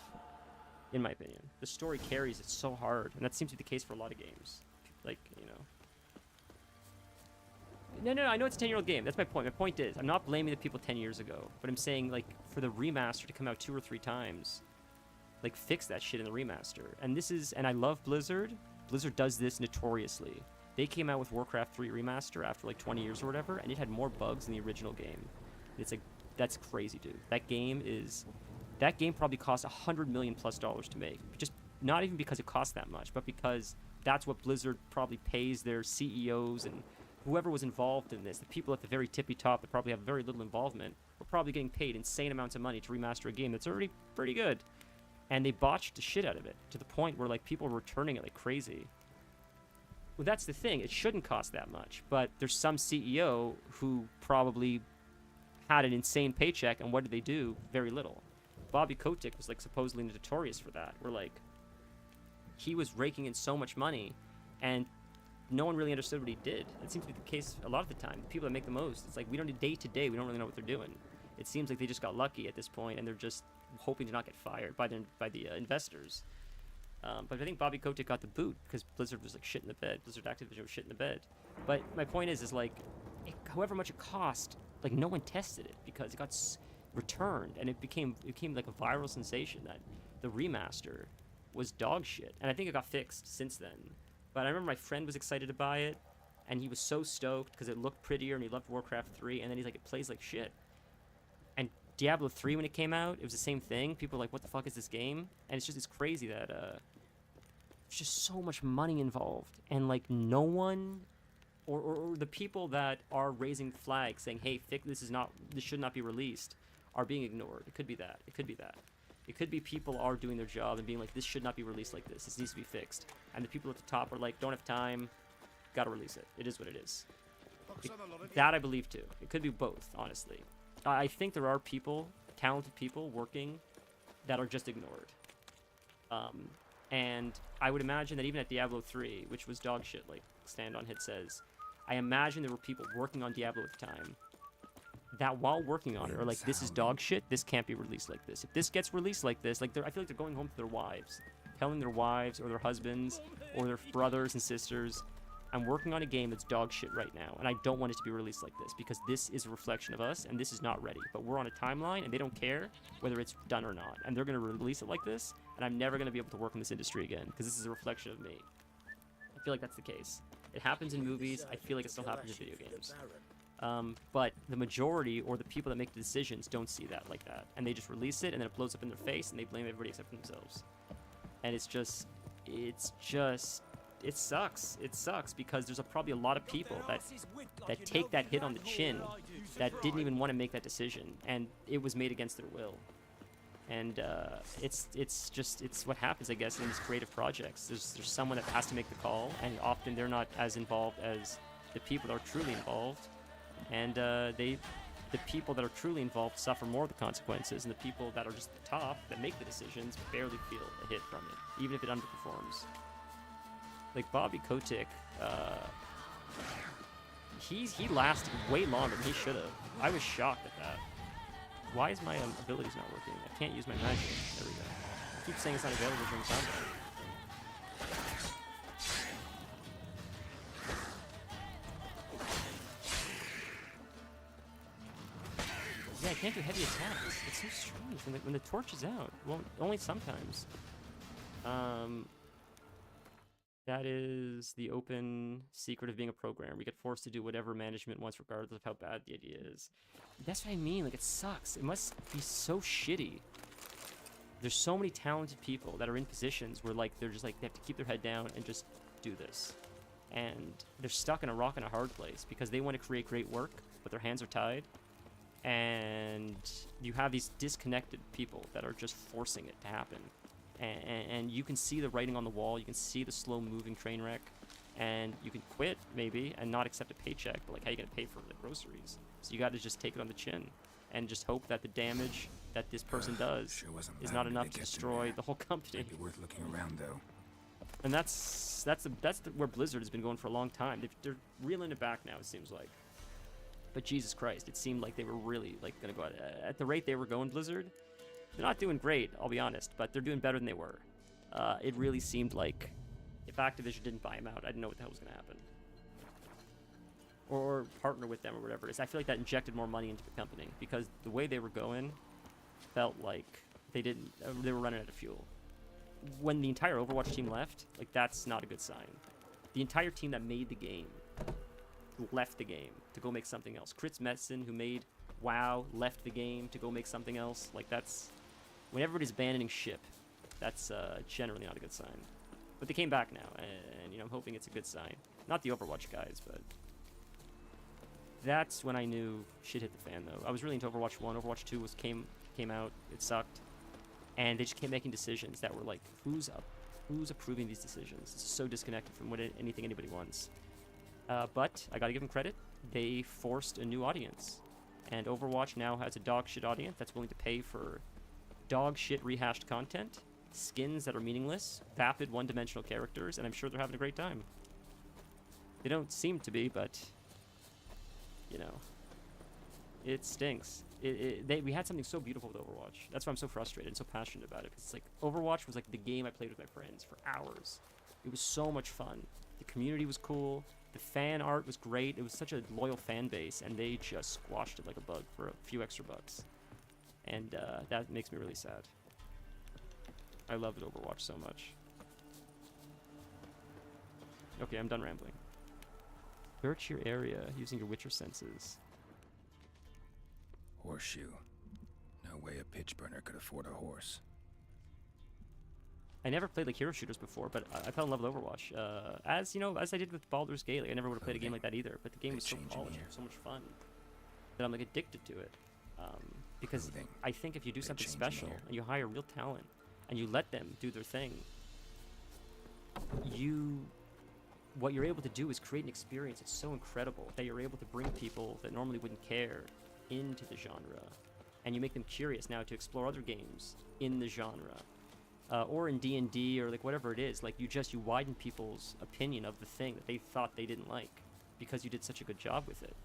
In my opinion, the story carries it so hard, and that seems to be the case for a lot of games. Like, you know. No, I know it's a 10-year-old game. That's my point. My point is, I'm not blaming the people 10 years ago, but I'm saying, like, for the remaster to come out 2 or 3 times, like, fix that shit in the remaster. And this is, and I love Blizzard. Blizzard does this notoriously. They came out with Warcraft 3 remaster after like 20 years or whatever, and it had more bugs than the original game. It's like, that's crazy, dude. That game probably cost $100 million+ to make. Just not even because it costs that much, but because that's what Blizzard probably pays their CEOs and whoever was involved in this. The people at the very tippy top that probably have very little involvement were probably getting paid insane amounts of money to remaster a game that's already pretty good. And they botched the shit out of it to the point where like people were returning it like crazy. Well, that's the thing. It shouldn't cost that much, but there's some CEO who probably had an insane paycheck, and what did they do? Very little. Bobby Kotick was like supposedly notorious for that. Where like he was raking in so much money, and no one really understood what he did. It seems to be the case a lot of the time. The people that make the most, it's like we don't do day to day. We don't really know what they're doing. It seems like they just got lucky at this point, and they're just hoping to not get fired by the investors. But I think Bobby Kotick got the boot because Blizzard was like shit in the bed. Blizzard Activision was shit in the bed. But my point is like, however much it cost, like no one tested it because it got returned, and it became like a viral sensation that the remaster was dog shit. And I think it got fixed since then. But I remember my friend was excited to buy it, and he was so stoked because it looked prettier, and he loved Warcraft 3, and then he's like, it plays like shit. And Diablo 3, when it came out, it was the same thing. People were like, what the fuck is this game? And it's crazy that there's just so much money involved, and like no one, or the people that are raising flags saying, hey, this should not be released, are being ignored. It could be that. It could be that. It could be people are doing their job and being like, this should not be released like this. This needs to be fixed. And the people at the top are like, don't have time, gotta release it. It is what it is. That I believe too. It could be both, honestly. I think there are people, talented people working that are just ignored. And I would imagine that even at Diablo 3, which was dog shit, like Stand On Hit says, I imagine there were people working on Diablo at the time that while working on it are like, this is dog shit, this can't be released like this. If this gets released like this, like I feel like they're going home to their wives, telling their wives or their husbands or their brothers and sisters, I'm working on a game that's dog shit right now, and I don't want it to be released like this because this is a reflection of us, and this is not ready. But we're on a timeline, and they don't care whether it's done or not, and they're going to release it like this, and I'm never going to be able to work in this industry again because this is a reflection of me. I feel like that's the case. It happens in movies. I feel like it still happens in video games. But the majority, or the people that make the decisions, don't see that like that, and they just release it, and then it blows up in their face, and they blame everybody except for themselves. And it sucks. It sucks because there's probably a lot of people that take that hit on the chin that didn't even want to make that decision, and it was made against their will. And it's what happens, I guess, in these creative projects. There's someone that has to make the call, and often they're not as involved as the people that are truly involved. And the people that are truly involved suffer more of the consequences, and the people that are just at the top that make the decisions barely feel a hit from it, even if it underperforms. Like Bobby Kotick, he lasted way longer than he should have. I was shocked at that. Why is my abilities not working? I can't use my magic. There we go. I keep saying it's not available during combat. Yeah, I can't do heavy attacks. It's so strange when the torch is out. Well, only sometimes. That is the open secret of being a programmer. We get forced to do whatever management wants regardless of how bad the idea is. That's what I mean, like it sucks. It must be so shitty. There's so many talented people that are in positions where like they're just like they have to keep their head down and just do this. And they're stuck in a rock and a hard place because they want to create great work, but their hands are tied. And you have these disconnected people that are just forcing it to happen. And you can see the writing on the wall, you can see the slow moving train wreck, and you can quit maybe and not accept a paycheck, but like how are you gonna pay for the groceries? So you gotta just take it on the chin and just hope that the damage that this person does is not enough to destroy the whole company. Might be worth looking around though. And that's where Blizzard has been going for a long time. They're reeling it back now, it seems like. But Jesus Christ, it seemed like they were really like gonna go at the rate they were going, Blizzard. They're not doing great, I'll be honest, but they're doing better than they were. It really seemed like if Activision didn't buy them out, I didn't know what the hell was going to happen. Or partner with them or whatever it is. I feel like that injected more money into the company because the way they were going felt like they were running out of fuel. When the entire Overwatch team left, like that's not a good sign. The entire team that made the game left the game to go make something else. Chris Metzen, who made WoW, left the game to go make something else. Like that's when everybody's abandoning ship. that's generally not a good sign. But they came back now, and you know, I'm hoping it's a good sign. Not the Overwatch guys, but that's when I knew shit hit the fan, though. I was really into Overwatch 1. Overwatch 2 came out. It sucked. And they just kept making decisions that were like, who's approving these decisions? It's so disconnected from what anything anybody wants. But I gotta give them credit. They forced a new audience. And Overwatch now has a dog shit audience that's willing to pay for dog shit rehashed content, skins that are meaningless, vapid one-dimensional characters, and I'm sure they're having a great time. They don't seem to be, but you know, it stinks. We had something so beautiful with Overwatch. That's why I'm so frustrated and so passionate about it. Because it's like Overwatch was like the game I played with my friends for hours. It was so much fun. The community was cool. The fan art was great. It was such a loyal fan base, and they just squashed it like a bug for a few extra bucks. And that makes me really sad. I loved Overwatch so much. Okay, I'm done rambling. Search your area using your Witcher senses. Horseshoe. No way a pitch burner could afford a horse. I never played like hero shooters before, but I fell in love with Overwatch. As you know, as I did with Baldur's Gate, like, I never would have played a game like that either. But the game was so polished, so much fun, that I'm like addicted to it. Because I think if you do something special and you hire real talent and you let them do their thing, what you're able to do is create an experience that's so incredible that you're able to bring people that normally wouldn't care into the genre, and you make them curious now to explore other games in the genre, or in D&D, or like whatever it is. Like you widen people's opinion of the thing that they thought they didn't like because you did such a good job with it.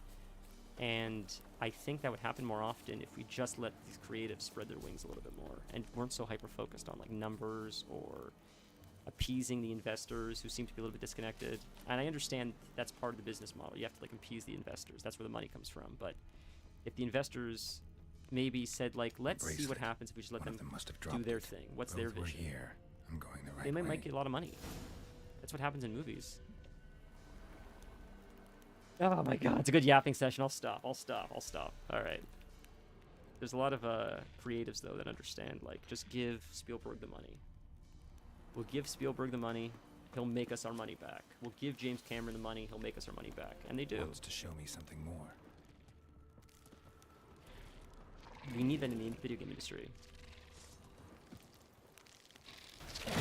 And I think that would happen more often if we just let these creatives spread their wings a little bit more and weren't so hyper focused on like numbers or appeasing the investors who seem to be a little bit disconnected. And I understand that's part of the business model. You have to like appease the investors. That's where the money comes from. But if the investors maybe said like, let's see what happens if we just let them do their thing. What's their vision? Here. I'm going the right they might way. make a lot of money. That's what happens in movies. Oh my god, it's a good yapping session. I'll stop. All right. There's a lot of creatives though that understand like, just give Spielberg the money. We'll give Spielberg the money, he'll make us our money back. We'll give James Cameron the money, he'll make us our money back. And they do. Wants to show me something more. We need that in the video game industry. Ooh,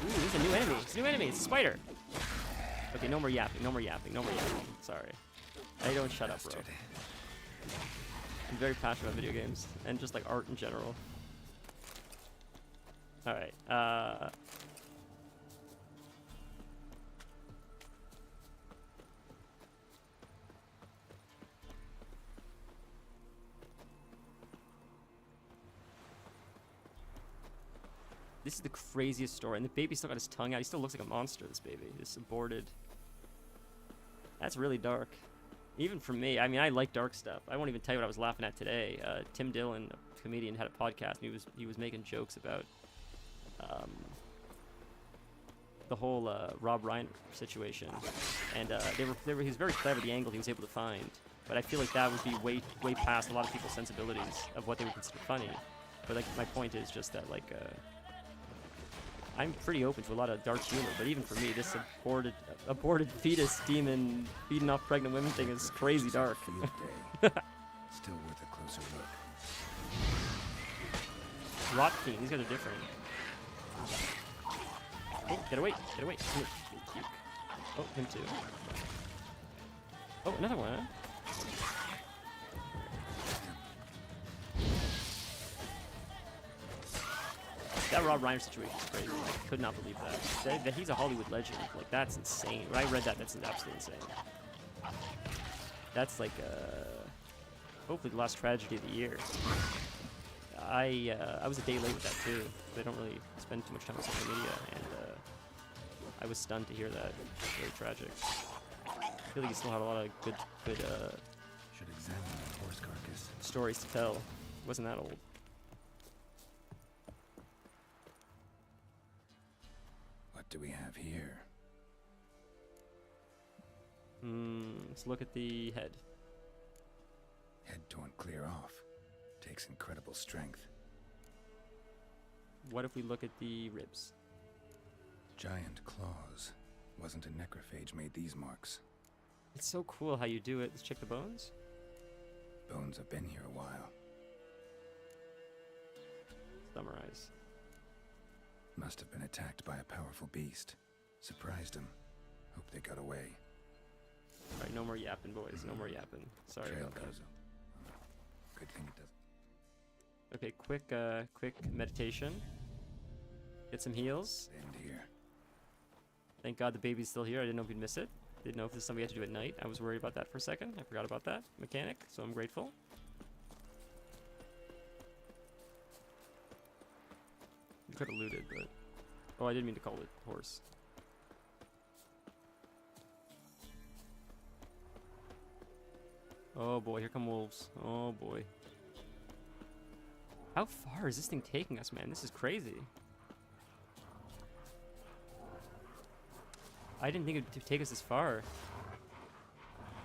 there's a new enemy. It's a new enemy. It's a spider. Okay, no more yapping. Sorry. I don't shut up, bro. I'm very passionate about video games and just like art in general. Alright, this is the craziest story, and the baby still got his tongue out. He still looks like a monster, this baby. This aborted. That's really dark. Even for me, I mean, I like dark stuff. I won't even tell you what I was laughing at today. Tim Dillon, a comedian, had a podcast, and he was making jokes about the whole Rob Reiner situation, and he was very clever, the angle he was able to find, but I feel like that would be way past a lot of people's sensibilities of what they would consider funny. But like my point is just that like I'm pretty open to a lot of dark humor, but even for me, this aborted fetus demon beating off pregnant women thing is crazy dark. Still worth a closer look. Rot King, these guys are different. Oh, get away. Oh, him too. Oh, another one, huh? That Rob Reiner situation is crazy. I could not believe that he's a Hollywood legend. Like, that's insane. When I read that, that's absolutely insane. That's like, hopefully the last tragedy of the year. I was a day late with that too. I don't really spend too much time on social media, and I was stunned to hear that. It's really tragic. I feel like he still had a lot of good Should examine the horse carcass. stories to tell. He wasn't that old. What do we have here? Let's look at the head. Head torn clear off. Takes incredible strength. what if we look at the ribs? Giant claws. Wasn't a necrophage made these marks. It's so cool how you do it. Let's check the bones. Bones have been here a while. Summarize. Must have been attacked by a powerful beast. Surprised them. Hope they got away. Alright, no more yapping, boys. No more yapping. Sorry Trail about that. goes. Good thing it does. Okay, quick meditation. Get some heals. End here. Thank God the baby's still here. I didn't know if we'd miss it. Didn't know if this is something we had to do at night. I was worried about that for a second. I forgot about that mechanic, so I'm grateful. You could have looted, but... Oh, I didn't mean to call it horse. Oh boy, here come wolves. Oh boy. How far is this thing taking us, man? This is crazy. I didn't think it would take us this far. Do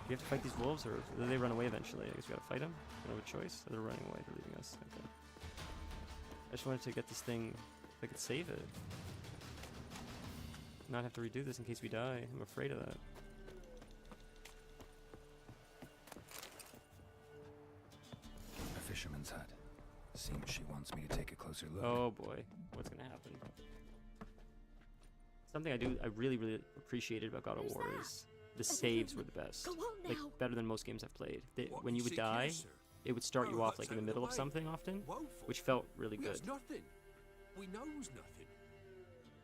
we have to fight these wolves, or do they run away eventually? I guess we gotta fight them. We don't have a choice. They're running away. They're leaving us. Okay. I just wanted to get this thing, if I could save it. Not have to redo this in case we die. I'm afraid of that. A fisherman's hut. Seems she wants me to take a closer look. Oh boy, what's gonna happen? Something I really appreciated about God of War is the saves were the best. Like better than most games I've played. When you would die, it would start you off like in the middle of something often, which felt really good. Nothing. We knows nothing.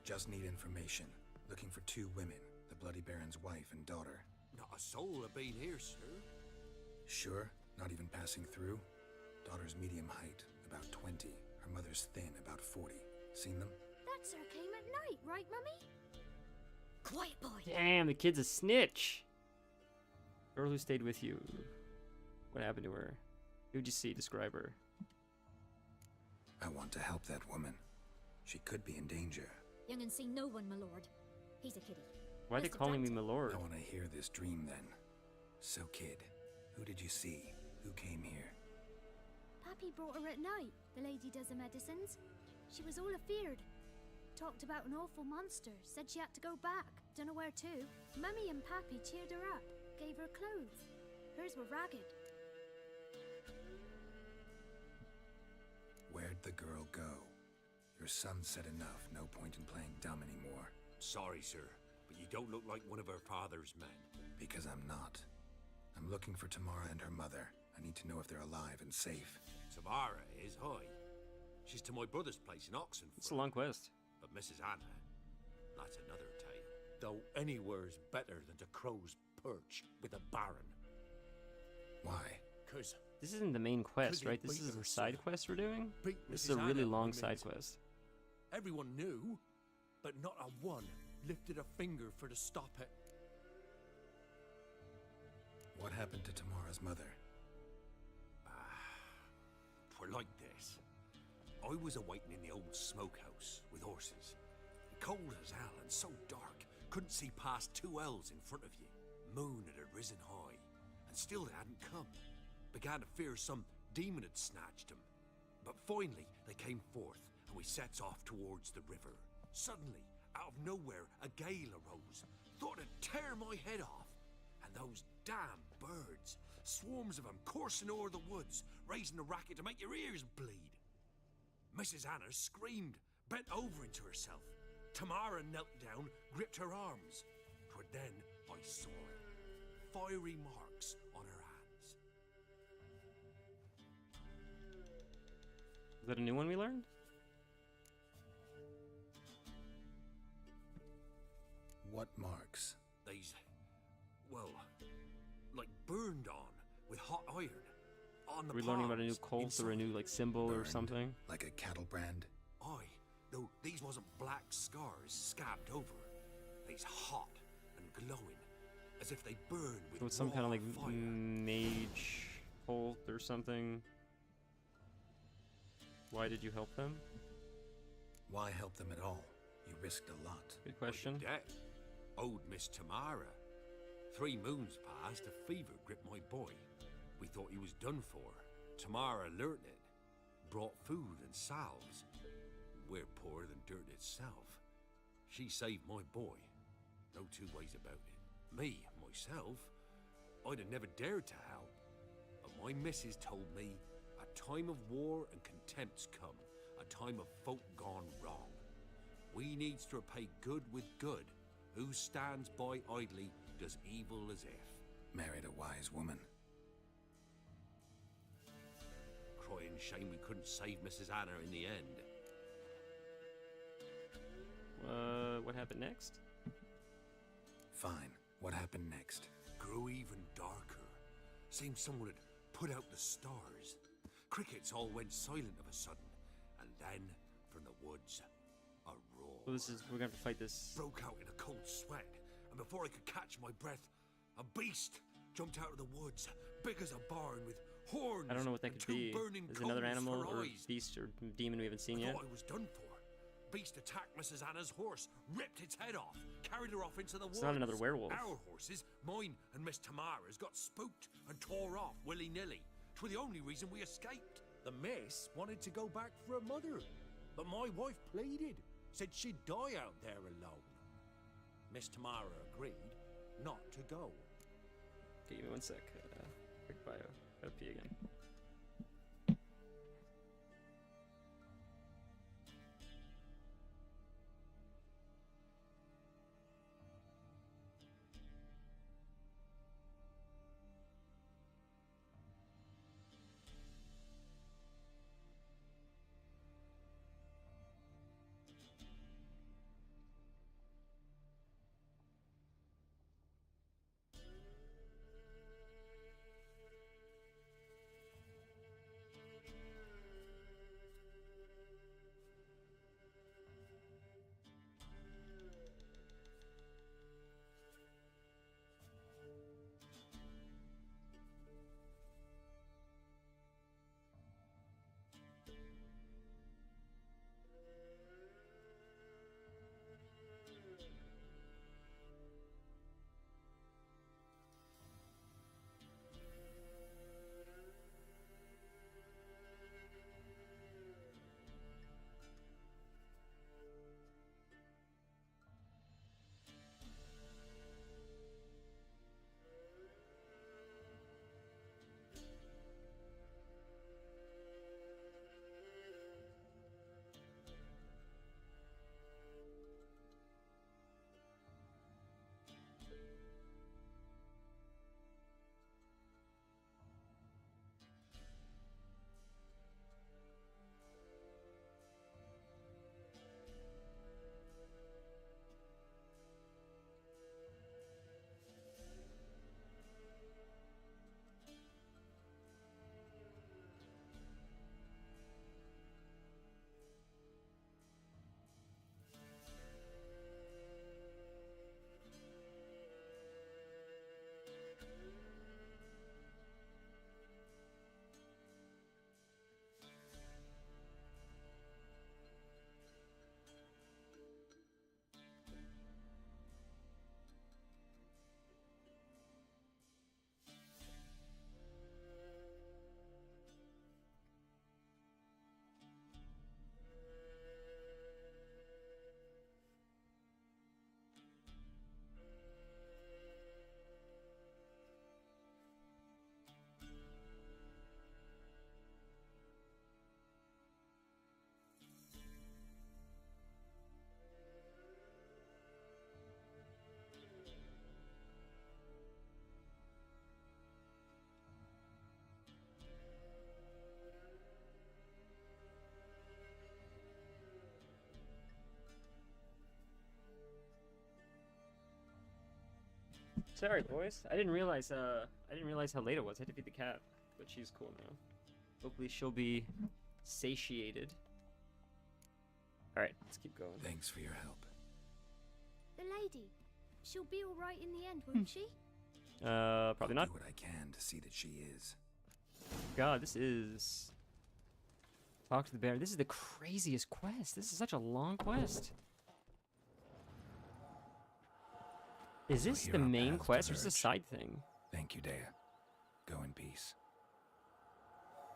Just need information. Looking for 2 women, the Bloody Baron's wife and daughter. Not a soul have been here, sir. Sure? Not even passing through? Daughter's medium height, about 20. Her mother's thin, about 40. Seen them? That sir came at night, right, Mummy? Quiet, boy. Damn, the kid's a snitch. Girl who stayed with you. What happened to her? Who'd you see? Describe her. I want to help that woman. She could be in danger. Young and see no one, my lord. He's a kiddie. Why are they calling me my lord? I want to hear this dream then. So, kid, who did you see? Who came here? Pappy brought her at night. The lady does the medicines. She was all afeared. Talked about an awful monster. Said she had to go back. Dunno where to. Mummy and Pappy cheered her up. Gave her clothes. Hers were ragged. Where'd the girl go? Your son said enough. No point in playing dumb anymore. Sorry, sir, but you don't look like one of her father's men. Because I'm not. I'm looking for Tamara and her mother. I need to know if they're alive and safe. Tamara is, hi. She's to my brother's place in Oxenford. It's a long quest. But Mrs. Anna, that's another tale. Though anywhere's better than to Crow's Perch with a baron. Why? 'Cause this isn't the main quest, right? This is a side quest we're doing? This is a really long side quest. Everyone knew, but not a one lifted a finger for to stop it. What happened to Tamara's mother? Twere like this. I was awaiting in the old smokehouse with horses. Cold as hell and so dark, couldn't see past 2 ells in front of you. Moon had risen high, and still they hadn't come. Began to fear some demon had snatched them. But finally, they came forth, and we sets off towards the river. Suddenly, out of nowhere, a gale arose. Thought it'd tear my head off. And those damn birds, swarms of them coursing o'er the woods, raising a racket to make your ears bleed. Mrs. Anna screamed, bent over into herself. Tamara knelt down, gripped her arms. 'Twere then I saw it. Fiery marks on her hands. Is that a new one we learned? What marks? These, well, like burned on with hot iron. On the Are we learning about a new palms, cult or a new like symbol or Burned, something? Like a cattle brand? Aye, though these wasn't black scars scabbed over. These hot and glowing, as if they burned with So it's some kind of raw like fire. mage cult or something. Why did you help them? Why help them at all? You risked a lot. Good question. Death. Owed Miss Tamara. 3 moons passed, a fever gripped my boy. We thought he was done for. Tamara learnt it. Brought food and salves. we're poorer than dirt itself. She saved my boy. No two ways about it. Me, myself, I'd have never dared to help. But my missus told me a time of war and contempt's come. A time of folk gone wrong. We needs to repay good with good. Who stands by idly does evil as if. Married a wise woman. Crying shame we couldn't save Mrs. Anna in the end. What happened next? Fine. What happened next? Grew even darker. Seemed someone had put out the stars. Crickets all went silent of a sudden. And then, from the woods, a roar. Well, we're gonna have to fight this. Broke out in a cold sweat. And before I could catch my breath, a beast jumped out of the woods. Big as a barn with horns. I don't know what that could be. Is it another animal or beast or demon we haven't seen yet? I thought I was done for. Beast attacked Mrs. Anna's horse, ripped its head off, carried her off into the woods. It's not another werewolf. Our horses, mine and Miss Tamara's, got spooked and tore off willy-nilly. 'Twas the only reason we escaped. The miss wanted to go back for her mother, but my wife pleaded, said she'd die out there alone. Miss Tamara agreed not to go. Okay, give me 1 sec. Quick bio. Gotta pee again. Sorry, boys. I didn't realize how late it was. I had to feed the cat, but she's cool now. Hopefully she'll be satiated. All right, let's keep going. Thanks for your help. The lady. She'll be all right in the end, won't she? Probably not. Do what I can to see that she is. God, this is... Talk to the bear. This is the craziest quest. This is such a long quest. Is this the main quest or is this a side thing? Thank you, Dea. Go in peace.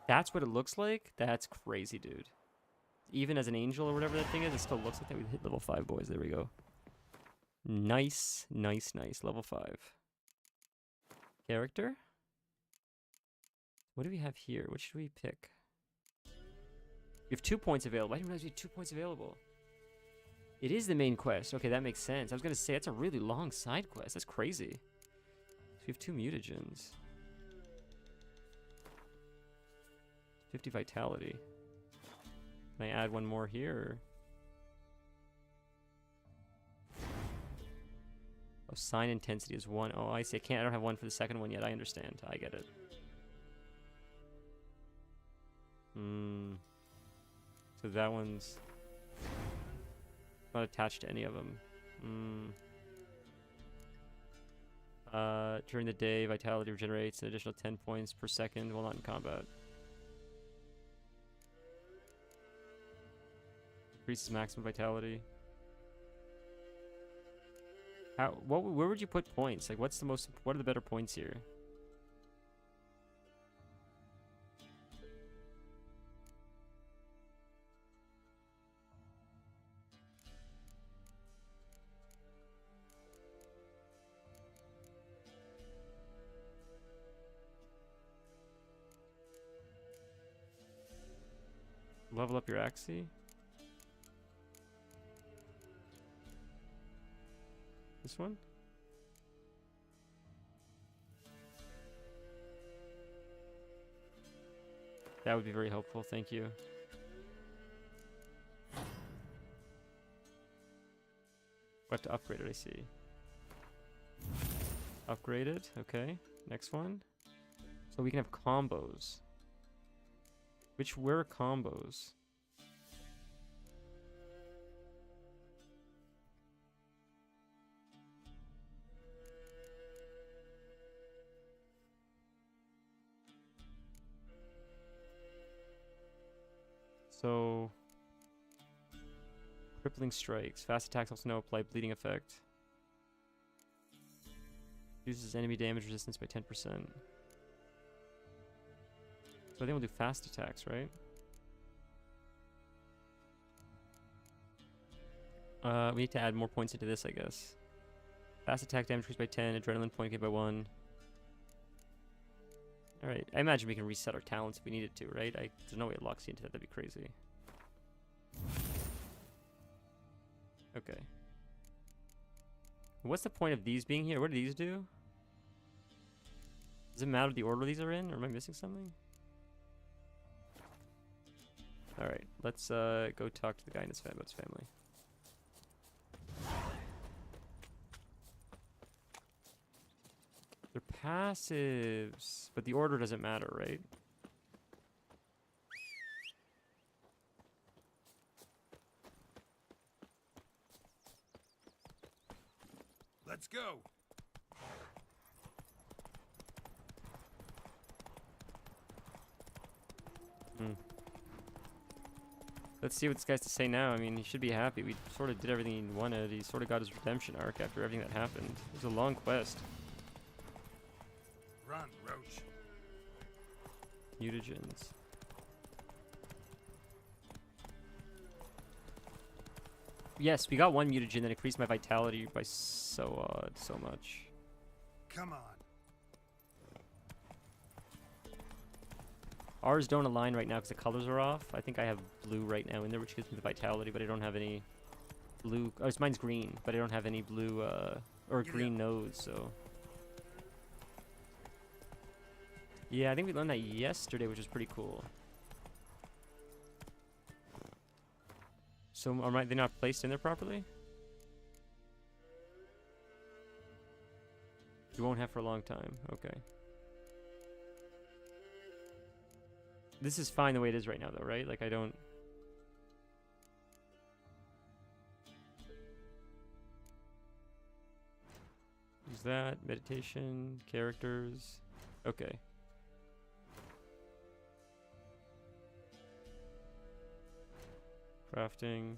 That's what it looks like? That's crazy, dude. even as an angel or whatever that thing is, it still looks like that. We hit level 5, boys. There we go. Nice, nice, nice. Level 5. Character? What do we have here? What should we pick? You have 2 points available. I didn't realize we had 2 points available. It is the main quest. Okay, that makes sense. I was going to say, that's a really long side quest. That's crazy. So we have 2 mutagens. 50 vitality. Can I add one more here? Oh, sign intensity is 1. Oh, I see. I don't have one for the second one yet. I understand. I get it. So that one's not attached to any of them. During the day, vitality regenerates an additional 10 points per second while not in combat. Increases maximum vitality. Where would you put points? Like, what are the better points here? Level up your Axii. This one? That would be very helpful, thank you. What to upgrade it, I see. Upgraded, okay. Next one. So we can have combos. Where are combos? So, crippling strikes. Fast attacks also now apply bleeding effect. Reduces enemy damage resistance by 10%. So I think we'll do fast attacks, right? We need to add more points into this, I guess. Fast attack damage increased by 10, adrenaline point gain by 1. Alright, I imagine we can reset our talents if we needed to, right? There's no way it locks you into that, that'd be crazy. Okay. What's the point of these being here? What do these do? Does it matter the order these are in, or am I missing something? Alright, let's go talk to the guy and about his family. They're passives, but the order doesn't matter, right? Let's go. Let's see what this guy's to say now. I mean, he should be happy. We sort of did everything he wanted. He sort of got his redemption arc after everything that happened. It was a long quest. Run, Roach. Mutagens. Yes, we got one mutagen that increased my vitality by so much. Come on. Ours don't align right now because the colors are off. I think I have blue right now in there, which gives me the vitality, but I don't have any blue. Oh, mine's green, but I don't have any blue or green nodes, so. Yeah, I think we learned that yesterday, which is pretty cool. So are they not placed in there properly? You won't have for a long time. Okay. This is fine the way it is right now, though, right? Like, I don't... Use that. Meditation. Characters. Okay. Crafting.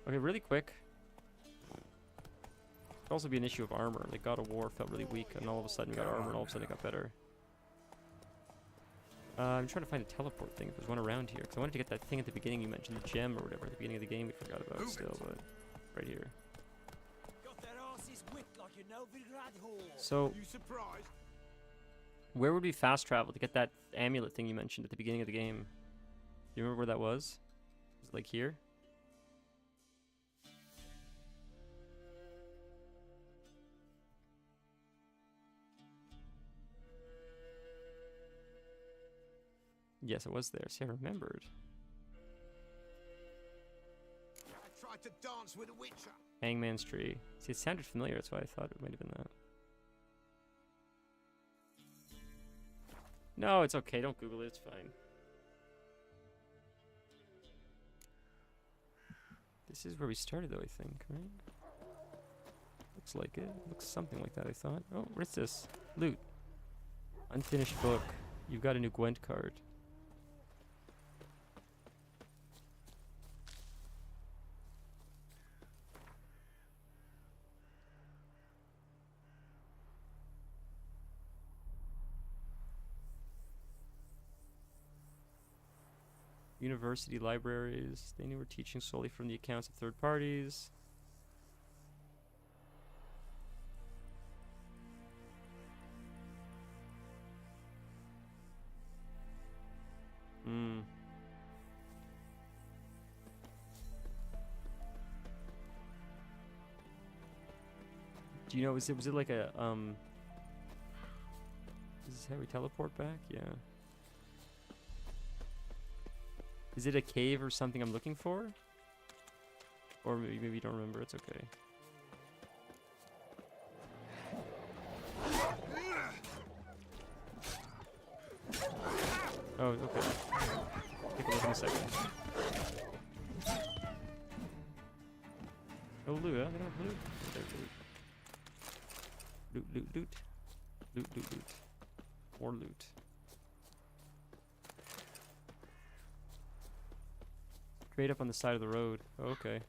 Okay, really quick. Could also be an issue of armor. Like, God of War felt really weak, and all of a sudden we got armor, and all of a sudden it got better. I'm trying to find a teleport thing if there's one around here, because I wanted to get that thing at the beginning you mentioned, the gem or whatever at the beginning of the game we forgot about still, but right here. So, where would we fast travel to get that amulet thing you mentioned at the beginning of the game? Do you remember where that was? Was it like here? Yes, it was there. See, I remembered. I tried to dance with a witcher. Hangman's Tree. See, it sounded familiar, that's why I thought it might have been that. No, it's okay. Don't Google it. It's fine. This is where we started, though, I think, right? Looks like it. Looks something like that, I thought. Oh, what's this? Loot. Unfinished book. You've got a new Gwent card. University libraries. They were teaching solely from the accounts of third parties. Hmm. Do you know, was it like a, is this how we teleport back? Yeah. Is it a cave or something I'm looking for? Or maybe you don't remember, it's okay. Oh, okay. Take a look in a second. Oh, loot, huh? They don't have loot. There's loot. Loot, loot, loot. Loot, loot, loot. More loot. Straight up on the side of the road. Oh, okay.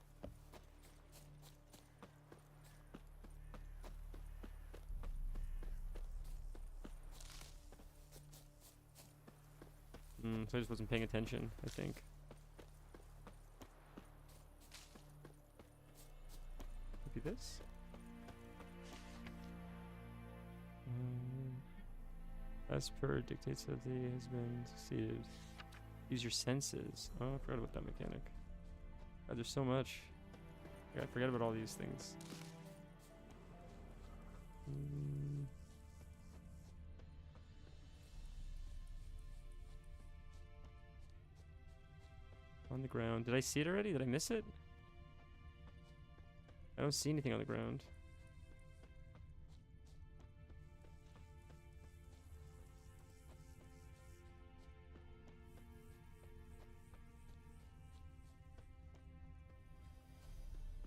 So I just wasn't paying attention, I think. Maybe this? As per dictates of the has been succeeded. Use your senses. Oh, I forgot about that mechanic. God, there's so much. Yeah, I forgot about all these things. On the ground. Did I see it already? Did I miss it? I don't see anything on the ground.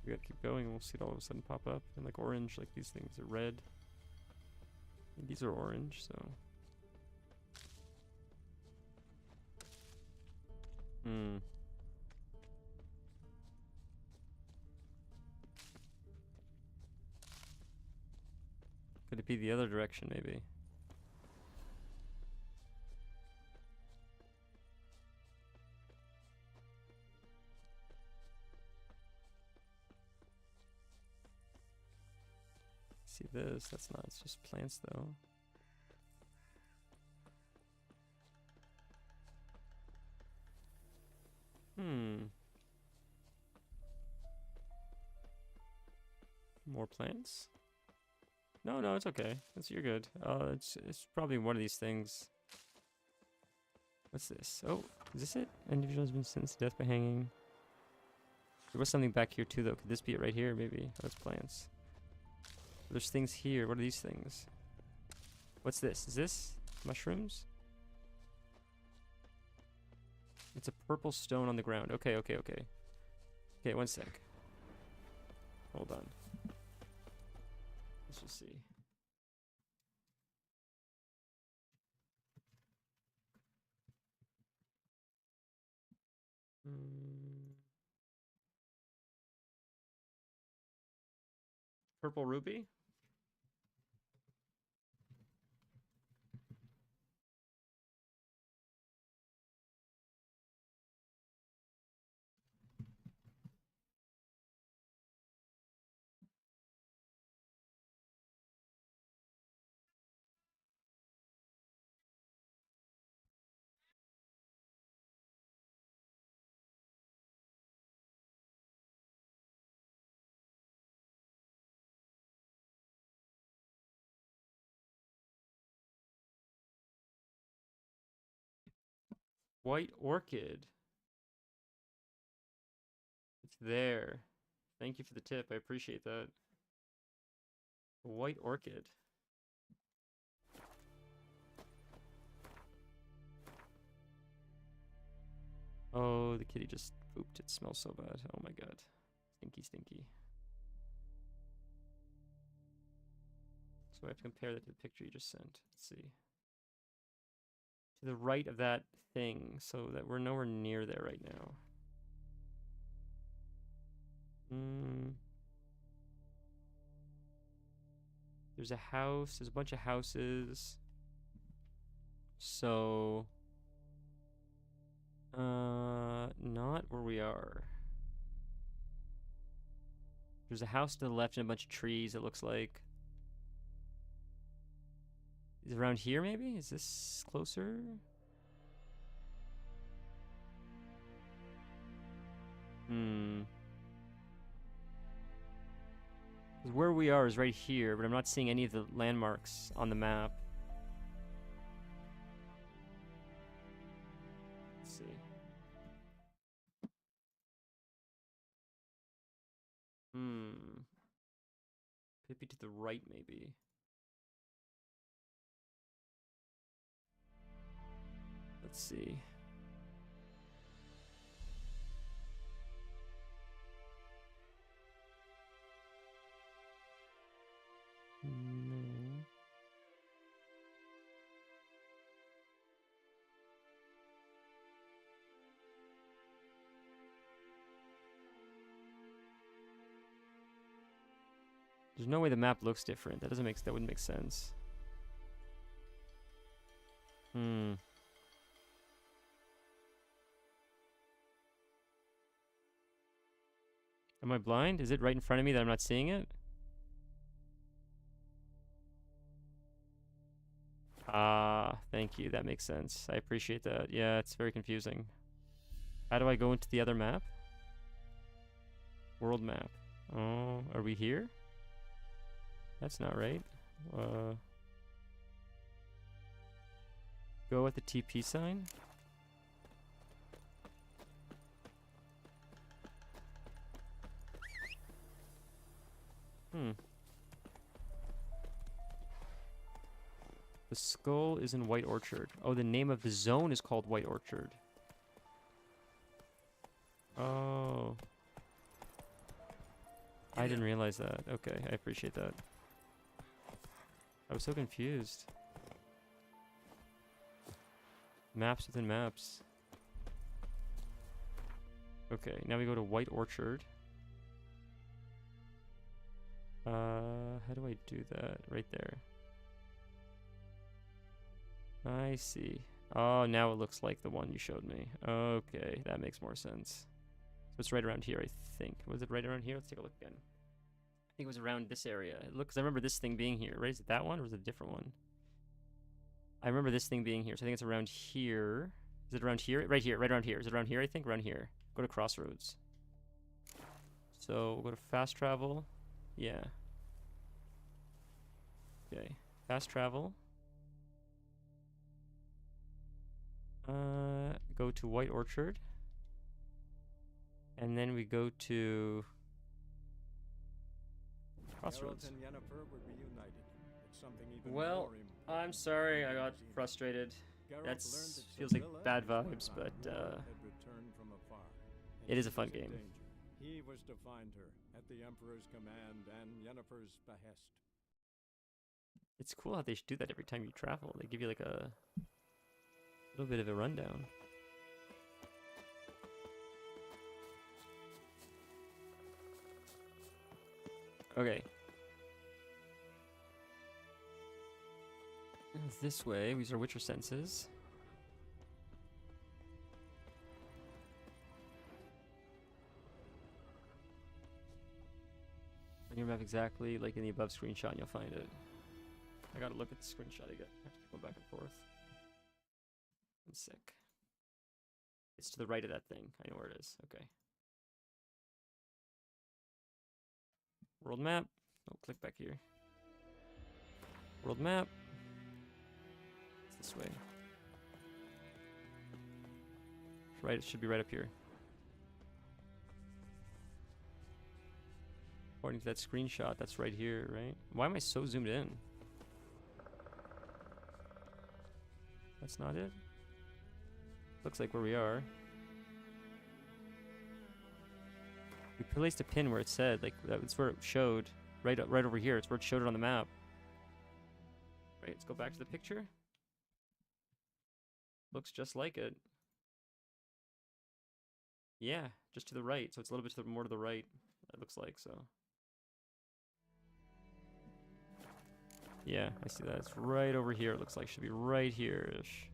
We gotta keep going and we'll see it all of a sudden pop up. And like orange, like these things are red. And these are orange, so. Could it be the other direction, maybe? See this? That's not, it's just plants though. More plants? No, no, it's okay. You're good. It's probably one of these things. What's this? Oh, is this it? Individual has been sentenced to death by hanging. There was something back here too, though. Could this be it right here? Maybe. Oh, that's plants. There's things here. What are these things? What's this? Is this mushrooms? It's a purple stone on the ground. Okay, okay, okay. Okay, one sec. Hold on. Let's just see. Purple ruby? White Orchid. It's there. Thank you for the tip. I appreciate that. White Orchid. Oh, the kitty just pooped. It smells so bad. Oh my god. Stinky, stinky. So I have to compare that to the picture you just sent. Let's see. To the right of that thing, so that we're nowhere near there right now. There's a house. There's a bunch of houses. So... not where we are. There's a house to the left and a bunch of trees, it looks like. Is it around here, maybe? Is this closer? Where we are is right here, but I'm not seeing any of the landmarks on the map. Let's see. Could be to the right, maybe. Let's see. No. There's no way the map looks different. That wouldn't make sense. Am I blind? Is it right in front of me that I'm not seeing it? Ah, thank you. That makes sense. I appreciate that. Yeah, it's very confusing. How do I go into the other map? World map. Oh, are we here? That's not right. Go at the TP sign. The skull is in White Orchard. Oh, the name of the zone is called White Orchard. Oh. I didn't realize that. Okay, I appreciate that. I was so confused. Maps within maps. Okay, now we go to White Orchard. How do I do that? Right there. I see. Oh, now it looks like the one you showed me. Okay, that makes more sense. So it's right around here, I think. Was it right around here? Let's take a look again. I think it was around this area. It looks, I remember this thing being here, right? Is it that one or is it a different one? I remember this thing being here, so I think it's around here. Is it around here? Right here, right around here. Is it around here, I think? Around here. Go to Crossroads. So, we'll go to fast travel. Yeah. Okay. Fast travel. Go to White Orchard. And then we go to Crossroads. Geralt and Yennefer were reunited. It's something even Well, more I'm sorry I got frustrated. That feels like bad vibes, but it is a fun game. He was to find her at the Emperor's command and Yennefer's behest. It's cool how they should do that every time you travel. They give you like a little bit of a rundown. Okay. This way, we use our Witcher senses. On your map exactly like in the above screenshot, and you'll find it. I gotta look at the screenshot again. I have to go back and forth. I'm sick. It's to the right of that thing. I know where it is. Okay. World map. Oh, click back here. World map. It's this way. right. It should be right up here. According to that screenshot, that's right here, right? Why am I so zoomed in? That's not it. Looks like where we are. We placed a pin where it said, like, that's where it showed. Right over here. It's where it showed it on the map. Right, let's go back to the picture. Looks just like it. Yeah, just to the right. So it's a little bit more to the right, it looks like, so. Yeah, I see that. It's right over here. It looks like it should be right here-ish.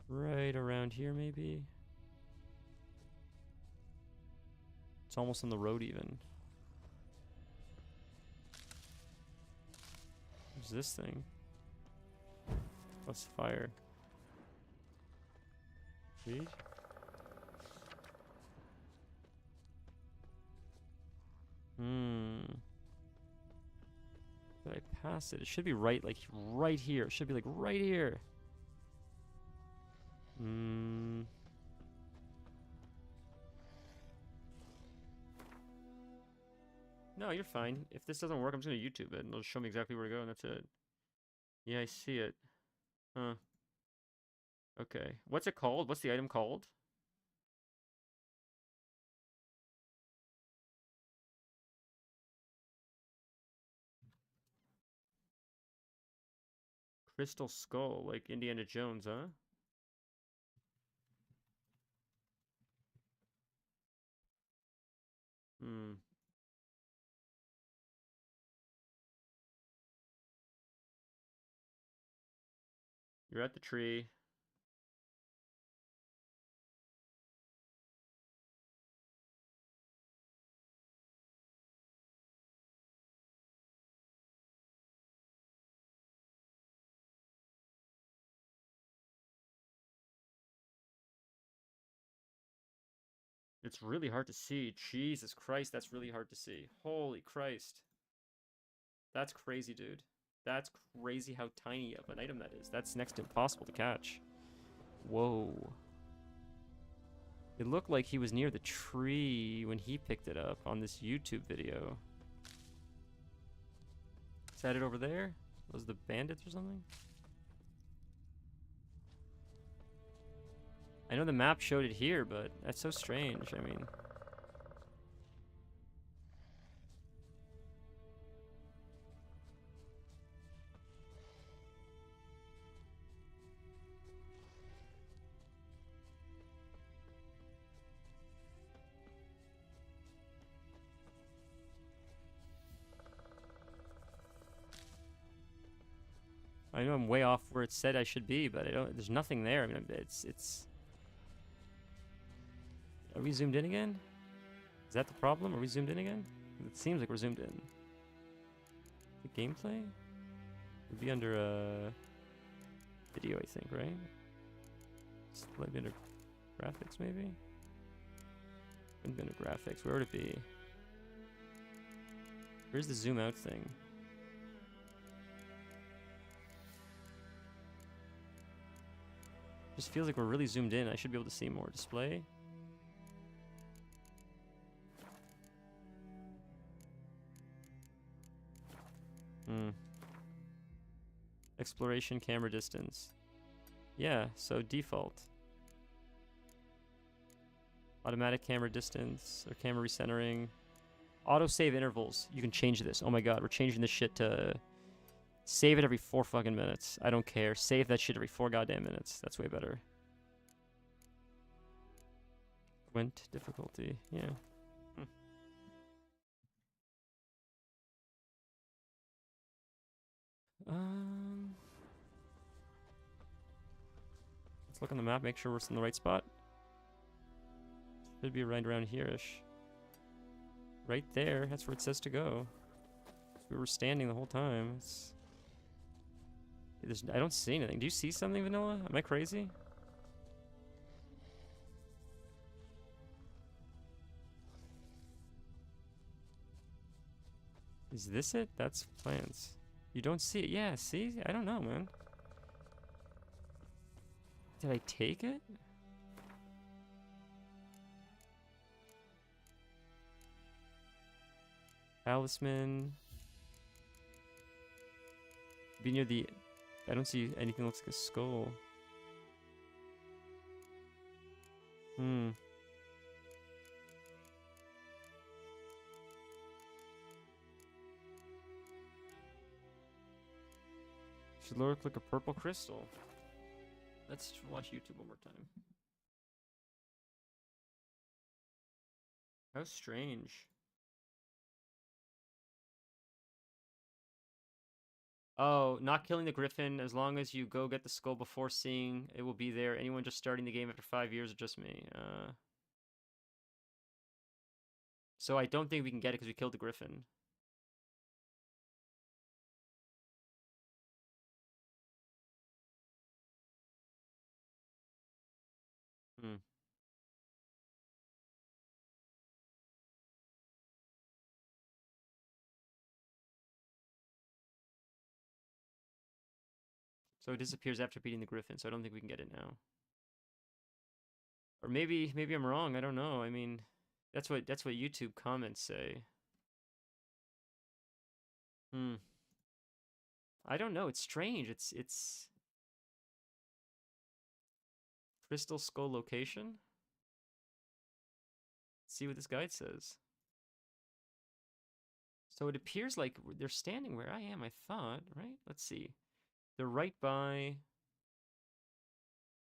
Right around here, maybe. It's almost on the road, even. What's this thing? What's fire? Read? Did I pass it? It should be right, like, right here. It should be, like, right here. No, you're fine. If this doesn't work, I'm just gonna YouTube it, and it'll show me exactly where to go, and that's it. Yeah, I see it. Huh. Okay. What's it called? What's the item called? Crystal Skull, like Indiana Jones, huh? You're at the tree. It's really hard to see. Jesus Christ, that's really hard to see. Holy Christ. That's crazy, dude. That's crazy how tiny of an item that is. That's next to impossible to catch. Whoa. It looked like he was near the tree when he picked it up on this YouTube video. Is that it over there? Those the bandits or something? I know the map showed it here, but that's so strange. I mean... I know I'm way off where it said I should be, but I don't. There's nothing there. I mean, it's. Are we zoomed in again? Is that the problem? Are we zoomed in again? It seems like we're zoomed in. The gameplay would be under video, I think, right? It's maybe under graphics, maybe. Wouldn't be under graphics. Where would it be? Where's the zoom out thing? Just feels like we're really zoomed in. I should be able to see more. Display. Exploration camera distance. Yeah, so default. Automatic camera distance or camera recentering. Autosave intervals. You can change this. Oh my god, we're changing this shit to save it every 4 fucking minutes. I don't care. Save that shit every 4 goddamn minutes. That's way better. Gwent difficulty. Yeah. Let's look on the map, make sure we're in the right spot. Should be right around here-ish. Right there, that's where it says to go. We were standing the whole time. I don't see anything. Do you see something, Vanilla? Am I crazy? Is this it? That's plants. You don't see it? Yeah, see? I don't know, man. Did I take it? Talisman. Be near the... I don't see anything that looks like a skull. Hmm. Should look like a purple crystal. Let's watch YouTube one more time. How strange. Oh, not killing the griffin. As long as you go get the skull before seeing, it will be there. Anyone just starting the game after 5 years or just me? So I don't think we can get it because we killed the griffin. Hmm. So it disappears after beating the griffin, so I don't think we can get it now. Or maybe I'm wrong, I don't know. I mean, that's what YouTube comments say. Hmm. I don't know, it's strange. It's Crystal Skull location? Let's see what this guide says. So it appears like they're standing where I am, I thought, right? Let's see. They're right by...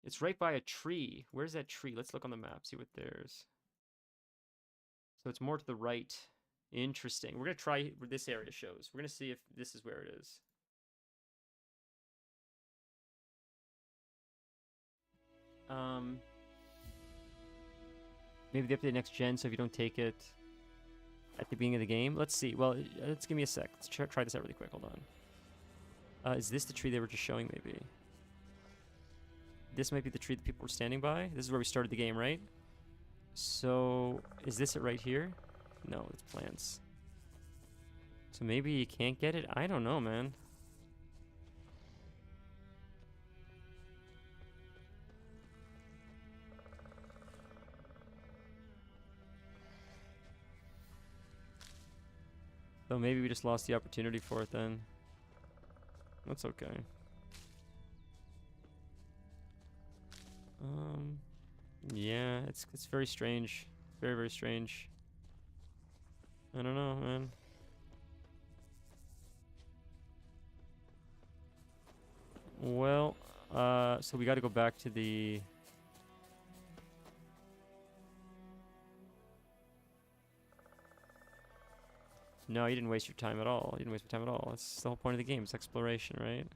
It's right by a tree. Where's that tree? Let's look on the map, see what there's. So it's more to the right. Interesting. We're going to try what this area shows. We're going to see if this is where it is. Maybe they update next gen, so if you don't take it at the beginning of the game. Let's see. Well, let's give me a sec. Let's try this out really quick. Hold on. Is this the tree they were just showing, maybe? This might be the tree that people were standing by. This is where we started the game, right? So, is this it right here? No, it's plants. So maybe you can't get it? I don't know, man. So maybe we just lost the opportunity for it then. That's okay. Yeah, it's very strange. Very, very strange. I don't know, man. Well, so we got to go back to the... No, you didn't waste your time at all. You didn't waste your time at all. That's the whole point of the game. It's exploration, right?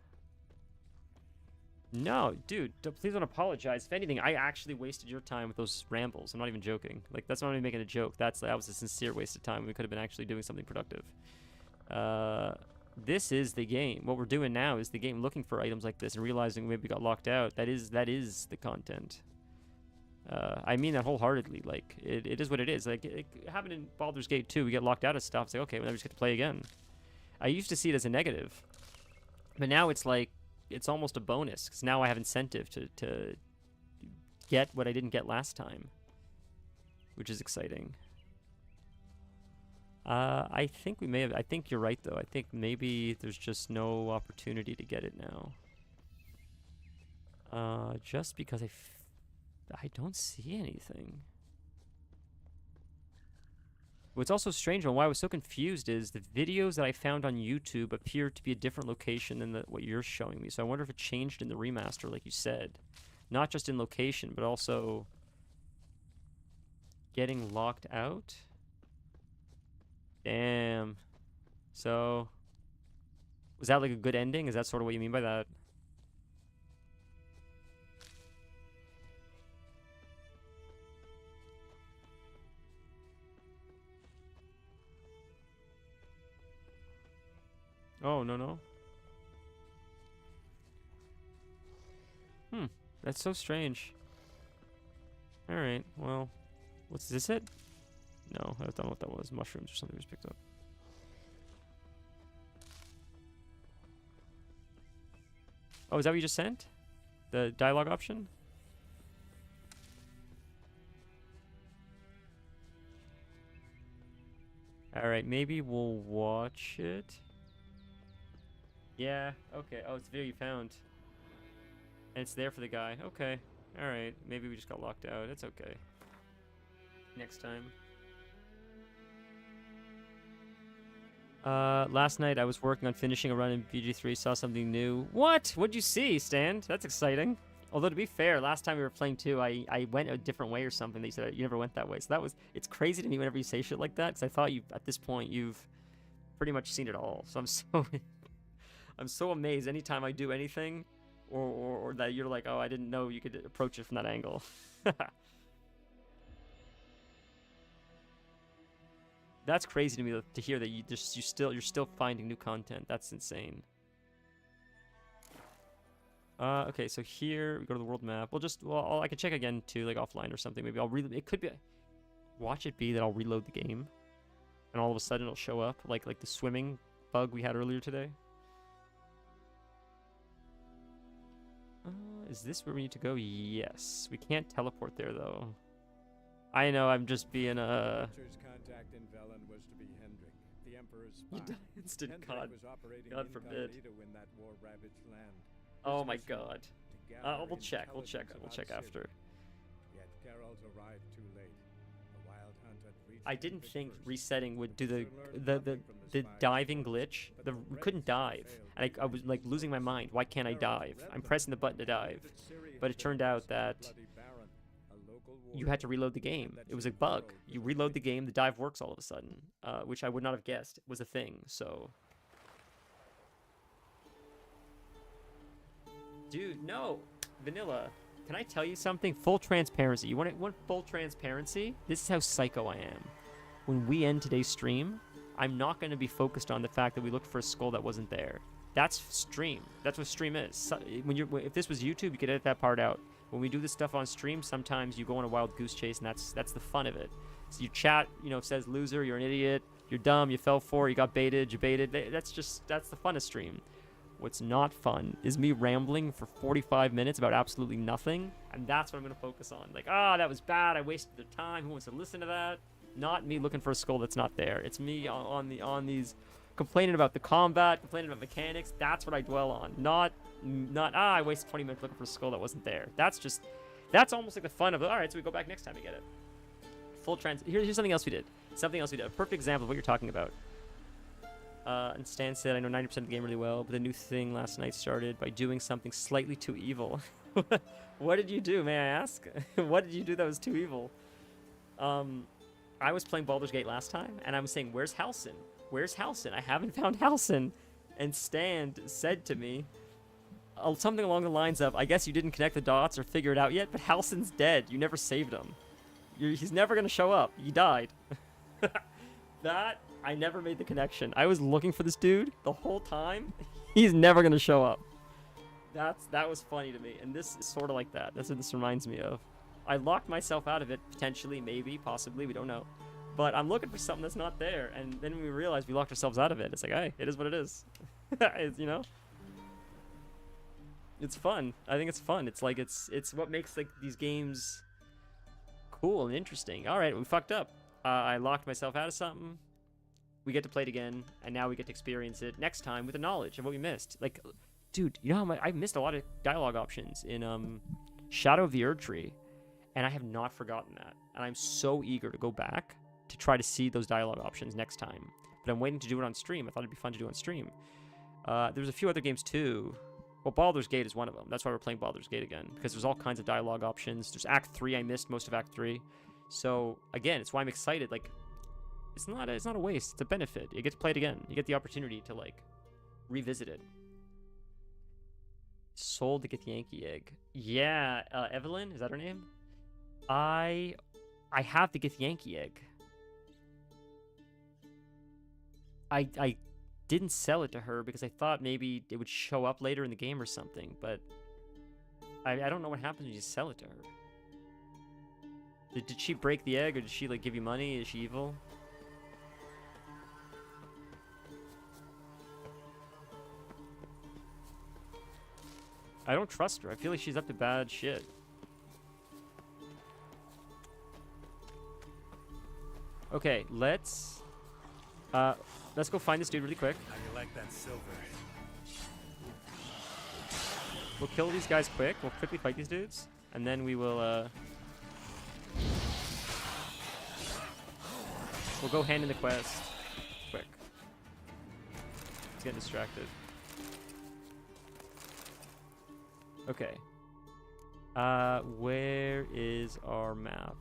No, dude, please don't apologize. If anything, I actually wasted your time with those rambles. I'm not even joking. Like, that's not even making a joke. That was a sincere waste of time. We could have been actually doing something productive. This is the game. What we're doing now is the game, looking for items like this and realizing maybe we got locked out. That is the content. I mean that wholeheartedly. Like, it is what it is. Like, it happened in Baldur's Gate 2. We get locked out of stuff. It's like, okay, well, now we just get to play again. I used to see it as a negative. But now it's like, it's almost a bonus. Because now I have incentive to get what I didn't get last time. Which is exciting. I think we may have... I think you're right, though. I think maybe there's just no opportunity to get it now. Just because I don't see anything. What's also strange and why I was so confused is the videos that I found on YouTube appear to be a different location than what you're showing me. So I wonder if it changed in the remaster, like you said. Not just in location, but also getting locked out. Damn. So, was that like a good ending? Is that sort of what you mean by that? Oh, no. That's so strange. Alright, well, what's this it? No, I don't know what that was. Mushrooms or something was picked up. Oh, is that what you just sent? The dialogue option? Alright, maybe we'll watch it. Yeah, okay. Oh, it's the video you found. And it's there for the guy. Okay. Alright, maybe we just got locked out. It's okay. Next time. Last night I was working on finishing a run in BG3, saw something new. What? What'd you see, Stan? That's exciting. Although, to be fair, last time we were playing too, I went a different way or something. They said you never went that way. So it's crazy to me whenever you say shit like that, because I thought at this point, you've pretty much seen it all. So I'm so amazed anytime I do anything, or that you're like, oh, I didn't know you could approach it from that angle. That's crazy to me to hear that you're still finding new content. That's insane. Okay, so here we go to the world map. I can check again too, like offline or something. Maybe it could be. Watch it be that I'll reload the game, and all of a sudden it'll show up like the swimming bug we had earlier today. Is this where we need to go? Yes. We can't teleport there though. I know, I'm just being a. Witcher's contact in Velen was to be Hendrik, the Emperor's spy. Instant Hendrik God. was operating God forbid. incognito in that war-ravaged land. Oh His my mission God. to gather We'll check intelligence about after. Ciri. Yet Geralt arrived too late. The Wild Hunt had reached I didn't Hendrik think first. resetting would do Witcher learned nothing from the spy's diving reports, glitch. but We the couldn't Red dive, failed and I was like losing my mind. Why can't I dive? I'm pressing the button to dive, but it turned out that you had to reload the game. It was a bug. You reload the game, the dive works all of a sudden, which I would not have guessed was a thing. So, dude, no, Vanilla. Can I tell you something? Full transparency. You want full transparency? This is how psycho I am. When we end today's stream, I'm not going to be focused on the fact that we looked for a skull that wasn't there. That's stream. That's what stream is. So, if this was YouTube, you could edit that part out. When we do this stuff on stream, sometimes you go on a wild goose chase, and that's the fun of it. So you chat, says loser, you're an idiot, you're dumb, you fell for it, you got baited, you baited. That's the fun of stream. What's not fun is me rambling for 45 minutes about absolutely nothing, and that's what I'm gonna focus on. Like, that was bad, I wasted their time, who wants to listen to that? Not me looking for a skull that's not there. It's me on these complaining about the combat, complaining about mechanics. That's what I dwell on. Not I wasted 20 minutes looking for a skull that wasn't there. That's almost like the fun of it. All right, so we go back next time to get it. Here's something else we did. A perfect example of what you're talking about. And Stan said, I know 90% of the game really well, but the new thing last night started by doing something slightly too evil. What did you do, may I ask? What did you do that was too evil? I was playing Baldur's Gate last time, and I was saying, where's Halsin? Where's Halsin? I haven't found Halsin. And Stan said to me, something along the lines of, I guess you didn't connect the dots or figure it out yet, but Halsin's dead. You never saved him. He's never going to show up. He died. I never made the connection. I was looking for this dude the whole time. He's never going to show up. That was funny to me. And this is sort of like that. That's what this reminds me of. I locked myself out of it, potentially, maybe, possibly, we don't know. But I'm looking for something that's not there. And then we realized we locked ourselves out of it. It's like, hey, it is what it is. It's fun. I think it's fun. It's like it's what makes like these games cool and interesting. All right, we fucked up. I locked myself out of something. We get to play it again, and now we get to experience it next time with the knowledge of what we missed. Like, dude, you know how I missed a lot of dialogue options in Shadow of the Erdtree, and I have not forgotten that. And I'm so eager to go back to try to see those dialogue options next time. But I'm waiting to do it on stream. I thought it'd be fun to do on stream. There's a few other games too. Well, Baldur's Gate is one of them. That's why we're playing Baldur's Gate again, because there's all kinds of dialogue options. There's Act 3. I missed most of Act 3. So, again, it's why I'm excited. Like, it's not a waste. It's a benefit. You get to play it again. You get the opportunity to, like, revisit it. Sold the Githyanki egg. Yeah, Evelyn, is that her name? I have the Githyanki egg. I didn't sell it to her because I thought maybe it would show up later in the game or something, but I don't know what happens when you sell it to her. Did she break the egg, or did she like give you money? Is she evil? I don't trust her. I feel like she's up to bad shit. Okay, let's Let's go find this dude really quick. How do you like that silver? We'll kill these guys quick. We'll quickly fight these dudes. And then we will, we'll go hand in the quest. Quick. Let's get distracted. Okay. Where is our map?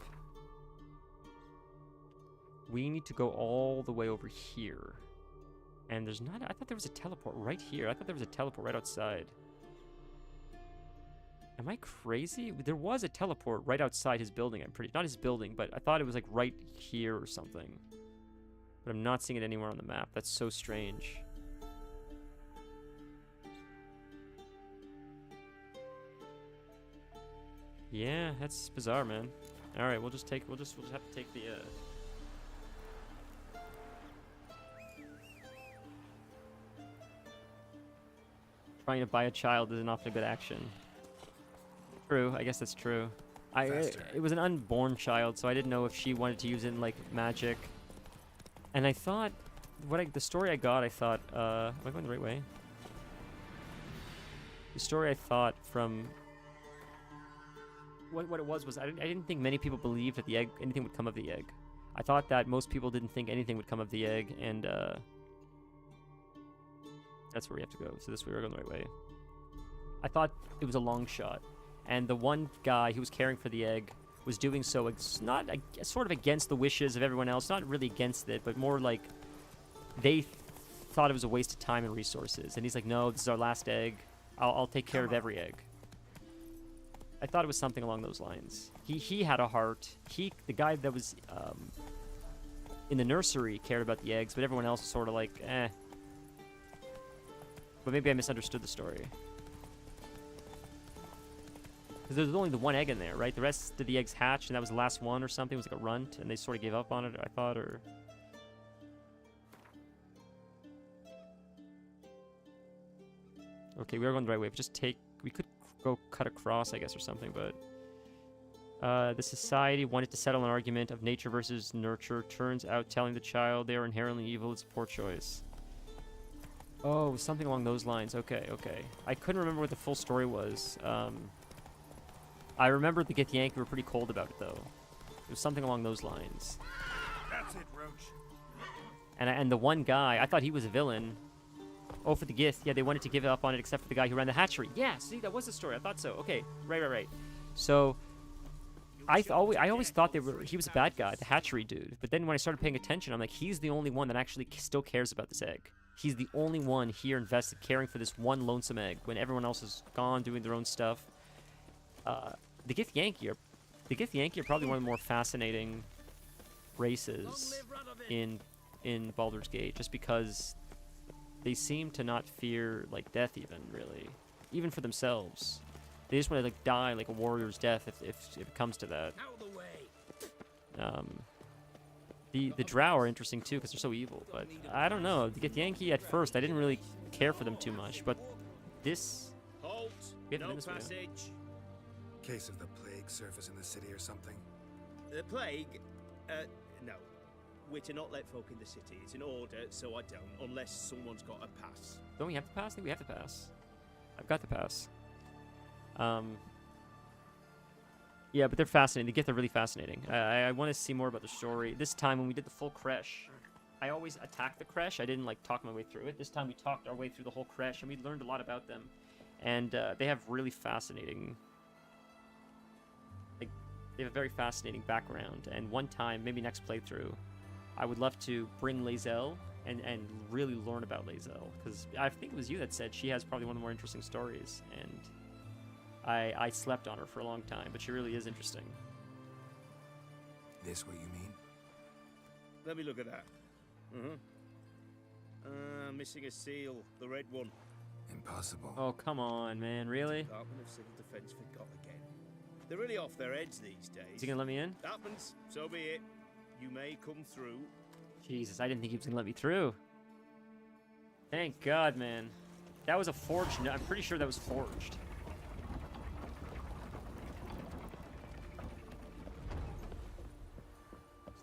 We need to go all the way over here. And there's not... I thought there was a teleport right here. I thought there was a teleport right outside. Am I crazy? There was a teleport right outside his building, I'm pretty... Not his building, but I thought it was like right here or something. But I'm not seeing it anywhere on the map. That's so strange. Yeah, that's bizarre, man. Alright, we'll just have to take the, Trying to buy a child isn't often a good action. True, I guess that's true. It was an unborn child, so I didn't know if she wanted to use it in, like, magic. And I thought, the story I got, I thought, am I going the right way? The story I thought from... What it was I didn't think many people believed that anything would come of the egg. I thought that most people didn't think anything would come of the egg, and, that's where we have to go. So this way we're going the right way. I thought it was a long shot. And the one guy who was caring for the egg was doing so not sort of against the wishes of everyone else. Not really against it, but more like they thought it was a waste of time and resources. And he's like, no, this is our last egg. I'll take care of every egg. I thought it was something along those lines. He had a heart. The guy that was in the nursery cared about the eggs, but everyone else was sort of like, eh. But maybe I misunderstood the story. Because there's only the one egg in there, right? The rest of the eggs hatched, and that was the last one or something. It was like a runt, and they sort of gave up on it, I thought, or... Okay, we are going the right way. We could go cut across, I guess, or something, but... the society wanted to settle an argument of nature versus nurture. Turns out telling the child they are inherently evil is a poor choice. Oh, something along those lines. Okay. I couldn't remember what the full story was. I remember the Githyanki were pretty cold about it, though. It was something along those lines. That's it, Roach. And the one guy, I thought he was a villain. Oh, for the Gith. Yeah, they wanted to give up on it except for the guy who ran the hatchery. Yeah, see, that was the story. I thought so. Okay, right. So, I always thought he was a bad guy, the hatchery dude. But then when I started paying attention, I'm like, he's the only one that actually still cares about this egg. He's the only one here invested caring for this one lonesome egg when everyone else is gone doing their own stuff. The Githyanki are probably one of the more fascinating races in Baldur's Gate, just because they seem to not fear like death even for themselves. They just want to like die like a warrior's death if it comes to that. The Drow are interesting too because they're so evil, but I don't know. The Githyanki at first I didn't really care for them too much, but this. Halt! No passage. Case of the plague surface in the city or something. The plague? No. We're to not let folk in the city. It's an order, so I don't, unless someone's got a pass. Don't we have to pass? I think we have to pass. I've got the pass. Yeah, but they're fascinating. The Gith are really fascinating. I want to see more about the story. This time when we did the full Kresh, I always attacked the Kresh. I didn't like talk my way through it. This time we talked our way through the whole Kresh, and we learned a lot about them. And they have really fascinating... They have a very fascinating background. And one time, maybe next playthrough, I would love to bring Lae'zel and really learn about Lae'zel. Because I think it was you that said she has probably one of the more interesting stories. And I slept on her for a long time, but she really is interesting. This what you mean? Let me look at that. Missing a seal, the red one. Impossible. Oh, come on, man. Really? Department of Civil Defense forgot again. They're really off their heads these days. Is he gonna let me in? Happens. So be it. You may come through. Jesus, I didn't think he was gonna let me through. Thank God, man. That was a forged. I'm pretty sure that was forged.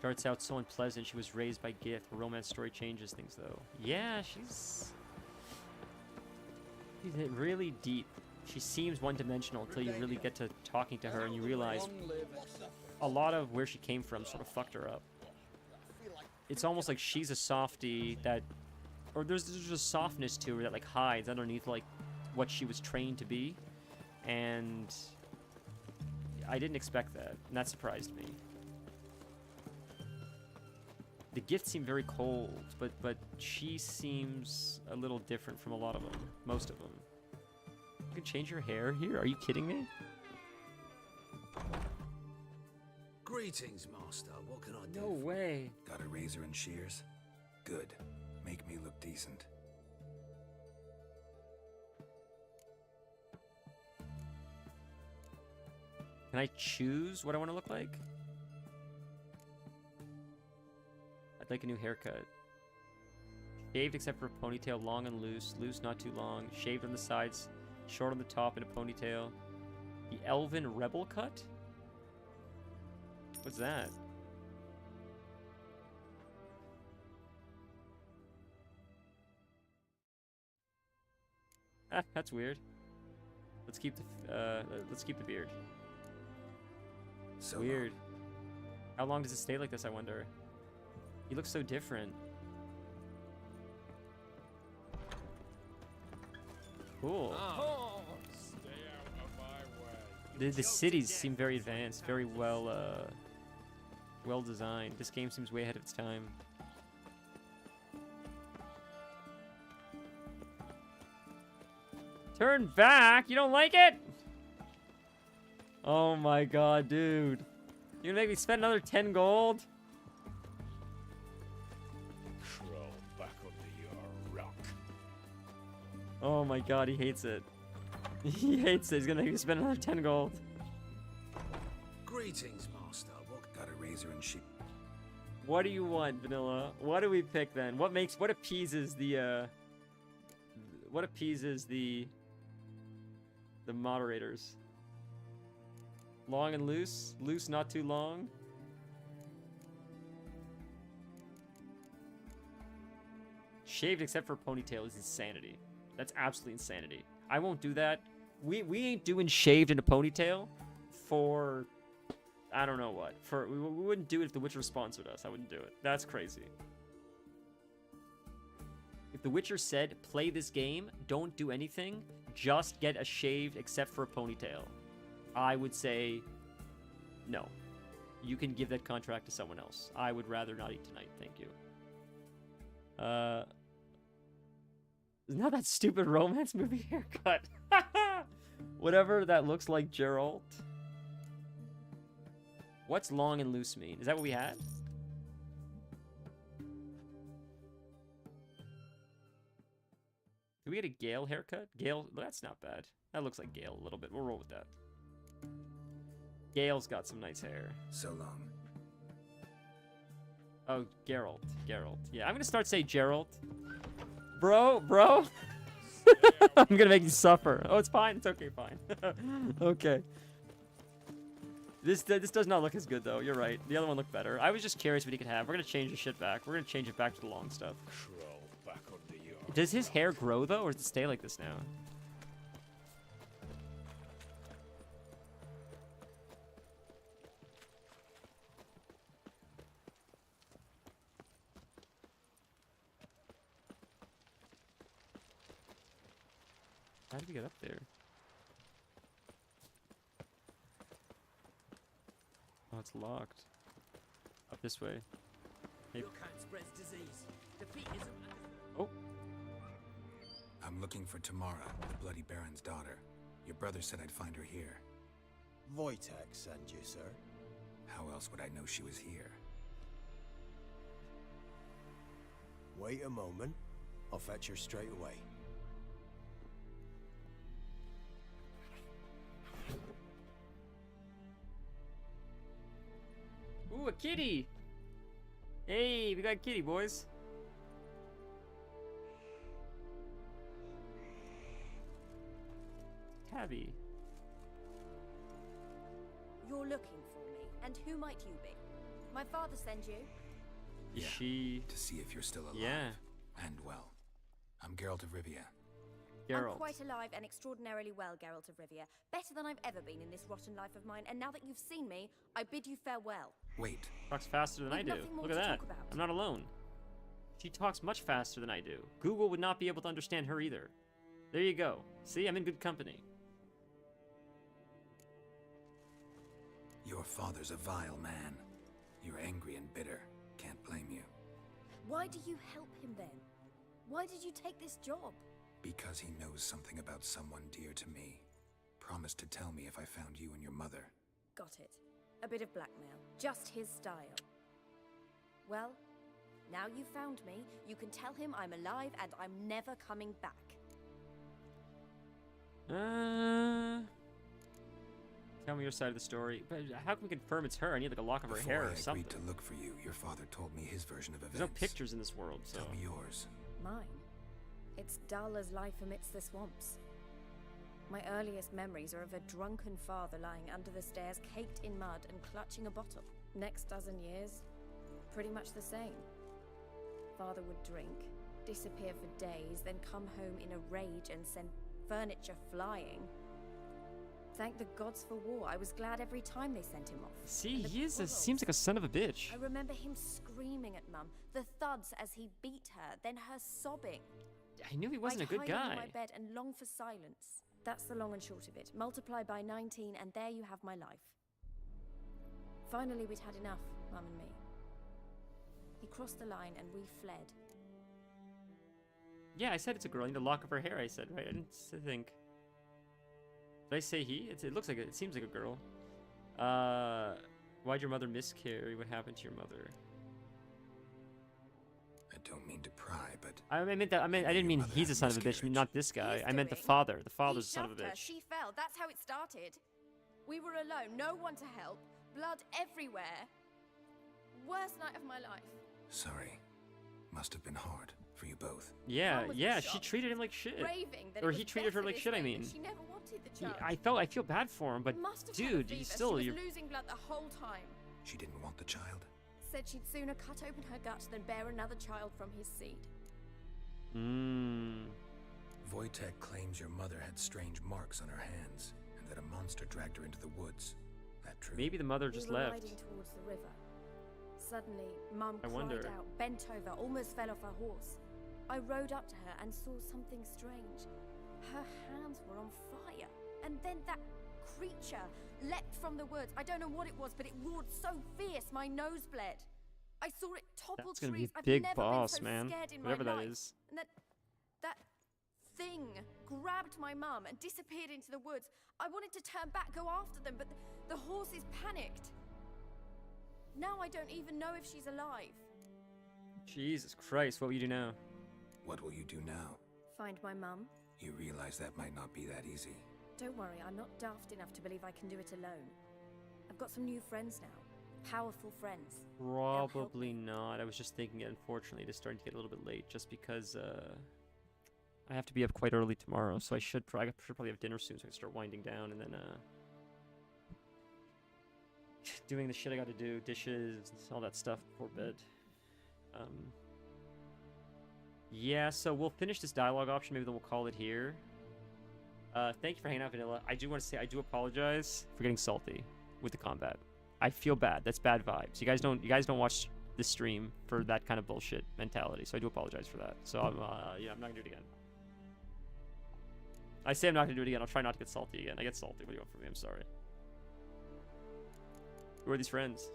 Starts out so unpleasant. She was raised by Gith. Her romance story changes things, though. Yeah, she's really deep. She seems one-dimensional until you really get to talking to her and you realize a lot of where she came from sort of fucked her up. It's almost like she's a softie that, or there's a softness to her that like hides underneath like what she was trained to be, and I didn't expect that, and that surprised me. The Gith seem very cold, but she seems a little different from a lot of them, most of them. You can change your hair here? Are you kidding me? Greetings, Master. What can I do? No way. Got a razor and shears? Good. Make me look decent. Can I choose what I want to look like? I'd like a new haircut. Shaved except for a ponytail, long and loose. Loose, not too long. Shaved on the sides, short on the top, and a ponytail. The Elven Rebel cut? What's that? Ah, that's weird. Let's keep the beard. So weird. How long does it stay like this, I wonder? He looks so different. Cool. Stay out of my way. The cities seem very advanced, very well designed. This game seems way ahead of its time. Turn back? You don't like it? Oh my god, dude. You gonna make me spend another 10 gold? Crawl back under your rock. Oh my god, he hates it. He hates it. He's gonna make me spend another 10 gold. Greetings, Master. What got a razor and shears? What do you want, Vanilla? What do we pick then? What appeases the moderators? Long and loose? Loose, not too long? Shaved except for ponytail is insanity. That's absolute insanity. I won't do that. We ain't doing shaved in a ponytail for I don't know what. We wouldn't do it if The Witcher sponsored us. I wouldn't do it. That's crazy. If The Witcher said, play this game, don't do anything, just get a shaved except for a ponytail, I would say, no. You can give that contract to someone else. I would rather not eat tonight. Thank you. Not that stupid romance movie haircut. Whatever that looks like, Geralt. What's long and loose mean? Is that what we had? Do we get a Gale haircut? Gale, that's not bad. That looks like Gale a little bit. We'll roll with that. Gale's got some nice hair. So long. Oh, Geralt. Geralt. Yeah, I'm gonna start saying Geralt. Bro. I'm gonna make you suffer. Oh, it's fine. It's okay, fine. Okay. This does not look as good, though. You're right. The other one looked better. I was just curious what he could have. We're gonna change the shit back. We're gonna change it back to the long stuff. Crawl back under your Does his hair grow, though, or does it stay like this now? How did we get up there? Oh, it's locked. Up this way. Maybe. Oh. I'm looking for Tamara, the Bloody Baron's daughter. Your brother said I'd find her here. Wojtek sent you, sir. How else would I know she was here? Wait a moment. I'll fetch her straight away. Ooh, a kitty! Hey, we got a kitty, boys. Tabby. You're looking for me, and who might you be? My father sent you. Is Yeah, she? to see if you're still alive. Yeah. And well. I'm Geralt of Rivia. Geralt. I'm quite alive and extraordinarily well, Geralt of Rivia. Better than I've ever been in this rotten life of mine, and now that you've seen me, I bid you farewell. Wait. Talks faster than We've I do. nothing more Look at to that. talk about. I'm not alone. She talks much faster than I do. Google would not be able to understand her either. There you go. See, I'm in good company. Your father's a vile man. You're angry and bitter. Can't blame you. Why do you help him then? Why did you take this job? Because he knows something about someone dear to me. Promised to tell me if I found you and your mother. Got it. A bit of blackmail. Just his style. Well, now you've found me, you can tell him I'm alive and I'm never coming back. Tell me your side of the story. But how can we confirm it's her? I need like a lock of her Before hair I or agreed something. to look for you, your father told me his version of events. There's no pictures in this world, so. Tell me yours. Mine? It's dull as life amidst the swamps. My earliest memories are of a drunken father lying under the stairs, caked in mud and clutching a bottle. Next dozen years, pretty much the same. Father would drink, disappear for days, then come home in a rage and send furniture flying. Thank the gods for war. I was glad every time they sent him off. See, And the he is quarrels. seems like a son of a bitch. I remember him screaming at Mum, the thuds as he beat her, then her sobbing. I knew he wasn't I'd a good hide guy. under my bed and long for silence. That's the long and short of it. Multiply by 19 and there you have my life. Finally, we'd had enough, Mum and me. He crossed the line and we fled. Yeah, I said it's a girl. I need a lock of her hair. I said, right? I didn't think. Did I say he? It looks like it seems like a girl. Why'd your mother miscarry? What happened to your mother? I don't mean to pry, but I meant that. I didn't mean he's a son of a bitch. Not this guy. I meant the father. The father's a son of a He shoved her, bitch. she fell. That's how it started. We were alone, no one to help, blood everywhere. Worst night of my life. sorry. Must have been hard for you both. Yeah, Mum was yeah. in She shock, treated him like shit. raving that Or it he was treated her better like this shit. I way, mean, that she never wanted the child. I feel bad for him, but Must have had a dude, fever. he's still. She You're, was losing blood the whole time. She didn't want the child. Said she'd sooner cut open her gut than bear another child from his seed. Wojtek claims your mother had strange marks on her hands, and that a monster dragged her into the woods. That true? Maybe the mother just we were left. riding towards the river. Suddenly, Mum I cried wonder. out, bent over, almost fell off her horse. I rode up to her and saw something strange. Her hands were on fire. And then that creature leapt from the woods. I don't know what it was, but it roared so fierce my nose bled. I saw it topple That's gonna be trees. a I've big never boss, been so man. scared in Whatever my that life. is. And that thing grabbed my mum and disappeared into the woods. I wanted to turn back, go after them, but the horses panicked. Now I don't even know if she's alive. Jesus Christ, what will you do now? What will you do now? Find my mum? You realize that might not be that easy. Don't worry, I'm not daft enough to believe I can do it alone. I've got some new friends now. Powerful friends. Probably not. I was just thinking it, unfortunately, it is starting to get a little bit late just because I have to be up quite early tomorrow, so I should probably have dinner soon so I can start winding down and then doing the shit I gotta do, dishes, all that stuff before bed. Yeah, so we'll finish this dialogue option, maybe then we'll call it here. Thank you for hanging out, Vanilla. I do want to say I do apologize for getting salty with the combat. I feel bad. That's bad vibes. You guys don't watch the stream for that kind of bullshit mentality, so I do apologize for that. So I'm I'm not gonna do it again. I say I'm not gonna do it again. I'll try not to get salty again. I get salty. What do you want from me? I'm sorry. Who are these friends?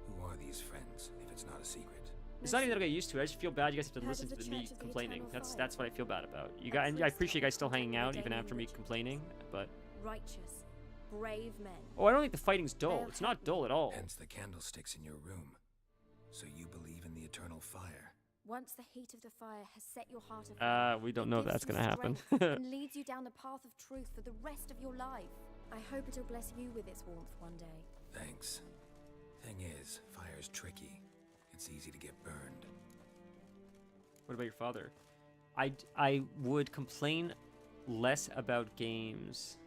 Who are these friends, if it's not a secret? It's not even that I get used to it. I just feel bad you guys have to Heard listen of to the me Church of the complaining. Eternal That's Fire? what I feel bad about. You guys, and I appreciate you guys still hanging out even after me complaining, but Righteous, brave men. oh, I don't think the fighting's dull. It's not dull at all. Hence the candlesticks in your room. So you believe in the eternal fire? Once the heat of the fire has set your heart aflame, We don't it know if gives that's you gonna happen. strength and leads you down the path of truth for the rest of your life. I hope it'll bless you with its warmth one day. Thanks. Thing is, fire's tricky. It's easy to get burned. What about your father? I would complain less about games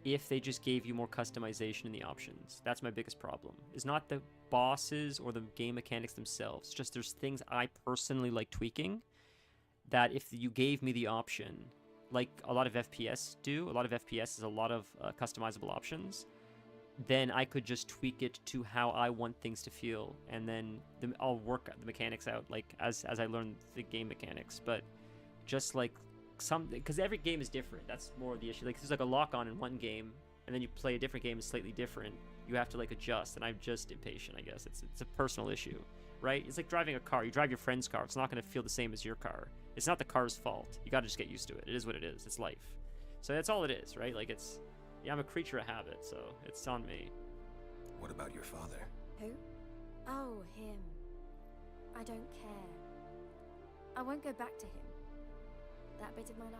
if they just gave you more customization in the options. That's my biggest problem. It's not the bosses or the game mechanics themselves. It's just there's things I personally like tweaking that if you gave me the option, like a lot of FPS do, a lot of FPS is a lot of customizable options, then I could just tweak it to how I want things to feel, and then I'll work the mechanics out like as I learn the game mechanics. But just like because every game is different. That's more of the issue. Like there's like a lock-on in one game, and then you play a different game slightly different. You have to like adjust, and I'm just impatient. I guess it's a personal issue, right? It's like driving a car. You drive your friend's car. It's not going to feel the same as your car. It's not the car's fault. You got to just get used to it. It is what it is. It's life. So that's all it is, right? Like it's. Yeah, I'm a creature of habit, so it's on me. What about your father? Who? Oh, him. I don't care. I won't go back to him. That bit of my life?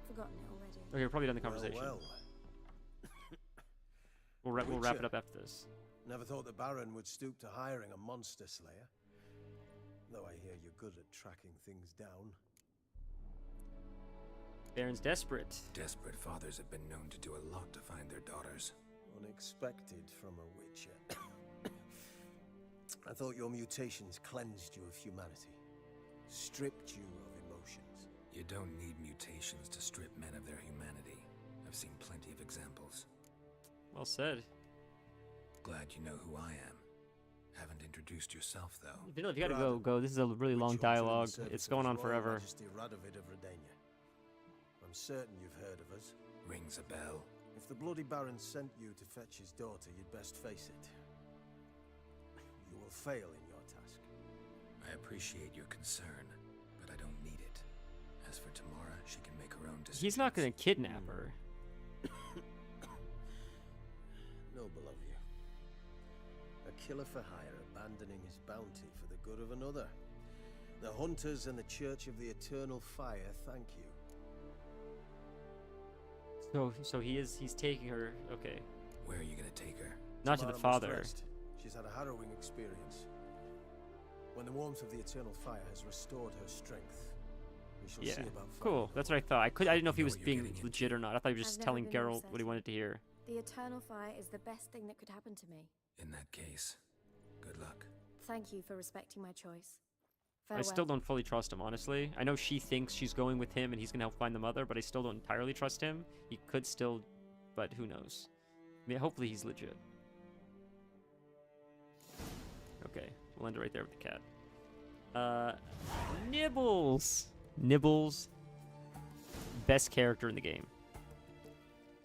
Forgotten it already. Okay, we're probably done the conversation. Well, We'll wrap it up after this. Never thought the Baron would stoop to hiring a monster slayer. Though I hear you're good at tracking things down. Baron's desperate. Desperate fathers have been known to do a lot to find their daughters. Unexpected from a witcher. I thought your mutations cleansed you of humanity. Stripped you of emotions. You don't need mutations to strip men of their humanity. I've seen plenty of examples. Well said. Glad you know who I am. Haven't introduced yourself, though. If you gotta go. This is a really long dialogue. It's going on forever. Majesty Radovid of Redania. I'm certain you've heard of us. Rings a bell. If the Bloody Baron sent you to fetch his daughter, you'd best face it. You will fail in your task. I appreciate your concern, but I don't need it. As for Tamara, she can make her own decisions. He's not gonna kidnap her. Noble of you. A killer for hire abandoning his bounty for the good of another. The Hunters and the Church of the Eternal Fire thank you. So he's taking her. Okay. Where are you gonna take her? Not to the Tamara must father. rest. She's had a harrowing experience. When the warmth of the Eternal Fire has restored her strength, we shall Yeah. see about Cool. That's what I thought. I didn't know if he was being legit or not. I thought he was just I've never telling been Geralt upset. what he wanted to hear. The Eternal Fire is the best thing that could happen to me. In that case, good luck. Thank you for respecting my choice. I still don't fully trust him, honestly. I know she thinks she's going with him and he's gonna help find the mother, but I still don't entirely trust him. He could still, but who knows? I mean, hopefully he's legit. Okay, we'll end it right there with the cat. Nibbles! Nibbles, best character in the game.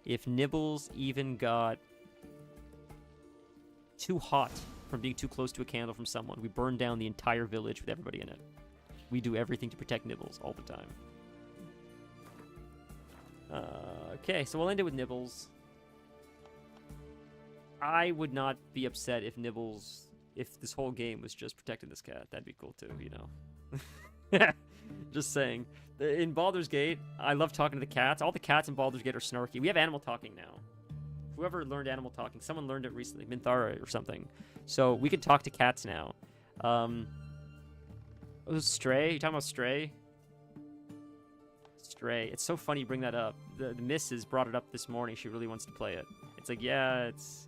If Nibbles even got too hot from being too close to a candle from someone, we burn down the entire village with everybody in it. We do everything to protect Nibbles all the time. Okay, so we'll end it with Nibbles. I would not be upset if if this whole game was just protecting this cat. That'd be cool too, you know. Just saying. In Baldur's Gate, I love talking to the cats. All the cats in Baldur's Gate are snarky. We have animal talking now. Whoever learned animal talking, someone learned it recently, Minthara or something. So we can talk to cats now. Stray? You talking about Stray? Stray. It's so funny you bring that up. The missus brought it up this morning. She really wants to play it. It's like, yeah, it's.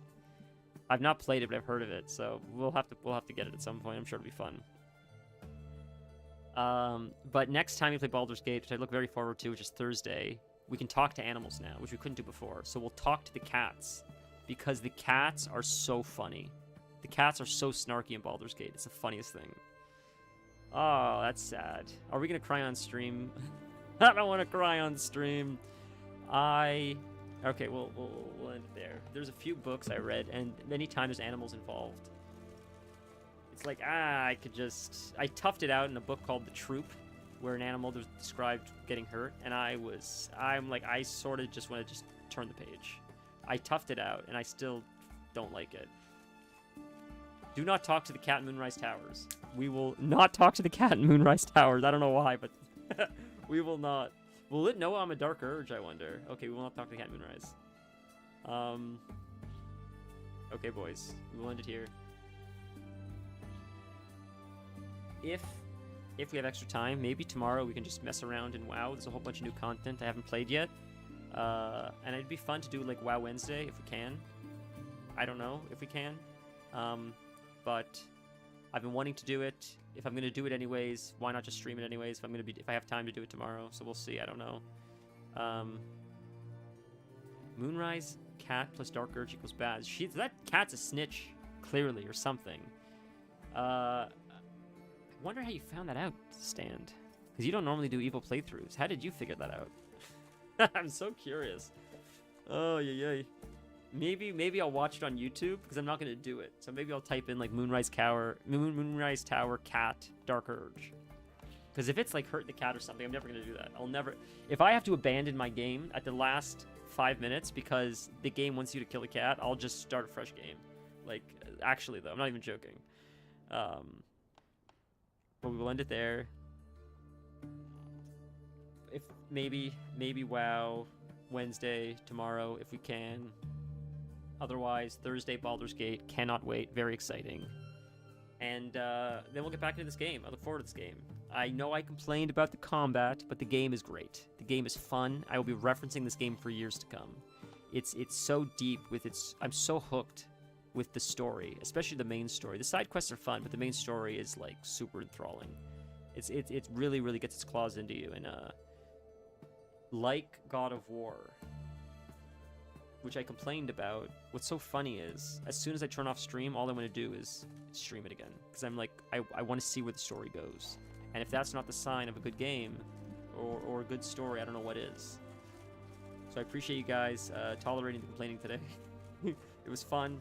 I've not played it, but I've heard of it. So we'll have to get it at some point. I'm sure it'll be fun. But next time we play Baldur's Gate, which I look very forward to, which is Thursday, we can talk to animals now, which we couldn't do before. So we'll talk to the cats, because the cats are so funny. The cats are so snarky in Baldur's Gate. It's the funniest thing. Oh, that's sad. Are we gonna cry on stream? I don't want to cry on stream. Okay, we'll end it there. There's a few books I read, and anytime there's animals involved, it's like, I toughed it out in a book called The Troop, where an animal was described getting hurt, and I'm like, I sort of just want to just turn the page. I toughed it out, and I still don't like it. Do not talk to the cat in Moonrise Towers. We will not talk to the cat in Moonrise Towers. I don't know why, but we will not. Will it know I'm a Dark Urge, I wonder? Okay, we will not talk to the cat in Moonrise. Okay, boys. We will end it here. If we have extra time, maybe tomorrow we can just mess around in WoW. There's a whole bunch of new content I haven't played yet. And it'd be fun to do like WoW Wednesday if we can. I don't know if we can. But I've been wanting to do it. If I'm gonna do it anyways, why not just stream it anyways? If I have time to do it tomorrow, so we'll see. I don't know. Moonrise cat plus Dark Urge equals bad. That cat's a snitch, clearly, or something. I wonder how you found that out, Stand. Because you don't normally do evil playthroughs. How did you figure that out? I'm so curious. Oh, yeah. Maybe I'll watch it on YouTube, because I'm not going to do it. So maybe I'll type in, like, Moonrise Tower cat Dark Urge. Because if it's, like, hurt the cat or something, I'm never going to do that. I'll never... If I have to abandon my game at the last 5 minutes because the game wants you to kill a cat, I'll just start a fresh game. Like, actually, though, I'm not even joking. But we will end it there. If maybe WoW Wednesday tomorrow if we can. Otherwise, Thursday Baldur's Gate. Cannot wait. Very exciting. And then we'll get back into this game. I look forward to this game. I know I complained about the combat, but the game is great. The game is fun. I will be referencing this game for years to come. It's so deep with its... I'm so hooked with the story, especially the main story. The side quests are fun, but the main story is like super enthralling. It really, really gets its claws into you. And like God of War, which I complained about, what's so funny is, as soon as I turn off stream, all I want to do is stream it again. Because I'm like, I want to see where the story goes. And if that's not the sign of a good game, or a good story, I don't know what is. So I appreciate you guys tolerating the complaining today. It was fun.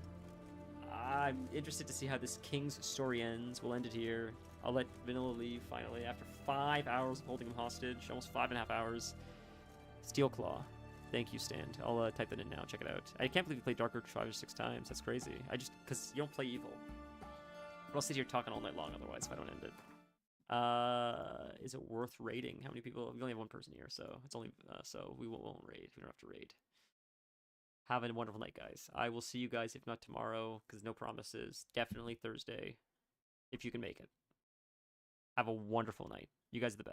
I'm interested to see how this King's story ends. We'll end it here. I'll let Vanilla leave, finally, after 5 hours of holding him hostage. Almost 5.5 hours. Steelclaw. Thank you, Stand. I'll type that in now. Check it out. I can't believe you played Dark Urge 5 or 6 times. That's crazy. Because you don't play evil. But I'll sit here talking all night long otherwise if I don't end it. Is it worth raiding? How many people? We only have one person here, so it's only so we won't raid. We don't have to raid. Have a wonderful night, guys. I will see you guys, if not tomorrow, because no promises. Definitely Thursday, if you can make it. Have a wonderful night. You guys are the best.